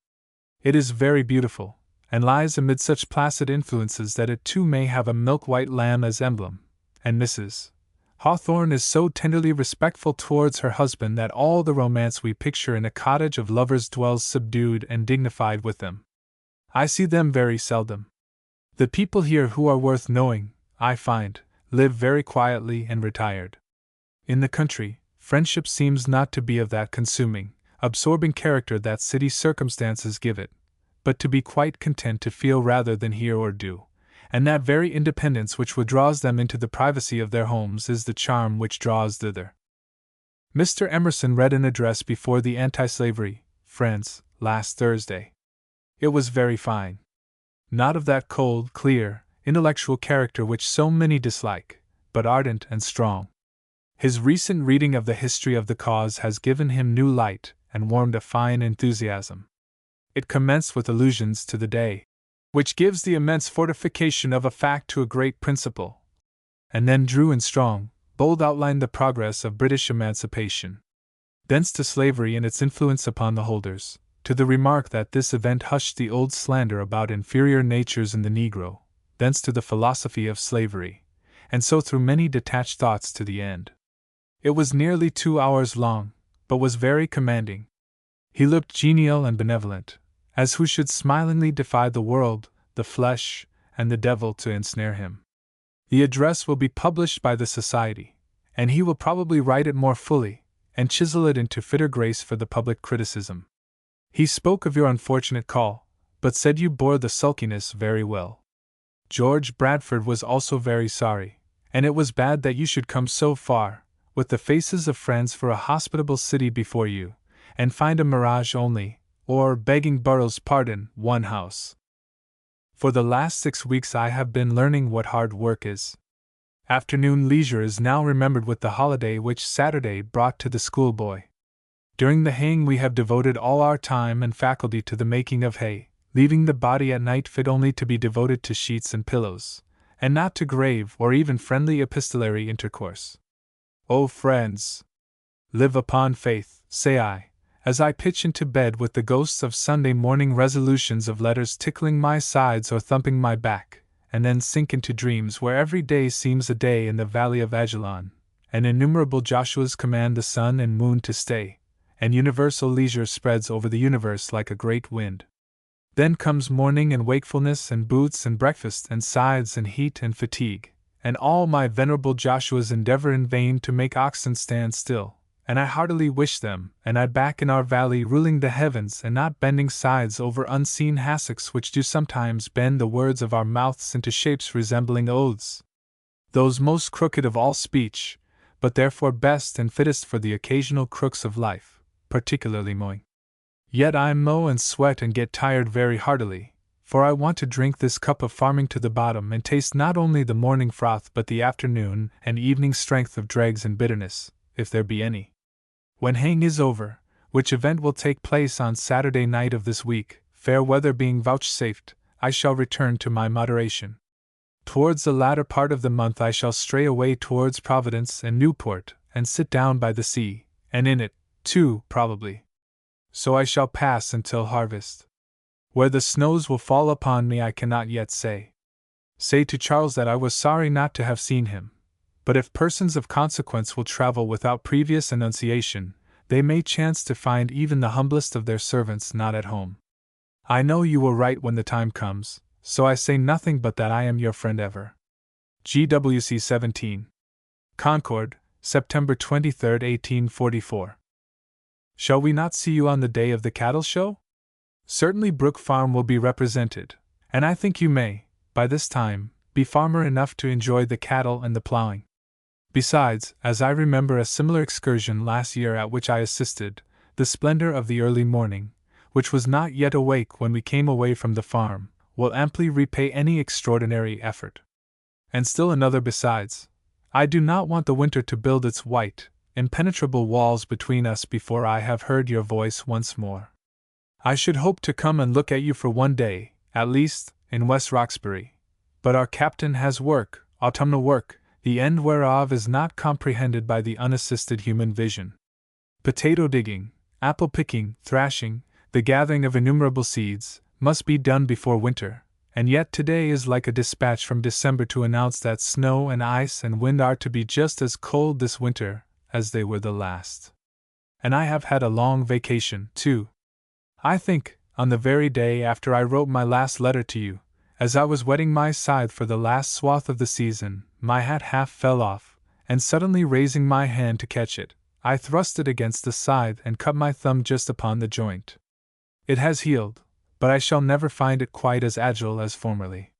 It is very beautiful, and lies amid such placid influences that it too may have a milk-white lamb as emblem, and Mrs. Hawthorne is so tenderly respectful towards her husband that all the romance we picture in a cottage of lovers dwells subdued and dignified with them. I see them very seldom. The people here who are worth knowing, I find, live very quietly and retired. In the country, friendship seems not to be of that consuming, absorbing character that city circumstances give it, but to be quite content to feel rather than hear or do, and that very independence which withdraws them into the privacy of their homes is the charm which draws thither. Mr. Emerson read an address before the Anti-Slavery Friends last Thursday. It was very fine. Not of that cold, clear, intellectual character which so many dislike, but ardent and strong. His recent reading of the history of the cause has given him new light and warmed a fine enthusiasm. It commenced with allusions to the day, which gives the immense fortification of a fact to a great principle, and then drew in strong, bold outline the progress of British emancipation. Thence to slavery and its influence upon the holders, to the remark that this event hushed the old slander about inferior natures in the Negro, thence to the philosophy of slavery, and so through many detached thoughts to the end. It was nearly 2 hours long, but was very commanding. He looked genial and benevolent, as who should smilingly defy the world, the flesh, and the devil to ensnare him. The address will be published by the Society, and he will probably write it more fully, and chisel it into fitter grace for the public criticism. He spoke of your unfortunate call, but said you bore the sulkiness very well. George Bradford was also very sorry, and it was bad that you should come so far, with the faces of friends for a hospitable city before you, and find a mirage only, or, begging Burroughs' pardon, one house. For the last 6 weeks I have been learning what hard work is. Afternoon leisure is now remembered with the holiday which Saturday brought to the schoolboy. During the haying we have devoted all our time and faculty to the making of hay, leaving the body at night fit only to be devoted to sheets and pillows, and not to grave or even friendly epistolary intercourse. O friends! Live upon faith, say I, as I pitch into bed with the ghosts of Sunday morning resolutions of letters tickling my sides or thumping my back, and then sink into dreams where every day seems a day in the valley of Ajalon, and innumerable Joshuas command the sun and moon to stay, and universal leisure spreads over the universe like a great wind. Then comes morning and wakefulness and boots and breakfast and sides and heat and fatigue, and all my venerable Joshuas endeavor in vain to make oxen stand still, and I heartily wish them, and I back in our valley ruling the heavens and not bending sides over unseen hassocks which do sometimes bend the words of our mouths into shapes resembling oaths. Those most crooked of all speech, but therefore best and fittest for the occasional crooks of life, particularly mowing. Yet I mow and sweat and get tired very heartily, for I want to drink this cup of farming to the bottom and taste not only the morning froth but the afternoon and evening strength of dregs and bitterness, if there be any. When haying is over, which event will take place on Saturday night of this week, fair weather being vouchsafed, I shall return to my moderation. Towards the latter part of the month I shall stray away towards Providence and Newport, and sit down by the sea, and in it, too, probably. So I shall pass until harvest. Where the snows will fall upon me I cannot yet say. Say to Charles that I was sorry not to have seen him, but if persons of consequence will travel without previous annunciation, they may chance to find even the humblest of their servants not at home. I know you will write when the time comes, so I say nothing but that I am your friend ever. GWC 17. Concord, September 23, 1844. Shall we not see you on the day of the cattle show? Certainly Brook Farm will be represented, and I think you may, by this time, be farmer enough to enjoy the cattle and the plowing. Besides, as I remember a similar excursion last year at which I assisted, the splendor of the early morning, which was not yet awake when we came away from the farm, will amply repay any extraordinary effort. And still another besides. I do not want the winter to build its white, impenetrable walls between us before I have heard your voice once more. I should hope to come and look at you for one day, at least, in West Roxbury. But our captain has work, autumnal work, the end whereof is not comprehended by the unassisted human vision. Potato digging, apple picking, thrashing, the gathering of innumerable seeds, must be done before winter, and yet today is like a dispatch from December to announce that snow and ice and wind are to be just as cold this winter as they were the last. And I have had a long vacation, too. I think, on the very day after I wrote my last letter to you, as I was whetting my scythe for the last swath of the season, my hat half fell off, and suddenly raising my hand to catch it, I thrust it against the scythe and cut my thumb just upon the joint. It has healed, but I shall never find it quite as agile as formerly.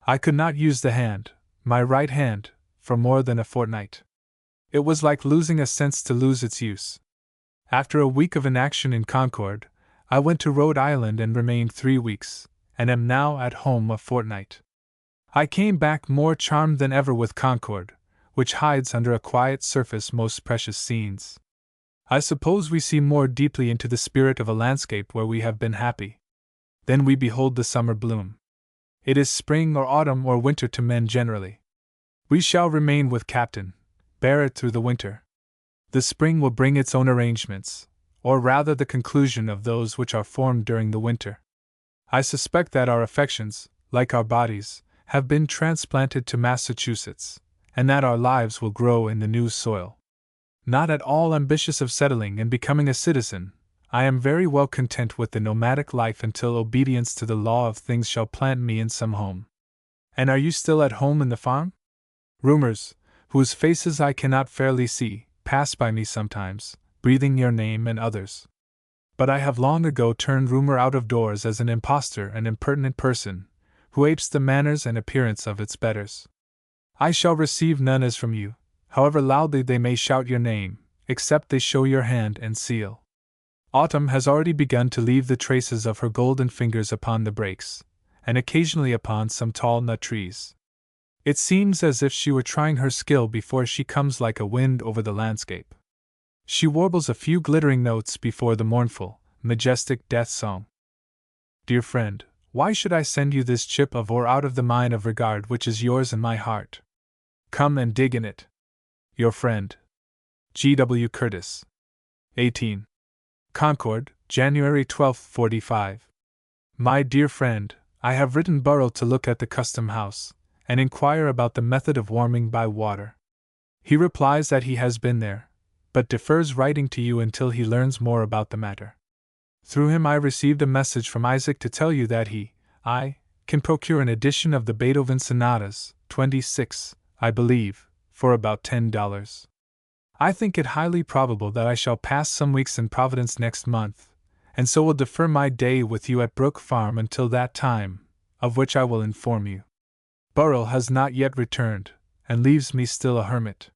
I could not use the hand, my right hand, for more than a fortnight. It was like losing a sense to lose its use. After a week of inaction in Concord, I went to Rhode Island and remained 3 weeks, and am now at home a fortnight. I came back more charmed than ever with Concord, which hides under a quiet surface most precious scenes. I suppose we see more deeply into the spirit of a landscape where we have been happy. Then we behold the summer bloom. It is spring or autumn or winter to men generally. We shall remain with Captain Barrett through the winter. The spring will bring its own arrangements, or rather the conclusion of those which are formed during the winter. I suspect that our affections, like our bodies, have been transplanted to Massachusetts, and that our lives will grow in the new soil. Not at all ambitious of settling and becoming a citizen, I am very well content with the nomadic life until obedience to the law of things shall plant me in some home. And are you still at home in the farm? Rumors, whose faces I cannot fairly see, pass by me sometimes, breathing your name and others. But I have long ago turned rumor out of doors as an impostor and impertinent person, who apes the manners and appearance of its betters. I shall receive none as from you, however loudly they may shout your name, except they show your hand and seal. Autumn has already begun to leave the traces of her golden fingers upon the brakes, and occasionally upon some tall nut trees. It seems as if she were trying her skill before she comes like a wind over the landscape. She warbles a few glittering notes before the mournful, majestic death song. Dear friend, why should I send you this chip of ore out of the mine of regard which is yours in my heart? Come and dig in it. Your friend, G. W. Curtis. 18. Concord, January 12, 45. My dear friend, I have written Burrell to look at the custom house, and inquire about the method of warming by water. He replies that he has been there, but defers writing to you until he learns more about the matter. Through him I received a message from Isaac to tell you that I can procure an edition of the Beethoven sonatas, 26, I believe, for about $10. I think it highly probable that I shall pass some weeks in Providence next month, and so will defer my day with you at Brook Farm until that time, of which I will inform you. Burrell has not yet returned, and leaves me still a hermit.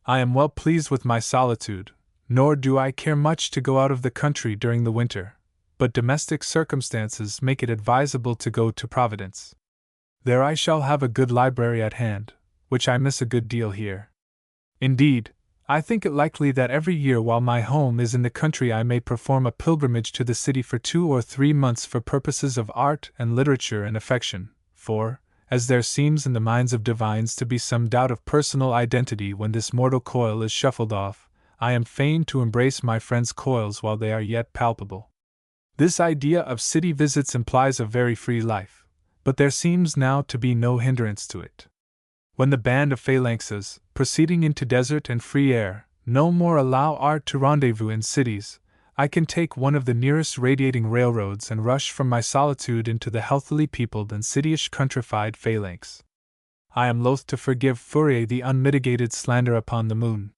I am well pleased with my solitude, nor do I care much to go out of the country during the winter, but domestic circumstances make it advisable to go to Providence. There I shall have a good library at hand, which I miss a good deal here. Indeed, I think it likely that every year while my home is in the country I may perform a pilgrimage to the city for 2 or 3 months for purposes of art and literature and affection, for, as there seems in the minds of divines to be some doubt of personal identity when this mortal coil is shuffled off, I am fain to embrace my friends' coils while they are yet palpable. This idea of city visits implies a very free life, but there seems now to be no hindrance to it. When the band of phalanxes, proceeding into desert and free air, no more allow art to rendezvous in cities, I can take one of the nearest radiating railroads and rush from my solitude into the healthily peopled and cityish countrified phalanx. I am loath to forgive Fourier the unmitigated slander upon the moon.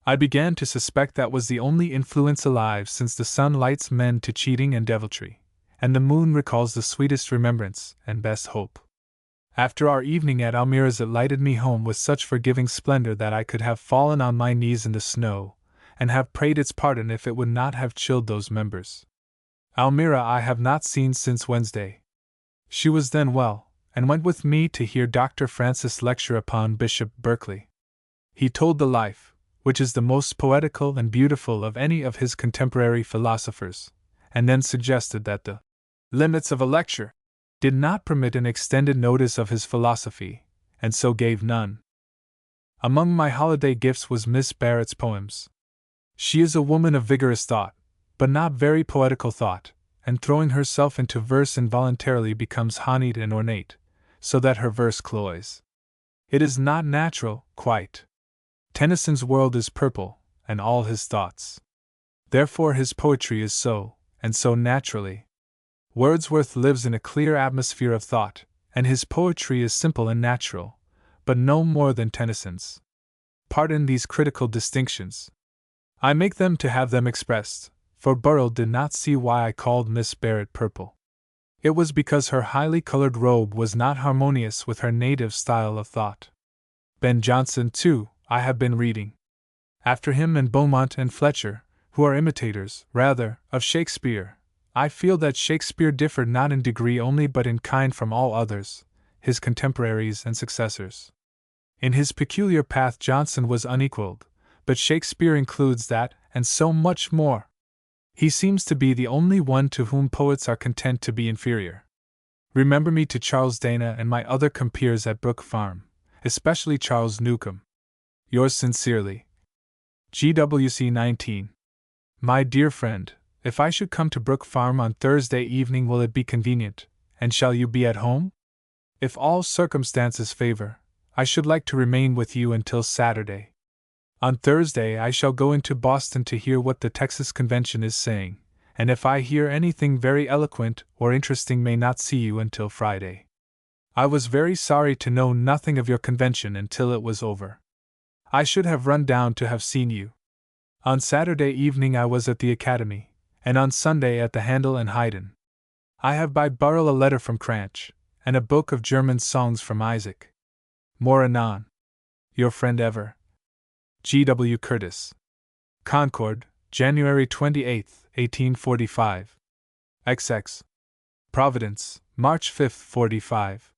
I began to suspect that was the only influence alive since the sun lights men to cheating and deviltry, and the moon recalls the sweetest remembrance and best hope. After our evening at Almira's it lighted me home with such forgiving splendor that I could have fallen on my knees in the snow, and have prayed its pardon if it would not have chilled those members. Almira I have not seen since Wednesday. She was then well, and went with me to hear Dr. Francis lecture upon Bishop Berkeley. He told the life, which is the most poetical and beautiful of any of his contemporary philosophers, and then suggested that the limits of a lecture did not permit an extended notice of his philosophy, and so gave none. Among my holiday gifts was Miss Barrett's poems. She is a woman of vigorous thought, but not very poetical thought, and throwing herself into verse involuntarily becomes honeyed and ornate, so that her verse cloys. It is not natural, quite. Tennyson's world is purple, and all his thoughts. Therefore his poetry is so, and so naturally. Wordsworth lives in a clear atmosphere of thought, and his poetry is simple and natural, but no more than Tennyson's. Pardon these critical distinctions. I make them to have them expressed, for Burrell did not see why I called Miss Barrett purple. It was because her highly colored robe was not harmonious with her native style of thought. Ben Jonson, too, I have been reading. After him and Beaumont and Fletcher, who are imitators, rather, of Shakespeare, I feel that Shakespeare differed not in degree only but in kind from all others, his contemporaries and successors. In his peculiar path Johnson was unequaled, but Shakespeare includes that, and so much more. He seems to be the only one to whom poets are content to be inferior. Remember me to Charles Dana and my other compeers at Brook Farm, especially Charles Newcomb. Yours sincerely, GWC 19. My dear friend, if I should come to Brook Farm on Thursday evening, will it be convenient, and shall you be at home? If all circumstances favor, I should like to remain with you until Saturday. On Thursday I shall go into Boston to hear what the Texas Convention is saying, and if I hear anything very eloquent or interesting may not see you until Friday. I was very sorry to know nothing of your convention until it was over. I should have run down to have seen you. On Saturday evening I was at the Academy, and on Sunday at the Handel and Haydn. I have by Burrell a letter from Cranch, and a book of German songs from Isaac. More anon. Your friend ever, G.W. Curtis. Concord, January 28, 1845. XX. Providence, March 5, 45.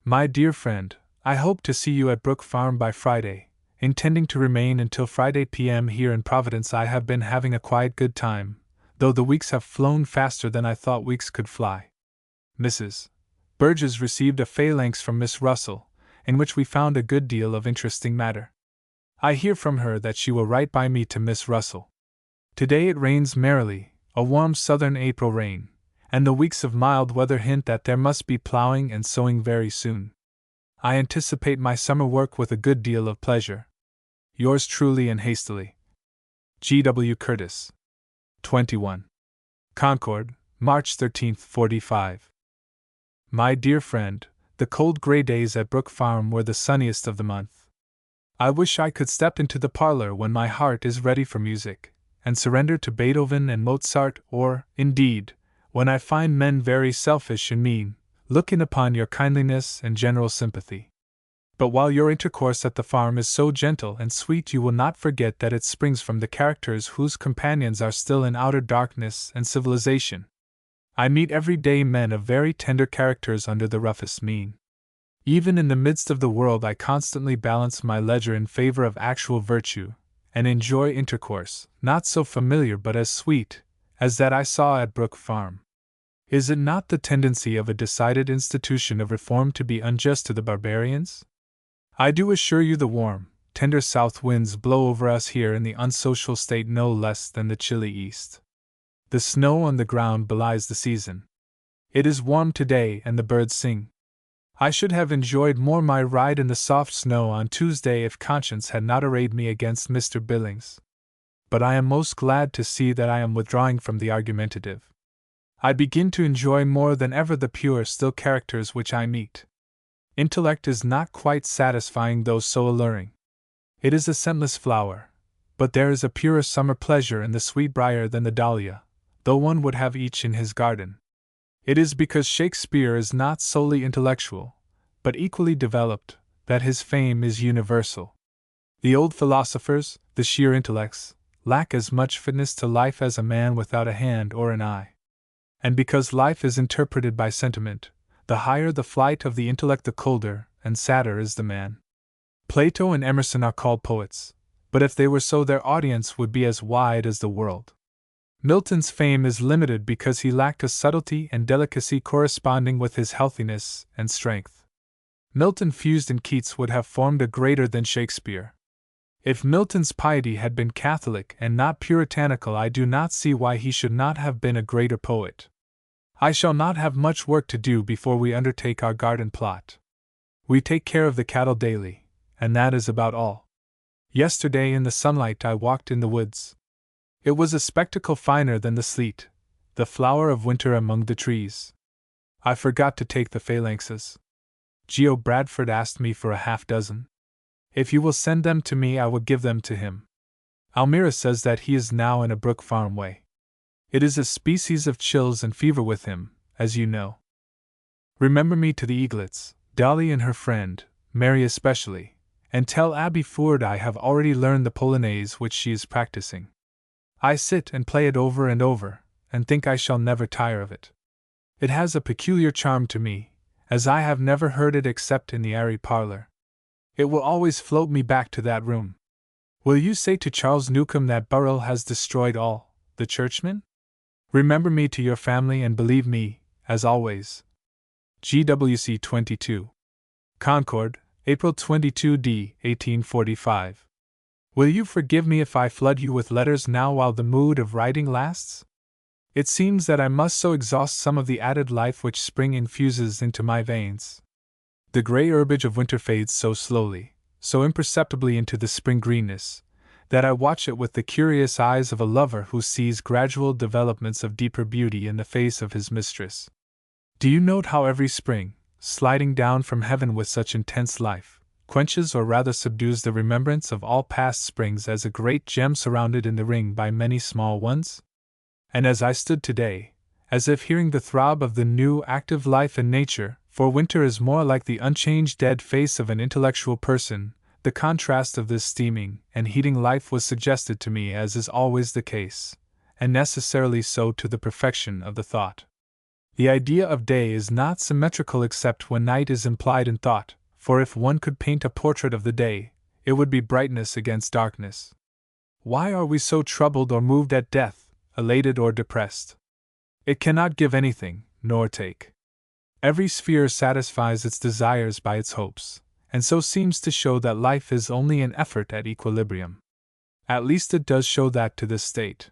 My dear friend, I hope to see you at Brook Farm by Friday, intending to remain until Friday p.m. here in Providence. I have been having a quiet good time, though the weeks have flown faster than I thought weeks could fly. Mrs. Burgess received a phalanx from Miss Russell, in which we found a good deal of interesting matter. I hear from her that she will write by me to Miss Russell. Today it rains merrily, a warm southern April rain, and the weeks of mild weather hint that there must be plowing and sowing very soon. I anticipate my summer work with a good deal of pleasure. Yours truly and hastily, G.W. Curtis. 21. Concord, March 13, 45. My dear friend, the cold gray days at Brook Farm were the sunniest of the month. I wish I could step into the parlor when my heart is ready for music, and surrender to Beethoven and Mozart, or, indeed, when I find men very selfish and mean, looking upon your kindliness and general sympathy. But while your intercourse at the farm is so gentle and sweet, you will not forget that it springs from the characters whose companions are still in outer darkness and civilization. I meet every day men of very tender characters under the roughest mien. Even in the midst of the world I constantly balance my ledger in favor of actual virtue, and enjoy intercourse, not so familiar but as sweet, as that I saw at Brook Farm. Is it not the tendency of a decided institution of reform to be unjust to the barbarians? I do assure you the warm, tender south winds blow over us here in the unsocial state no less than the chilly east. The snow on the ground belies the season. It is warm today and the birds sing. I should have enjoyed more my ride in the soft snow on Tuesday if conscience had not arrayed me against Mr. Billings. But I am most glad to see that I am withdrawing from the argumentative. I begin to enjoy more than ever the pure still characters which I meet. Intellect is not quite satisfying though so alluring. It is a scentless flower, but there is a purer summer pleasure in the sweetbriar than the dahlia, though one would have each in his garden. It is because Shakespeare is not solely intellectual, but equally developed, that his fame is universal. The old philosophers, the sheer intellects, lack as much fitness to life as a man without a hand or an eye. And because life is interpreted by sentiment, the higher the flight of the intellect the colder and sadder is the man. Plato and Emerson are called poets, but if they were so their audience would be as wide as the world. Milton's fame is limited because he lacked a subtlety and delicacy corresponding with his healthiness and strength. Milton fused in Keats would have formed a greater than Shakespeare. If Milton's piety had been Catholic and not puritanical, I do not see why he should not have been a greater poet. I shall not have much work to do before we undertake our garden plot. We take care of the cattle daily, and that is about all. Yesterday in the sunlight I walked in the woods. It was a spectacle finer than the sleet, the flower of winter among the trees. I forgot to take the phalanxes. Geo Bradford asked me for a half-dozen. If you will send them to me I will give them to him. Almira says that he is now in a Brook Farm way. It is a species of chills and fever with him, as you know. Remember me to the eaglets, Dolly and her friend, Mary especially, and tell Abby Ford I have already learned the polonaise which she is practicing. I sit and play it over and over, and think I shall never tire of it. It has a peculiar charm to me, as I have never heard it except in the airy parlor. It will always float me back to that room. Will you say to Charles Newcomb that Burrell has destroyed all the churchmen? Remember me to your family and believe me, as always. GWC 22. Concord, April 22 d. 1845. Will you forgive me if I flood you with letters now while the mood of writing lasts? It seems that I must so exhaust some of the added life which spring infuses into my veins. The gray herbage of winter fades so slowly, so imperceptibly into the spring greenness, that I watch it with the curious eyes of a lover who sees gradual developments of deeper beauty in the face of his mistress. Do you note how every spring, sliding down from heaven with such intense life, quenches or rather subdues the remembrance of all past springs as a great gem surrounded in the ring by many small ones? And as I stood today, as if hearing the throb of the new active life in nature, for winter is more like the unchanged dead face of an intellectual person, the contrast of this steaming and heating life was suggested to me, as is always the case, and necessarily so to the perfection of the thought. The idea of day is not symmetrical except when night is implied in thought, for if one could paint a portrait of the day, it would be brightness against darkness. Why are we so troubled or moved at death, elated or depressed? It cannot give anything, nor take. Every sphere satisfies its desires by its hopes, and so seems to show that life is only an effort at equilibrium. At least it does show that to this state.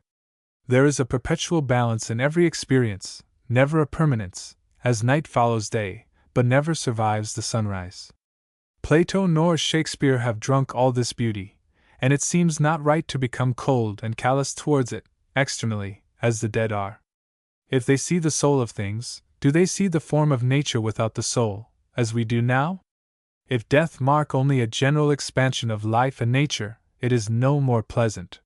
There is a perpetual balance in every experience, never a permanence, as night follows day, but never survives the sunrise. Plato nor Shakespeare have drunk all this beauty, and it seems not right to become cold and callous towards it, externally, as the dead are. If they see the soul of things, do they see the form of nature without the soul, as we do now? If death mark only a general expansion of life and nature, it is no more pleasant.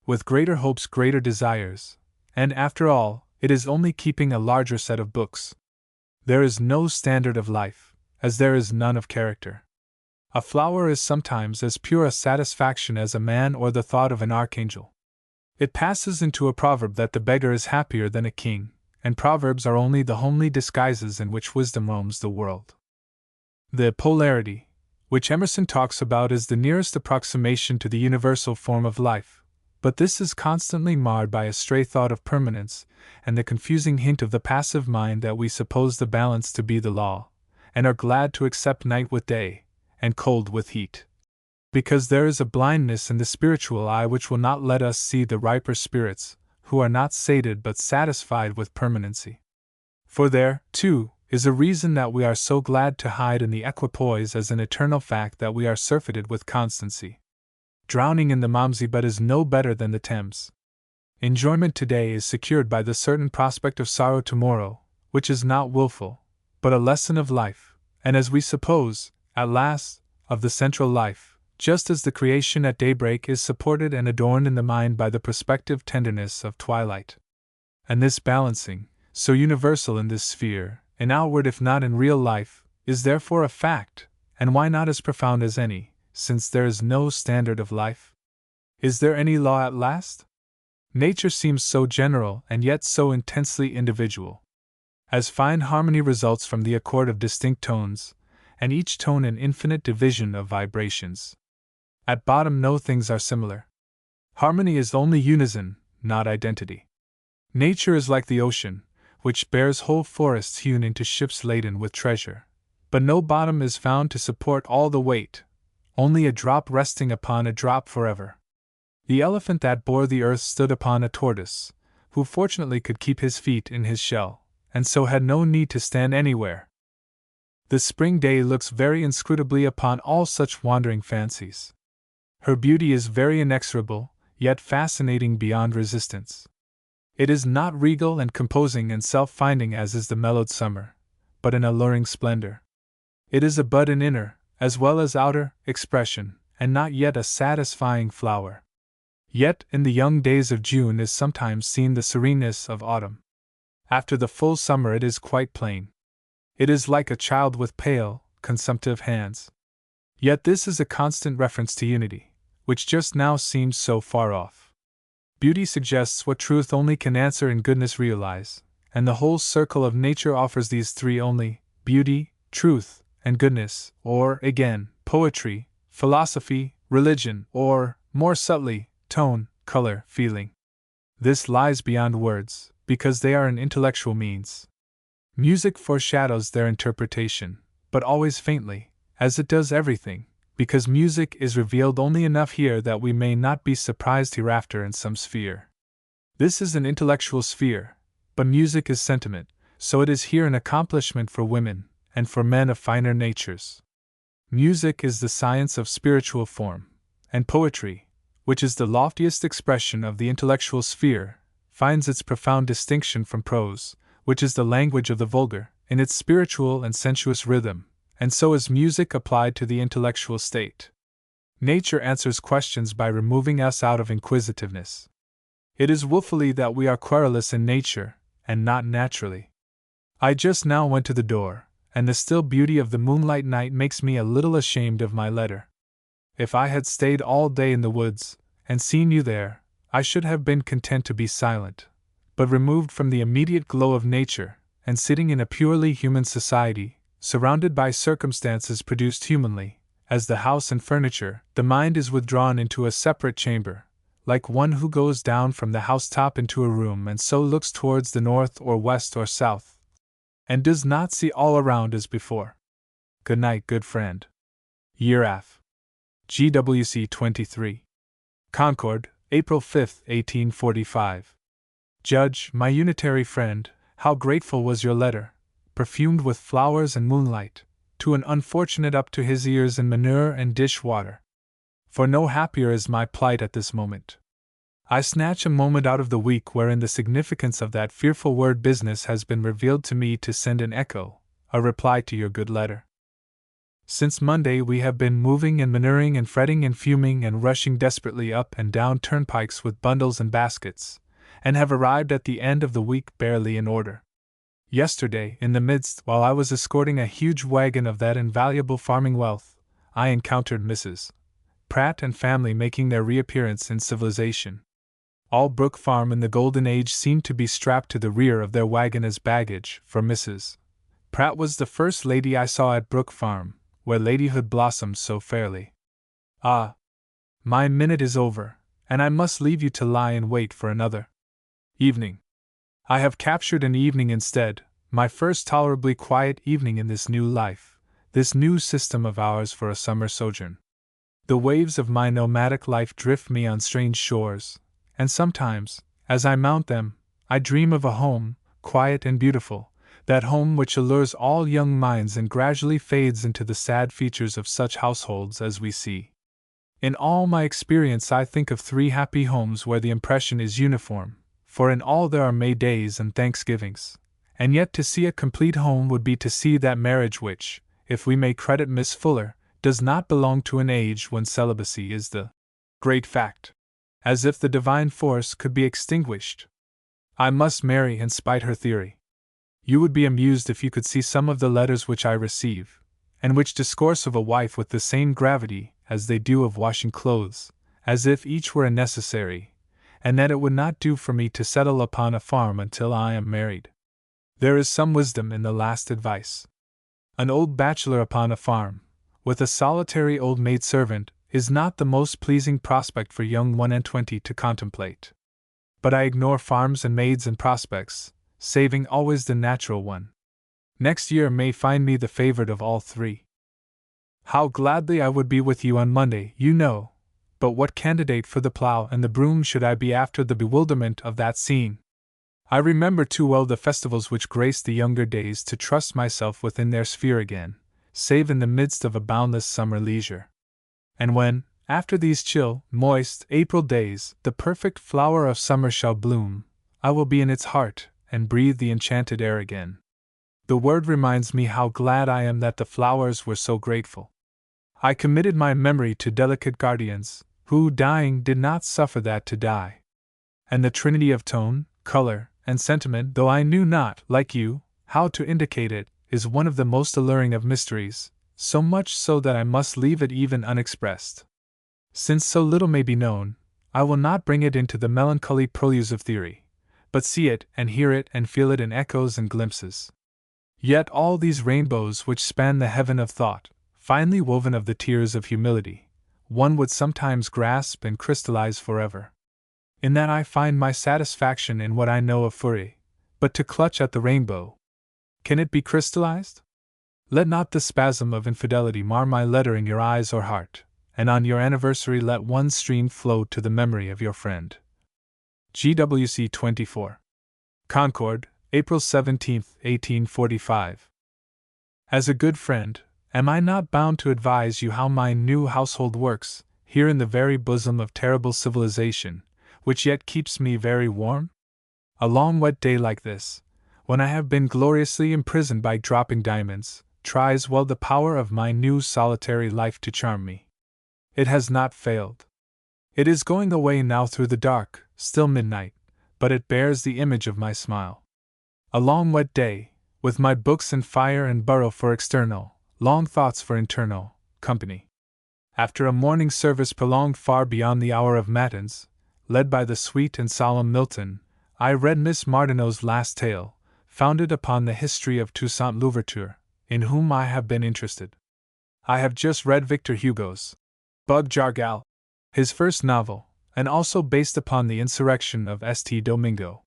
With greater hopes, greater desires, and after all, it is only keeping a larger set of books. There is no standard of life, as there is none of character. A flower is sometimes as pure a satisfaction as a man or the thought of an archangel. It passes into a proverb that the beggar is happier than a king, and proverbs are only the homely disguises in which wisdom roams the world. The polarity, which Emerson talks about, is the nearest approximation to the universal form of life, but this is constantly marred by a stray thought of permanence, and the confusing hint of the passive mind that we suppose the balance to be the law, and are glad to accept night with day, and cold with heat. Because there is a blindness in the spiritual eye which will not let us see the riper spirits, who are not sated but satisfied with permanency. For there, too, is a reason that we are so glad to hide in the equipoise as an eternal fact that we are surfeited with constancy. Drowning in the Mamsibut is no better than the Thames. Enjoyment today is secured by the certain prospect of sorrow tomorrow, which is not willful, but a lesson of life, and as we suppose, at last, of the central life, just as the creation at daybreak is supported and adorned in the mind by the prospective tenderness of twilight. And this balancing, so universal in this sphere, in outward if not in real life, is therefore a fact, and why not as profound as any, since there is no standard of life? Is there any law at last? Nature seems so general and yet so intensely individual. As fine harmony results from the accord of distinct tones, and each tone an infinite division of vibrations. At bottom no things are similar. Harmony is only unison, not identity. Nature is like the ocean, which bears whole forests hewn into ships laden with treasure, but no bottom is found to support all the weight, only a drop resting upon a drop forever. The elephant that bore the earth stood upon a tortoise, who fortunately could keep his feet in his shell, and so had no need to stand anywhere. The spring day looks very inscrutably upon all such wandering fancies. Her beauty is very inexorable, yet fascinating beyond resistance. It is not regal and composing and self-finding as is the mellowed summer, but an alluring splendor. It is a bud in inner, as well as outer, expression, and not yet a satisfying flower. Yet in the young days of June is sometimes seen the sereneness of autumn. After the full summer it is quite plain. It is like a child with pale, consumptive hands. Yet this is a constant reference to unity, which just now seems so far off. Beauty suggests what truth only can answer and goodness realize, and the whole circle of nature offers these three only: beauty, truth, and goodness, or, again, poetry, philosophy, religion, or, more subtly, tone, color, feeling. This lies beyond words, because they are an intellectual means. Music foreshadows their interpretation, but always faintly, as it does everything, because music is revealed only enough here that we may not be surprised hereafter in some sphere. This is an intellectual sphere, but music is sentiment, so it is here an accomplishment for women, and for men of finer natures. Music is the science of spiritual form, and poetry, which is the loftiest expression of the intellectual sphere, finds its profound distinction from prose, which is the language of the vulgar, in its spiritual and sensuous rhythm, and so is music applied to the intellectual state. Nature answers questions by removing us out of inquisitiveness. It is wilfully that we are querulous in nature, and not naturally. I just now went to the door, and the still beauty of the moonlight night makes me a little ashamed of my letter. If I had stayed all day in the woods, and seen you there, I should have been content to be silent, but removed from the immediate glow of nature, and sitting in a purely human society, surrounded by circumstances produced humanly, as the house and furniture, the mind is withdrawn into a separate chamber, like one who goes down from the housetop into a room and so looks towards the north or west or south, and does not see all around as before. Good night, good friend. Year F. GWC 23. Concord, April 5, 1845. Judge, my unitary friend, how grateful was your letter, perfumed with flowers and moonlight, to an unfortunate up to his ears in manure and dish water. For no happier is my plight at this moment. I snatch a moment out of the week wherein the significance of that fearful word business has been revealed to me to send an echo, a reply to your good letter. Since Monday we have been moving and manuring and fretting and fuming and rushing desperately up and down turnpikes with bundles and baskets, and have arrived at the end of the week barely in order. Yesterday, in the midst, while I was escorting a huge wagon of that invaluable farming wealth, I encountered Mrs. Pratt and family making their reappearance in civilization. All Brook Farm in the Golden Age seemed to be strapped to the rear of their wagon as baggage, for Mrs. Pratt was the first lady I saw at Brook Farm, where ladyhood blossomed so fairly. Ah! My minute is over, and I must leave you to lie in wait for another evening. I have captured an evening instead, my first tolerably quiet evening in this new life, this new system of ours for a summer sojourn. The waves of my nomadic life drift me on strange shores, and sometimes, as I mount them, I dream of a home, quiet and beautiful, that home which allures all young minds and gradually fades into the sad features of such households as we see. In all my experience I think of 3 happy homes where the impression is uniform, for in all there are May days and Thanksgivings, and yet to see a complete home would be to see that marriage which, if we may credit Miss Fuller, does not belong to an age when celibacy is the great fact, as if the divine force could be extinguished. I must marry in spite her theory. You would be amused if you could see some of the letters which I receive, and which discourse of a wife with the same gravity as they do of washing clothes, as if each were a necessary, and that it would not do for me to settle upon a farm until I am married. There is some wisdom in the last advice. An old bachelor upon a farm, with a solitary old maidservant, is not the most pleasing prospect for young 21 to contemplate. But I ignore farms and maids and prospects, saving always the natural one. Next year may find me the favorite of all 3. How gladly I would be with you on Monday, you know, but what candidate for the plough and the broom should I be after the bewilderment of that scene? I remember too well the festivals which graced the younger days to trust myself within their sphere again, save in the midst of a boundless summer leisure. And when, after these chill, moist April days, the perfect flower of summer shall bloom, I will be in its heart, and breathe the enchanted air again. The word reminds me how glad I am that the flowers were so grateful. I committed my memory to delicate guardians, who, dying, did not suffer that to die. And the trinity of tone, color, and sentiment, though I knew not, like you, how to indicate it, is one of the most alluring of mysteries, so much so that I must leave it even unexpressed. Since so little may be known, I will not bring it into the melancholy purlieus of theory, but see it and hear it and feel it in echoes and glimpses. Yet all these rainbows which span the heaven of thought, finely woven of the tears of humility, one would sometimes grasp and crystallize forever. In that I find my satisfaction in what I know of Fourier, but to clutch at the rainbow, can it be crystallized? Let not the spasm of infidelity mar my letter in your eyes or heart, and on your anniversary let one stream flow to the memory of your friend. GWC 24. Concord, April 17, 1845. As a good friend, am I not bound to advise you how my new household works, here in the very bosom of terrible civilization, which yet keeps me very warm? A long wet day like this, when I have been gloriously imprisoned by dropping diamonds, tries well the power of my new solitary life to charm me. It has not failed. It is going away now through the dark, still midnight, but it bears the image of my smile. A long wet day, with my books and fire and burrow for external, long thoughts for internal, company. After a morning service prolonged far beyond the hour of matins, led by the sweet and solemn Milton, I read Miss Martineau's last tale, founded upon the history of Toussaint Louverture, in whom I have been interested. I have just read Victor Hugo's Bug Jargal, his first novel, and also based upon the insurrection of St. Domingo.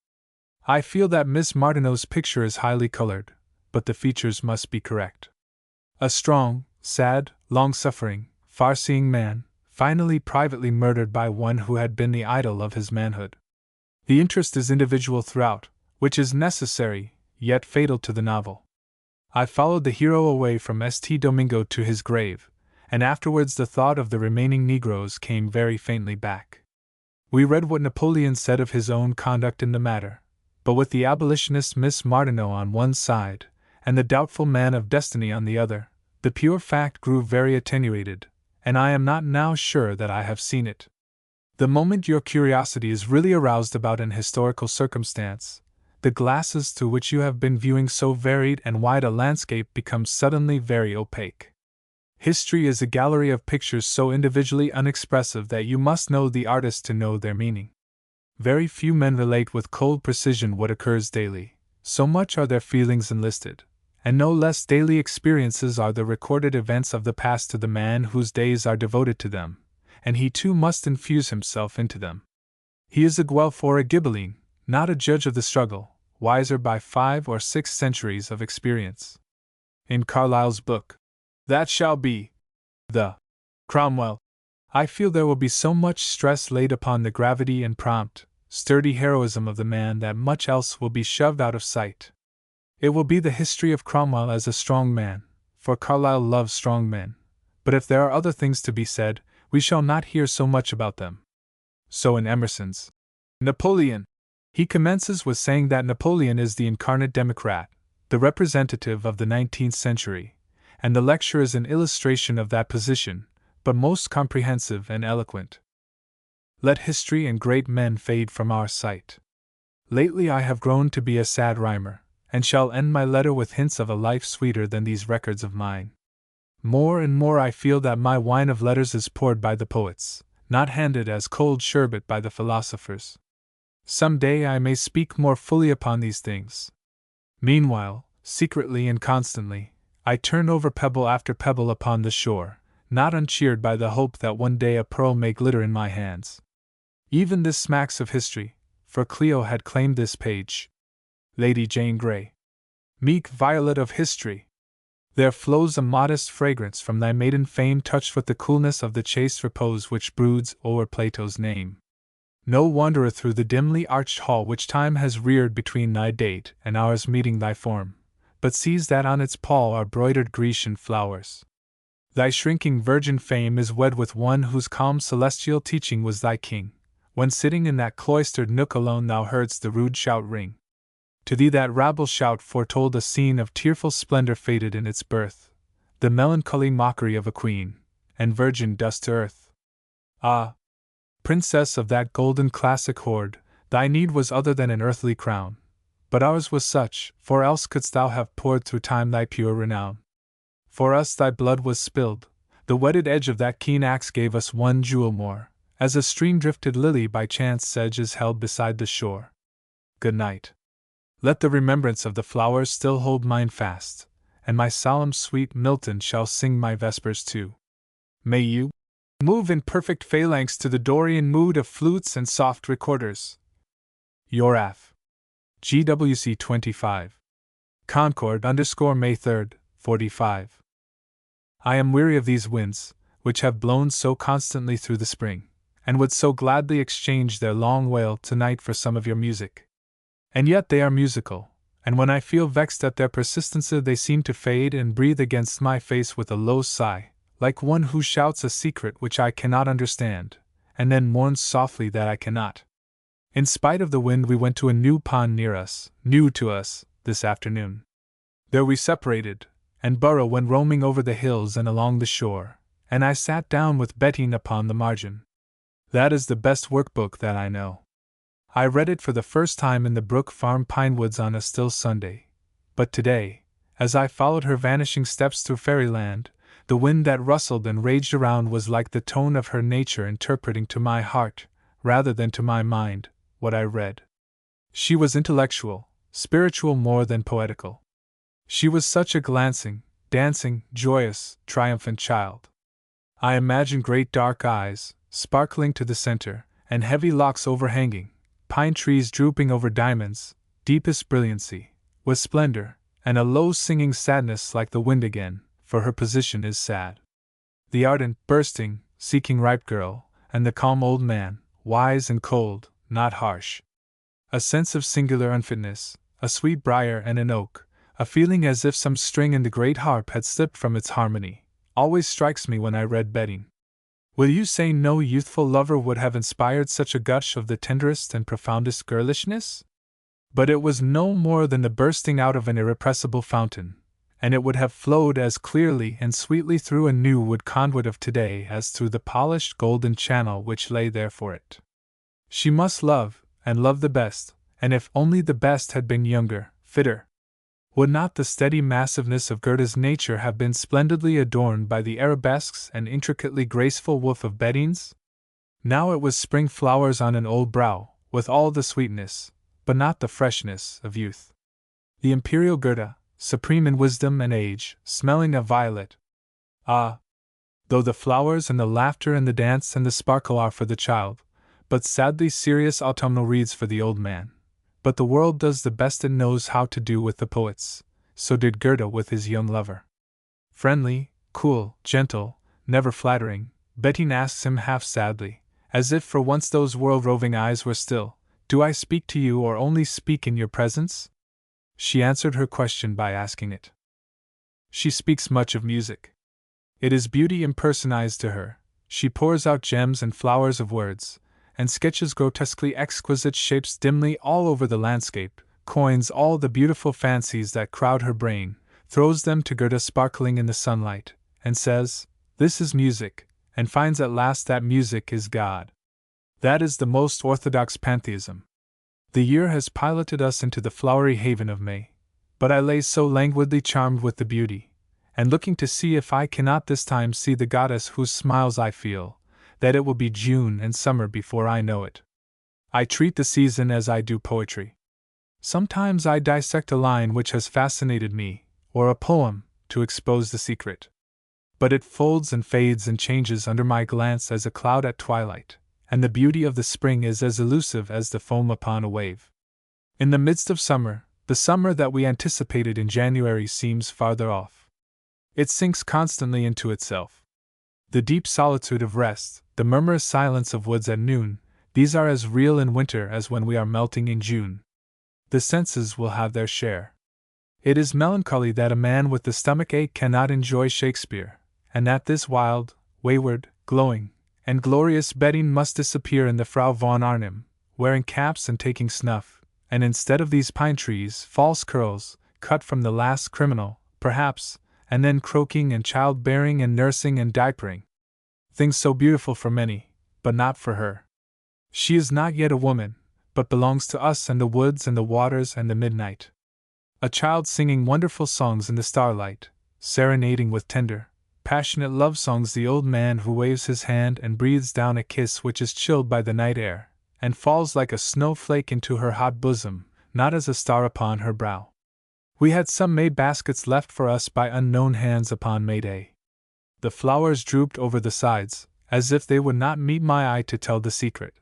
I feel that Miss Martineau's picture is highly colored, but the features must be correct. A strong, sad, long-suffering, far-seeing man, finally privately murdered by one who had been the idol of his manhood. The interest is individual throughout, which is necessary, yet fatal to the novel. I followed the hero away from St. Domingo to his grave, and afterwards the thought of the remaining Negroes came very faintly back. We read what Napoleon said of his own conduct in the matter, but with the abolitionist Miss Martineau on one side, and the doubtful man of destiny on the other, the pure fact grew very attenuated, and I am not now sure that I have seen it. The moment your curiosity is really aroused about an historical circumstance, the glasses through which you have been viewing so varied and wide a landscape become suddenly very opaque. History is a gallery of pictures so individually unexpressive that you must know the artist to know their meaning. Very few men relate with cold precision what occurs daily, so much are their feelings enlisted, and no less daily experiences are the recorded events of the past to the man whose days are devoted to them, and he too must infuse himself into them. He is a Guelph or a Ghibelline, not a judge of the struggle, wiser by 5 or 6 centuries of experience. In Carlyle's book, That Shall Be, the Cromwell, I feel there will be so much stress laid upon the gravity and prompt, sturdy heroism of the man that much else will be shoved out of sight. It will be the history of Cromwell as a strong man, for Carlyle loves strong men, but if there are other things to be said, we shall not hear so much about them. So in Emerson's Napoleon, he commences with saying that Napoleon is the incarnate democrat, the representative of the 19th century, and the lecture is an illustration of that position, but most comprehensive and eloquent. Let history and great men fade from our sight. Lately I have grown to be a sad rhymer, and shall end my letter with hints of a life sweeter than these records of mine. More and more I feel that my wine of letters is poured by the poets, not handed as cold sherbet by the philosophers. Some day I may speak more fully upon these things. Meanwhile, secretly and constantly, I turn over pebble after pebble upon the shore, not uncheered by the hope that one day a pearl may glitter in my hands. Even this smacks of history, for Clio had claimed this page. Lady Jane Grey, meek violet of history, there flows a modest fragrance from thy maiden fame touched with the coolness of the chaste repose which broods o'er Plato's name. No wanderer through the dimly arched hall which time has reared between thy date and ours meeting thy form, but sees that on its pall are broidered Grecian flowers. Thy shrinking virgin fame is wed with one whose calm celestial teaching was thy king, when sitting in that cloistered nook alone thou heardst the rude shout ring. To thee that rabble shout foretold a scene of tearful splendor fated in its birth, the melancholy mockery of a queen, and virgin dust to earth. Ah, princess of that golden classic horde, thy need was other than an earthly crown, but ours was such, for else couldst thou have poured through time thy pure renown. For us thy blood was spilled, the whetted edge of that keen axe gave us one jewel more, as a stream-drifted lily by chance sedge is held beside the shore. Good night. Let the remembrance of the flowers still hold mine fast, and my solemn sweet Milton shall sing my vespers too. May you move in perfect phalanx to the Dorian mood of flutes and soft recorders. Your Af. GWC 25. Concord May 3rd, 45. I am weary of these winds, which have blown so constantly through the spring, and would so gladly exchange their long wail tonight for some of your music. And yet they are musical, and when I feel vexed at their persistency they seem to fade and breathe against my face with a low sigh, like one who shouts a secret which I cannot understand, and then mourns softly that I cannot. In spite of the wind we went to a new pond near us, new to us, this afternoon. There we separated, and Burrow went roaming over the hills and along the shore, and I sat down with Bettine upon the margin. That is the best workbook that I know. I read it for the first time in the Brook Farm pinewoods on a still Sunday, but today, as I followed her vanishing steps through fairyland, the wind that rustled and raged around was like the tone of her nature interpreting to my heart, rather than to my mind, what I read. She was intellectual, spiritual more than poetical. She was such a glancing, dancing, joyous, triumphant child. I imagine great dark eyes, sparkling to the center, and heavy locks overhanging, pine trees drooping over diamonds, deepest brilliancy, with splendor, and a low singing sadness like the wind again, for her position is sad. The ardent, bursting, seeking ripe girl, and the calm old man, wise and cold, not harsh. A sense of singular unfitness, a sweet briar and an oak, a feeling as if some string in the great harp had slipped from its harmony, always strikes me when I read Bettine. Will you say no youthful lover would have inspired such a gush of the tenderest and profoundest girlishness? But it was no more than the bursting out of an irrepressible fountain, and it would have flowed as clearly and sweetly through a new wood conduit of today as through the polished golden channel which lay there for it. She must love, and love the best, and if only the best had been younger, fitter. Would not the steady massiveness of Gerda's nature have been splendidly adorned by the arabesques and intricately graceful woof of Bettine's? Now it was spring flowers on an old brow, with all the sweetness, but not the freshness, of youth. The imperial Gerda, supreme in wisdom and age, smelling of violet. Ah! Though the flowers and the laughter and the dance and the sparkle are for the child, but sadly serious autumnal wreaths for the old man. But the world does the best it knows how to do with the poets, so did Gerda with his young lover. Friendly, cool, gentle, never flattering, Bettine asks him half sadly, as if for once those world-roving eyes were still, "Do I speak to you or only speak in your presence?" She answered her question by asking it. She speaks much of music. It is beauty impersonized to her. She pours out gems and flowers of words, and sketches grotesquely exquisite shapes dimly all over the landscape, coins all the beautiful fancies that crowd her brain, throws them to Gerda sparkling in the sunlight, and says, "This is music," and finds at last that music is God. That is the most orthodox pantheism. The year has piloted us into the flowery haven of May, but I lay so languidly charmed with the beauty, and looking to see if I cannot this time see the goddess whose smiles I feel, that it will be June and summer before I know it. I treat the season as I do poetry. Sometimes I dissect a line which has fascinated me, or a poem, to expose the secret. But it folds and fades and changes under my glance as a cloud at twilight, and the beauty of the spring is as elusive as the foam upon a wave. In the midst of summer, the summer that we anticipated in January seems farther off. It sinks constantly into itself. The deep solitude of rest, the murmurous silence of woods at noon, these are as real in winter as when we are melting in June. The senses will have their share. It is melancholy that a man with the stomach ache cannot enjoy Shakespeare, and that this wild, wayward, glowing, and glorious Bettine must disappear in the Frau von Arnim, wearing caps and taking snuff, and instead of these pine trees, false curls, cut from the last criminal, perhaps, and then croaking and childbearing and nursing and diapering. Things so beautiful for many, but not for her. She is not yet a woman, but belongs to us and the woods and the waters and the midnight. A child singing wonderful songs in the starlight, serenading with tender, passionate love songs the old man who waves his hand and breathes down a kiss which is chilled by the night air, and falls like a snowflake into her hot bosom, not as a star upon her brow. We had some May baskets left for us by unknown hands upon May Day. The flowers drooped over the sides, as if they would not meet my eye to tell the secret.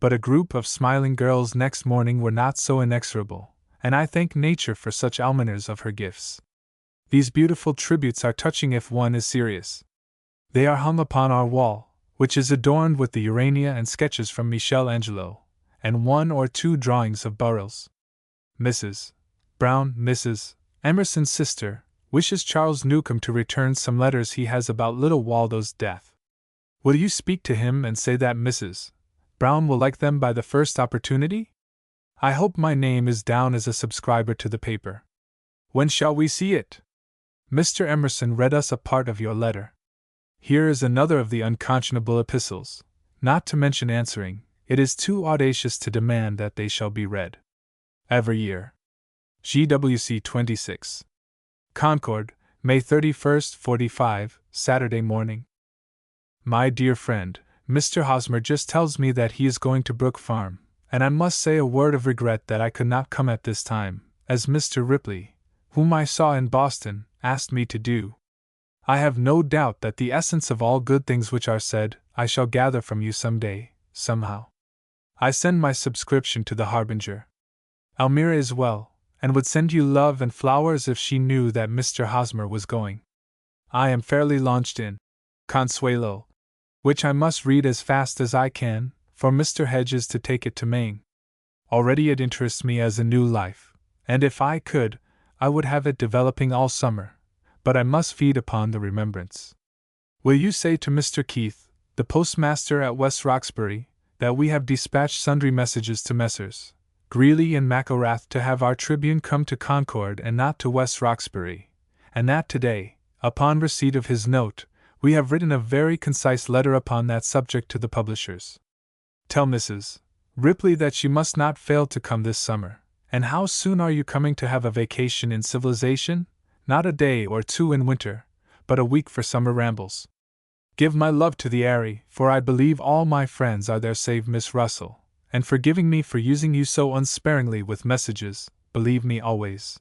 But a group of smiling girls next morning were not so inexorable, and I thank nature for such almoners of her gifts. These beautiful tributes are touching if one is serious. They are hung upon our wall, which is adorned with the Urania and sketches from Michelangelo, and 1 or 2 drawings of Burrell's. Mrs. Brown, Mrs. Emerson's sister, wishes Charles Newcomb to return some letters he has about little Waldo's death. Will you speak to him and say that Mrs. Brown will like them by the first opportunity? I hope my name is down as a subscriber to the paper. When shall we see it? Mr. Emerson read us a part of your letter. Here is another of the unconscionable epistles. Not to mention answering, it is too audacious to demand that they shall be read. Every year. GWC 26. Concord, May 31st, 45, Saturday morning. My dear friend, Mr. Hosmer just tells me that he is going to Brook Farm, and I must say a word of regret that I could not come at this time, as Mr. Ripley, whom I saw in Boston, asked me to do. I have no doubt that the essence of all good things which are said, I shall gather from you some day, somehow. I send my subscription to the Harbinger. Almira is well, and would send you love and flowers if she knew that Mr. Hosmer was going. I am fairly launched in Consuelo, which I must read as fast as I can, for Mr. Hedge is to take it to Maine. Already it interests me as a new life, and if I could, I would have it developing all summer, but I must feed upon the remembrance. Will you say to Mr. Keith, the postmaster at West Roxbury, that we have dispatched sundry messages to Messrs. Greeley and McElrath to have our Tribune come to Concord and not to West Roxbury, and that today, upon receipt of his note, we have written a very concise letter upon that subject to the publishers. Tell Mrs. Ripley that she must not fail to come this summer. And how soon are you coming to have a vacation in civilization? Not a day or 2 in winter, but a week for summer rambles. Give my love to the Airy, for I believe all my friends are there save Miss Russell, and forgiving me for using you so unsparingly with messages, believe me always.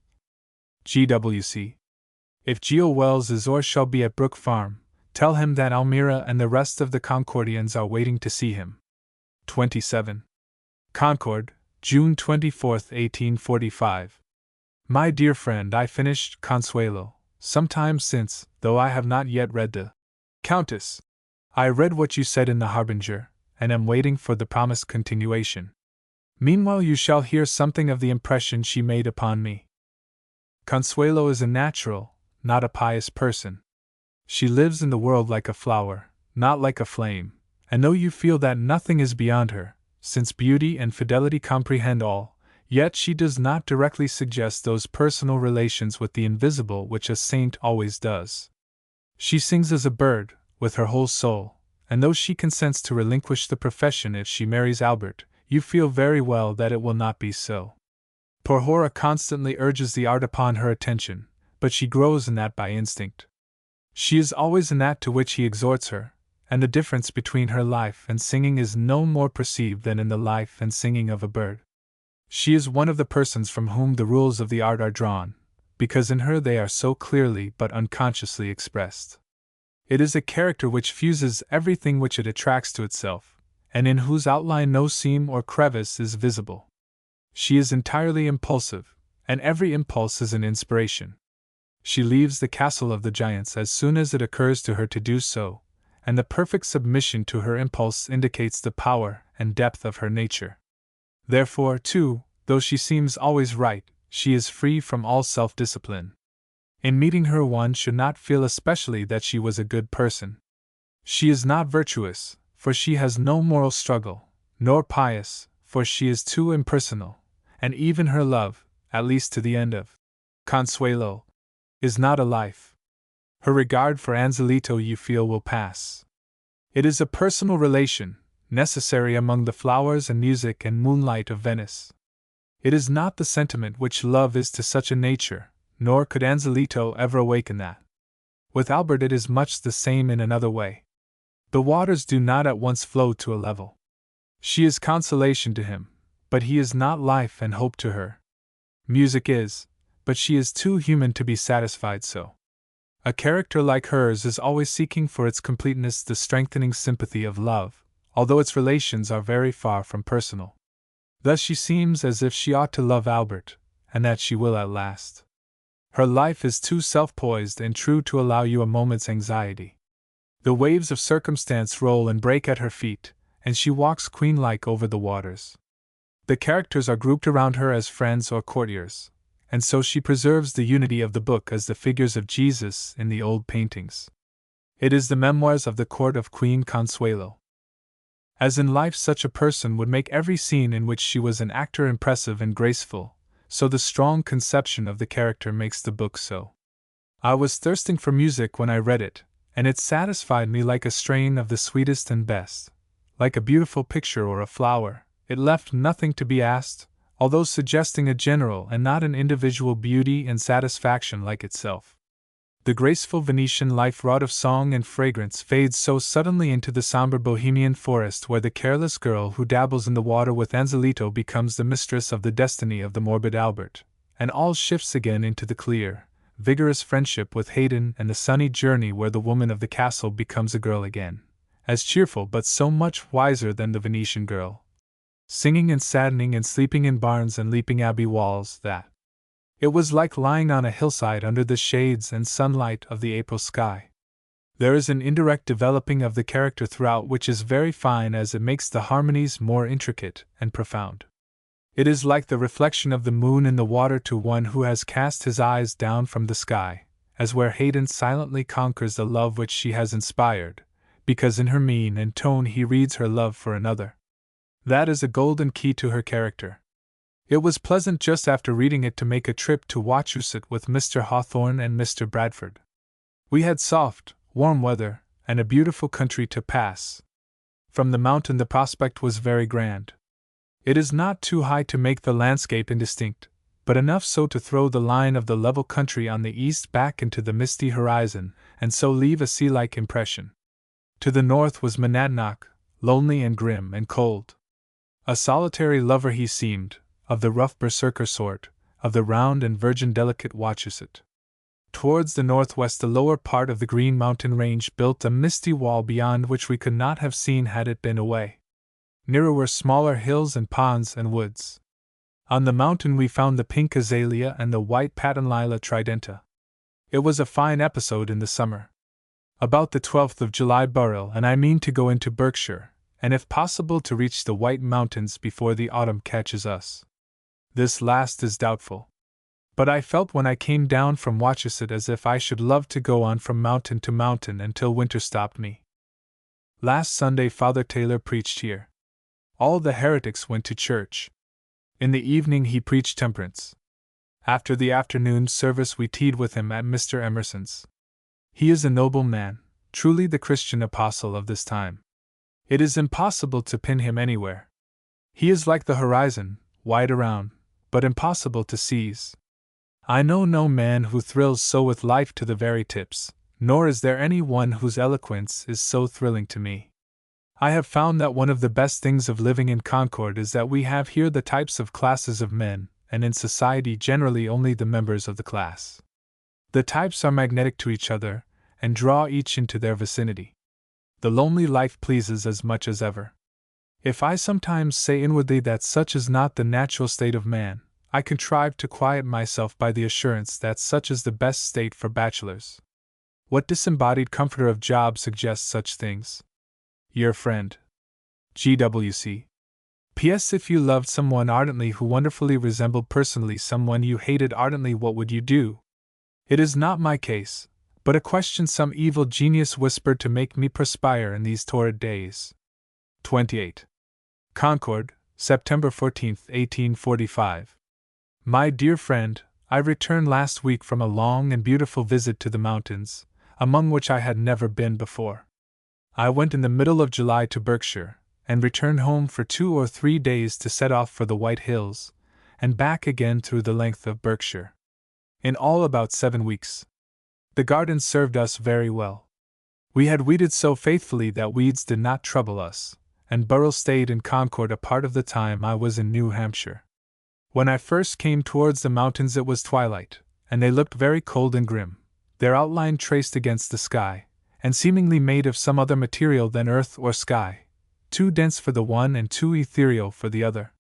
GWC. If Geo Wells is or shall be at Brook Farm, tell him that Almira and the rest of the Concordians are waiting to see him. 27. Concord, June 24, 1845. My dear friend, I finished Consuelo some time since, though I have not yet read the Countess. I read what you said in the Harbinger, and am waiting for the promised continuation. Meanwhile you shall hear something of the impression she made upon me. Consuelo is a natural, not a pious person. She lives in the world like a flower, not like a flame, and though you feel that nothing is beyond her, since beauty and fidelity comprehend all, yet she does not directly suggest those personal relations with the invisible which a saint always does. She sings as a bird, with her whole soul, and though she consents to relinquish the profession if she marries Albert, you feel very well that it will not be so. Poor Hora constantly urges the art upon her attention, but she grows in that by instinct. She is always in that to which he exhorts her, and the difference between her life and singing is no more perceived than in the life and singing of a bird. She is one of the persons from whom the rules of the art are drawn, because in her they are so clearly but unconsciously expressed. It is a character which fuses everything which it attracts to itself, and in whose outline no seam or crevice is visible. She is entirely impulsive, and every impulse is an inspiration. She leaves the castle of the giants as soon as it occurs to her to do so, and the perfect submission to her impulse indicates the power and depth of her nature. Therefore, too, though she seems always right, she is free from all self-discipline. In meeting her one should not feel especially that she was a good person. She is not virtuous, for she has no moral struggle, nor pious, for she is too impersonal, and even her love, at least to the end of Consuelo, is not a life. Her regard for Anzelito you feel will pass. It is a personal relation, necessary among the flowers and music and moonlight of Venice. It is not the sentiment which love is to such a nature, nor could Anzelito ever awaken that. With Albert it is much the same in another way. The waters do not at once flow to a level. She is consolation to him, but he is not life and hope to her. Music is, but she is too human to be satisfied so. A character like hers is always seeking for its completeness the strengthening sympathy of love, although its relations are very far from personal. Thus she seems as if she ought to love Albert, and that she will at last. Her life is too self-poised and true to allow you a moment's anxiety. The waves of circumstance roll and break at her feet, and she walks queen-like over the waters. The characters are grouped around her as friends or courtiers, and so she preserves the unity of the book as the figures of Jesus in the old paintings. It is the memoirs of the court of Queen Consuelo. As in life such a person would make every scene in which she was an actor impressive and graceful, so the strong conception of the character makes the book so. I was thirsting for music when I read it, and it satisfied me like a strain of the sweetest and best. Like a beautiful picture or a flower, it left nothing to be asked, although suggesting a general and not an individual beauty and satisfaction like itself. The graceful Venetian life wrought of song and fragrance fades so suddenly into the somber Bohemian forest where the careless girl who dabbles in the water with Anzelito becomes the mistress of the destiny of the morbid Albert, and all shifts again into the clear, vigorous friendship with Haydn and the sunny journey where the woman of the castle becomes a girl again, as cheerful but so much wiser than the Venetian girl, singing and saddening and sleeping in barns and leaping abbey walls that it was like lying on a hillside under the shades and sunlight of the April sky. There is an indirect developing of the character throughout which is very fine as it makes the harmonies more intricate and profound. It is like the reflection of the moon in the water to one who has cast his eyes down from the sky, as where Haydn silently conquers the love which she has inspired, because in her mien and tone he reads her love for another. That is a golden key to her character. It was pleasant just after reading it to make a trip to Wachusett with Mr. Hawthorne and Mr. Bradford. We had soft, warm weather, and a beautiful country to pass. From the mountain the prospect was very grand. It is not too high to make the landscape indistinct, but enough so to throw the line of the level country on the east back into the misty horizon, and so leave a sea-like impression. To the north was Monadnock, lonely and grim and cold. A solitary lover he seemed, of the rough berserker sort, of the round and virgin delicate Wachusett. Towards the northwest the lower part of the Green Mountain Range built a misty wall beyond which we could not have seen had it been away. Nearer were smaller hills and ponds and woods. On the mountain we found the pink azalea and the white patenlila tridenta. It was a fine episode in the summer. About the 12th of July Burrell and I mean to go into Berkshire, and if possible to reach the White Mountains before the autumn catches us. This last is doubtful. But I felt when I came down from Wachusett as if I should love to go on from mountain to mountain until winter stopped me. Last Sunday Father Taylor preached here. All the heretics went to church. In the evening he preached temperance. After the afternoon service we tea'd with him at Mr. Emerson's. He is a noble man, truly the Christian apostle of this time. It is impossible to pin him anywhere. He is like the horizon, wide around, but impossible to seize. I know no man who thrills so with life to the very tips, nor is there any one whose eloquence is so thrilling to me. I have found that one of the best things of living in Concord is that we have here the types of classes of men, and in society generally only the members of the class. The types are magnetic to each other, and draw each into their vicinity. The lonely life pleases as much as ever. If I sometimes say inwardly that such is not the natural state of man, I contrive to quiet myself by the assurance that such is the best state for bachelors. What disembodied comforter of Job suggests such things? Your friend, G.W.C. P.S. If you loved someone ardently who wonderfully resembled personally someone you hated ardently, what would you do? It is not my case, but a question some evil genius whispered to make me perspire in these torrid days. 28. Concord, September 14, 1845. My dear friend, I returned last week from a long and beautiful visit to the mountains, among which I had never been before. I went in the middle of July to Berkshire, and returned home for 2 or 3 days to set off for the White Hills, and back again through the length of Berkshire. In all about 7 weeks. The gardens served us very well. We had weeded so faithfully that weeds did not trouble us, and Burrell stayed in Concord a part of the time I was in New Hampshire. When I first came towards the mountains it was twilight, and they looked very cold and grim, their outline traced against the sky, and seemingly made of some other material than earth or sky, too dense for the one and too ethereal for the other.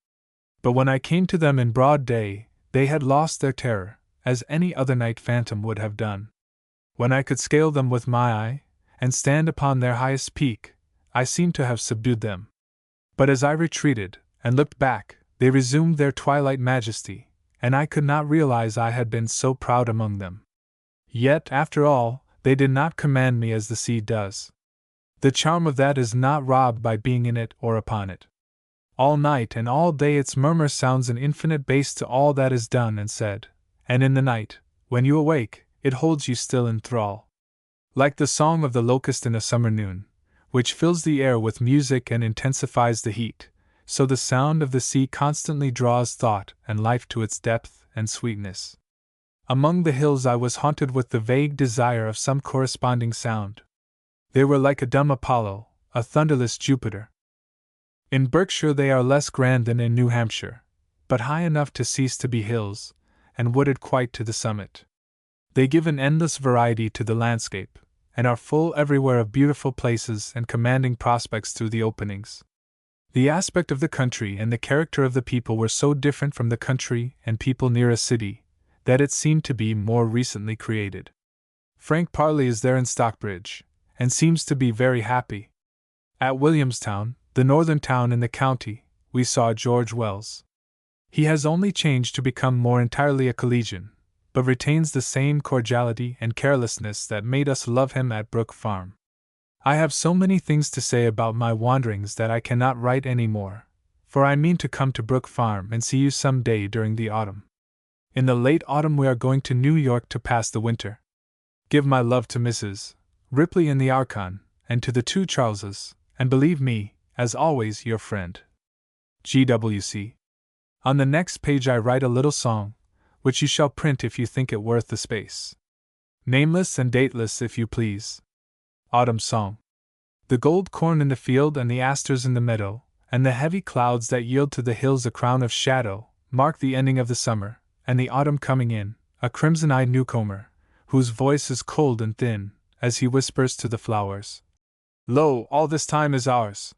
But when I came to them in broad day, they had lost their terror, as any other night phantom would have done. When I could scale them with my eye, and stand upon their highest peak, I seemed to have subdued them. But as I retreated, and looked back, they resumed their twilight majesty, and I could not realize I had been so proud among them. Yet, after all, they did not command me as the sea does. The charm of that is not robbed by being in it or upon it. All night and all day its murmur sounds an infinite bass to all that is done and said, and in the night, when you awake, it holds you still in thrall. Like the song of the locust in a summer noon, which fills the air with music and intensifies the heat, so the sound of the sea constantly draws thought and life to its depth and sweetness. Among the hills I was haunted with the vague desire of some corresponding sound. They were like a dumb Apollo, a thunderless Jupiter. In Berkshire they are less grand than in New Hampshire, but high enough to cease to be hills, and wooded quite to the summit. They give an endless variety to the landscape, and are full everywhere of beautiful places and commanding prospects through the openings. The aspect of the country and the character of the people were so different from the country and people near a city, that it seemed to be more recently created. Frank Parley is there in Stockbridge, and seems to be very happy. At Williamstown, the northern town in the county, we saw George Wells. He has only changed to become more entirely a collegian, but retains the same cordiality and carelessness that made us love him at Brook Farm. I have so many things to say about my wanderings that I cannot write any more, for I mean to come to Brook Farm and see you some day during the autumn. In the late autumn we are going to New York to pass the winter. Give my love to Mrs. Ripley in the Archon, and to the two Charleses, and believe me, as always, your friend, G.W.C. On the next page I write a little song, which you shall print if you think it worth the space. Nameless and dateless, if you please. Autumn Song. The gold corn in the field and the asters in the meadow, and the heavy clouds that yield to the hills a crown of shadow, mark the ending of the summer, and the autumn coming in, a crimson-eyed newcomer, whose voice is cold and thin, as he whispers to the flowers, "Lo, all this time is ours."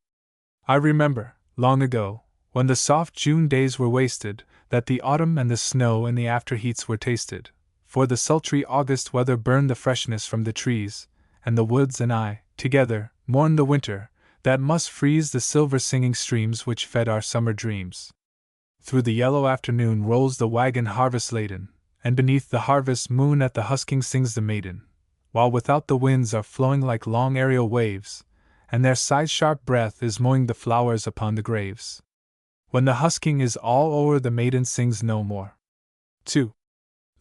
I remember, long ago, when the soft June days were wasted, that the autumn and the snow and the after-heats were tasted, for the sultry August weather burned the freshness from the trees, and the woods and I, together, mourned the winter, that must freeze the silver-singing streams which fed our summer dreams. Through the yellow afternoon rolls the wagon harvest-laden, and beneath the harvest moon at the husking sings the maiden, while without the winds are flowing like long aerial waves, and their side-sharp breath is mowing the flowers upon the graves. When the husking is all o'er the maiden sings no more. 2.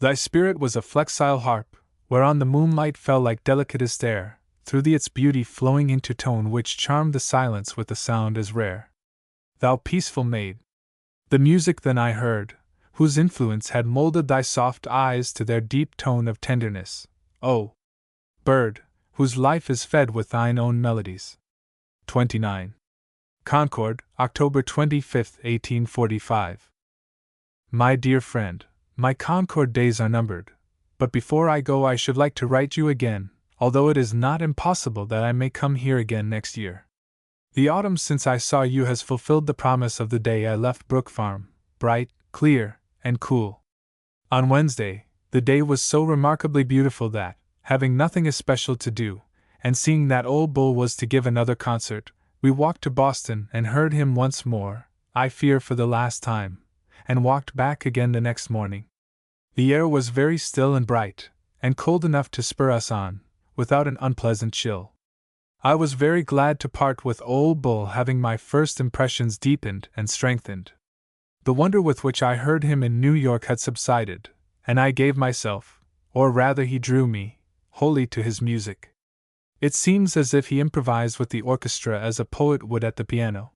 Thy spirit was a flexile harp, whereon the moonlight fell like delicatest air, through its beauty flowing into tone which charmed the silence with a sound as rare. Thou peaceful maid! The music then I heard, whose influence had molded thy soft eyes to their deep tone of tenderness, O bird, whose life is fed with thine own melodies. 29. Concord, October 25, 1845. My dear friend, my Concord days are numbered, but before I go I should like to write you again, although it is not impossible that I may come here again next year. The autumn since I saw you has fulfilled the promise of the day I left Brook Farm, bright, clear, and cool. On Wednesday, the day was so remarkably beautiful that, having nothing especial to do, and seeing that old bull was to give another concert, we walked to Boston and heard him once more, I fear for the last time, and walked back again the next morning. The air was very still and bright, and cold enough to spur us on, without an unpleasant chill. I was very glad to part with old Bull, having my first impressions deepened and strengthened. The wonder with which I heard him in New York had subsided, and I gave myself, or rather he drew me, wholly to his music. It seems as if he improvised with the orchestra as a poet would at the piano.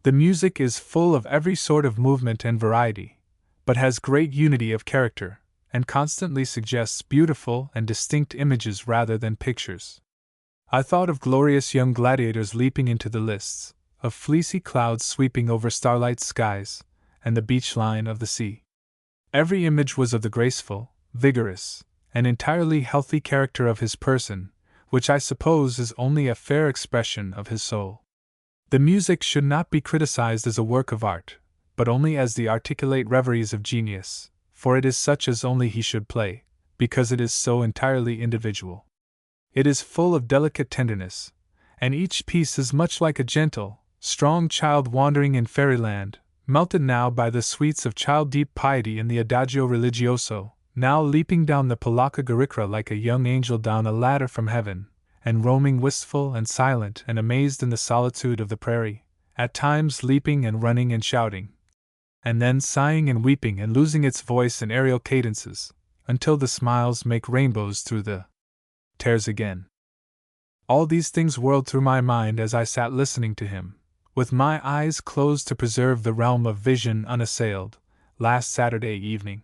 The music is full of every sort of movement and variety, but has great unity of character, and constantly suggests beautiful and distinct images rather than pictures. I thought of glorious young gladiators leaping into the lists, of fleecy clouds sweeping over starlight skies, and the beach line of the sea. Every image was of the graceful, vigorous, and entirely healthy character of his person, which I suppose is only a fair expression of his soul. The music should not be criticized as a work of art, but only as the articulate reveries of genius, for it is such as only he should play, because it is so entirely individual. It is full of delicate tenderness, and each piece is much like a gentle, strong child wandering in fairyland, melted now by the sweets of child-deep piety in the Adagio Religioso, now leaping down the Polacca Garikra like a young angel down a ladder from heaven, and roaming wistful and silent and amazed in the solitude of the prairie, at times leaping and running and shouting, and then sighing and weeping and losing its voice in aerial cadences, until the smiles make rainbows through the tears again. All these things whirled through my mind as I sat listening to him, with my eyes closed to preserve the realm of vision unassailed, last Saturday evening.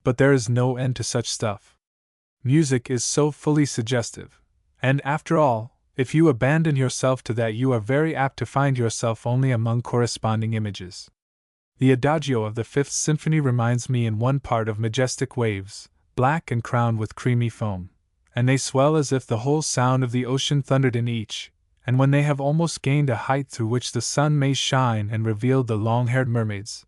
But there is no end to such stuff. Music is so fully suggestive, and after all, if you abandon yourself to that, you are very apt to find yourself only among corresponding images. The Adagio of the Fifth Symphony reminds me in one part of majestic waves, black and crowned with creamy foam, and they swell as if the whole sound of the ocean thundered in each, and when they have almost gained a height through which the sun may shine and reveal the long-haired mermaids,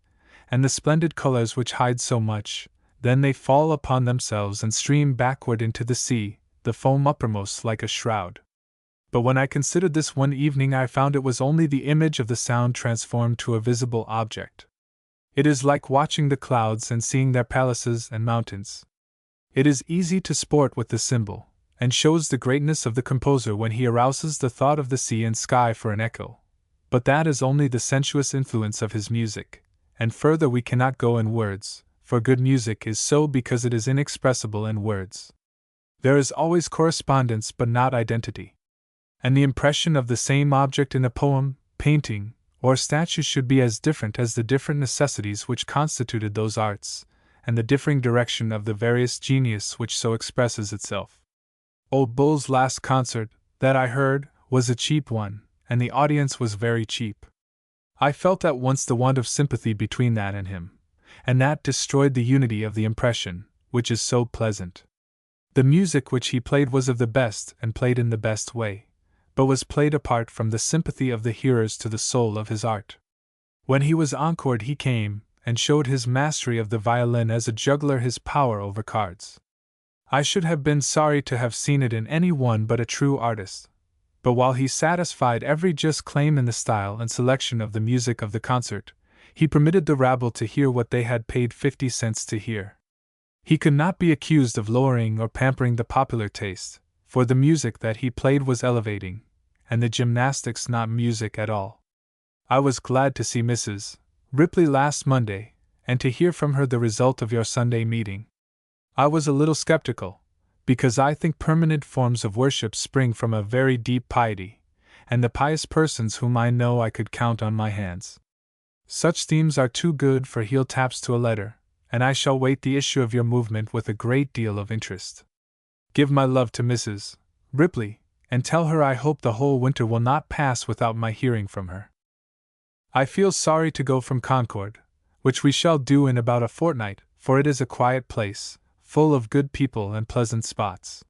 and the splendid colors which hide so much, then they fall upon themselves and stream backward into the sea, the foam uppermost like a shroud. But when I considered this one evening, I found it was only the image of the sound transformed to a visible object. It is like watching the clouds and seeing their palaces and mountains. It is easy to sport with the symbol, and shows the greatness of the composer when he arouses the thought of the sea and sky for an echo. But that is only the sensuous influence of his music, and further we cannot go in words, for good music is so because it is inexpressible in words. There is always correspondence but not identity. And the impression of the same object in a poem, painting, or statue should be as different as the different necessities which constituted those arts, and the differing direction of the various genius which so expresses itself. Old Bull's last concert, that I heard, was a cheap one, and the audience was very cheap. I felt at once the want of sympathy between that and him, and that destroyed the unity of the impression, which is so pleasant. The music which he played was of the best and played in the best way, but was played apart from the sympathy of the hearers to the soul of his art. When he was encored, he came and showed his mastery of the violin as a juggler his power over cards. I should have been sorry to have seen it in any one but a true artist, but while he satisfied every just claim in the style and selection of the music of the concert, he permitted the rabble to hear what they had paid 50 cents to hear. He could not be accused of lowering or pampering the popular taste, for the music that he played was elevating, and the gymnastics not music at all. I was glad to see Mrs. Ripley last Monday, and to hear from her the result of your Sunday meeting. I was a little skeptical, because I think permanent forms of worship spring from a very deep piety, and the pious persons whom I know I could count on my hands. Such themes are too good for heel taps to a letter, and I shall wait the issue of your movement with a great deal of interest. Give my love to Mrs. Ripley, and tell her I hope the whole winter will not pass without my hearing from her. I feel sorry to go from Concord, which we shall do in about a fortnight, for it is a quiet place, full of good people and pleasant spots.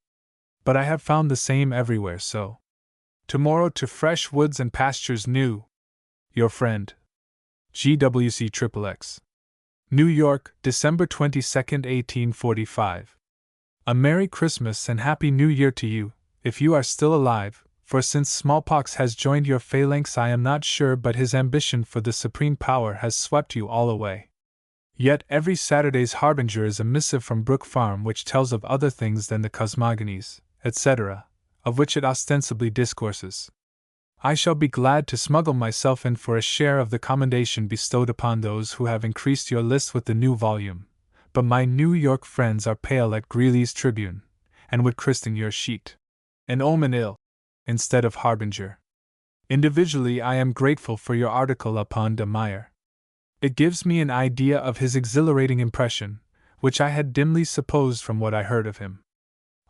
But I have found the same everywhere, so. Tomorrow to fresh woods and pastures new. Your friend, GWC XXX. New York, December 22, 1845. A Merry Christmas and Happy New Year to you, if you are still alive, for since smallpox has joined your phalanx I am not sure but his ambition for the supreme power has swept you all away. Yet every Saturday's harbinger is a missive from Brook Farm which tells of other things than the cosmogonies, etc., of which it ostensibly discourses. I shall be glad to smuggle myself in for a share of the commendation bestowed upon those who have increased your list with the new volume, but my New York friends are pale at Greeley's Tribune, and would christen your sheet an omen ill, instead of harbinger. Individually I am grateful for your article upon de Meyer. It gives me an idea of his exhilarating impression, which I had dimly supposed from what I heard of him.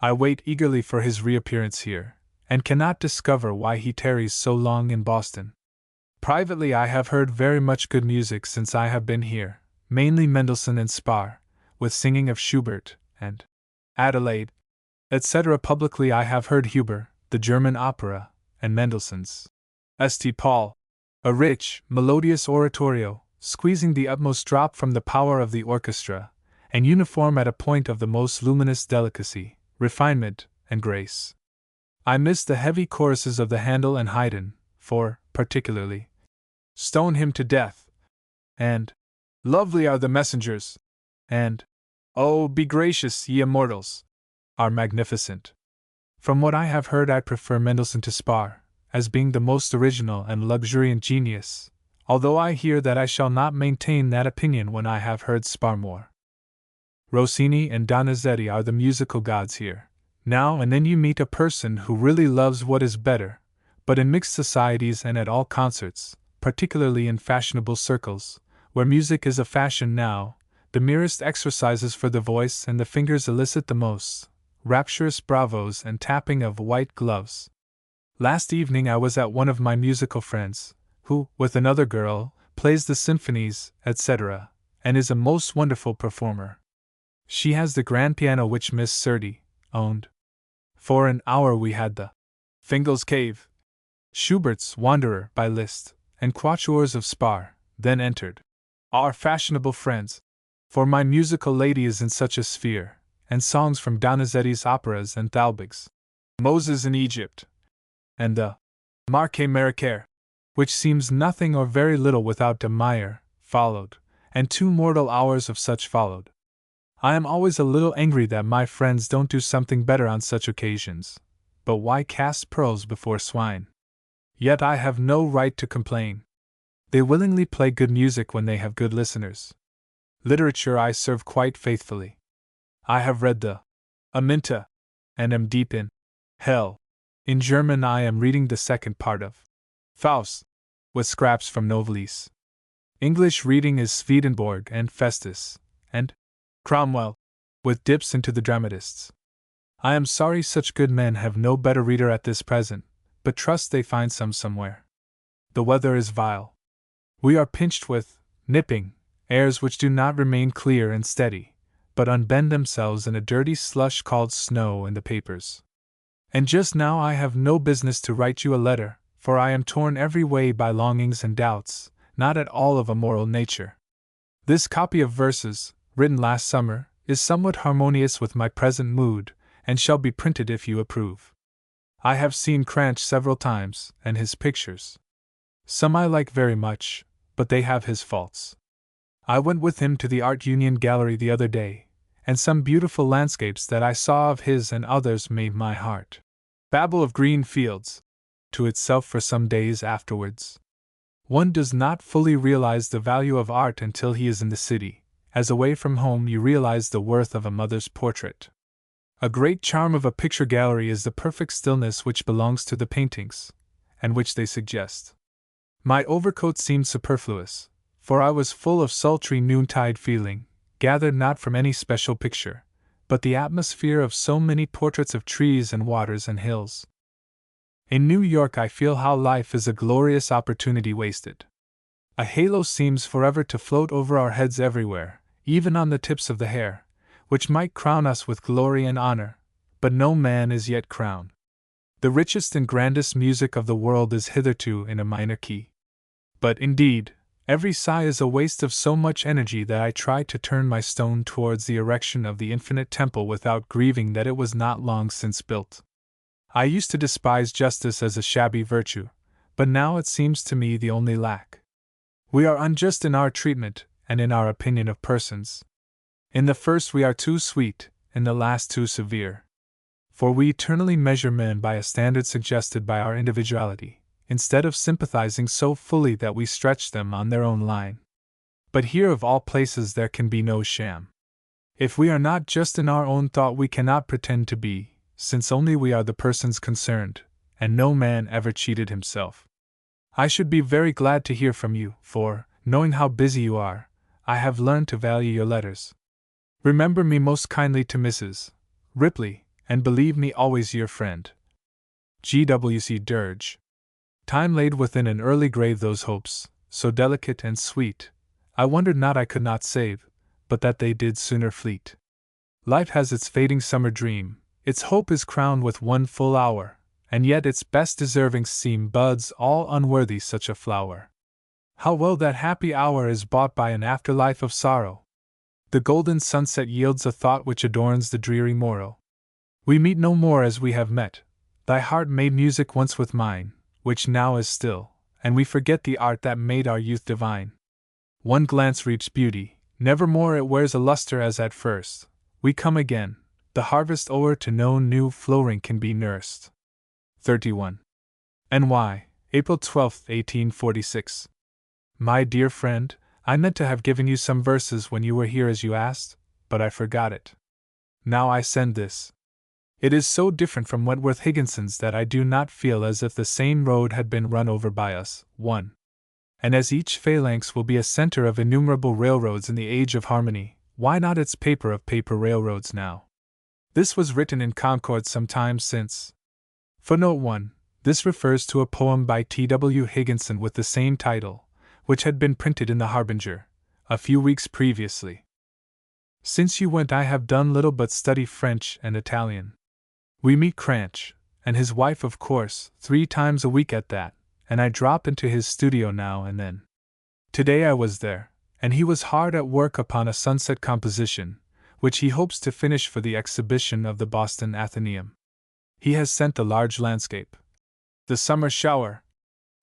I wait eagerly for his reappearance here, and cannot discover why he tarries so long in Boston. Privately, I have heard very much good music since I have been here, mainly Mendelssohn and Spar, with singing of Schubert, and Adelaide, etc. Publicly, I have heard Huber, the German opera, and Mendelssohn's St. Paul, a rich, melodious oratorio, squeezing the utmost drop from the power of the orchestra, and uniform at a point of the most luminous delicacy, refinement, and grace. I miss the heavy choruses of the Handel and Haydn, for, particularly, Stone Him to Death, and Lovely Are the Messengers, and Oh, Be Gracious, Ye Immortals, are magnificent. From what I have heard, I prefer Mendelssohn to Spar, as being the most original and luxuriant genius, although I hear that I shall not maintain that opinion when I have heard Spar more. Rossini and Donizetti are the musical gods here. Now and then you meet a person who really loves what is better, but in mixed societies and at all concerts, particularly in fashionable circles, where music is a fashion now, the merest exercises for the voice and the fingers elicit the most rapturous bravos and tapping of white gloves. Last evening I was at one of my musical friends, who, with another girl, plays the symphonies, etc., and is a most wonderful performer. She has the grand piano which Miss Surdy owned. For an hour we had the Fingal's Cave, Schubert's Wanderer by Liszt, and quatuors of Spar, then entered our fashionable friends, for my musical lady is in such a sphere, and songs from Donizetti's operas and Thalberg's Moses in Egypt, and the Marquet Mariquer, which seems nothing or very little without de Meyer, followed, and 2 mortal hours of such followed. I am always a little angry that my friends don't do something better on such occasions, but why cast pearls before swine? Yet I have no right to complain. They willingly play good music when they have good listeners. Literature I serve quite faithfully. I have read the Aminta, and am deep in hell. In German I am reading the second part of Faust, with scraps from Novalis. English reading is Swedenborg and Festus, and Cromwell, with dips into the dramatists. I am sorry such good men have no better reader at this present, but trust they find some somewhere. The weather is vile. We are pinched with nipping airs which do not remain clear and steady, but unbend themselves in a dirty slush called snow in the papers. And just now I have no business to write you a letter, for I am torn every way by longings and doubts, not at all of a moral nature. This copy of verses, written last summer, is somewhat harmonious with my present mood, and shall be printed if you approve. I have seen Cranch several times, and his pictures. Some I like very much, but they have his faults. I went with him to the Art Union Gallery the other day, and some beautiful landscapes that I saw of his and others made my heart babble of green fields to itself for some days afterwards. One does not fully realize the value of art until he is in the city, as away from home you realize the worth of a mother's portrait. A great charm of a picture gallery is the perfect stillness which belongs to the paintings, and which they suggest. My overcoat seemed superfluous, for I was full of sultry noontide feeling, gathered not from any special picture, but the atmosphere of so many portraits of trees and waters and hills. In New York I feel how life is a glorious opportunity wasted. A halo seems forever to float over our heads everywhere, even on the tips of the hair, which might crown us with glory and honor, but no man is yet crowned. The richest and grandest music of the world is hitherto in a minor key. But, indeed, every sigh is a waste of so much energy that I try to turn my stone towards the erection of the infinite temple without grieving that it was not long since built. I used to despise justice as a shabby virtue, but now it seems to me the only lack. We are unjust in our treatment, and in our opinion of persons. In the first we are too sweet, in the last too severe. For we eternally measure men by a standard suggested by our individuality, instead of sympathizing so fully that we stretch them on their own line. But here of all places there can be no sham. If we are not just in our own thought we cannot pretend to be, since only we are the persons concerned, and no man ever cheated himself. I should be very glad to hear from you, for, knowing how busy you are, I have learned to value your letters. Remember me most kindly to Mrs. Ripley, and believe me always your friend, G.W.C. Dirge. Time laid within an early grave those hopes, so delicate and sweet, I wondered not I could not save, but that they did sooner fleet. Life has its fading summer dream, its hope is crowned with one full hour, and yet its best deserving seem buds all unworthy such a flower. How well that happy hour is bought by an afterlife of sorrow! The golden sunset yields a thought which adorns the dreary morrow. We meet no more as we have met. Thy heart made music once with mine, which now is still, and we forget the art that made our youth divine. One glance reached beauty, nevermore it wears a luster as at first. We come again, the harvest o'er to no new flowering can be nursed. 31. N.Y., April 12, 1846. My dear friend, I meant to have given you some verses when you were here as you asked, but I forgot it. Now I send this. It is so different from Wentworth Higginson's that I do not feel as if the same road had been run over by us. 1. And as each phalanx will be a center of innumerable railroads in the age of harmony, why not its paper of paper railroads now? This was written in Concord some time since. Footnote 1. This refers to a poem by T.W. Higginson with the same title, which had been printed in the Harbinger a few weeks previously. Since you went, I have done little but study French and Italian. We meet Cranch, and his wife, of course, 3 times a week at that, and I drop into his studio now and then. Today I was there, and he was hard at work upon a sunset composition, which he hopes to finish for the exhibition of the Boston Athenaeum. He has sent the large landscape, the summer shower,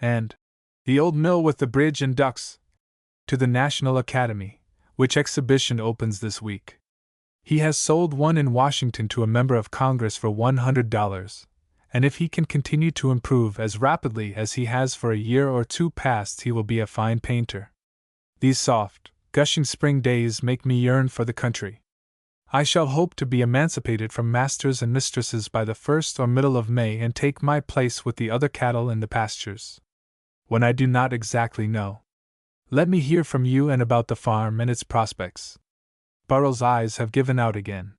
and the old mill with the bridge and ducks to the National Academy, which exhibition opens this week. He has sold one in Washington to a member of Congress for $100, and if he can continue to improve as rapidly as he has for a year or 2 past, he will be a fine painter. These soft, gushing spring days make me yearn for the country. I shall hope to be emancipated from masters and mistresses by the 1st or middle of May and take my place with the other cattle in the pastures. When I do not exactly know, let me hear from you and about the farm and its prospects. Burrell's eyes have given out again.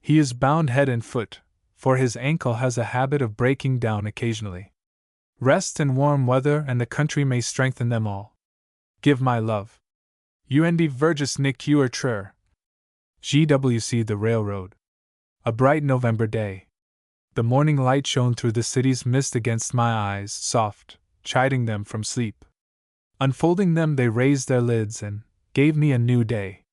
He is bound head and foot, for his ankle has a habit of breaking down occasionally. Rest and warm weather and the country may strengthen them all. Give my love. Und Verges nicht Trur. GWC The Railroad. A bright November day. The morning light shone through the city's mist against my eyes, soft, chiding them from sleep. Unfolding them, they raised their lids and gave me a new day.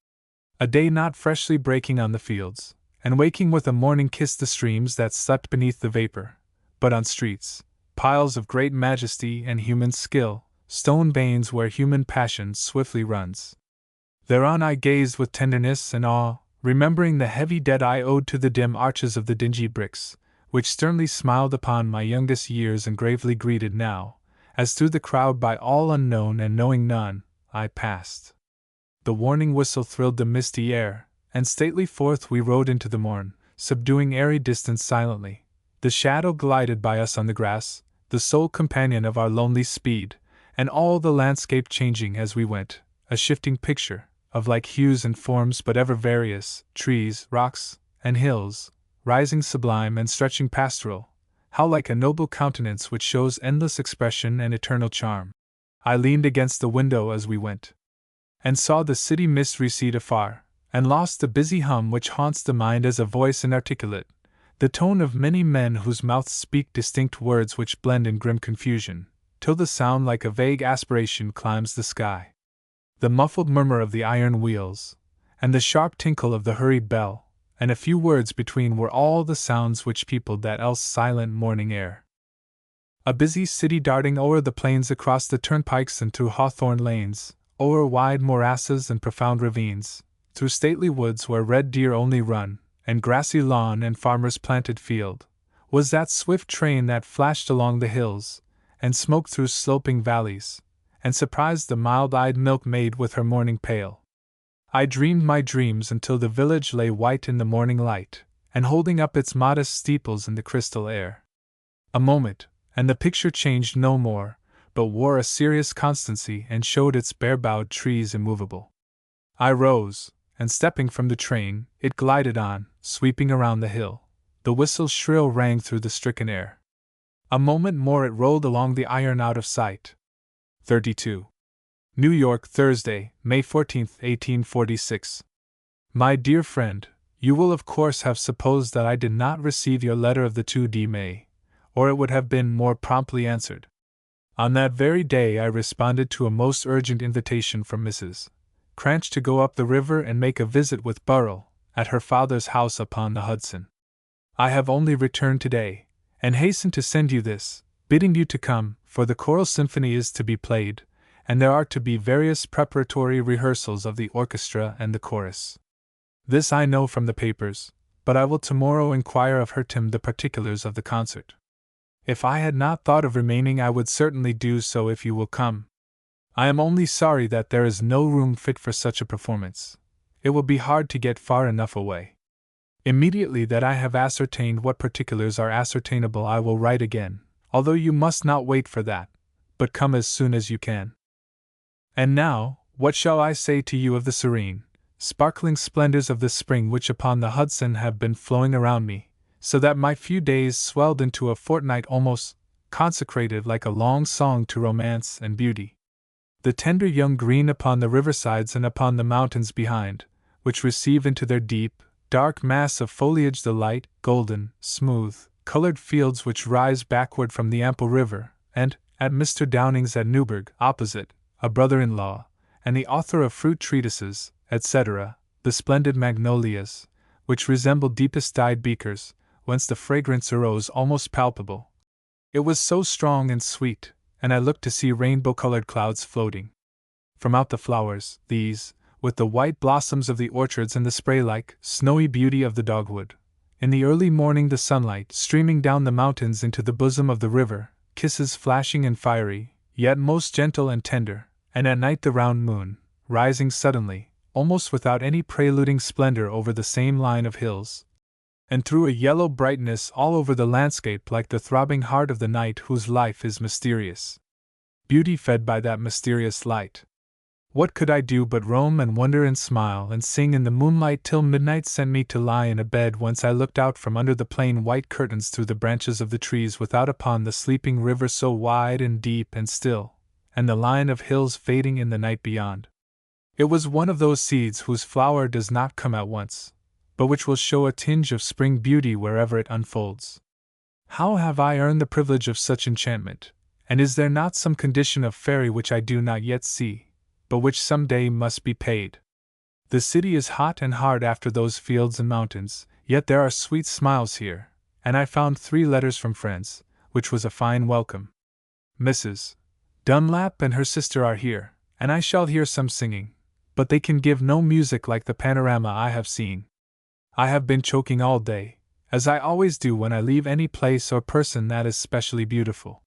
A day not freshly breaking on the fields, and waking with a morning kiss the streams that slept beneath the vapor, but on streets, piles of great majesty and human skill, stone veins where human passion swiftly runs. Thereon I gazed with tenderness and awe, remembering the heavy debt I owed to the dim arches of the dingy bricks, which sternly smiled upon my youngest years and gravely greeted now, as through the crowd by all unknown and knowing none, I passed. The warning whistle thrilled the misty air, and stately forth we rode into the morn, subduing airy distance silently. The shadow glided by us on the grass, the sole companion of our lonely speed, and all the landscape changing as we went, a shifting picture, of like hues and forms but ever various, trees, rocks, and hills, rising sublime and stretching pastoral, how like a noble countenance which shows endless expression and eternal charm. I leaned against the window as we went, and saw the city mist recede afar, and lost the busy hum which haunts the mind as a voice inarticulate, the tone of many men whose mouths speak distinct words which blend in grim confusion, till the sound like a vague aspiration climbs the sky. The muffled murmur of the iron wheels, and the sharp tinkle of the hurried bell, and a few words between were all the sounds which peopled that else silent morning air. A busy city darting o'er the plains across the turnpikes and through hawthorn lanes, o'er wide morasses and profound ravines, through stately woods where red deer only run, and grassy lawn and farmer's planted field, was that swift train that flashed along the hills, and smoked through sloping valleys, and surprised the mild-eyed milkmaid with her morning pail. I dreamed my dreams until the village lay white in the morning light, and holding up its modest steeples in the crystal air. A moment, and the picture changed no more, but wore a serious constancy and showed its bare-boughed trees immovable. I rose, and stepping from the train, it glided on, sweeping around the hill. The whistle's shrill rang through the stricken air. A moment more it rolled along the iron out of sight. 32. New York, Thursday, May 14, 1846. My dear friend, you will of course have supposed that I did not receive your letter of the 2d May, or it would have been more promptly answered. On that very day I responded to a most urgent invitation from Mrs. Cranch to go up the river and make a visit with Burrell, at her father's house upon the Hudson. I have only returned today, and hasten to send you this, bidding you to come, for the choral symphony is to be played, and there are to be various preparatory rehearsals of the orchestra and the chorus. This I know from the papers, but I will tomorrow inquire of her the particulars of the concert. If I had not thought of remaining, I would certainly do so if you will come. I am only sorry that there is no room fit for such a performance. It will be hard to get far enough away. Immediately that I have ascertained what particulars are ascertainable, I will write again, although you must not wait for that, but come as soon as you can. And now, what shall I say to you of the serene, sparkling splendors of the spring which upon the Hudson have been flowing around me, so that my few days swelled into a fortnight almost consecrated like a long song to romance and beauty? The tender young green upon the riversides and upon the mountains behind, which receive into their deep, dark mass of foliage the light, golden, smooth, colored fields which rise backward from the ample river, and, at Mr. Downing's at Newburgh, opposite, a brother-in-law, and the author of fruit treatises, etc., the splendid magnolias, which resemble deepest dyed beakers, whence the fragrance arose almost palpable. It was so strong and sweet, and I looked to see rainbow-colored clouds floating from out the flowers, these, with the white blossoms of the orchards and the spray-like, snowy beauty of the dogwood. In the early morning the sunlight streaming down the mountains into the bosom of the river, kisses flashing and fiery, yet most gentle and tender, and at night the round moon, rising suddenly, almost without any preluding splendor over the same line of hills, and threw a yellow brightness all over the landscape like the throbbing heart of the night whose life is mysterious. Beauty fed by that mysterious light. What could I do but roam and wonder and smile and sing in the moonlight till midnight sent me to lie in a bed whence I looked out from under the plain white curtains through the branches of the trees without upon the sleeping river so wide and deep and still, and the line of hills fading in the night beyond. It was one of those seeds whose flower does not come at once, but which will show a tinge of spring beauty wherever it unfolds. How have I earned the privilege of such enchantment, and is there not some condition of fairy which I do not yet see, but which some day must be paid? The city is hot and hard after those fields and mountains, yet there are sweet smiles here, and I found 3 letters from friends, which was a fine welcome. Mrs. Dunlap and her sister are here, and I shall hear some singing, but they can give no music like the panorama I have seen. I have been choking all day, as I always do when I leave any place or person that is specially beautiful.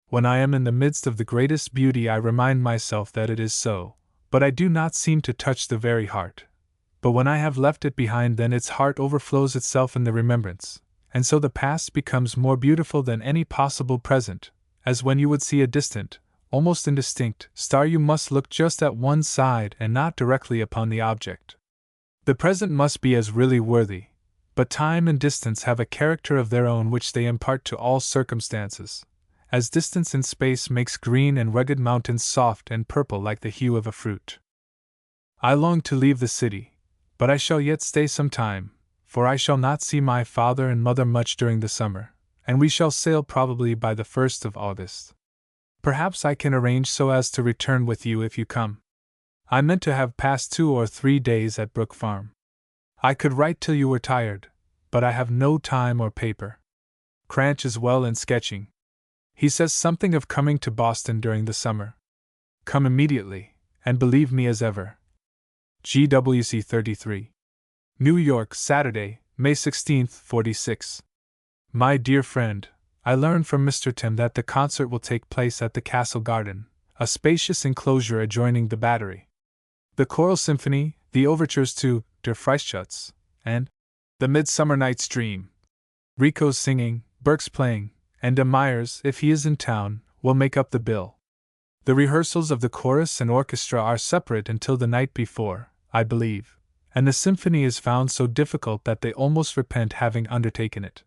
When I am in the midst of the greatest beauty I remind myself that it is so, but I do not seem to touch the very heart. But when I have left it behind, then its heart overflows itself in the remembrance, and so the past becomes more beautiful than any possible present, as when you would see a distant, almost indistinct, star you must look just at one side and not directly upon the object. The present must be as really worthy, but time and distance have a character of their own which they impart to all circumstances, as distance in space makes green and rugged mountains soft and purple like the hue of a fruit. I long to leave the city, but I shall yet stay some time, for I shall not see my father and mother much during the summer, and we shall sail probably by the 1st of August. Perhaps I can arrange so as to return with you if you come. I meant to have passed 2 or 3 days at Brook Farm. I could write till you were tired, but I have no time or paper. Cranch is well in sketching. He says something of coming to Boston during the summer. Come immediately, and believe me as ever. GWC 33. New York, Saturday, May 16, 46. My dear friend, I learn from Mr. Tim that the concert will take place at the Castle Garden, a spacious enclosure adjoining the Battery. The choral symphony, the overtures to Der Freischütz, and the Midsummer Night's Dream, Rico's singing, Burke's playing, and De Meyer's, if he is in town, will make up the bill. The rehearsals of the chorus and orchestra are separate until the night before, I believe, and the symphony is found so difficult that they almost repent having undertaken it.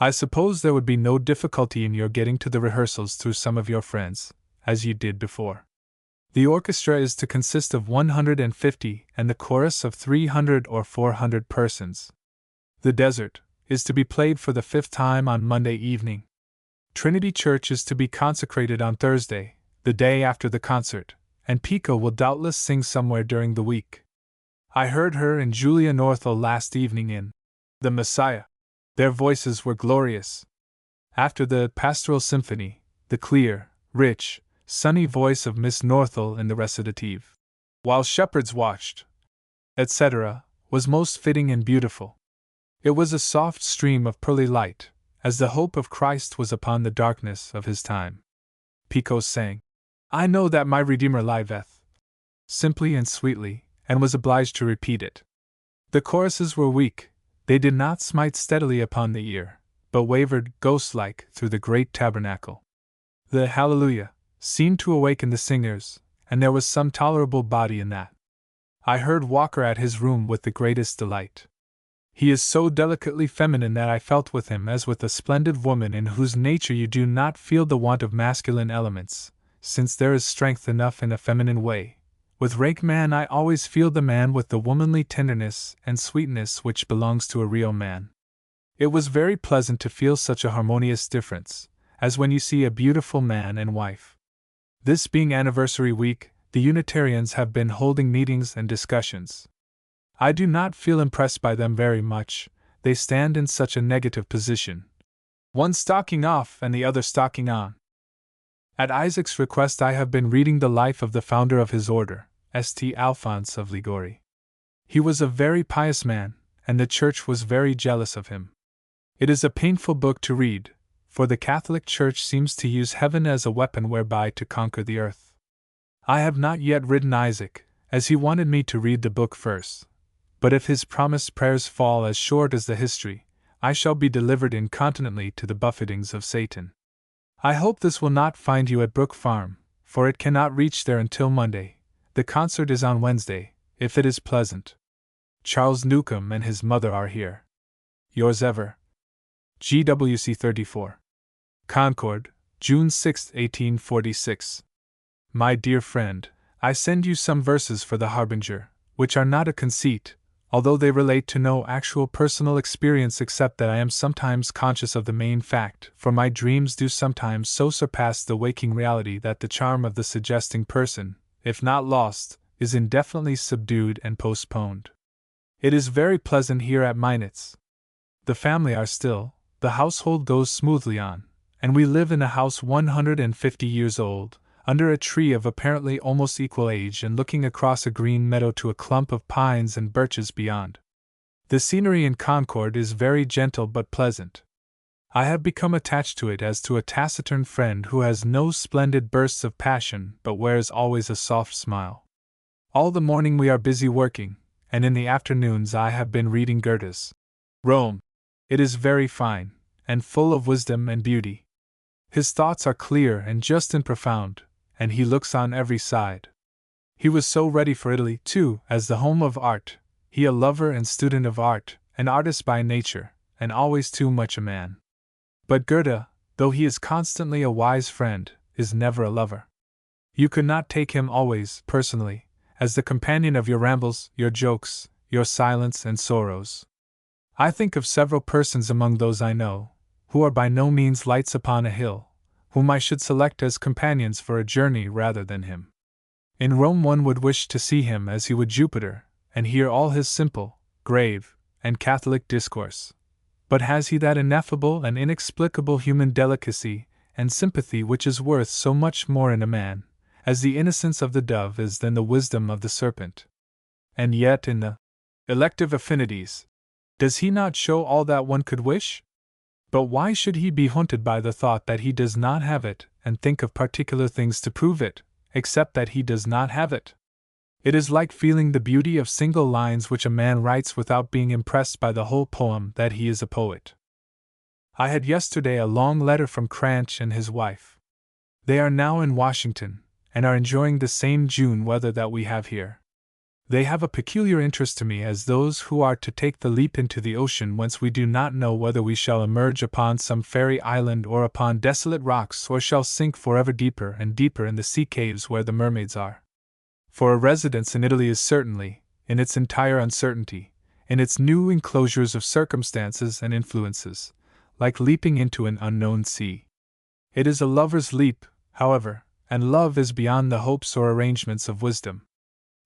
I suppose there would be no difficulty in your getting to the rehearsals through some of your friends, as you did before. The orchestra is to consist of 150 and the chorus of 300 or 400 persons. The Desert is to be played for the 5th time on Monday evening. Trinity Church is to be consecrated on Thursday, the day after the concert, and Pico will doubtless sing somewhere during the week. I heard her and Julia Northall last evening in The Messiah. Their voices were glorious. After the Pastoral Symphony, the clear, rich, sunny voice of Miss Northall in the recitative, while shepherds watched, etc., was most fitting and beautiful. It was a soft stream of pearly light, as the hope of Christ was upon the darkness of his time. Pico sang, "I know that my Redeemer liveth," simply and sweetly, and was obliged to repeat it. The choruses were weak. They did not smite steadily upon the ear, but wavered, ghost-like, through the great tabernacle. The Hallelujah seemed to awaken the singers, and there was some tolerable body in that. I heard Walker at his room with the greatest delight. He is so delicately feminine that I felt with him as with a splendid woman in whose nature you do not feel the want of masculine elements, since there is strength enough in a feminine way. With Rake Man I always feel the man with the womanly tenderness and sweetness which belongs to a real man. It was very pleasant to feel such a harmonious difference, as when you see a beautiful man and wife. This being anniversary week, the Unitarians have been holding meetings and discussions. I do not feel impressed by them very much, they stand in such a negative position. One stalking off and the other stalking on. At Isaac's request I have been reading the life of the founder of his order, St. Alphonse of Liguori. He was a very pious man, and the Church was very jealous of him. It is a painful book to read, for the Catholic Church seems to use heaven as a weapon whereby to conquer the earth. I have not yet written Isaac, as he wanted me to read the book first, but if his promised prayers fall as short as the history, I shall be delivered incontinently to the buffetings of Satan. I hope this will not find you at Brook Farm, for it cannot reach there until Monday. The concert is on Wednesday, if it is pleasant. Charles Newcomb and his mother are here. Yours ever, GWC 34. Concord, June 6, 1846. My dear friend, I send you some verses for the Harbinger, which are not a conceit, although they relate to no actual personal experience except that I am sometimes conscious of the main fact, for my dreams do sometimes so surpass the waking reality that the charm of the suggesting person, if not lost, is indefinitely subdued and postponed. It is very pleasant here at Minot's. The family are still, the household goes smoothly on, and we live in a house 150 years old, under a tree of apparently almost equal age and looking across a green meadow to a clump of pines and birches beyond. The scenery in Concord is very gentle but pleasant. I have become attached to it as to a taciturn friend who has no splendid bursts of passion but wears always a soft smile. All the morning we are busy working, and in the afternoons I have been reading Goethe's Rome. It is very fine, and full of wisdom and beauty. His thoughts are clear and just and profound, and he looks on every side. He was so ready for Italy, too, as the home of art, he a lover and student of art, an artist by nature, and always too much a man. But Goethe, though he is constantly a wise friend, is never a lover. You could not take him always, personally, as the companion of your rambles, your jokes, your silence and sorrows. I think of several persons among those I know, who are by no means lights upon a hill, whom I should select as companions for a journey rather than him. In Rome one would wish to see him as he would Jupiter, and hear all his simple, grave, and Catholic discourse. But has he that ineffable and inexplicable human delicacy and sympathy which is worth so much more in a man, as the innocence of the dove is than the wisdom of the serpent? And yet in the elective affinities, does he not show all that one could wish? But why should he be haunted by the thought that he does not have it, and think of particular things to prove it, except that he does not have it? It is like feeling the beauty of single lines which a man writes without being impressed by the whole poem that he is a poet. I had yesterday a long letter from Cranch and his wife. They are now in Washington, and are enjoying the same June weather that we have here. They have a peculiar interest to me as those who are to take the leap into the ocean whence we do not know whether we shall emerge upon some fairy island or upon desolate rocks or shall sink forever deeper and deeper in the sea caves where the mermaids are. For a residence in Italy is certainly, in its entire uncertainty, in its new enclosures of circumstances and influences, like leaping into an unknown sea. It is a lover's leap, however, and love is beyond the hopes or arrangements of wisdom.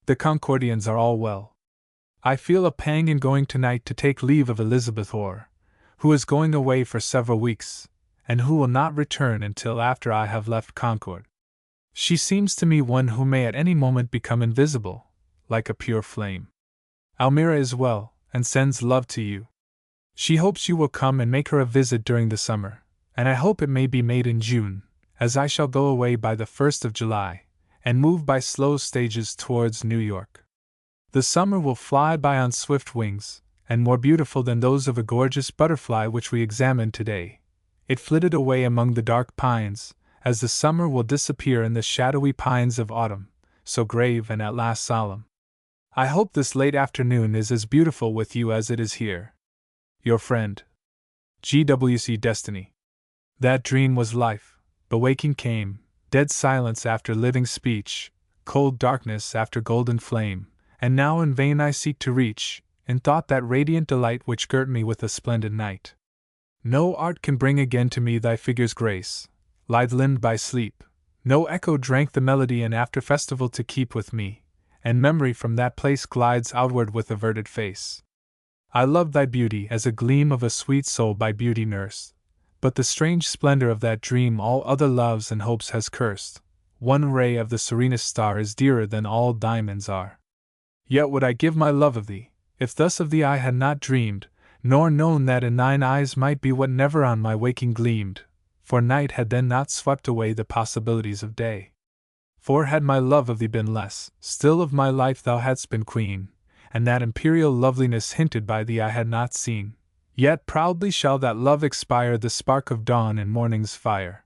The Concordians are all well. I feel a pang in going tonight to take leave of Elizabeth Orr, who is going away for several weeks, and who will not return until after I have left Concord. She seems to me one who may at any moment become invisible, like a pure flame. Almira is well, and sends love to you. She hopes you will come and make her a visit during the summer, and I hope it may be made in June, as I shall go away by the 1st of July, and move by slow stages towards New York. The summer will fly by on swift wings, and more beautiful than those of a gorgeous butterfly which we examined today. It flitted away among the dark pines, as the summer will disappear in the shadowy pines of autumn, so grave and at last solemn. I hope this late afternoon is as beautiful with you as it is here. Your friend, G.W.C. Destiny. That dream was life, but waking came, dead silence after living speech, cold darkness after golden flame, and now in vain I seek to reach, in thought that radiant delight which girt me with a splendid night. No art can bring again to me thy figure's grace, lithe-limbed by sleep, no echo drank the melody and after festival to keep with me, and memory from that place glides outward with averted face. I love thy beauty as a gleam of a sweet soul by beauty nursed, but the strange splendor of that dream all other loves and hopes has cursed. One ray of the serenest star is dearer than all diamonds are. Yet would I give my love of thee, if thus of thee I had not dreamed, nor known that in thine eyes might be what never on my waking gleamed, for night had then not swept away the possibilities of day. For had my love of thee been less, still of my life thou hadst been queen, and that imperial loveliness hinted by thee I had not seen. Yet proudly shall that love expire, the spark of dawn and morning's fire.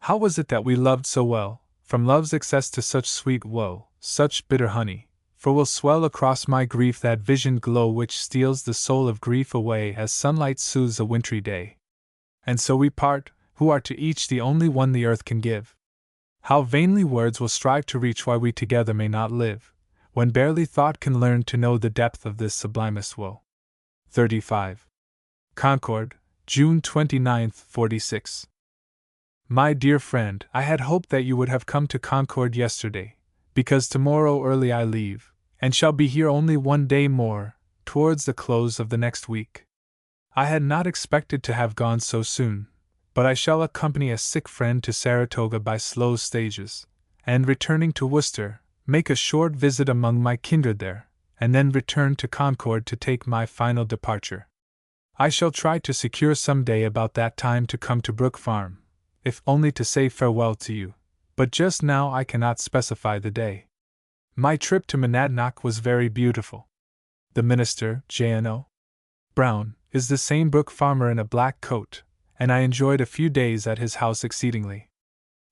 How was it that we loved so well, from love's excess to such sweet woe, such bitter honey? For will swell across my grief that visioned glow which steals the soul of grief away as sunlight soothes a wintry day. And so we part, who are to each the only one the earth can give. How vainly words will strive to reach why we together may not live, when barely thought can learn to know the depth of this sublimest woe. 35. Concord, June 29, 46. My dear friend, I had hoped that you would have come to Concord yesterday, because tomorrow early I leave, and shall be here only one day more, towards the close of the next week. I had not expected to have gone so soon, but I shall accompany a sick friend to Saratoga by slow stages, and returning to Worcester, make a short visit among my kindred there, and then return to Concord to take my final departure. I shall try to secure some day about that time to come to Brook Farm, if only to say farewell to you, but just now I cannot specify the day. My trip to Monadnock was very beautiful. The minister, J.N.O. Brown, is the same Brook farmer in a black coat, and I enjoyed a few days at his house exceedingly.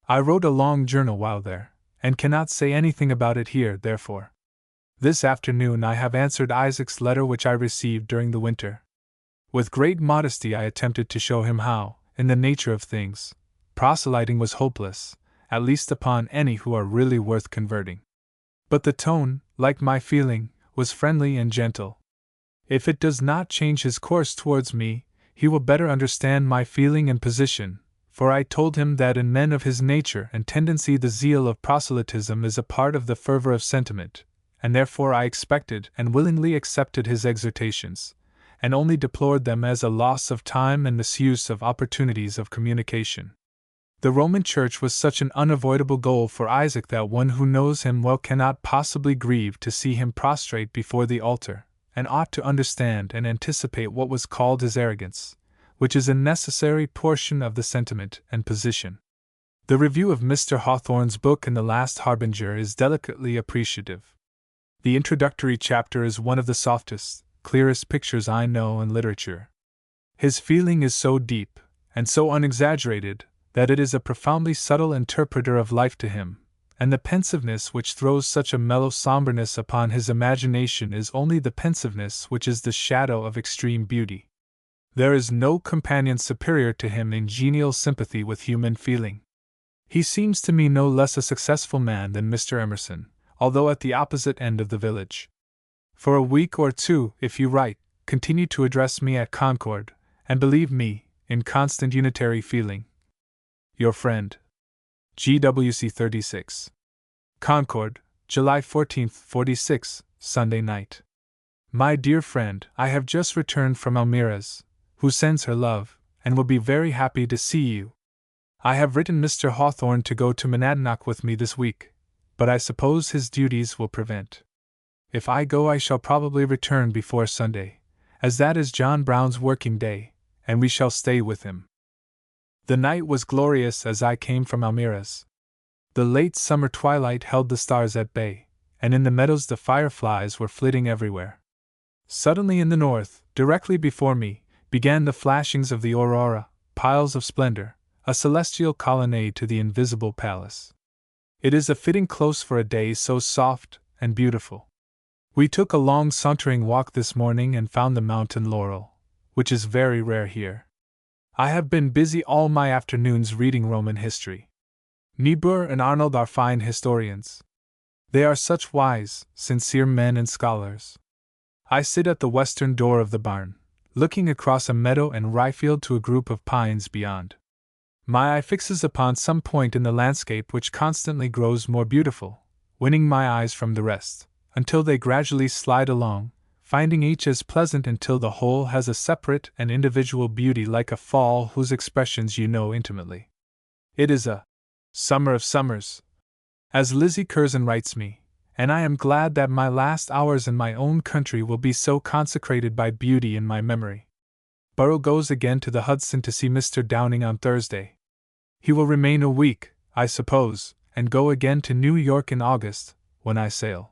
I wrote a long journal while there, and cannot say anything about it here, therefore. This afternoon I have answered Isaac's letter which I received during the winter. With great modesty I attempted to show him how, in the nature of things, proselyting was hopeless, at least upon any who are really worth converting. But the tone, like my feeling, was friendly and gentle. If it does not change his course towards me, he will better understand my feeling and position, for I told him that in men of his nature and tendency the zeal of proselytism is a part of the fervor of sentiment, and therefore I expected and willingly accepted his exhortations, and only deplored them as a loss of time and misuse of opportunities of communication. The Roman Church was such an unavoidable goal for Isaac that one who knows him well cannot possibly grieve to see him prostrate before the altar, and ought to understand and anticipate what was called his arrogance, which is a necessary portion of the sentiment and position. The review of Mr. Hawthorne's book in The Last Harbinger is delicately appreciative. The introductory chapter is one of the softest, clearest pictures I know in literature. His feeling is so deep, and so unexaggerated, that it is a profoundly subtle interpreter of life to him, and the pensiveness which throws such a mellow somberness upon his imagination is only the pensiveness which is the shadow of extreme beauty. There is no companion superior to him in genial sympathy with human feeling. He seems to me no less a successful man than Mr. Emerson, although at the opposite end of the village. For a week or two, if you write, continue to address me at Concord, and believe me, in constant unitary feeling. Your friend, GWC 36. Concord, July 14, 46, Sunday night. My dear friend, I have just returned from Almira's, who sends her love, and will be very happy to see you. I have written Mr. Hawthorne to go to Monadnock with me this week, but I suppose his duties will prevent. If I go, I shall probably return before Sunday, as that is John Brown's working day, and we shall stay with him. The night was glorious as I came from Almira's. The late summer twilight held the stars at bay, and in the meadows the fireflies were flitting everywhere. Suddenly in the north, directly before me, began the flashings of the aurora, piles of splendor, a celestial colonnade to the invisible palace. It is a fitting close for a day so soft and beautiful. We took a long sauntering walk this morning and found the mountain laurel, which is very rare here. I have been busy all my afternoons reading Roman history. Niebuhr and Arnold are fine historians. They are such wise, sincere men and scholars. I sit at the western door of the barn, looking across a meadow and ryefield to a group of pines beyond. My eye fixes upon some point in the landscape which constantly grows more beautiful, winning my eyes from the rest, until they gradually slide along, finding each as pleasant until the whole has a separate and individual beauty like a fall whose expressions you know intimately. It is a summer of summers, as Lizzie Curzon writes me, and I am glad that my last hours in my own country will be so consecrated by beauty in my memory. Burrow goes again to the Hudson to see Mr. Downing on Thursday. He will remain a week, I suppose, and go again to New York in August, when I sail.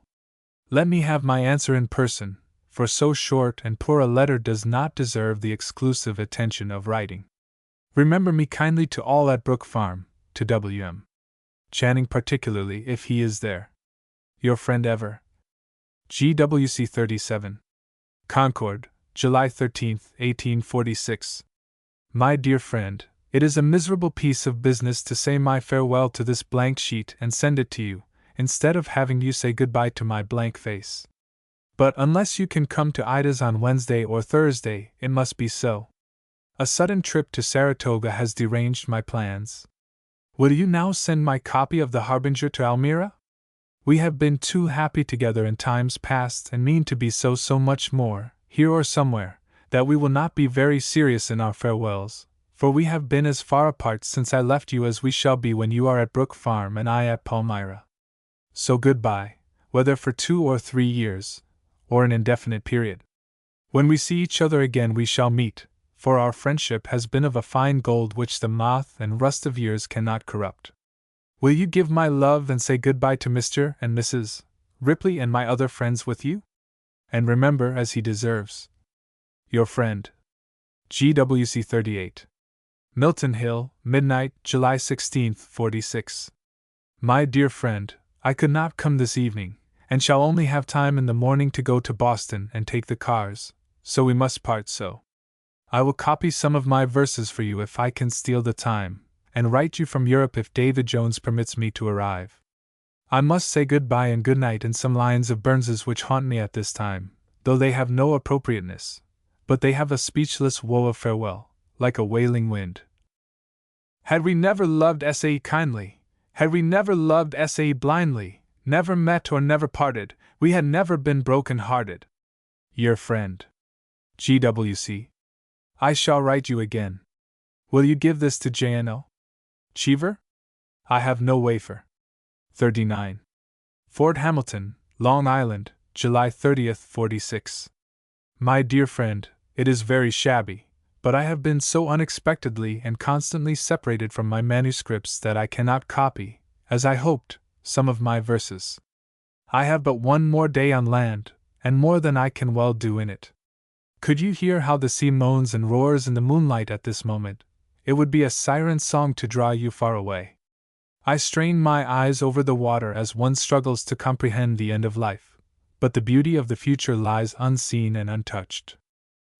Let me have my answer in person, for so short and poor a letter does not deserve the exclusive attention of writing. Remember me kindly to all at Brook Farm, to W.M. Channing particularly if he is there. Your friend ever, GWC 37. Concord, July 13, 1846. My dear friend, it is a miserable piece of business to say my farewell to this blank sheet and send it to you, instead of having you say goodbye to my blank face. But unless you can come to Ida's on Wednesday or Thursday, it must be so. A sudden trip to Saratoga has deranged my plans. Will you now send my copy of the Harbinger to Almira? We have been too happy together in times past and mean to be so much more, here or somewhere, that we will not be very serious in our farewells, for we have been as far apart since I left you as we shall be when you are at Brook Farm and I at Palmyra. So goodbye, whether for 2 or 3 years, or an indefinite period. When we see each other again we shall meet, for our friendship has been of a fine gold which the moth and rust of years cannot corrupt. Will you give my love and say goodbye to Mr. and Mrs. Ripley and my other friends with you? And remember, as he deserves, your friend, GWC 38. Milton Hill, midnight, July 16, 46. My dear friend, I could not come this evening, and shall only have time in the morning to go to Boston and take the cars, so we must part so. I will copy some of my verses for you if I can steal the time, and write you from Europe if David Jones permits me to arrive. I must say good-bye and good night in some lines of Burns's which haunt me at this time, though they have no appropriateness, but they have a speechless woe of farewell, like a wailing wind. Had we never loved S.A. kindly, had we never loved S.A. blindly, never met or never parted, we had never been broken-hearted. Your friend, GWC. I shall write you again. Will you give this to J.N.O. Cheever? I have no wafer. 39. Fort Hamilton, Long Island, July 30th, 46. My dear friend, it is very shabby, but I have been so unexpectedly and constantly separated from my manuscripts that I cannot copy, as I hoped, some of my verses. I have but one more day on land, and more than I can well do in it. Could you hear how the sea moans and roars in the moonlight at this moment, it would be a siren's song to draw you far away. I strained my eyes over the water as one struggles to comprehend the end of life, but the beauty of the future lies unseen and untouched.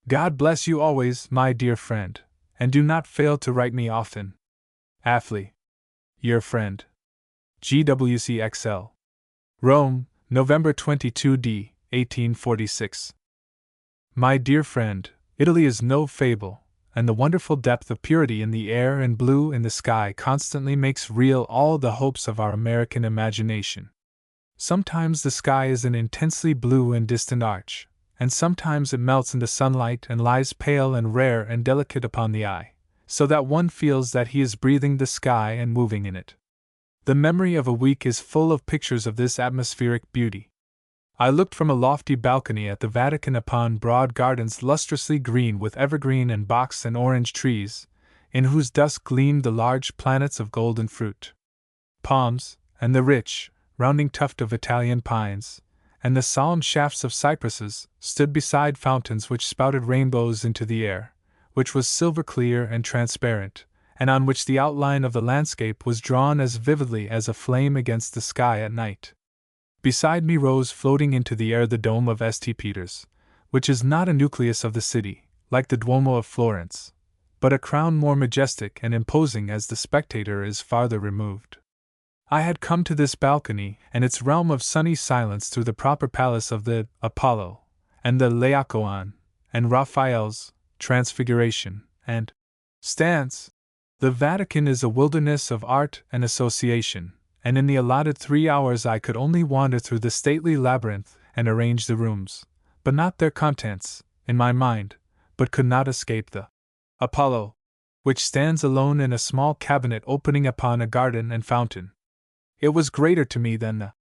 God bless you always, my dear friend, and do not fail to write me often. Affably, your friend. GWCXL. Rome, November 22 d. 1846. My dear friend, Italy is no fable, and the wonderful depth of purity in the air and blue in the sky constantly makes real all the hopes of our American imagination. Sometimes the sky is an intensely blue and distant arch, and sometimes it melts into sunlight and lies pale and rare and delicate upon the eye, so that one feels that he is breathing the sky and moving in it. The memory of a week is full of pictures of this atmospheric beauty. I looked from a lofty balcony at the Vatican upon broad gardens lustrously green with evergreen and box and orange trees, in whose dusk gleamed the large planets of golden fruit. Palms, and the rich, rounding tuft of Italian pines, and the solemn shafts of cypresses, stood beside fountains which spouted rainbows into the air, which was silver clear and transparent, and on which the outline of the landscape was drawn as vividly as a flame against the sky at night. Beside me rose floating into the air the dome of St. Peter's, which is not a nucleus of the city, like the Duomo of Florence, but a crown more majestic and imposing as the spectator is farther removed. I had come to this balcony and its realm of sunny silence through the proper palace of the Apollo, and the Laocoon, and Raphael's Transfiguration, and Stance. The Vatican is a wilderness of art and association, and in the allotted 3 hours I could only wander through the stately labyrinth and arrange the rooms, but not their contents, in my mind, but could not escape the Apollo, which stands alone in a small cabinet opening upon a garden and fountain. It was greater to me than the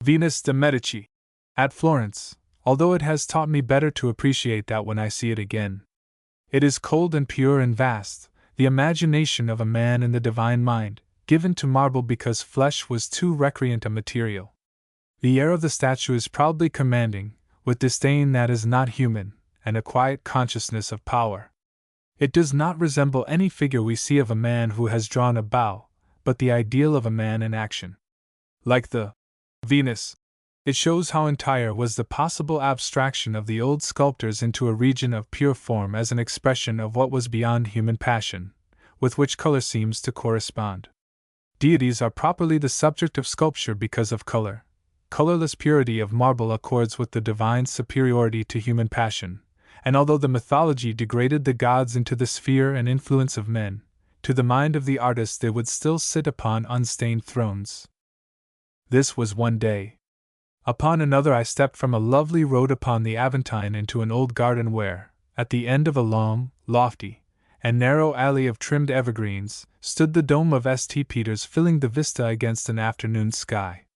Venus de Medici at Florence, although it has taught me better to appreciate that when I see it again. It is cold and pure and vast, the imagination of a man in the divine mind, given to marble because flesh was too recreant a material. The air of the statue is proudly commanding, with disdain that is not human, and a quiet consciousness of power. It does not resemble any figure we see of a man who has drawn a bow, but the ideal of a man in action. Like the Venus, it shows how entire was the possible abstraction of the old sculptors into a region of pure form as an expression of what was beyond human passion, with which color seems to correspond. Deities are properly the subject of sculpture because of color. Colorless purity of marble accords with the divine superiority to human passion, and although the mythology degraded the gods into the sphere and influence of men, to the mind of the artist they would still sit upon unstained thrones. This was one day. Upon another I stepped from a lovely road upon the Aventine into an old garden where, at the end of a long, lofty, and narrow alley of trimmed evergreens, stood the dome of St. Peter's filling the vista against an afternoon sky.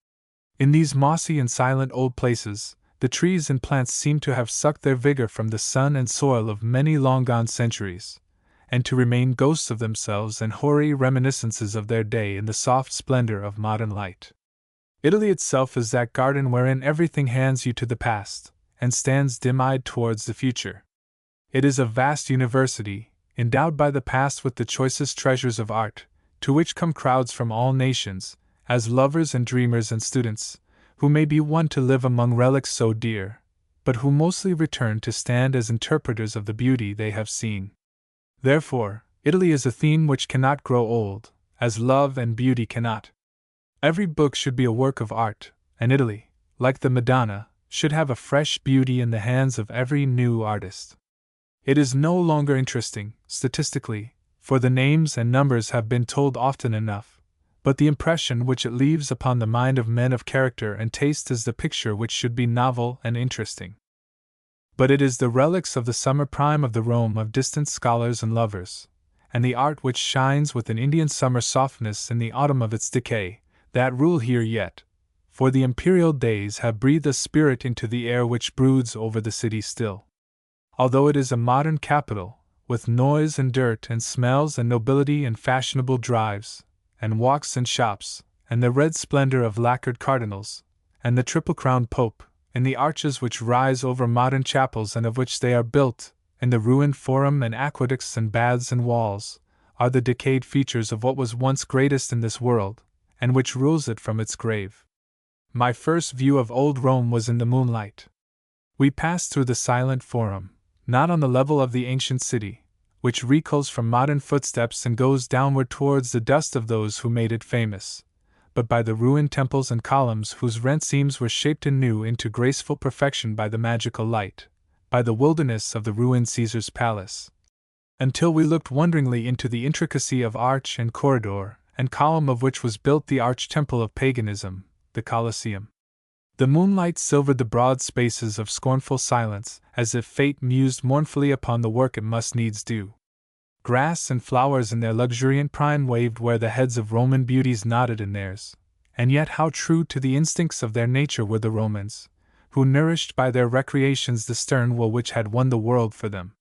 In these mossy and silent old places, the trees and plants seemed to have sucked their vigor from the sun and soil of many long-gone centuries, and to remain ghosts of themselves and hoary reminiscences of their day in the soft splendor of modern light. Italy itself is that garden wherein everything hands you to the past, and stands dim-eyed towards the future. It is a vast university, endowed by the past with the choicest treasures of art, to which come crowds from all nations, as lovers and dreamers and students, who may be won to live among relics so dear, but who mostly return to stand as interpreters of the beauty they have seen. Therefore, Italy is a theme which cannot grow old, as love and beauty cannot. Every book should be a work of art, and Italy, like the Madonna, should have a fresh beauty in the hands of every new artist. It is no longer interesting, statistically, for the names and numbers have been told often enough, but the impression which it leaves upon the mind of men of character and taste is the picture which should be novel and interesting. But it is the relics of the summer prime of the Rome of distant scholars and lovers, and the art which shines with an Indian summer softness in the autumn of its decay, that rule here yet, for the imperial days have breathed a spirit into the air which broods over the city still. Although it is a modern capital, with noise and dirt and smells and nobility and fashionable drives, and walks and shops, and the red splendor of lacquered cardinals, and the triple-crowned pope, and the arches which rise over modern chapels and of which they are built, and the ruined forum and aqueducts and baths and walls, are the decayed features of what was once greatest in this world, and which rules it from its grave. My first view of old Rome was in the moonlight. We passed through the silent Forum, not on the level of the ancient city, which recoils from modern footsteps and goes downward towards the dust of those who made it famous, but by the ruined temples and columns whose rent seams were shaped anew into graceful perfection by the magical light, by the wilderness of the ruined Caesar's palace, until we looked wonderingly into the intricacy of arch and corridor and column of which was built the arch-temple of paganism, the Colosseum. The moonlight silvered the broad spaces of scornful silence, as if fate mused mournfully upon the work it must needs do. Grass and flowers in their luxuriant prime waved where the heads of Roman beauties nodded in theirs, and yet how true to the instincts of their nature were the Romans, who nourished by their recreations the stern will which had won the world for them.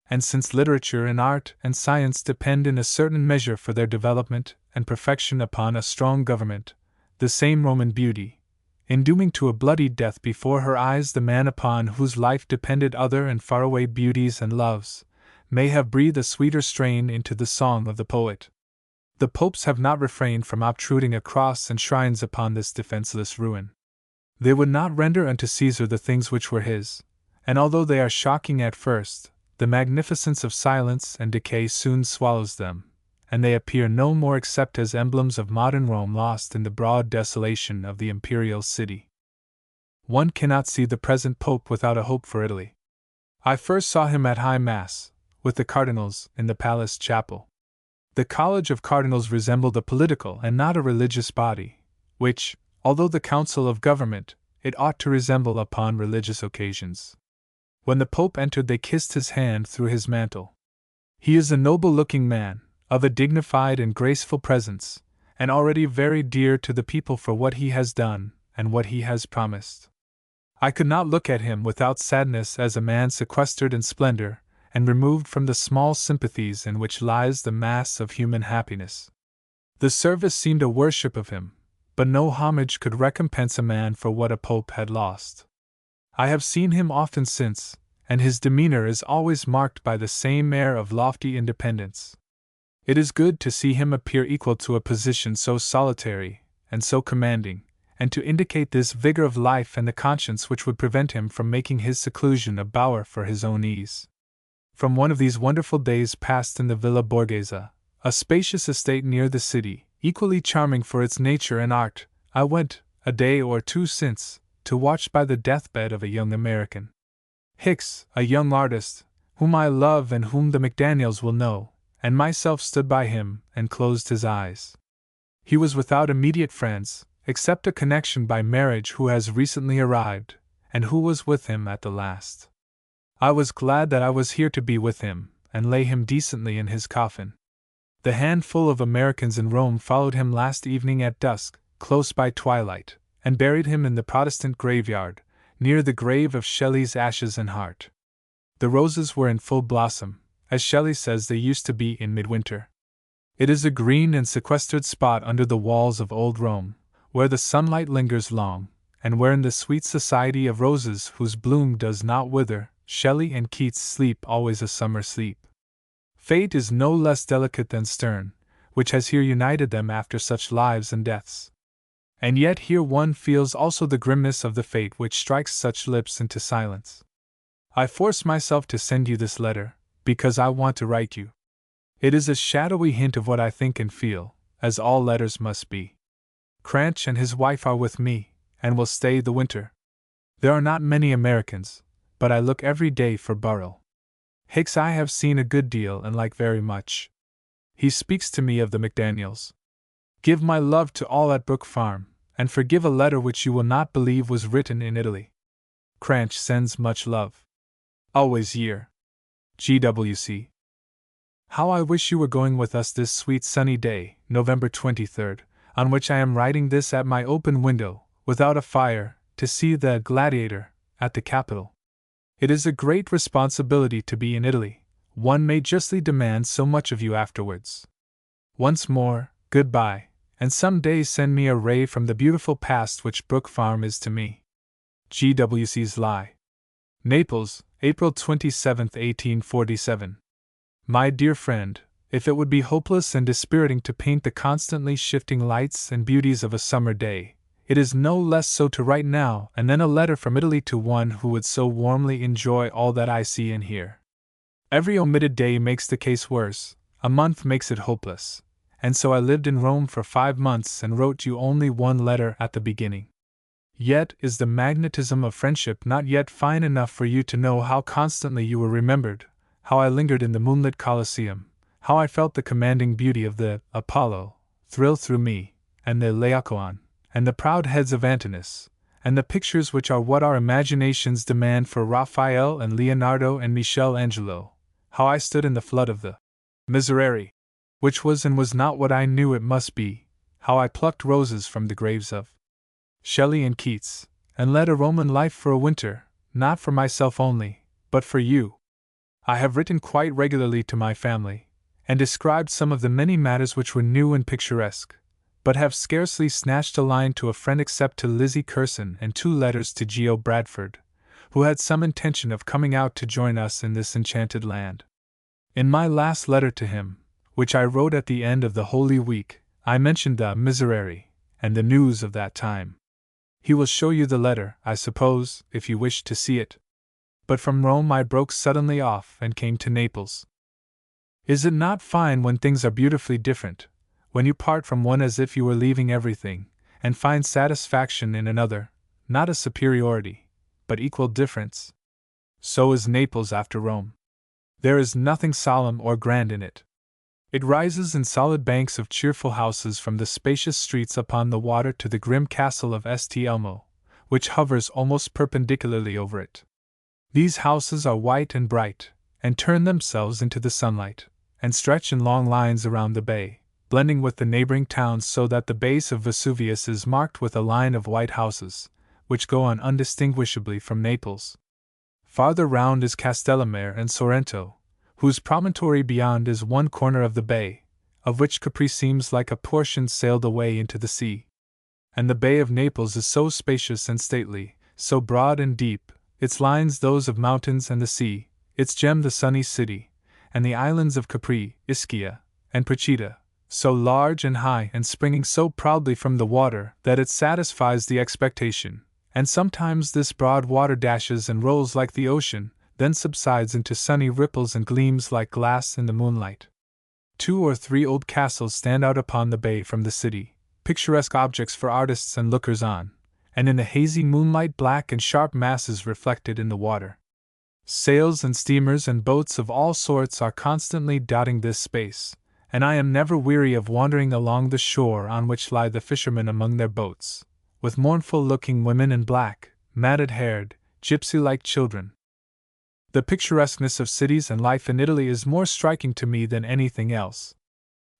And since literature and art and science depend in a certain measure for their development and perfection upon a strong government, the same Roman beauty, in dooming to a bloody death before her eyes the man upon whose life depended other and faraway beauties and loves, may have breathed a sweeter strain into the song of the poet. The popes have not refrained from obtruding a cross and shrines upon this defenseless ruin. They would not render unto Caesar the things which were his, and although they are shocking at first, the magnificence of silence and decay soon swallows them, and they appear no more except as emblems of modern Rome lost in the broad desolation of the imperial city. One cannot see the present pope without a hope for Italy. I first saw him at High Mass, with the cardinals, in the palace chapel. The College of Cardinals resembled a political and not a religious body, which, although the council of government, it ought to resemble upon religious occasions. When the Pope entered, they kissed his hand through his mantle. He is a noble-looking man, of a dignified and graceful presence, and already very dear to the people for what he has done and what he has promised. I could not look at him without sadness as a man sequestered in splendor and removed from the small sympathies in which lies the mass of human happiness. The service seemed a worship of him, but no homage could recompense a man for what a pope had lost. I have seen him often since, and his demeanor is always marked by the same air of lofty independence. It is good to see him appear equal to a position so solitary and so commanding, and to indicate this vigor of life and the conscience which would prevent him from making his seclusion a bower for his own ease. From one of these wonderful days passed in the Villa Borghese, a spacious estate near the city, equally charming for its nature and art, I went, a day or two since, to watch by the deathbed of a young American. Hicks, a young artist, whom I love and whom the McDaniels will know, and myself stood by him and closed his eyes. He was without immediate friends, except a connection by marriage who has recently arrived, and who was with him at the last. I was glad that I was here to be with him, and lay him decently in his coffin. The handful of Americans in Rome followed him last evening at dusk, close by twilight, and buried him in the Protestant graveyard, near the grave of Shelley's Ashes and Heart. The roses were in full blossom, as Shelley says they used to be in midwinter. It is a green and sequestered spot under the walls of old Rome, where the sunlight lingers long, and where in the sweet society of roses whose bloom does not wither, Shelley and Keats sleep always a summer sleep. Fate is no less delicate than stern, which has here united them after such lives and deaths. And yet here one feels also the grimness of the fate which strikes such lips into silence. I force myself to send you this letter, because I want to write you. It is a shadowy hint of what I think and feel, as all letters must be. Cranch and his wife are with me, and will stay the winter. There are not many Americans, but I look every day for Burrell. Hicks I have seen a good deal and like very much. He speaks to me of the McDaniels. Give my love to all at Brook Farm, and forgive a letter which you will not believe was written in Italy. Cranch sends much love. Always year. GWC. How I wish you were going with us this sweet sunny day, November 23rd, on which I am writing this at my open window, without a fire, to see the Gladiator at the Capitol. It is a great responsibility to be in Italy. One may justly demand so much of you afterwards. Once more, goodbye, and some day send me a ray from the beautiful past which Brook Farm is to me. GWC's Lie. Naples, April 27, 1847. My dear friend, if it would be hopeless and dispiriting to paint the constantly shifting lights and beauties of a summer day, it is no less so to write now and then a letter from Italy to one who would so warmly enjoy all that I see and hear. Every omitted day makes the case worse, a month makes it hopeless, and so I lived in Rome for 5 months and wrote you only one letter at the beginning. Yet is the magnetism of friendship not yet fine enough for you to know how constantly you were remembered, how I lingered in the moonlit Colosseum, how I felt the commanding beauty of the Apollo thrill through me, and the Laocoon, and the proud heads of Antinous, and the pictures which are what our imaginations demand for Raphael and Leonardo and Michel Angelo, how I stood in the flood of the Miserere, which was and was not what I knew it must be, how I plucked roses from the graves of Shelley and Keats, and led a Roman life for a winter, not for myself only, but for you. I have written quite regularly to my family, and described some of the many matters which were new and picturesque, but have scarcely snatched a line to a friend except to Lizzie Curson and 2 letters to Geo Bradford, who had some intention of coming out to join us in this enchanted land. In my last letter to him, which I wrote at the end of the Holy Week, I mentioned the Miserere, and the news of that time. He will show you the letter, I suppose, if you wish to see it. But from Rome I broke suddenly off and came to Naples. Is it not fine when things are beautifully different, when you part from one as if you were leaving everything, and find satisfaction in another, not a superiority, but equal difference? So is Naples after Rome. There is nothing solemn or grand in it. It rises in solid banks of cheerful houses from the spacious streets upon the water to the grim castle of St. Elmo, which hovers almost perpendicularly over it. These houses are white and bright, and turn themselves into the sunlight, and stretch in long lines around the bay, blending with the neighboring towns so that the base of Vesuvius is marked with a line of white houses, which go on undistinguishably from Naples. Farther round is Castellamare and Sorrento, whose promontory beyond is one corner of the bay, of which Capri seems like a portion sailed away into the sea. And the Bay of Naples is so spacious and stately, so broad and deep, its lines those of mountains and the sea, its gem the sunny city, and the islands of Capri, Ischia, and Procida, so large and high and springing so proudly from the water that it satisfies the expectation, and sometimes this broad water dashes and rolls like the ocean, then subsides into sunny ripples and gleams like glass in the moonlight. 2 or 3 old castles stand out upon the bay from the city, picturesque objects for artists and lookers-on, and in the hazy moonlight black and sharp masses reflected in the water. Sails and steamers and boats of all sorts are constantly dotting this space, and I am never weary of wandering along the shore on which lie the fishermen among their boats, with mournful-looking women and black, matted-haired, gypsy-like children. The picturesqueness of cities and life in Italy is more striking to me than anything else.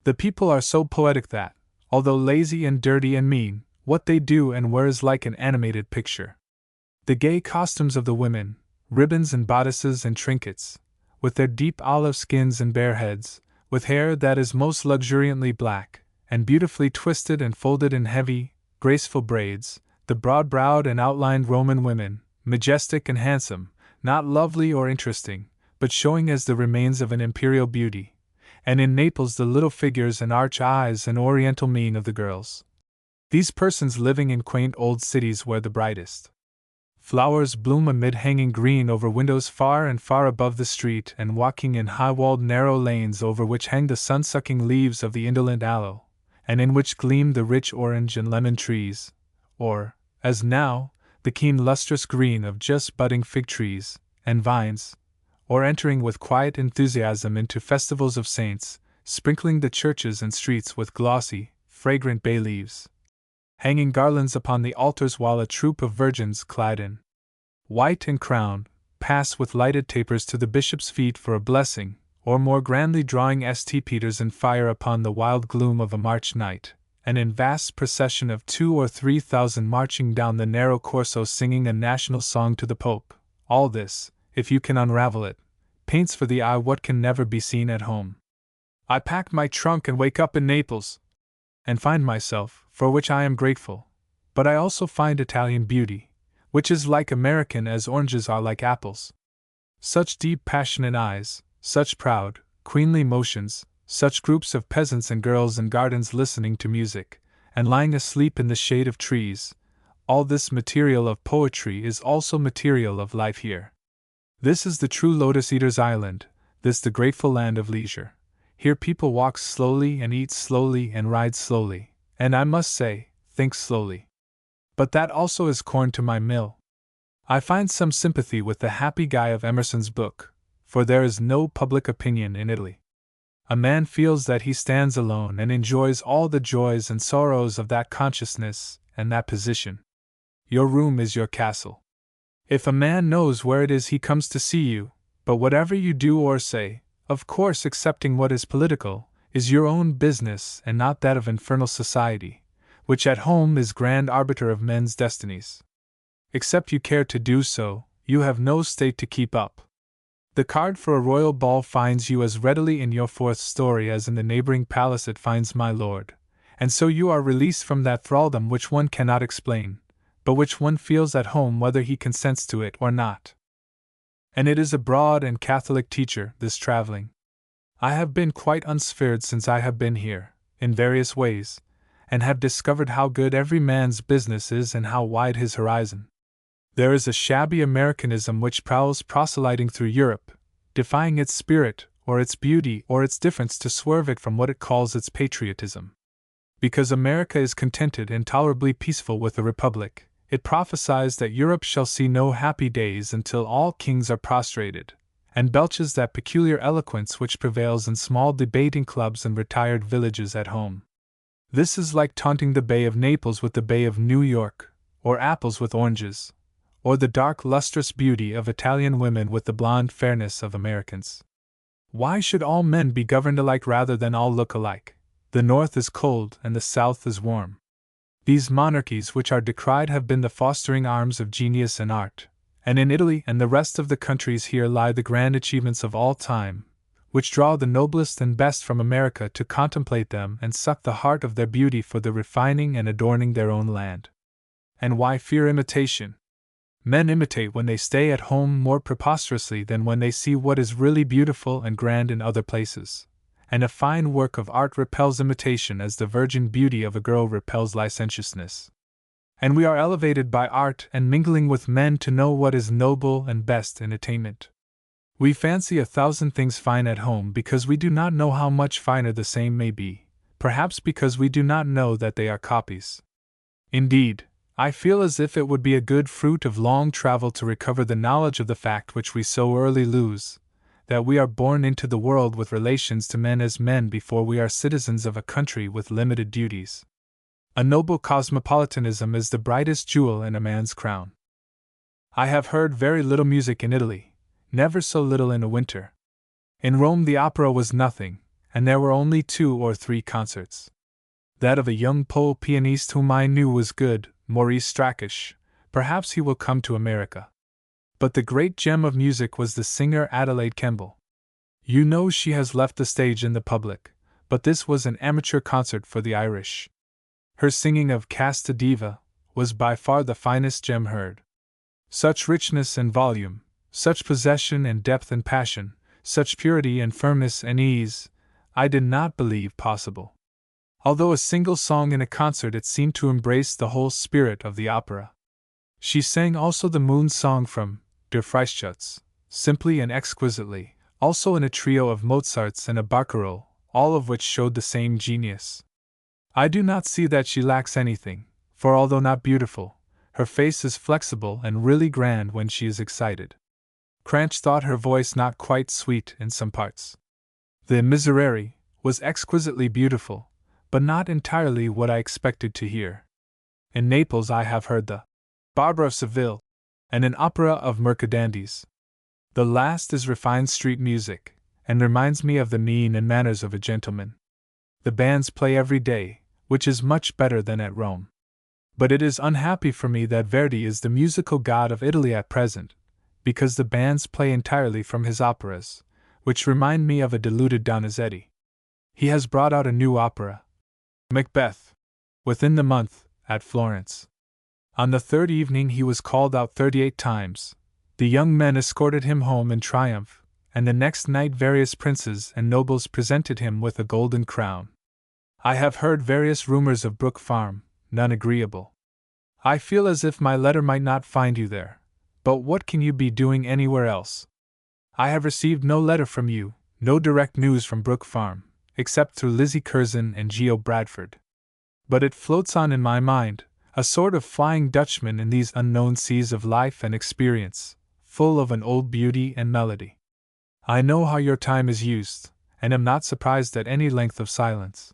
The people are so poetic that, although lazy and dirty and mean, what they do and wear is like an animated picture. The gay costumes of the women, ribbons and bodices and trinkets, with their deep olive skins and bare heads, with hair that is most luxuriantly black, and beautifully twisted and folded in heavy, graceful braids, the broad-browed and outlined Roman women, majestic and handsome, not lovely or interesting, but showing as the remains of an imperial beauty, and in Naples the little figures and arch eyes and oriental mien of the girls. These persons living in quaint old cities where the brightest flowers bloom amid hanging green over windows far and far above the street, and walking in high-walled narrow lanes over which hang the sun-sucking leaves of the indolent aloe, and in which gleam the rich orange and lemon trees, or, as now, the keen lustrous green of just budding fig trees and vines, or entering with quiet enthusiasm into festivals of saints, sprinkling the churches and streets with glossy, fragrant bay leaves, hanging garlands upon the altars while a troop of virgins clad in white and crowned pass with lighted tapers to the bishop's feet for a blessing, or more grandly drawing St. Peter's in fire upon the wild gloom of a March night, and in vast procession of 2,000 or 3,000 marching down the narrow Corso singing a national song to the Pope. All this, if you can unravel it, paints for the eye what can never be seen at home. I pack my trunk and wake up in Naples, and find myself, for which I am grateful, but I also find Italian beauty, which is like American as oranges are like apples. Such deep passionate eyes, such proud, queenly motions, such groups of peasants and girls in gardens listening to music, and lying asleep in the shade of trees, all this material of poetry is also material of life here. This is the true Lotus Eater's Island, this the grateful land of leisure. Here people walk slowly and eat slowly and ride slowly, and I must say, think slowly. But that also is corn to my mill. I find some sympathy with the happy guy of Emerson's book, for there is no public opinion in Italy. A man feels that he stands alone and enjoys all the joys and sorrows of that consciousness and that position. Your room is your castle. If a man knows where it is he comes to see you, but whatever you do or say, of course excepting what is political, is your own business and not that of infernal society, which at home is grand arbiter of men's destinies. Except you care to do so, you have no state to keep up. The card for a royal ball finds you as readily in your fourth story as in the neighboring palace it finds my lord, and so you are released from that thraldom which one cannot explain, but which one feels at home whether he consents to it or not. And it is a broad and catholic teacher, this traveling. I have been quite unsphered since I have been here, in various ways, and have discovered how good every man's business is and how wide his horizon. There is a shabby Americanism which prowls proselyting through Europe, defying its spirit, or its beauty, or its difference to swerve it from what it calls its patriotism. Because America is contented and tolerably peaceful with the Republic, it prophesies that Europe shall see no happy days until all kings are prostrated, and belches that peculiar eloquence which prevails in small debating clubs and retired villages at home. This is like taunting the Bay of Naples with the Bay of New York, or apples with oranges, or the dark lustrous beauty of Italian women with the blonde fairness of Americans. Why should all men be governed alike rather than all look alike? The North is cold and the South is warm. These monarchies which are decried have been the fostering arms of genius and art, and in Italy and the rest of the countries here lie the grand achievements of all time, which draw the noblest and best from America to contemplate them and suck the heart of their beauty for the refining and adorning their own land. And why fear imitation? Men imitate when they stay at home more preposterously than when they see what is really beautiful and grand in other places, and a fine work of art repels imitation as the virgin beauty of a girl repels licentiousness. And we are elevated by art and mingling with men to know what is noble and best in attainment. We fancy 1,000 things fine at home because we do not know how much finer the same may be, perhaps because we do not know that they are copies. Indeed, I feel as if it would be a good fruit of long travel to recover the knowledge of the fact which we so early lose, that we are born into the world with relations to men as men before we are citizens of a country with limited duties. A noble cosmopolitanism is the brightest jewel in a man's crown. I have heard very little music in Italy, never so little in a winter. In Rome the opera was nothing, and there were only 2 or 3 concerts. That of a young Pole pianist whom I knew was good, Maurice Strakisch. Perhaps he will come to America. But the great gem of music was the singer Adelaide Kemble. You know she has left the stage in the public, but this was an amateur concert for the Irish. Her singing of Casta Diva was by far the finest gem heard. Such richness and volume, such possession and depth and passion, such purity and firmness and ease, I did not believe possible. Although a single song in a concert, it seemed to embrace the whole spirit of the opera. She sang also the Moon Song from Der Freischütz, simply and exquisitely, also in a trio of Mozarts and a barcarolle, all of which showed the same genius. I do not see that she lacks anything, for although not beautiful, her face is flexible and really grand when she is excited. Cranch thought her voice not quite sweet in some parts. The Miserere was exquisitely beautiful, but not entirely what I expected to hear. In Naples I have heard the Barbara of Seville, and an opera of Mercadandis. The last is refined street music, and reminds me of the mien and manners of a gentleman. The bands play every day, which is much better than at Rome. But it is unhappy for me that Verdi is the musical god of Italy at present, because the bands play entirely from his operas, which remind me of a deluded Donizetti. He has brought out a new opera, Macbeth, within the month, at Florence. On the 3rd evening he was called out 38 times. The young men escorted him home in triumph, and the next night various princes and nobles presented him with a golden crown. I have heard various rumors of Brook Farm, none agreeable. I feel as if my letter might not find you there, but what can you be doing anywhere else? I have received no letter from you, no direct news from Brook Farm, except through Lizzie Curzon and Geo Bradford. But it floats on in my mind, a sort of Flying Dutchman in these unknown seas of life and experience, full of an old beauty and melody. I know how your time is used, and am not surprised at any length of silence.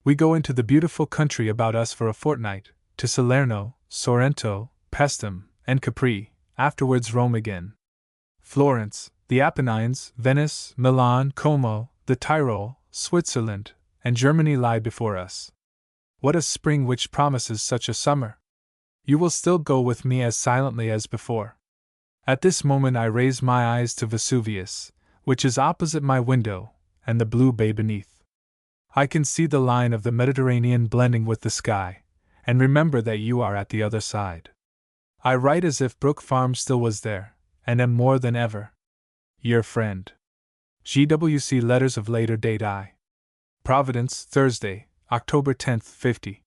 We go into the beautiful country about us for a fortnight, to Salerno, Sorrento, Paestum, and Capri, afterwards Rome again. Florence, the Apennines, Venice, Milan, Como, the Tyrol, Switzerland, and Germany lie before us. What a spring which promises such a summer! You will still go with me as silently as before. At this moment I raise my eyes to Vesuvius, which is opposite my window, and the blue bay beneath. I can see the line of the Mediterranean blending with the sky, and remember that you are at the other side. I write as if Brook Farm still was there, and am more than ever your friend. GWC letters of later date I. Providence, Thursday, October 10th, 50.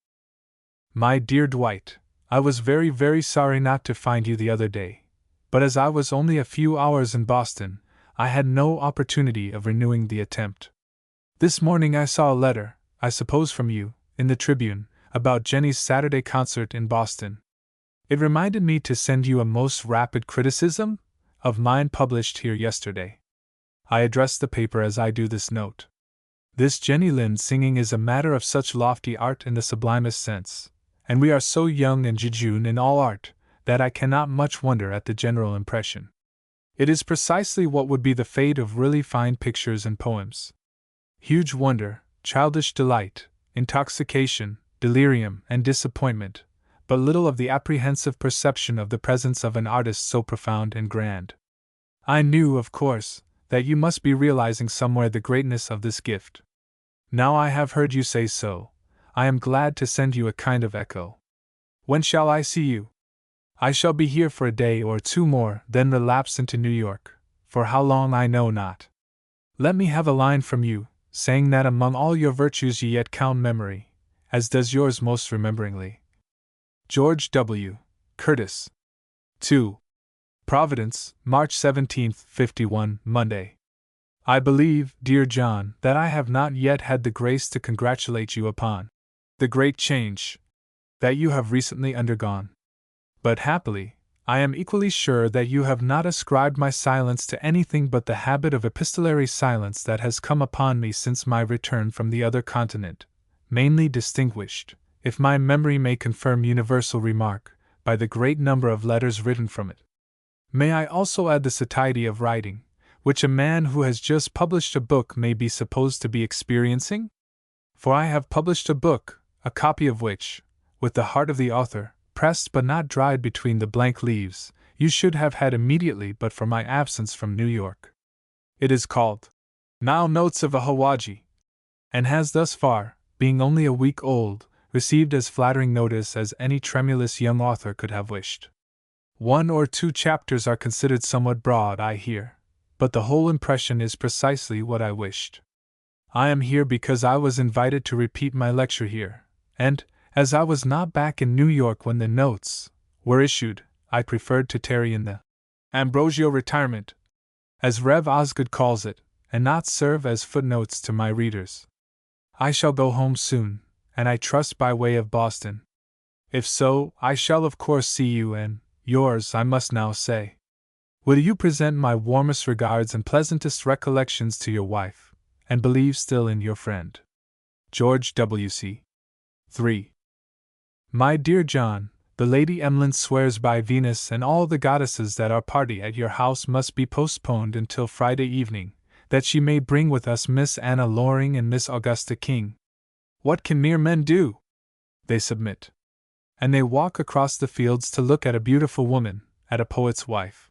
My dear Dwight, I was very sorry not to find you the other day, but as I was only a few hours in Boston, I had no opportunity of renewing the attempt. This morning I saw a letter, I suppose from you, in the Tribune, about Jenny's Saturday concert in Boston. It reminded me to send you a most rapid criticism of mine published here yesterday. I address the paper as I do this note. This Jenny Lind singing is a matter of such lofty art in the sublimest sense, and we are so young and jejune in all art, that I cannot much wonder at the general impression. It is precisely what would be the fate of really fine pictures and poems. Huge wonder, childish delight, intoxication, delirium, and disappointment, but little of the apprehensive perception of the presence of an artist so profound and grand. I knew, of course, that you must be realizing somewhere the greatness of this gift. Now I have heard you say so, I am glad to send you a kind of echo. When shall I see you? I shall be here for a day or two more, then relapse into New York, for how long I know not. Let me have a line from you, saying that among all your virtues ye yet count memory, as does yours most rememberingly. George W. Curtis. 2. Providence, March 17, 51, Monday. I believe, dear John, that I have not yet had the grace to congratulate you upon the great change that you have recently undergone. But happily, I am equally sure that you have not ascribed my silence to anything but the habit of epistolary silence that has come upon me since my return from the other continent, mainly distinguished, if my memory may confirm universal remark, by the great number of letters written from it. May I also add the satiety of writing, which a man who has just published a book may be supposed to be experiencing? For I have published a book, a copy of which, with the heart of the author, pressed but not dried between the blank leaves, you should have had immediately but for my absence from New York. It is called Now Notes of a Hawaji, and has thus far, being only a week old, received as flattering notice as any tremulous young author could have wished. 1 or 2 chapters are considered somewhat broad, I hear, but the whole impression is precisely what I wished. I am here because I was invited to repeat my lecture here, and, as I was not back in New York when the notes were issued, I preferred to tarry in the Ambrosio retirement, as Rev. Osgood calls it, and not serve as footnotes to my readers. I shall go home soon, and I trust by way of Boston. If so, I shall of course see you, and yours, I must now say. Will you present my warmest regards and pleasantest recollections to your wife, and believe still in your friend, George W.C. 3. My dear John, the Lady Emlyn swears by Venus and all the goddesses that our party at your house must be postponed until Friday evening, that she may bring with us Miss Anna Loring and Miss Augusta King. What can mere men do? They submit. And they walk across the fields to look at a beautiful woman, at a poet's wife.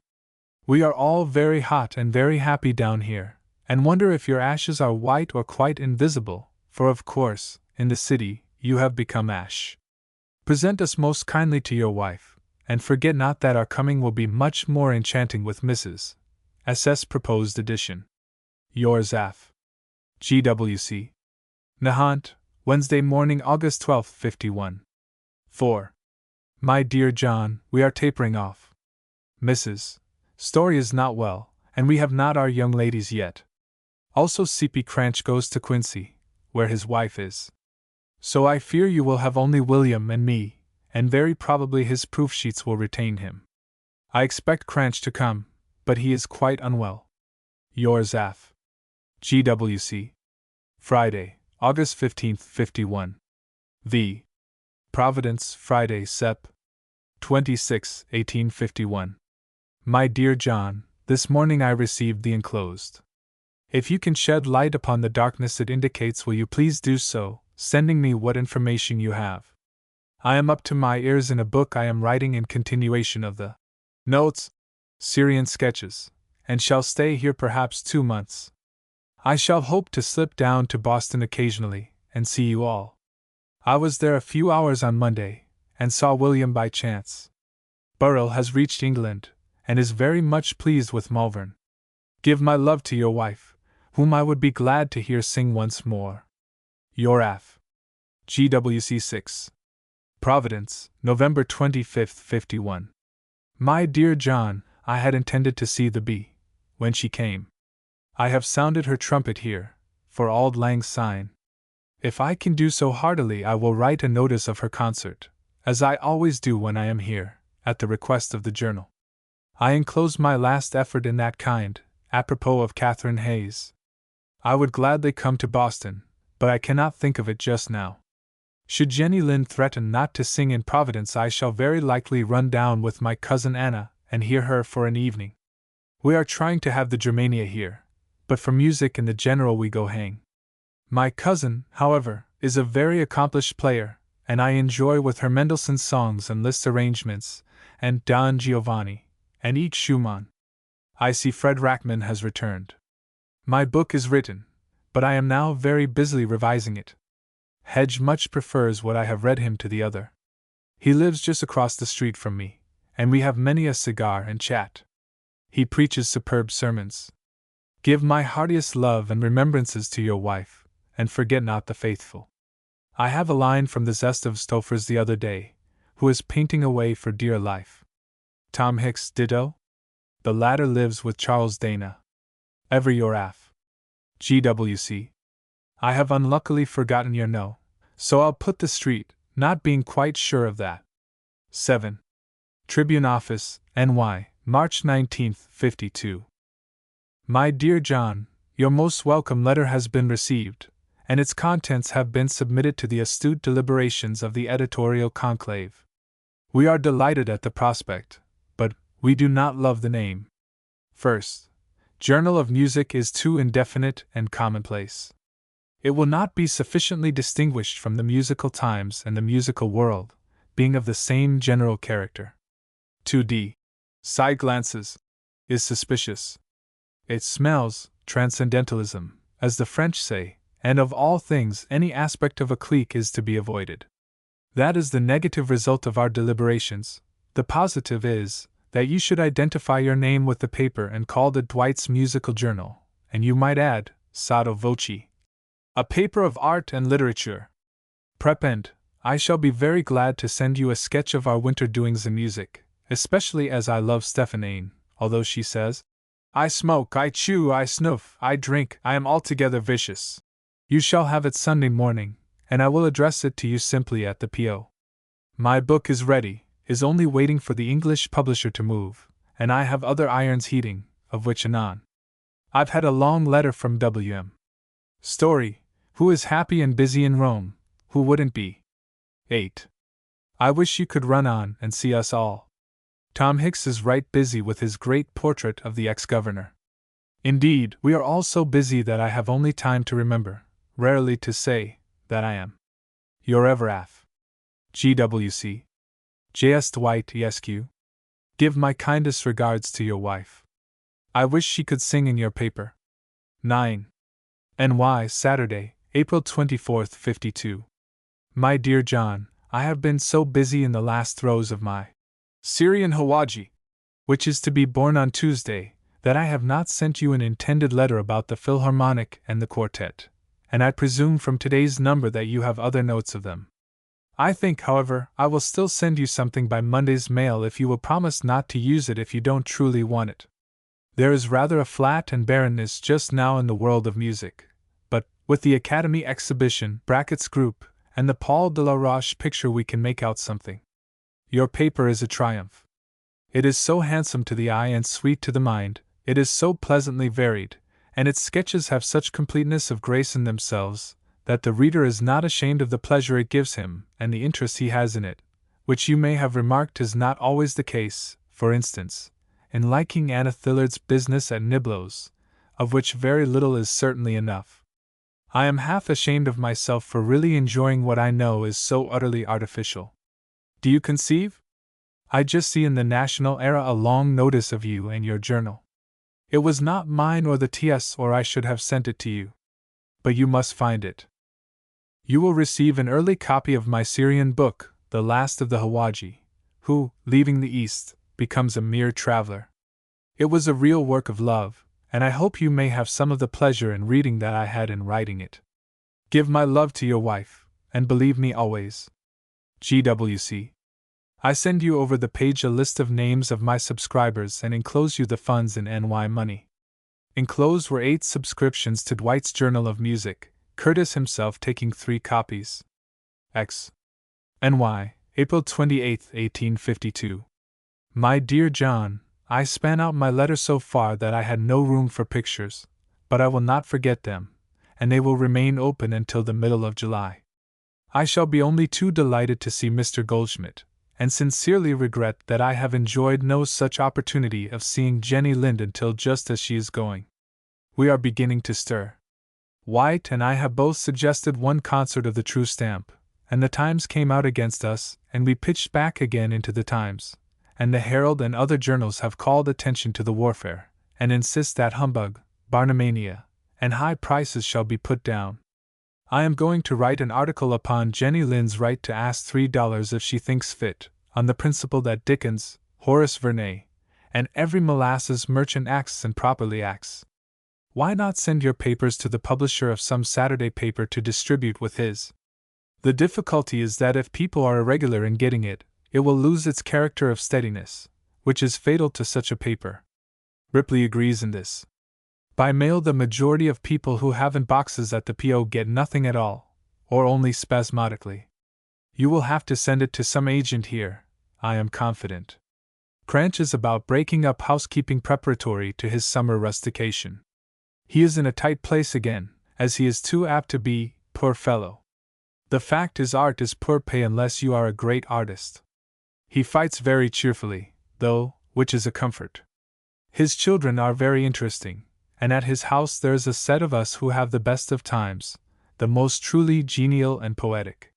We are all very hot and very happy down here, and wonder if your ashes are white or quite invisible, for of course, in the city, you have become ash. Present us most kindly to your wife, and forget not that our coming will be much more enchanting with Mrs. SS Proposed Edition. Yours Af. GWC. Nahant, Wednesday morning, August 12, 51. 4. My dear John, we are tapering off. Mrs. Story is not well, and we have not our young ladies yet. Also C.P. Cranch goes to Quincy, where his wife is. So I fear you will have only William and me, and very probably his proof sheets will retain him. I expect Cranch to come, but he is quite unwell. Yours Af. GWC. Friday, August 15, 51. V. Providence, Friday, Sep. 26, 1851. My dear John, this morning I received the enclosed. If you can shed light upon the darkness it indicates, will you please do so, sending me what information you have. I am up to my ears in a book I am writing in continuation of the Notes, Syrian Sketches, and shall stay here perhaps 2 months. I shall hope to slip down to Boston occasionally, and see you all. I was there a few hours on Monday, and saw William by chance. Burrell has reached England, and is very much pleased with Malvern. Give my love to your wife, whom I would be glad to hear sing once more. Your Af. GWC 6. Providence, November 25, 51. My dear John, I had intended to see the bee, when she came. I have sounded her trumpet here, for Auld Lang Syne. If I can do so heartily, I will write a notice of her concert, as I always do when I am here, at the request of the journal. I enclose my last effort in that kind, apropos of Catherine Hayes. I would gladly come to Boston, but I cannot think of it just now. Should Jenny Lind threaten not to sing in Providence, I shall very likely run down with my cousin Anna and hear her for an evening. We are trying to have the Germania here, but for music in the general we go hang. My cousin, however, is a very accomplished player, and I enjoy with her Mendelssohn's songs and Liszt arrangements, and Don Giovanni, and each Schumann. I see Fred Rackman has returned. My book is written, but I am now very busily revising it. Hedge much prefers what I have read him to the other. He lives just across the street from me, and we have many a cigar and chat. He preaches superb sermons. Give my heartiest love and remembrances to your wife, and forget not the faithful. I have a line from the Zest of Stouffer's the other day, who is painting away for dear life. Tom Hicks ditto? The latter lives with Charles Dana. Ever your Af. GWC. I have unluckily forgotten your no, so I'll put the street, not being quite sure of that. 7. Tribune Office, NY, March 19, 52. My dear John, your most welcome letter has been received, and its contents have been submitted to the astute deliberations of the editorial conclave. We are delighted at the prospect, but we do not love the name. First, Journal of Music is too indefinite and commonplace. It will not be sufficiently distinguished from the Musical Times and the Musical World, being of the same general character. 2d. Side Glances is suspicious. It smells transcendentalism, as the French say, and of all things any aspect of a clique is to be avoided. That is the negative result of our deliberations. The positive is that you should identify your name with the paper and call the Dwight's Musical Journal, and you might add, sotto voce, a paper of art and literature. Prepend, I shall be very glad to send you a sketch of our winter doings in music, especially as I love Stephanie, although she says, I smoke, I chew, I snuff, I drink, I am altogether vicious. You shall have it Sunday morning, and I will address it to you simply at the P.O. My book is ready, is only waiting for the English publisher to move, and I have other irons heating, of which anon. I've had a long letter from W.M. Story, who is happy and busy in Rome, who wouldn't be? 8. I wish you could run on and see us all. Tom Hicks is right busy with his great portrait of the ex-governor. Indeed, we are all so busy that I have only time to remember, rarely to say, that I am your ever Af. GWC. J.S. Dwight Esq. Give my kindest regards to your wife. I wish she could sing in your paper. 9. NY, Saturday, April 24, 52. My dear John, I have been so busy in the last throes of my Syrian Hawaji, which is to be born on Tuesday, that I have not sent you an intended letter about the Philharmonic and the quartet, and I presume from today's number that you have other notes of them. I think, however, I will still send you something by Monday's mail if you will promise not to use it if you don't truly want it. There is rather a flat and barrenness just now in the world of music, but, with the Academy Exhibition, Brackett's group, and the Paul de la Roche picture we can make out something. Your paper is a triumph. It is so handsome to the eye and sweet to the mind, it is so pleasantly varied, and its sketches have such completeness of grace in themselves, that the reader is not ashamed of the pleasure it gives him and the interest he has in it, which you may have remarked is not always the case, for instance, in liking Anna Thillard's business at Niblo's, of which very little is certainly enough. I am half ashamed of myself for really enjoying what I know is so utterly artificial. Do you conceive? I just see in the National Era a long notice of you and your journal. It was not mine or the T.S. or I should have sent it to you. But you must find it. You will receive an early copy of my Syrian book, The Last of the Hawaji, who, leaving the East, becomes a mere traveler. It was a real work of love, and I hope you may have some of the pleasure in reading that I had in writing it. Give my love to your wife, and believe me always. GWC. I send you over the page a list of names of my subscribers and enclose you the funds in NY money. Enclosed were 8 subscriptions to Dwight's Journal of Music, Curtis himself taking 3 copies. X. NY, April 28, 1852. My dear John, I span out my letter so far that I had no room for pictures, but I will not forget them, and they will remain open until the middle of July. I shall be only too delighted to see Mr. Goldschmidt, and sincerely regret that I have enjoyed no such opportunity of seeing Jenny Lind until just as she is going. We are beginning to stir. White and I have both suggested one concert of the true stamp, and the Times came out against us, and we pitched back again into the Times, and the Herald and other journals have called attention to the warfare, and insist that humbug, Barnumania, and high prices shall be put down. I am going to write an article upon Jenny Lind's right to ask $3 if she thinks fit, on the principle that Dickens, Horace Vernet, and every molasses merchant acts and properly acts. Why not send your papers to the publisher of some Saturday paper to distribute with his? The difficulty is that if people are irregular in getting it, it will lose its character of steadiness, which is fatal to such a paper. Ripley agrees in this. By mail, the majority of people who haven't boxes at the P.O. get nothing at all, or only spasmodically. You will have to send it to some agent here, I am confident. Cranch is about breaking up housekeeping preparatory to his summer rustication. He is in a tight place again, as he is too apt to be, poor fellow. The fact is, art is poor pay unless you are a great artist. He fights very cheerfully, though, which is a comfort. His children are very interesting, and at his house there is a set of us who have the best of times, the most truly genial and poetic.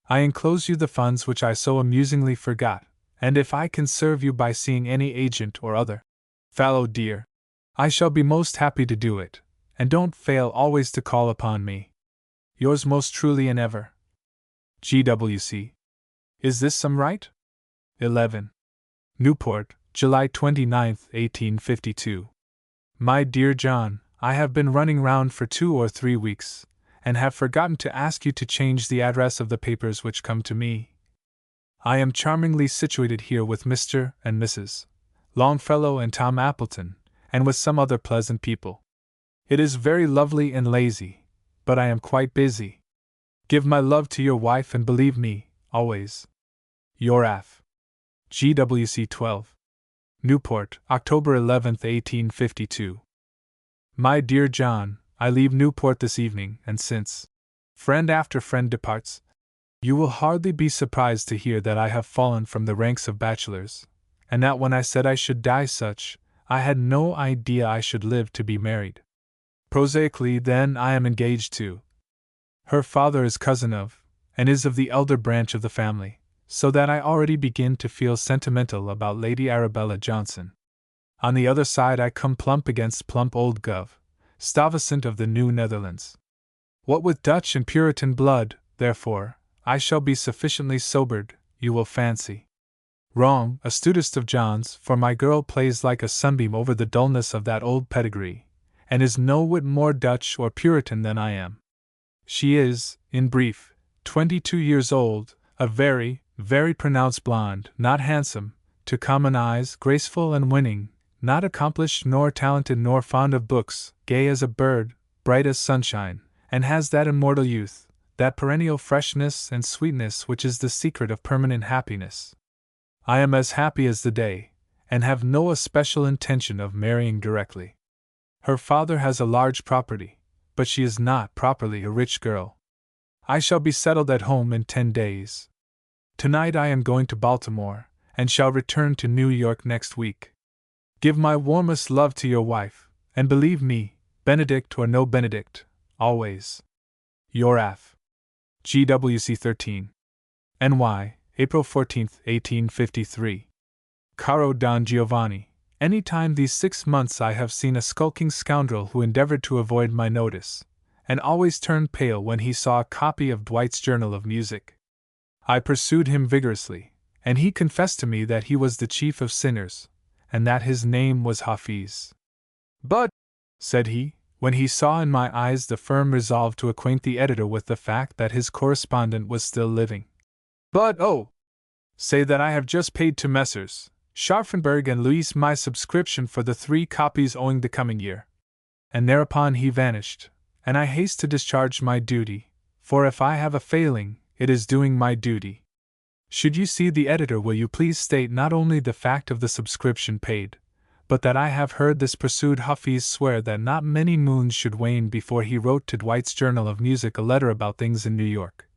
I enclose you the funds which I so amusingly forgot, and if I can serve you by seeing any agent or other fellow dear, I shall be most happy to do it, and don't fail always to call upon me. Yours most truly and ever. GWC. Is this some right? 11. Newport, July 29, 1852. My dear John, I have been running round for 2 or 3 weeks, and have forgotten to ask you to change the address of the papers which come to me. I am charmingly situated here with Mr. and Mrs. Longfellow and Tom Appleton, and with some other pleasant people. It is very lovely and lazy, but I am quite busy. Give my love to your wife and believe me, always, your F. GWC 12. Newport, October 11, 1852. My dear John, I leave Newport this evening, and since friend after friend departs, you will hardly be surprised to hear that I have fallen from the ranks of bachelors, and that when I said I should die such, I had no idea I should live to be married. Prosaically, then, I am engaged to. Her father is cousin of, and is of the elder branch of the family, so that I already begin to feel sentimental about Lady Arabella Johnson. On the other side I come plump against plump old Gov. Stuyvesant of the New Netherlands. What with Dutch and Puritan blood, therefore, I shall be sufficiently sobered, you will fancy. Wrong, astutest of Johns, for my girl plays like a sunbeam over the dullness of that old pedigree, and is no whit more Dutch or Puritan than I am. She is, in brief, 22 years old, a very, very pronounced blonde, not handsome, to common eyes, graceful and winning, not accomplished nor talented nor fond of books, gay as a bird, bright as sunshine, and has that immortal youth, that perennial freshness and sweetness which is the secret of permanent happiness. I am as happy as the day, and have no especial intention of marrying directly. Her father has a large property, but she is not properly a rich girl. I shall be settled at home in 10 days. Tonight I am going to Baltimore, and shall return to New York next week. Give my warmest love to your wife, and believe me, Benedict or no Benedict, always your F. GWC 13. NY, April 14, 1853. Caro Don Giovanni. Any time these 6 months I have seen a skulking scoundrel who endeavored to avoid my notice, and always turned pale when he saw a copy of Dwight's Journal of Music. I pursued him vigorously, and he confessed to me that he was the chief of sinners, and that his name was Hafiz. But, said he, when he saw in my eyes the firm resolve to acquaint the editor with the fact that his correspondent was still living. But oh! Say that I have just paid to Messrs. Scharfenberg and Luis my subscription for the 3 copies owing the coming year. And thereupon he vanished, and I haste to discharge my duty, for if I have a failing, it is doing my duty. Should you see the editor, will you please state not only the fact of the subscription paid, but that I have heard this pursued Hafiz swear that not many moons should wane before he wrote to Dwight's Journal of Music a letter about things in New York.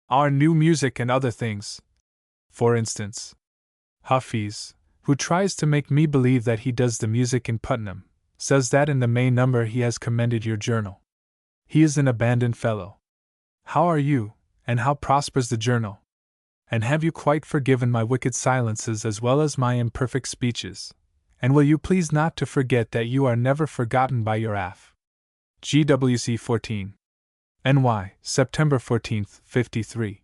Our new music and other things. For instance, Hafiz, who tries to make me believe that he does the music in Putnam, says that in the May number he has commended your journal. He is an abandoned fellow. How are you, and how prospers the journal? And have you quite forgiven my wicked silences as well as my imperfect speeches? And will you please not to forget that you are never forgotten by your F. GWC 14. NY, September 14, 53.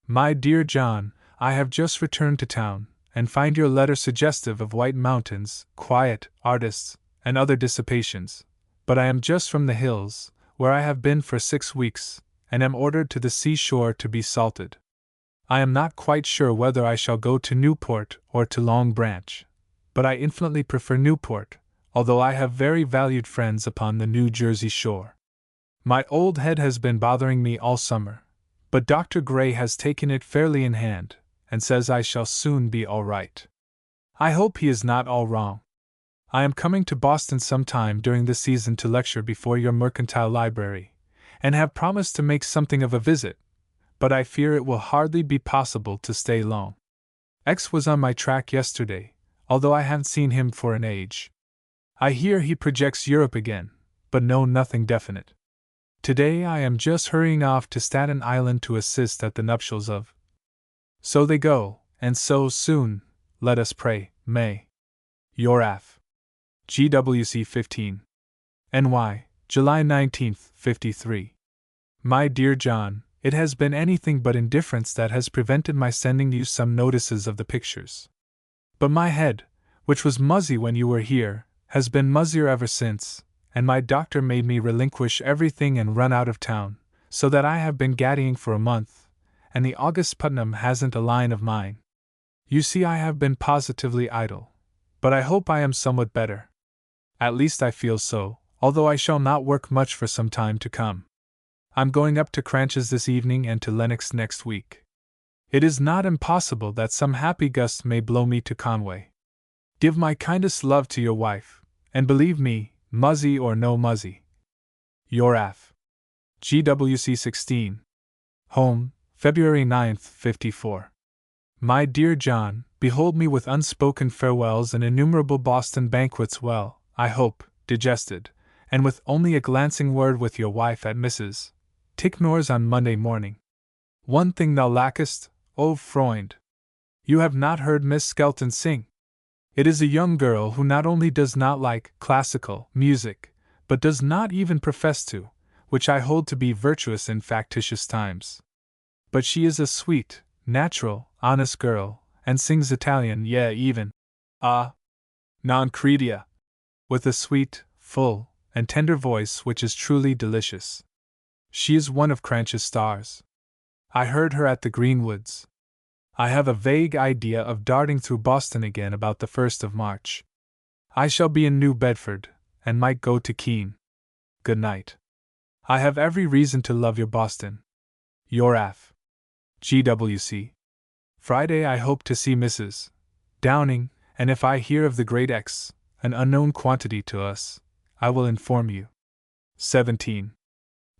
My dear John, I have just returned to town, and find your letter suggestive of white mountains, quiet, artists, and other dissipations. But I am just from the hills, where I have been for 6 weeks, and am ordered to the seashore to be salted. I am not quite sure whether I shall go to Newport or to Long Branch, but I infinitely prefer Newport, although I have very valued friends upon the New Jersey shore. My old head has been bothering me all summer, but Dr. Gray has taken it fairly in hand, and says I shall soon be all right. I hope he is not all wrong. I am coming to Boston some time during the season to lecture before your mercantile library, and have promised to make something of a visit, but I fear it will hardly be possible to stay long. X was on my track yesterday, although I haven't seen him for an age. I hear he projects Europe again, but know nothing definite. Today I am just hurrying off to Staten Island to assist at the nuptials of. So they go, and so soon, let us pray, may. Your F. GWC 15. NY, July 19, 53. My dear John, it has been anything but indifference that has prevented my sending you some notices of the pictures. But my head, which was muzzy when you were here, has been muzzier ever since, and my doctor made me relinquish everything and run out of town, so that I have been gaddying for a month, and the August Putnam hasn't a line of mine. You see, I have been positively idle, but I hope I am somewhat better. At least I feel so, although I shall not work much for some time to come. I'm going up to Cranch's this evening and to Lenox next week. It is not impossible that some happy gust may blow me to Conway. Give my kindest love to your wife, and believe me, muzzy or no muzzy. Your F. GWC 16. Home, February 9, 54. My dear John, behold me with unspoken farewells and innumerable Boston banquets well, I hope, digested, and with only a glancing word with your wife at Mrs. Ticknor's on Monday morning. One thing thou lackest, O Freund. You have not heard Miss Skelton sing. It is a young girl who not only does not like classical music, but does not even profess to, which I hold to be virtuous in factitious times. But she is a sweet, natural, honest girl, and sings Italian, even non credia, with a sweet, full, and tender voice which is truly delicious. She is one of Cranch's stars. I heard her at the Greenwoods. I have a vague idea of darting through Boston again about the 1st of March. I shall be in New Bedford, and might go to Keene. Good night. I have every reason to love your Boston. Your F. GWC. Friday I hope to see Mrs. Downing, and if I hear of the great X, an unknown quantity to us, I will inform you. 17.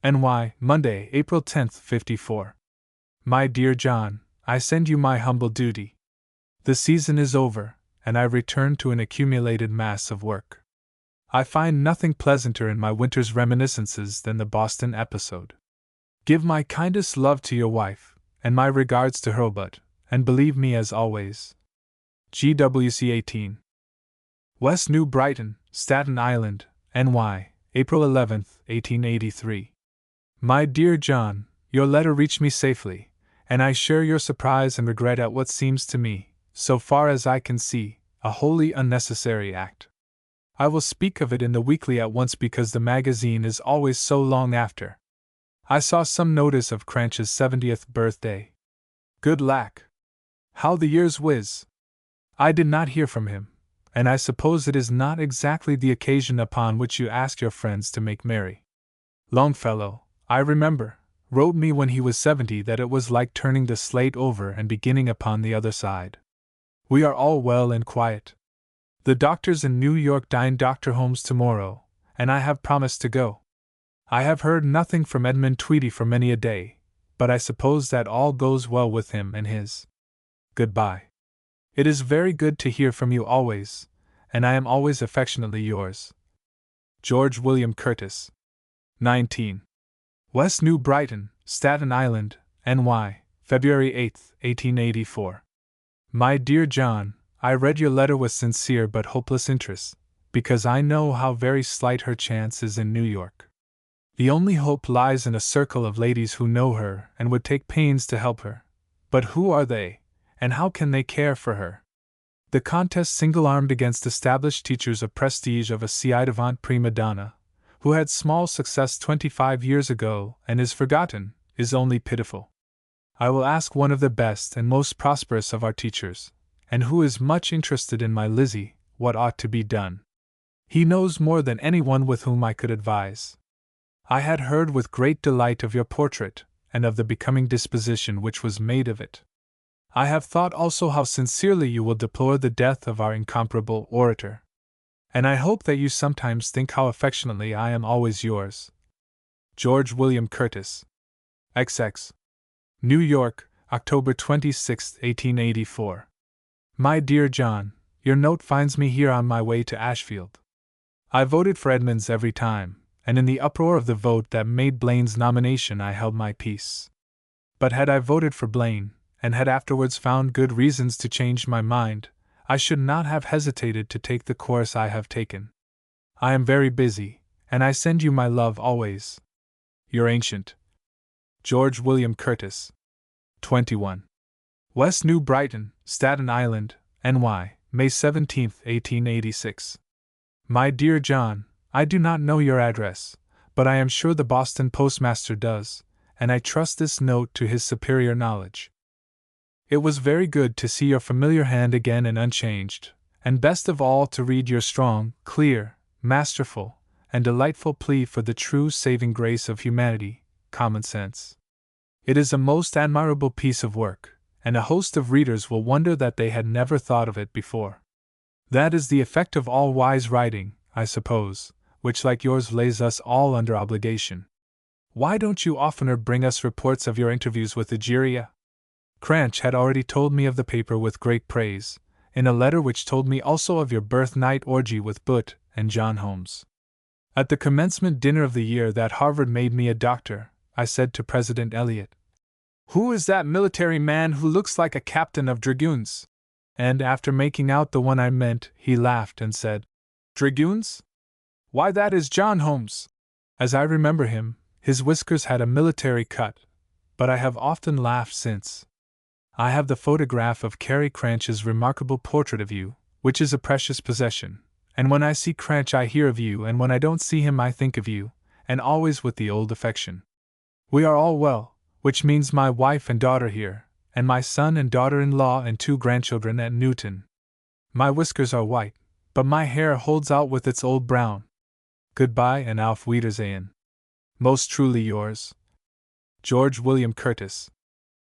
NY, Monday, April 10th, 54. My dear John, I send you my humble duty. The season is over, and I return to an accumulated mass of work. I find nothing pleasanter in my winter's reminiscences than the Boston episode. Give my kindest love to your wife, and my regards to Hurlbut, and believe me as always. GWC 18. West New Brighton, Staten Island, NY, April 11th, 1883. My dear John, your letter reached me safely, and I share your surprise and regret at what seems to me, so far as I can see, a wholly unnecessary act. I will speak of it in the weekly at once because the magazine is always so long after. I saw some notice of Cranch's 70th birthday. Good lack! How the years whiz! I did not hear from him, and I suppose it is not exactly the occasion upon which you ask your friends to make merry. Longfellow, I remember, wrote me when he was 70 that it was like turning the slate over and beginning upon the other side. We are all well and quiet. The doctors in New York dine Dr. Holmes tomorrow, and I have promised to go. I have heard nothing from Edmund Tweedy for many a day, but I suppose that all goes well with him and his. Goodbye. It is very good to hear from you always, and I am always affectionately yours. George William Curtis. 19. West New Brighton, Staten Island, NY, February 8, 1884. My dear John, I read your letter with sincere but hopeless interest, because I know how very slight her chance is in New York. The only hope lies in a circle of ladies who know her and would take pains to help her. But who are they, and how can they care for her? The contest single-armed against established teachers of prestige of a ci devant prima donna, who had small success 25 years ago and is forgotten, is only pitiful. I will ask one of the best and most prosperous of our teachers, and who is much interested in my Lizzie, what ought to be done. He knows more than anyone with whom I could advise. I had heard with great delight of your portrait, and of the becoming disposition which was made of it. I have thought also how sincerely you will deplore the death of our incomparable orator. And I hope that you sometimes think how affectionately I am always yours. George William Curtis. XX. New York, October 26, 1884. My dear John, your note finds me here on my way to Ashfield. I voted for Edmunds every time, and in the uproar of the vote that made Blaine's nomination I held my peace. But had I voted for Blaine, and had afterwards found good reasons to change my mind, I should not have hesitated to take the course I have taken. I am very busy, and I send you my love always. Your ancient. George William Curtis. 21. West New Brighton, Staten Island, NY, May 17, 1886. My dear John, I do not know your address, but I am sure the Boston postmaster does, and I trust this note to his superior knowledge. It was very good to see your familiar hand again and unchanged, and best of all to read your strong, clear, masterful, and delightful plea for the true saving grace of humanity, common sense. It is a most admirable piece of work, and a host of readers will wonder that they had never thought of it before. That is the effect of all wise writing, I suppose, which like yours lays us all under obligation. Why don't you oftener bring us reports of your interviews with Egeria? Cranch had already told me of the paper with great praise, in a letter which told me also of your birth-night orgy with Butt and John Holmes. At the commencement dinner of the year that Harvard made me a doctor, I said to President Eliot, "Who is that military man who looks like a captain of dragoons?" And after making out the one I meant, he laughed and said, "Dragoons? Why, that is John Holmes." As I remember him, his whiskers had a military cut, but I have often laughed since. I have the photograph of Carrie Cranch's remarkable portrait of you, which is a precious possession, and when I see Cranch I hear of you, and when I don't see him I think of you, and always with the old affection. We are all well, which means my wife and daughter here, and my son and daughter-in-law and 2 grandchildren at Newton. My whiskers are white, but my hair holds out with its old brown. Goodbye and auf Wiedersehen. Most truly yours, George William Curtis.